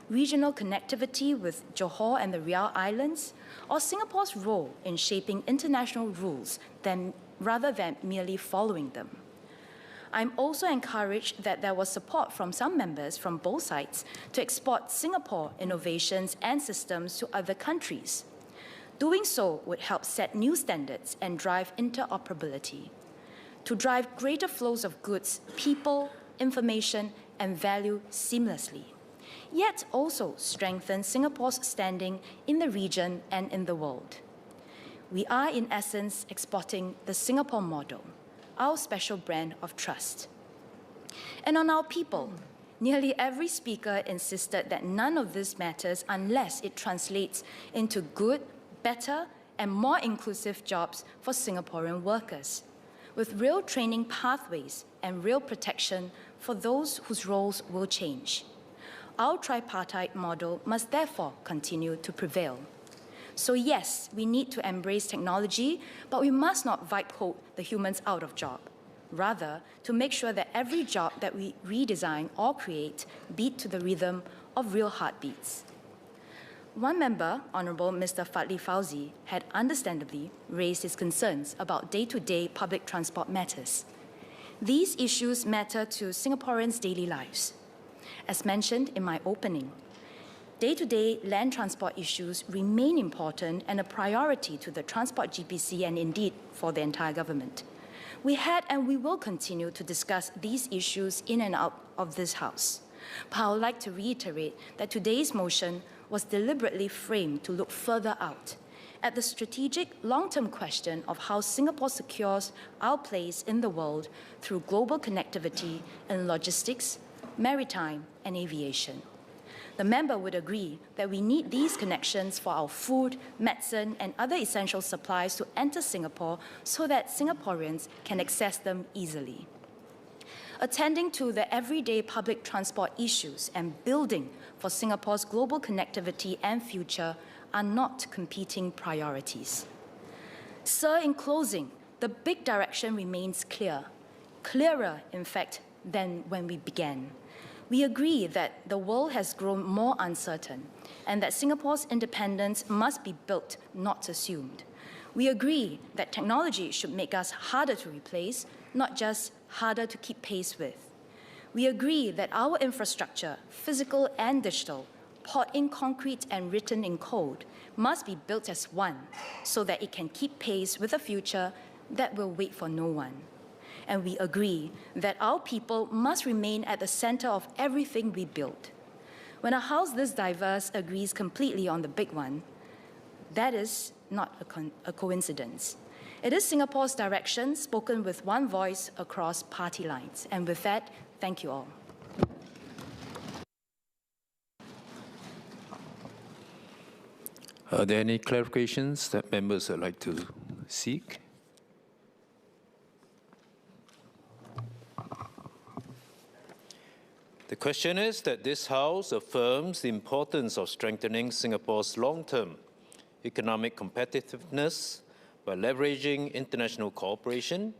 regional connectivity with Johor and the Riau Islands, or Singapore's role in shaping international rules rather than merely following them. I'm also encouraged that there was support from some members from both sides to export Singapore innovations and systems to other countries. Doing so would help set new standards and drive interoperability. To drive greater flows of goods, people, information, and value seamlessly, yet also strengthen Singapore's standing in the region and in the world. We are, in essence, exporting the Singapore model, our special brand of trust. And on our people, nearly every speaker insisted that none of this matters unless it translates into good, better, and more inclusive jobs for Singaporean workers, with real training pathways and real protection for those whose roles will change. Our tripartite model must therefore continue to prevail. So yes, we need to embrace technology, but we must not vibe code the humans out of job. Rather, to make sure that every job that we redesign or create beat to the rhythm of real heartbeats. One member, Honourable Mr. Fadli Fauzi, had understandably raised his concerns about day-to-day public transport matters. These issues matter to Singaporeans' daily lives. As mentioned in my opening, day-to-day land transport issues remain important and a priority to the Transport GPC and indeed for the entire government. We had and we will continue to discuss these issues in and out of this House. But I would like to reiterate that today's motion was deliberately framed to look further out at the strategic long-term question of how Singapore secures our place in the world through global connectivity in logistics, maritime, and aviation. The member would agree that we need these connections for our food, medicine, and other essential supplies to enter Singapore so that Singaporeans can access them easily. Attending to the everyday public transport issues and building for Singapore's global connectivity and future are not competing priorities. Sir, in closing, the big direction remains clear, clearer, in fact, than when we began. We agree that the world has grown more uncertain and that Singapore's independence must be built, not assumed. We agree that technology should make us harder to replace, not just harder to keep pace with. We agree that our infrastructure, physical and digital, poured in concrete and written in code, must be built as one so that it can keep pace with a future that will wait for no one. And we agree that our people must remain at the center of everything we build. When a House this diverse agrees completely on the big one, that is not a coincidence. It is Singapore's direction spoken with one voice across party lines. And with that, thank you all. Are there any clarifications that members would like to seek? The question is that this House affirms the importance of strengthening Singapore's long-term economic competitiveness by leveraging international cooperation,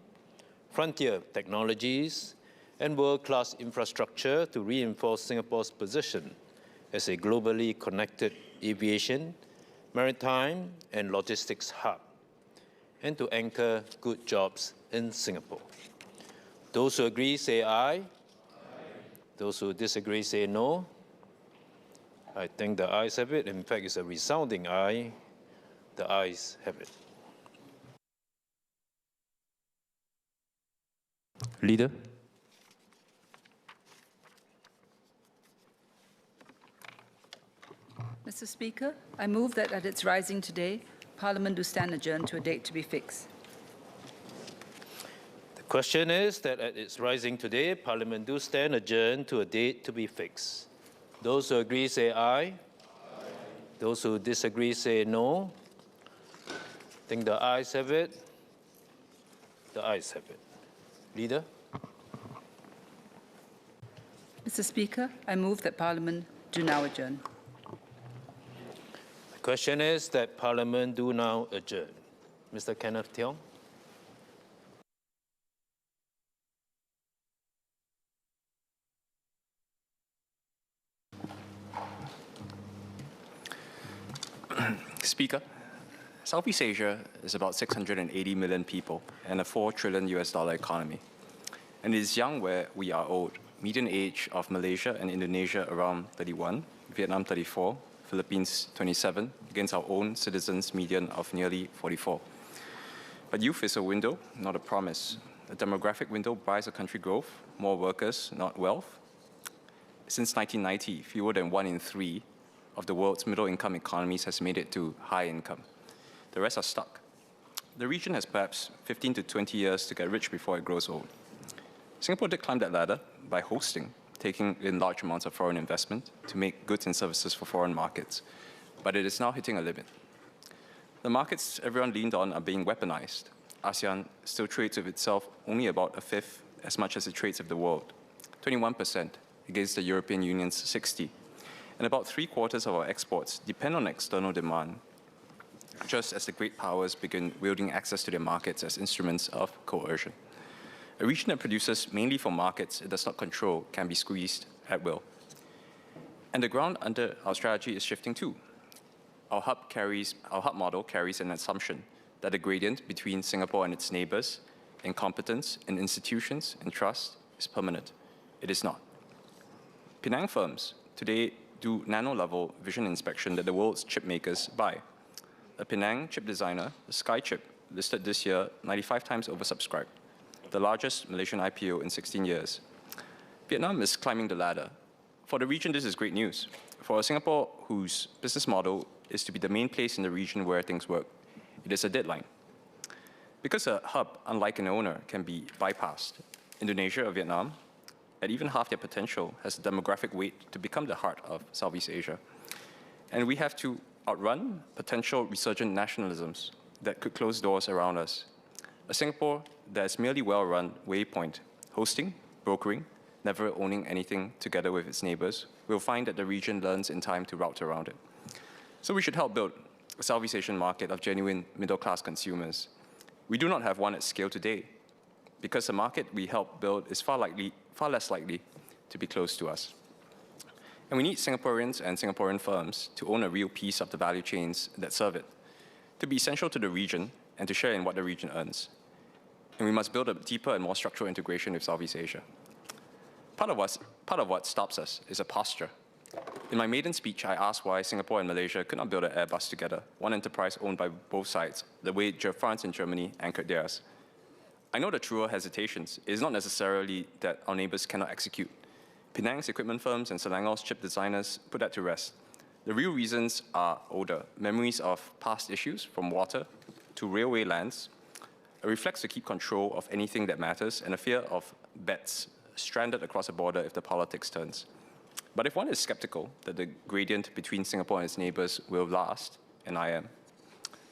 frontier technologies, and world-class infrastructure to reinforce Singapore's position as a globally connected aviation, maritime, and logistics hub, and to anchor good jobs in Singapore. Those who agree say aye. Those who disagree say no. I think the ayes have it. In fact, it's a resounding aye. The ayes have it. Leader. Mr. Speaker, I move that at its rising today, Parliament do stand adjourned to a date to be fixed. The question is that at its rising today, Parliament do stand adjourned to a date to be fixed. Those who agree say aye. Those who disagree say no. I think the ayes have it. The ayes have it. Leader. Mr. Speaker, I move that Parliament do now adjourn. The question is that Parliament do now adjourn. Mr. Kenneth Tiong. Speaker, Southeast Asia is about 680 million people and a $4 trillion economy. And it is young where we are old. Median age of Malaysia and Indonesia around 31, Vietnam 34, Philippines 27, against our own citizens' median of nearly 44. But youth is a window, not a promise. The demographic window buys a country growth, more workers, not wealth. Since 1990, fewer than 1 in 3 of the world's middle-income economies has made it to high income. The rest are stuck. The region has perhaps 15 to 20 years to get rich before it grows old. Singapore did climb that ladder by hosting, taking in large amounts of foreign investment to make goods and services for foreign markets. But it is now hitting a limit. The markets everyone leaned on are being weaponized. ASEAN still trades with itself only about a fifth as much as it trades with the world, 21% against the European Union's 60%. And about 3/4 of our exports depend on external demand, just as the great powers begin wielding access to their markets as instruments of coercion. A region that produces mainly for markets it does not control can be squeezed at will. And the ground under our strategy is shifting too. Our hub model carries an assumption that the gradient between Singapore and its neighbors in competence, in institutions, and trust is permanent. It is not. Penang firms today do nano-level vision inspection that the world's chip makers buy. A Penang chip designer, the Sky Chip, listed this year 95 times oversubscribed, the largest Malaysian IPO in 16 years. Vietnam is climbing the ladder. For the region, this is great news. For Singapore, whose business model is to be the main place in the region where things work, it is a deadline. Because a hub, unlike an owner, can be bypassed, Indonesia or Vietnam, at even half their potential, has the demographic weight to become the heart of Southeast Asia. And we have to outrun potential resurgent nationalisms that could close doors around us. A Singapore that is merely well-run waypoint, hosting, brokering, never owning anything together with its neighbors, will find that the region learns in time to route around it. So we should help build a Southeast Asian market of genuine middle-class consumers. We do not have one at scale today, because the market we help build is far less likely to be close to us. And we need Singaporeans and Singaporean firms to own a real piece of the value chains that serve it, to be essential to the region and to share in what the region earns. And we must build a deeper and more structural integration with Southeast Asia. Part of what stops us is a posture. In my maiden speech, I asked why Singapore and Malaysia could not build an Airbus together, one enterprise owned by both sides, the way France and Germany anchored theirs. I know the truer hesitations is not necessarily that our neighbors cannot execute. Penang's equipment firms and Selangor's chip designers put that to rest. The real reasons are older, memories of past issues, from water to railway lands, a reflex to keep control of anything that matters, and a fear of bets stranded across a border if the politics turns. But if one is skeptical that the gradient between Singapore and its neighbors will last, and I am,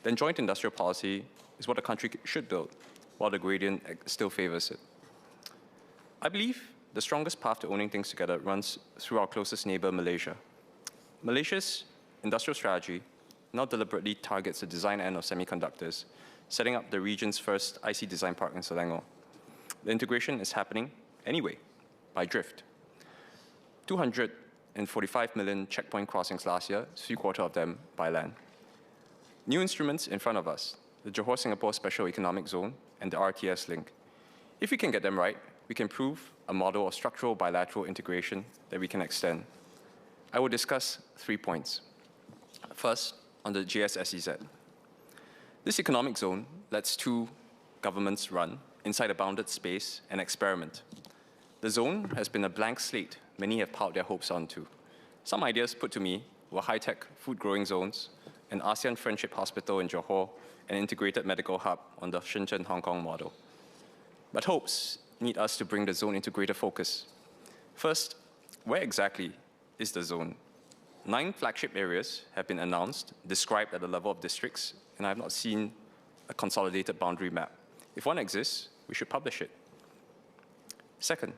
then joint industrial policy is what a country should build, while the gradient still favors it. I believe the strongest path to owning things together runs through our closest neighbor, Malaysia. Malaysia's industrial strategy now deliberately targets the design end of semiconductors, setting up the region's first IC design park in Selangor. The integration is happening anyway, by drift. 245 million checkpoint crossings last year, 3/4 of them by land. New instruments in front of us, the Johor-Singapore Special Economic Zone and the RTS link. If we can get them right, we can prove a model of structural bilateral integration that we can extend. I will discuss 3 points. First, on the GSSEZ. This economic zone lets two governments run inside a bounded space and experiment. The zone has been a blank slate many have piled their hopes onto. Some ideas put to me were high-tech food-growing zones, an ASEAN Friendship Hospital in Johor, an integrated medical hub on the Shenzhen, Hong Kong model. But hopes need us to bring the zone into greater focus. First, where exactly is the zone? 9 flagship areas have been announced, described at the level of districts, and I have not seen a consolidated boundary map. If one exists, we should publish it. Second,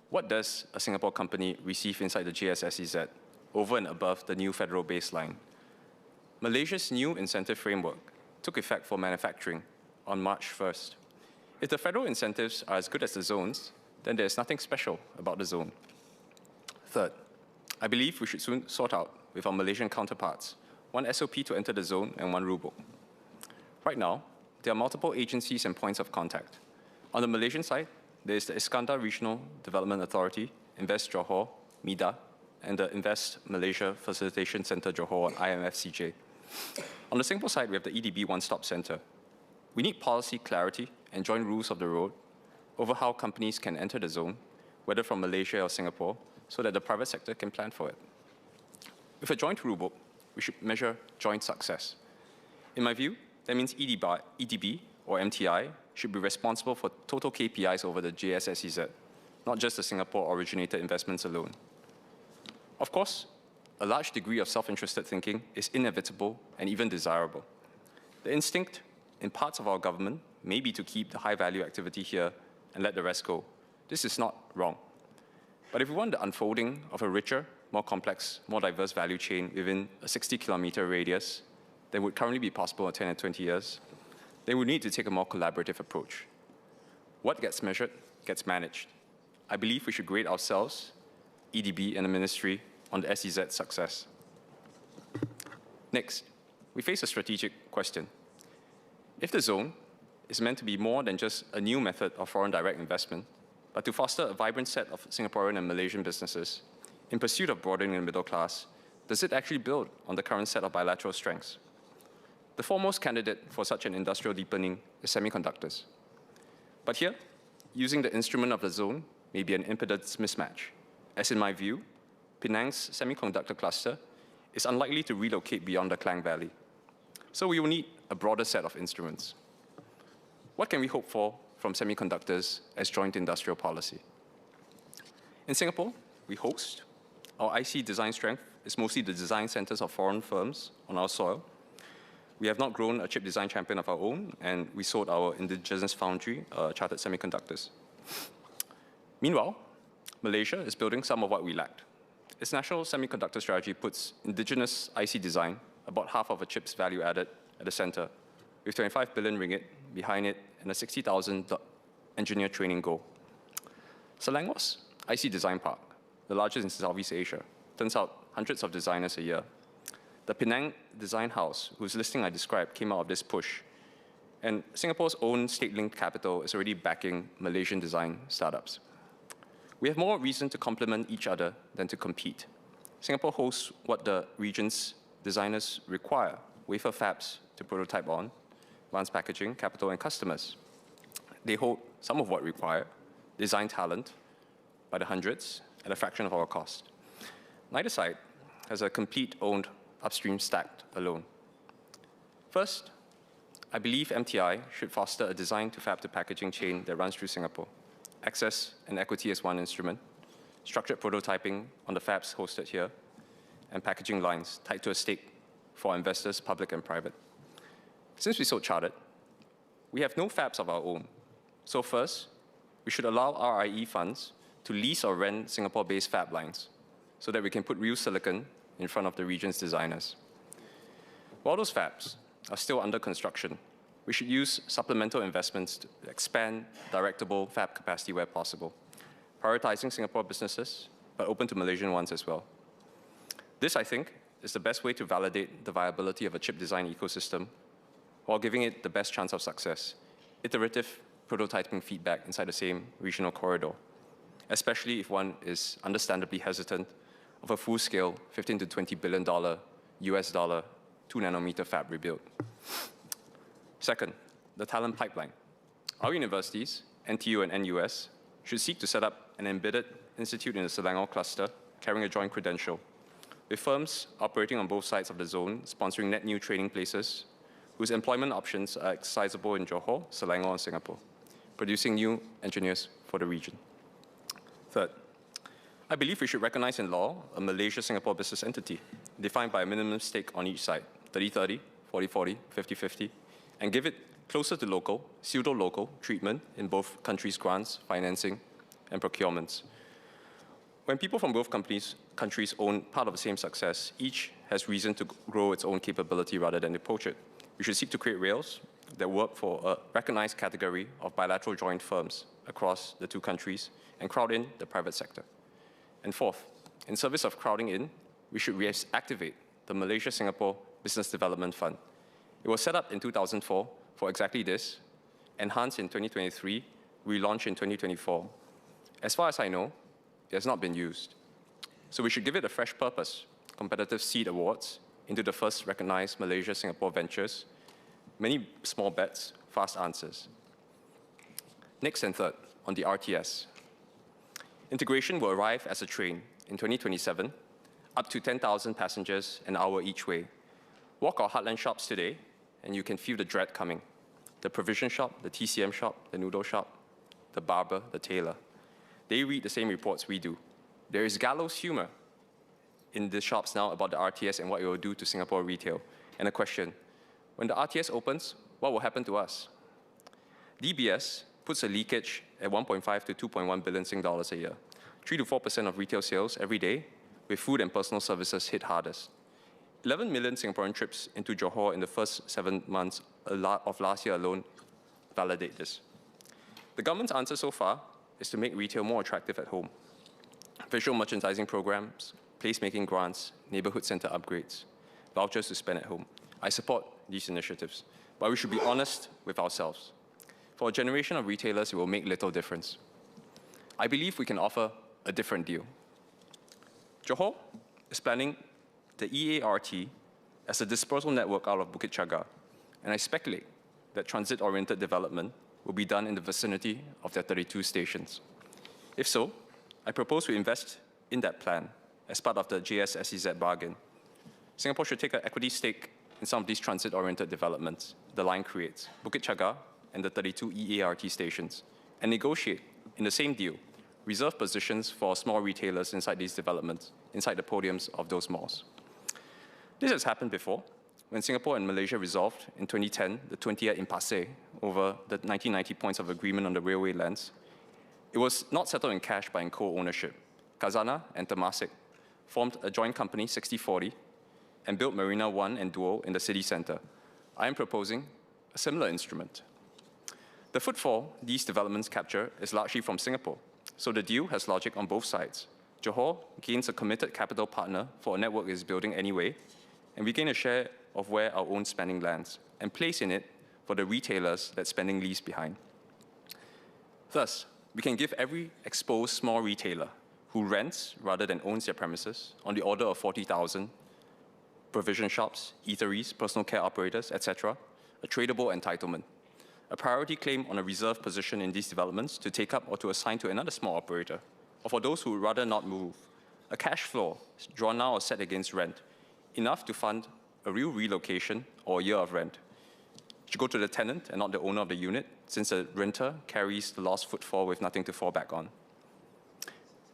what does a Singapore company receive inside the GSSEZ over and above the new federal baseline? Malaysia's new incentive framework took effect for manufacturing on March 1st. If the federal incentives are as good as the zones, then there is nothing special about the zone. Third, I believe we should soon sort out with our Malaysian counterparts one SOP to enter the zone and one rule book. Right now, there are multiple agencies and points of contact. On the Malaysian side, there is the Iskandar Regional Development Authority, Invest Johor, MIDA, and the Invest Malaysia Facilitation Centre Johor, IMFCJ. On the Singapore side, we have the EDB One-Stop Centre. We need policy clarity and joint rules of the road over how companies can enter the zone, whether from Malaysia or Singapore, so that the private sector can plan for it. With a joint rule book, we should measure joint success. In my view, that means EDB or MTI should be responsible for total KPIs over the GSSEZ, not just the Singapore-originated investments alone. Of course, a large degree of self-interested thinking is inevitable and even desirable. The instinct in parts of our government may be to keep the high-value activity here and let the rest go. This is not wrong. But if we want the unfolding of a richer, more complex, more diverse value chain within a 60-kilometer radius that would currently be possible in 10 and 20 years, then we need to take a more collaborative approach. What gets measured gets managed. I believe we should grade ourselves, EDB and the Ministry, on the SEZ's success. Next, we face a strategic question. If the zone is meant to be more than just a new method of foreign direct investment, but to foster a vibrant set of Singaporean and Malaysian businesses, in pursuit of broadening the middle class, does it actually build on the current set of bilateral strengths? The foremost candidate for such an industrial deepening is semiconductors. But here, using the instrument of the zone may be an impedance mismatch, as in my view, Penang's semiconductor cluster is unlikely to relocate beyond the Klang Valley. So we will need a broader set of instruments. What can we hope for from semiconductors as joint industrial policy? In Singapore, we host. Our IC design strength is mostly the design centers of foreign firms on our soil. We have not grown a chip design champion of our own, and we sold our indigenous foundry, Chartered Semiconductors. Meanwhile, Malaysia is building some of what we lacked. Its national semiconductor strategy puts indigenous IC design, about half of a chip's value added, at the center, with 25 billion ringgit behind it and a 60,000 engineer training goal. Selangor's IC Design Park, the largest in Southeast Asia, turns out hundreds of designers a year. The Penang Design House, whose listing I described, came out of this push. And Singapore's own state-linked capital is already backing Malaysian design startups. We have more reason to complement each other than to compete. Singapore hosts what the region's designers require: wafer fabs to prototype on, advanced packaging, capital, and customers. They hold some of what require: design talent by the hundreds at a fraction of our cost. Neither side has a complete owned upstream stack alone. First, I believe MTI should foster a design-to-fab-to-packaging chain that runs through Singapore. Access and equity is one instrument, structured prototyping on the fabs hosted here, and packaging lines tied to a stake for investors, public and private. Since we sold Chartered, we have no fabs of our own. So first, we should allow RIE funds to lease or rent Singapore-based fab lines so that we can put real silicon in front of the region's designers. While those fabs are still under construction, we should use supplemental investments to expand directable fab capacity where possible, prioritizing Singapore businesses, but open to Malaysian ones as well. This, I think, is the best way to validate the viability of a chip design ecosystem while giving it the best chance of success: iterative prototyping feedback inside the same regional corridor, especially if one is understandably hesitant of a full-scale $15 to $20 billion US dollar 2-nanometer fab rebuild. Second, the talent pipeline. Our universities, NTU and NUS, should seek to set up an embedded institute in the Selangor cluster carrying a joint credential, with firms operating on both sides of the zone sponsoring net new training places whose employment options are accessible in Johor, Selangor, and Singapore, producing new engineers for the region. Third, I believe we should recognize in law a Malaysia-Singapore business entity defined by a minimum stake on each side, 30-30, 40-40, 50-50, and give it closer to local, pseudo-local treatment in both countries' grants, financing, and procurements. When people from both countries own part of the same success, each has reason to grow its own capability rather than to poach it. We should seek to create rails that work for a recognized category of bilateral joint firms across the two countries and crowd in the private sector. And fourth, in service of crowding in, we should reactivate the Malaysia-Singapore Business Development Fund. It was set up in 2004 for exactly this, enhanced in 2023, relaunched in 2024. As far as I know, it has not been used. So we should give it a fresh purpose: competitive seed awards into the first recognized Malaysia-Singapore ventures, many small bets, fast answers. Next and third, on the RTS. Integration will arrive as a train in 2027, up to 10,000 passengers an hour each way. Walk our heartland shops today, and you can feel the dread coming. The provision shop, the TCM shop, the noodle shop, the barber, the tailor. They read the same reports we do. There is gallows humor in the shops now about the RTS and what it will do to Singapore retail. And a question: when the RTS opens, what will happen to us? DBS puts a leakage at 1.5 to 2.1 billion Sing dollars a year, 3 to 4% of retail sales every day, with food and personal services hit hardest. 11 million Singaporean trips into Johor in the first 7 months of last year alone validate this. The government's answer so far is to make retail more attractive at home. Visual merchandising programs, placemaking grants, neighborhood center upgrades, vouchers to spend at home. I support these initiatives, but we should be honest with ourselves. For a generation of retailers, it will make little difference. I believe we can offer a different deal. Johor is planning the EART as a dispersal network out of Bukit Chaga, and I speculate that transit-oriented development will be done in the vicinity of their 32 stations. If so, I propose we invest in that plan as part of the JS-SEZ bargain. Singapore should take an equity stake in some of these transit-oriented developments the line creates, Bukit Chaga and the 32 EART stations, and negotiate in the same deal reserve positions for small retailers inside these developments, inside the podiums of those malls. This has happened before, when Singapore and Malaysia resolved in 2010 the 20-year impasse over the 1990 points of agreement on the railway lands. It was not settled in cash but in co-ownership. Khazanah and Temasek formed a joint company, 60/40, and built Marina 1 and Duo in the city centre. I am proposing a similar instrument. The footfall these developments capture is largely from Singapore, so the deal has logic on both sides. Johor gains a committed capital partner for a network it is building anyway, and we gain a share of where our own spending lands, and place in it for the retailers that spending leaves behind. Thus, we can give every exposed small retailer who rents rather than owns their premises, on the order of 40,000, provision shops, eateries, personal care operators, etc., a tradable entitlement, a priority claim on a reserved position in these developments to take up or to assign to another small operator, or for those who would rather not move, a cash floor drawn now or set against rent, enough to fund a real relocation or a year of rent. It should go to the tenant and not the owner of the unit, since the renter carries the lost footfall with nothing to fall back on.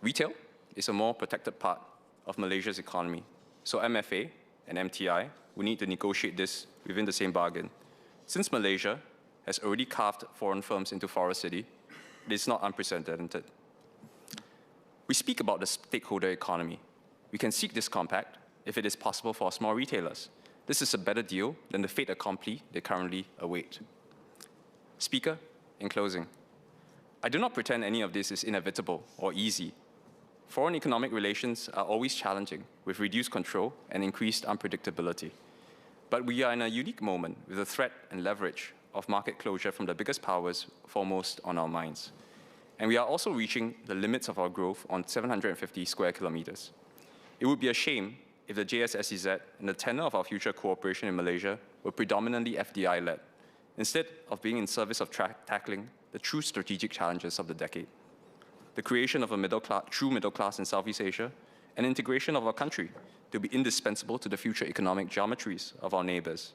Retail is a more protected part of Malaysia's economy, so MFA and MTI will need to negotiate this within the same bargain. Since Malaysia has already carved foreign firms into Forest City, it is not unprecedented. We speak about the stakeholder economy. We can seek this compact if it is possible for small retailers. This is a better deal than the fait accompli they currently await. Speaker, in closing, I do not pretend any of this is inevitable or easy. Foreign economic relations are always challenging, with reduced control and increased unpredictability. But we are in a unique moment with the threat and leverage of market closure from the biggest powers foremost on our minds. And we are also reaching the limits of our growth on 750 square kilometers. It would be a shame if the JS-SEZ and the tenor of our future cooperation in Malaysia were predominantly FDI-led, instead of being in service of tackling the true strategic challenges of the decade. The creation of a true middle class in Southeast Asia, and integration of our country to be indispensable to the future economic geometries of our neighbors.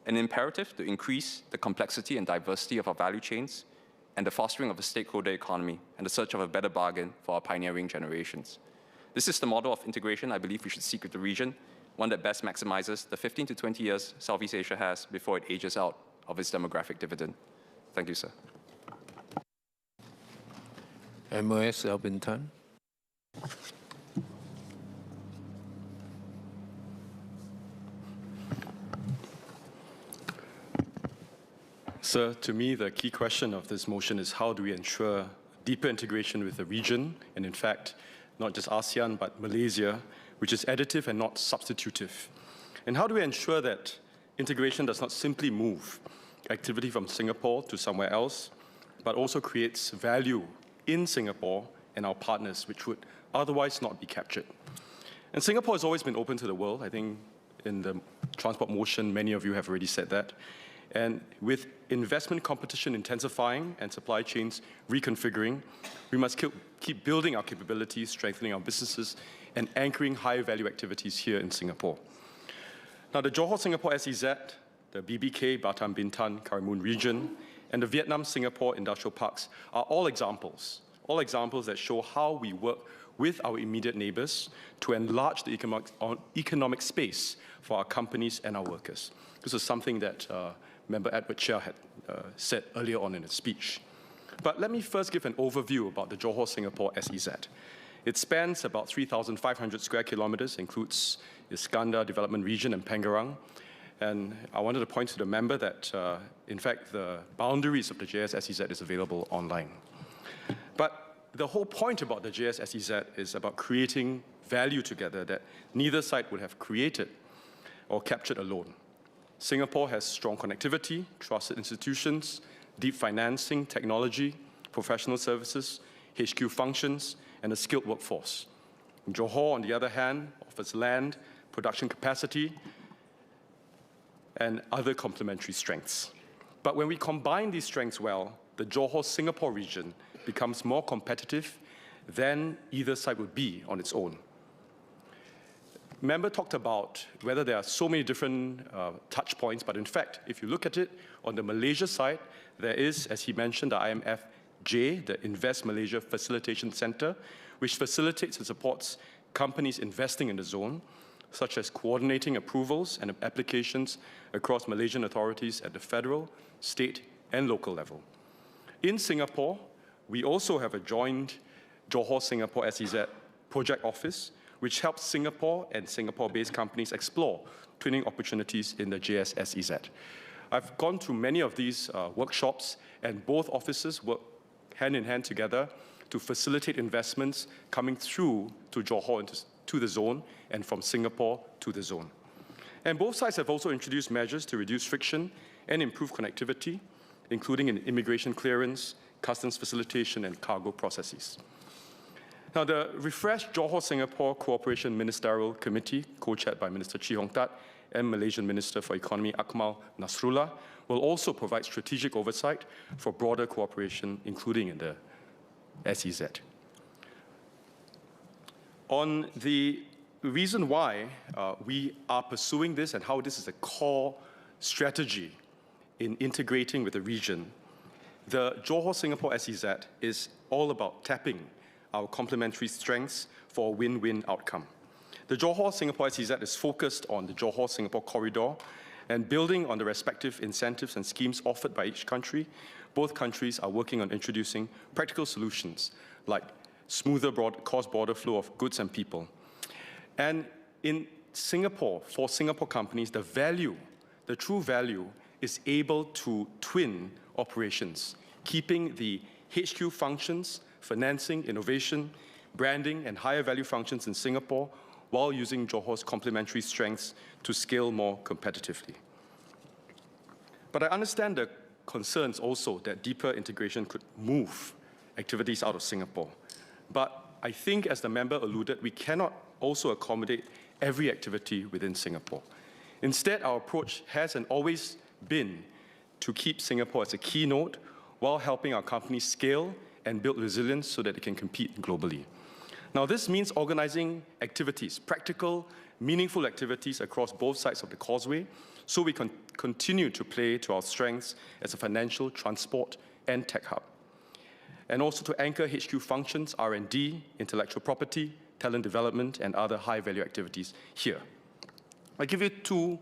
An imperative to increase the complexity and diversity of our value chains, and the fostering of a stakeholder economy, and the search of a better bargain for our pioneering generations. This is the model of integration I believe we should seek with the region, one that best maximizes the 15 to 20 years Southeast Asia has before it ages out of its demographic dividend. Thank you, sir. MOS Alvin Tan. Sir, to me, the key question of this motion is how do we ensure deeper integration with the region, and in fact, not just ASEAN, but Malaysia, which is additive and not substitutive. And how do we ensure that integration does not simply move activity from Singapore to somewhere else, but also creates value in Singapore and our partners, which would otherwise not be captured. And Singapore has always been open to the world. I think in the transport motion, many of you have already said that. And with investment competition intensifying and supply chains reconfiguring, we must keep building our capabilities, strengthening our businesses, and anchoring high-value activities here in Singapore. Now, the Johor-Singapore SEZ, the BBK, Batam Bintan, Karimun region, and the Vietnam-Singapore industrial parks are all examples that show how we work with our immediate neighbors to enlarge the economic space for our companies and our workers. This is something that Member Edward Chia had said earlier on in his speech. But let me first give an overview about the Johor-Singapore SEZ. It spans about 3,500 square kilometers, includes Iskandar Development Region and Pengerang. And I wanted to point to the member that, in fact, the boundaries of the JS-SEZ is available online. But the whole point about the JS-SEZ is about creating value together that neither side would have created or captured alone. Singapore has strong connectivity, trusted institutions, deep financing, technology, professional services, HQ functions, and a skilled workforce. Johor, on the other hand, offers land, production capacity, and other complementary strengths. But when we combine these strengths well, the Johor-Singapore region becomes more competitive than either side would be on its own. Member talked about whether there are so many different touch points, but in fact, if you look at it, on the Malaysia side, there is, as he mentioned, the IMFJ, the Invest Malaysia Facilitation Center, which facilitates and supports companies investing in the zone, such as coordinating approvals and applications across Malaysian authorities at the federal, state, and local level. In Singapore, we also have a joint Johor-Singapore SEZ project office, which helps Singapore and Singapore-based companies explore twinning opportunities in the JSSEZ. I've gone through many of these workshops, and both offices work hand in hand together to facilitate investments coming through to Johor to the zone and from Singapore to the zone. And both sides have also introduced measures to reduce friction and improve connectivity, including in immigration clearance, customs facilitation, and cargo processes. Now, the refreshed Johor-Singapore Cooperation Ministerial Committee, co-chaired by Minister Chee Hong Tat and Malaysian Minister for Economy Akmal Nasrullah, will also provide strategic oversight for broader cooperation, including in the SEZ. On the reason why we are pursuing this and how this is a core strategy in integrating with the region, the Johor-Singapore SEZ is all about tapping our complementary strengths for a win-win outcome. The Johor-Singapore SEZ is focused on the Johor-Singapore corridor and building on the respective incentives and schemes offered by each country. Both countries are working on introducing practical solutions like smoother cross-border flow of goods and people. And in Singapore, for Singapore companies, the true value is able to twin operations, keeping the HQ functions, financing, innovation, branding, and higher value functions in Singapore while using Johor's complementary strengths to scale more competitively. But I understand the concerns also that deeper integration could move activities out of Singapore. But I think, as the member alluded, we cannot also accommodate every activity within Singapore. Instead, our approach has and always been to keep Singapore as a keynote while helping our companies scale and build resilience so that they can compete globally. Now, this means organizing activities, practical, meaningful activities across both sides of the causeway, so we can continue to play to our strengths as a financial, transport, and tech hub. And also to anchor HQ functions, R&D, intellectual property, talent development, and other high-value activities here. I'll give you two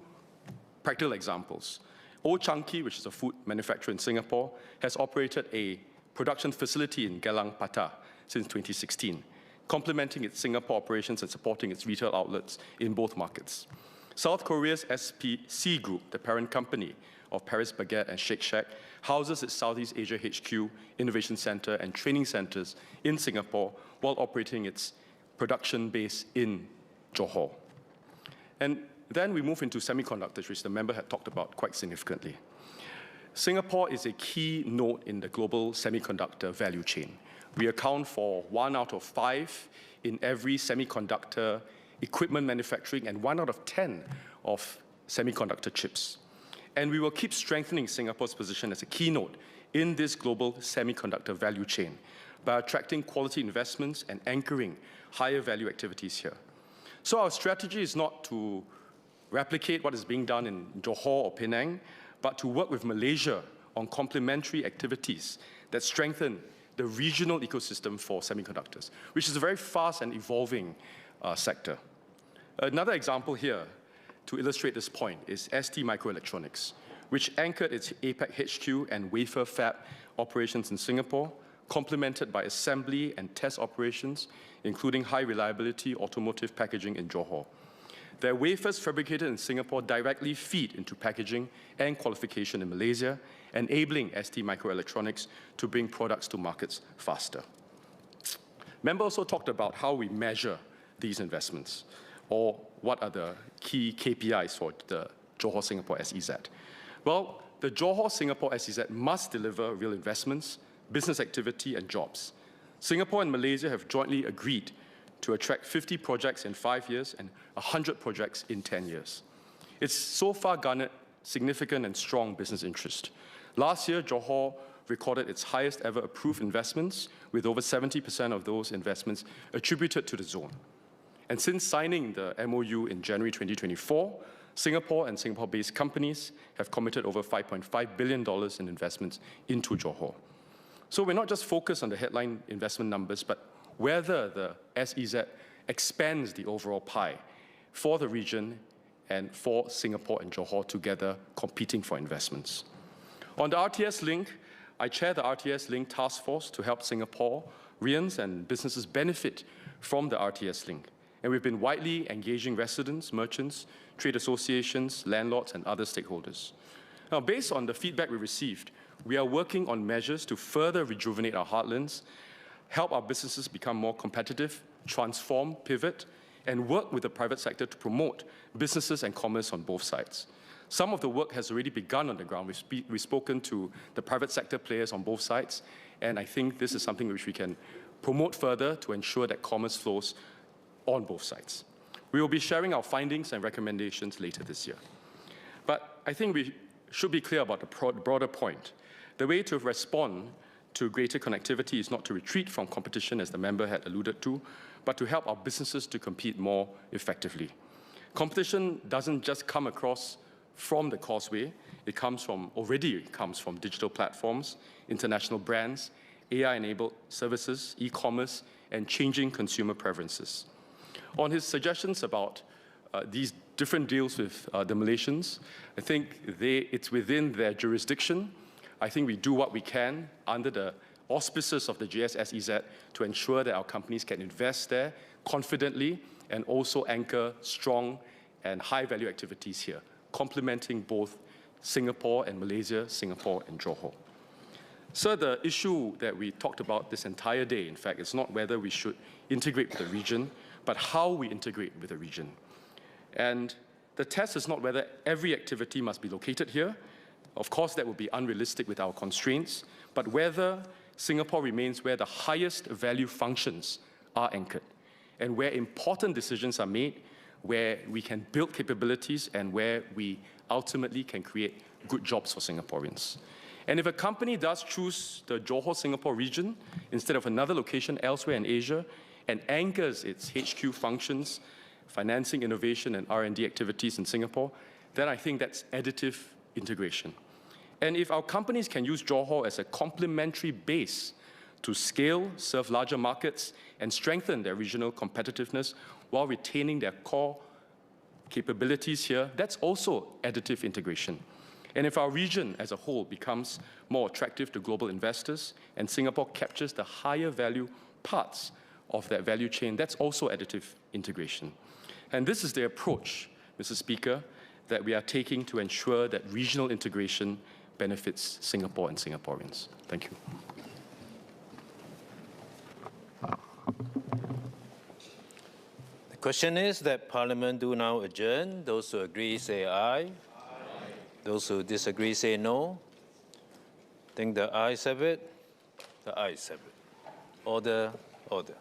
practical examples. Old Chang Kee, which is a food manufacturer in Singapore, has operated a production facility in Geylang Patah since 2016, complementing its Singapore operations and supporting its retail outlets in both markets. South Korea's SPC Group, the parent company of Paris Baguette and Shake Shack, houses its Southeast Asia HQ, Innovation Center, and training centers in Singapore while operating its production base in Johor. And then we move into semiconductors, which the member had talked about quite significantly. Singapore is a key node in the global semiconductor value chain. We account for 1 out of 5 in every semiconductor equipment manufacturing and 1 out of 10 of semiconductor chips. And we will keep strengthening Singapore's position as a keynote in this global semiconductor value chain by attracting quality investments and anchoring higher value activities here. So our strategy is not to replicate what is being done in Johor or Penang, but to work with Malaysia on complementary activities that strengthen the regional ecosystem for semiconductors, which is a very fast and evolving sector. Another example here to illustrate this point is ST Microelectronics, which anchored its APAC HQ and wafer fab operations in Singapore, complemented by assembly and test operations, including high reliability automotive packaging in Johor. Their wafers fabricated in Singapore directly feed into packaging and qualification in Malaysia, enabling ST Microelectronics to bring products to markets faster. Member also talked about how we measure these investments, or what are the key KPIs for the Johor-Singapore SEZ. Well, the Johor-Singapore SEZ must deliver real investments, business activity, and jobs. Singapore and Malaysia have jointly agreed to attract 50 projects in 5 years and 100 projects in 10 years. It's so far garnered significant and strong business interest. Last year, Johor recorded its highest ever approved investments, with over 70% of those investments attributed to the zone. And since signing the MOU in January 2024, Singapore and Singapore-based companies have committed over $5.5 billion in investments into Johor. So we're not just focused on the headline investment numbers, but whether the SEZ expands the overall pie for the region and for Singapore and Johor together competing for investments. On the RTS link, I chair the RTS link task force to help Singaporeans and businesses benefit from the RTS link. And we've been widely engaging residents, merchants, trade associations, landlords, and other stakeholders. Now, based on the feedback we received, we are working on measures to further rejuvenate our heartlands, help our businesses become more competitive, transform, pivot, and work with the private sector to promote businesses and commerce on both sides. Some of the work has already begun on the ground. We've spoken to the private sector players on both sides, and I think this is something which we can promote further to ensure that commerce flows on both sides. We will be sharing our findings and recommendations later this year. But I think we should be clear about the broader point. The way to respond to greater connectivity is not to retreat from competition, as the member had alluded to, but to help our businesses to compete more effectively. Competition doesn't just come across from the causeway. It already comes from digital platforms, international brands, AI-enabled services, e-commerce, and changing consumer preferences. On his suggestions about these different deals with the Malaysians, I think it's within their jurisdiction. I think we do what we can under the auspices of the GSSEZ to ensure that our companies can invest there confidently and also anchor strong and high-value activities here, complementing both Singapore and Malaysia, Singapore and Johor. So the issue that we talked about this entire day, in fact, is not whether we should integrate with the region, but how we integrate with the region. And the test is not whether every activity must be located here. Of course, that would be unrealistic with our constraints, but whether Singapore remains where the highest value functions are anchored and where important decisions are made, where we can build capabilities and where we ultimately can create good jobs for Singaporeans. And if a company does choose the Johor-Singapore region instead of another location elsewhere in Asia and anchors its HQ functions, financing, innovation, and R&D activities in Singapore, then I think that's additive integration. And if our companies can use Johor as a complementary base to scale, serve larger markets, and strengthen their regional competitiveness while retaining their core capabilities here, that's also additive integration. And if our region as a whole becomes more attractive to global investors and Singapore captures the higher value parts of that value chain, that's also additive integration. And this is the approach, Mr. Speaker, that we are taking to ensure that regional integration benefits Singapore and Singaporeans. Thank you. The question is that Parliament do now adjourn. Those who agree say aye. Aye. Those who disagree say no. I think the ayes have it. The ayes have it. Order, order.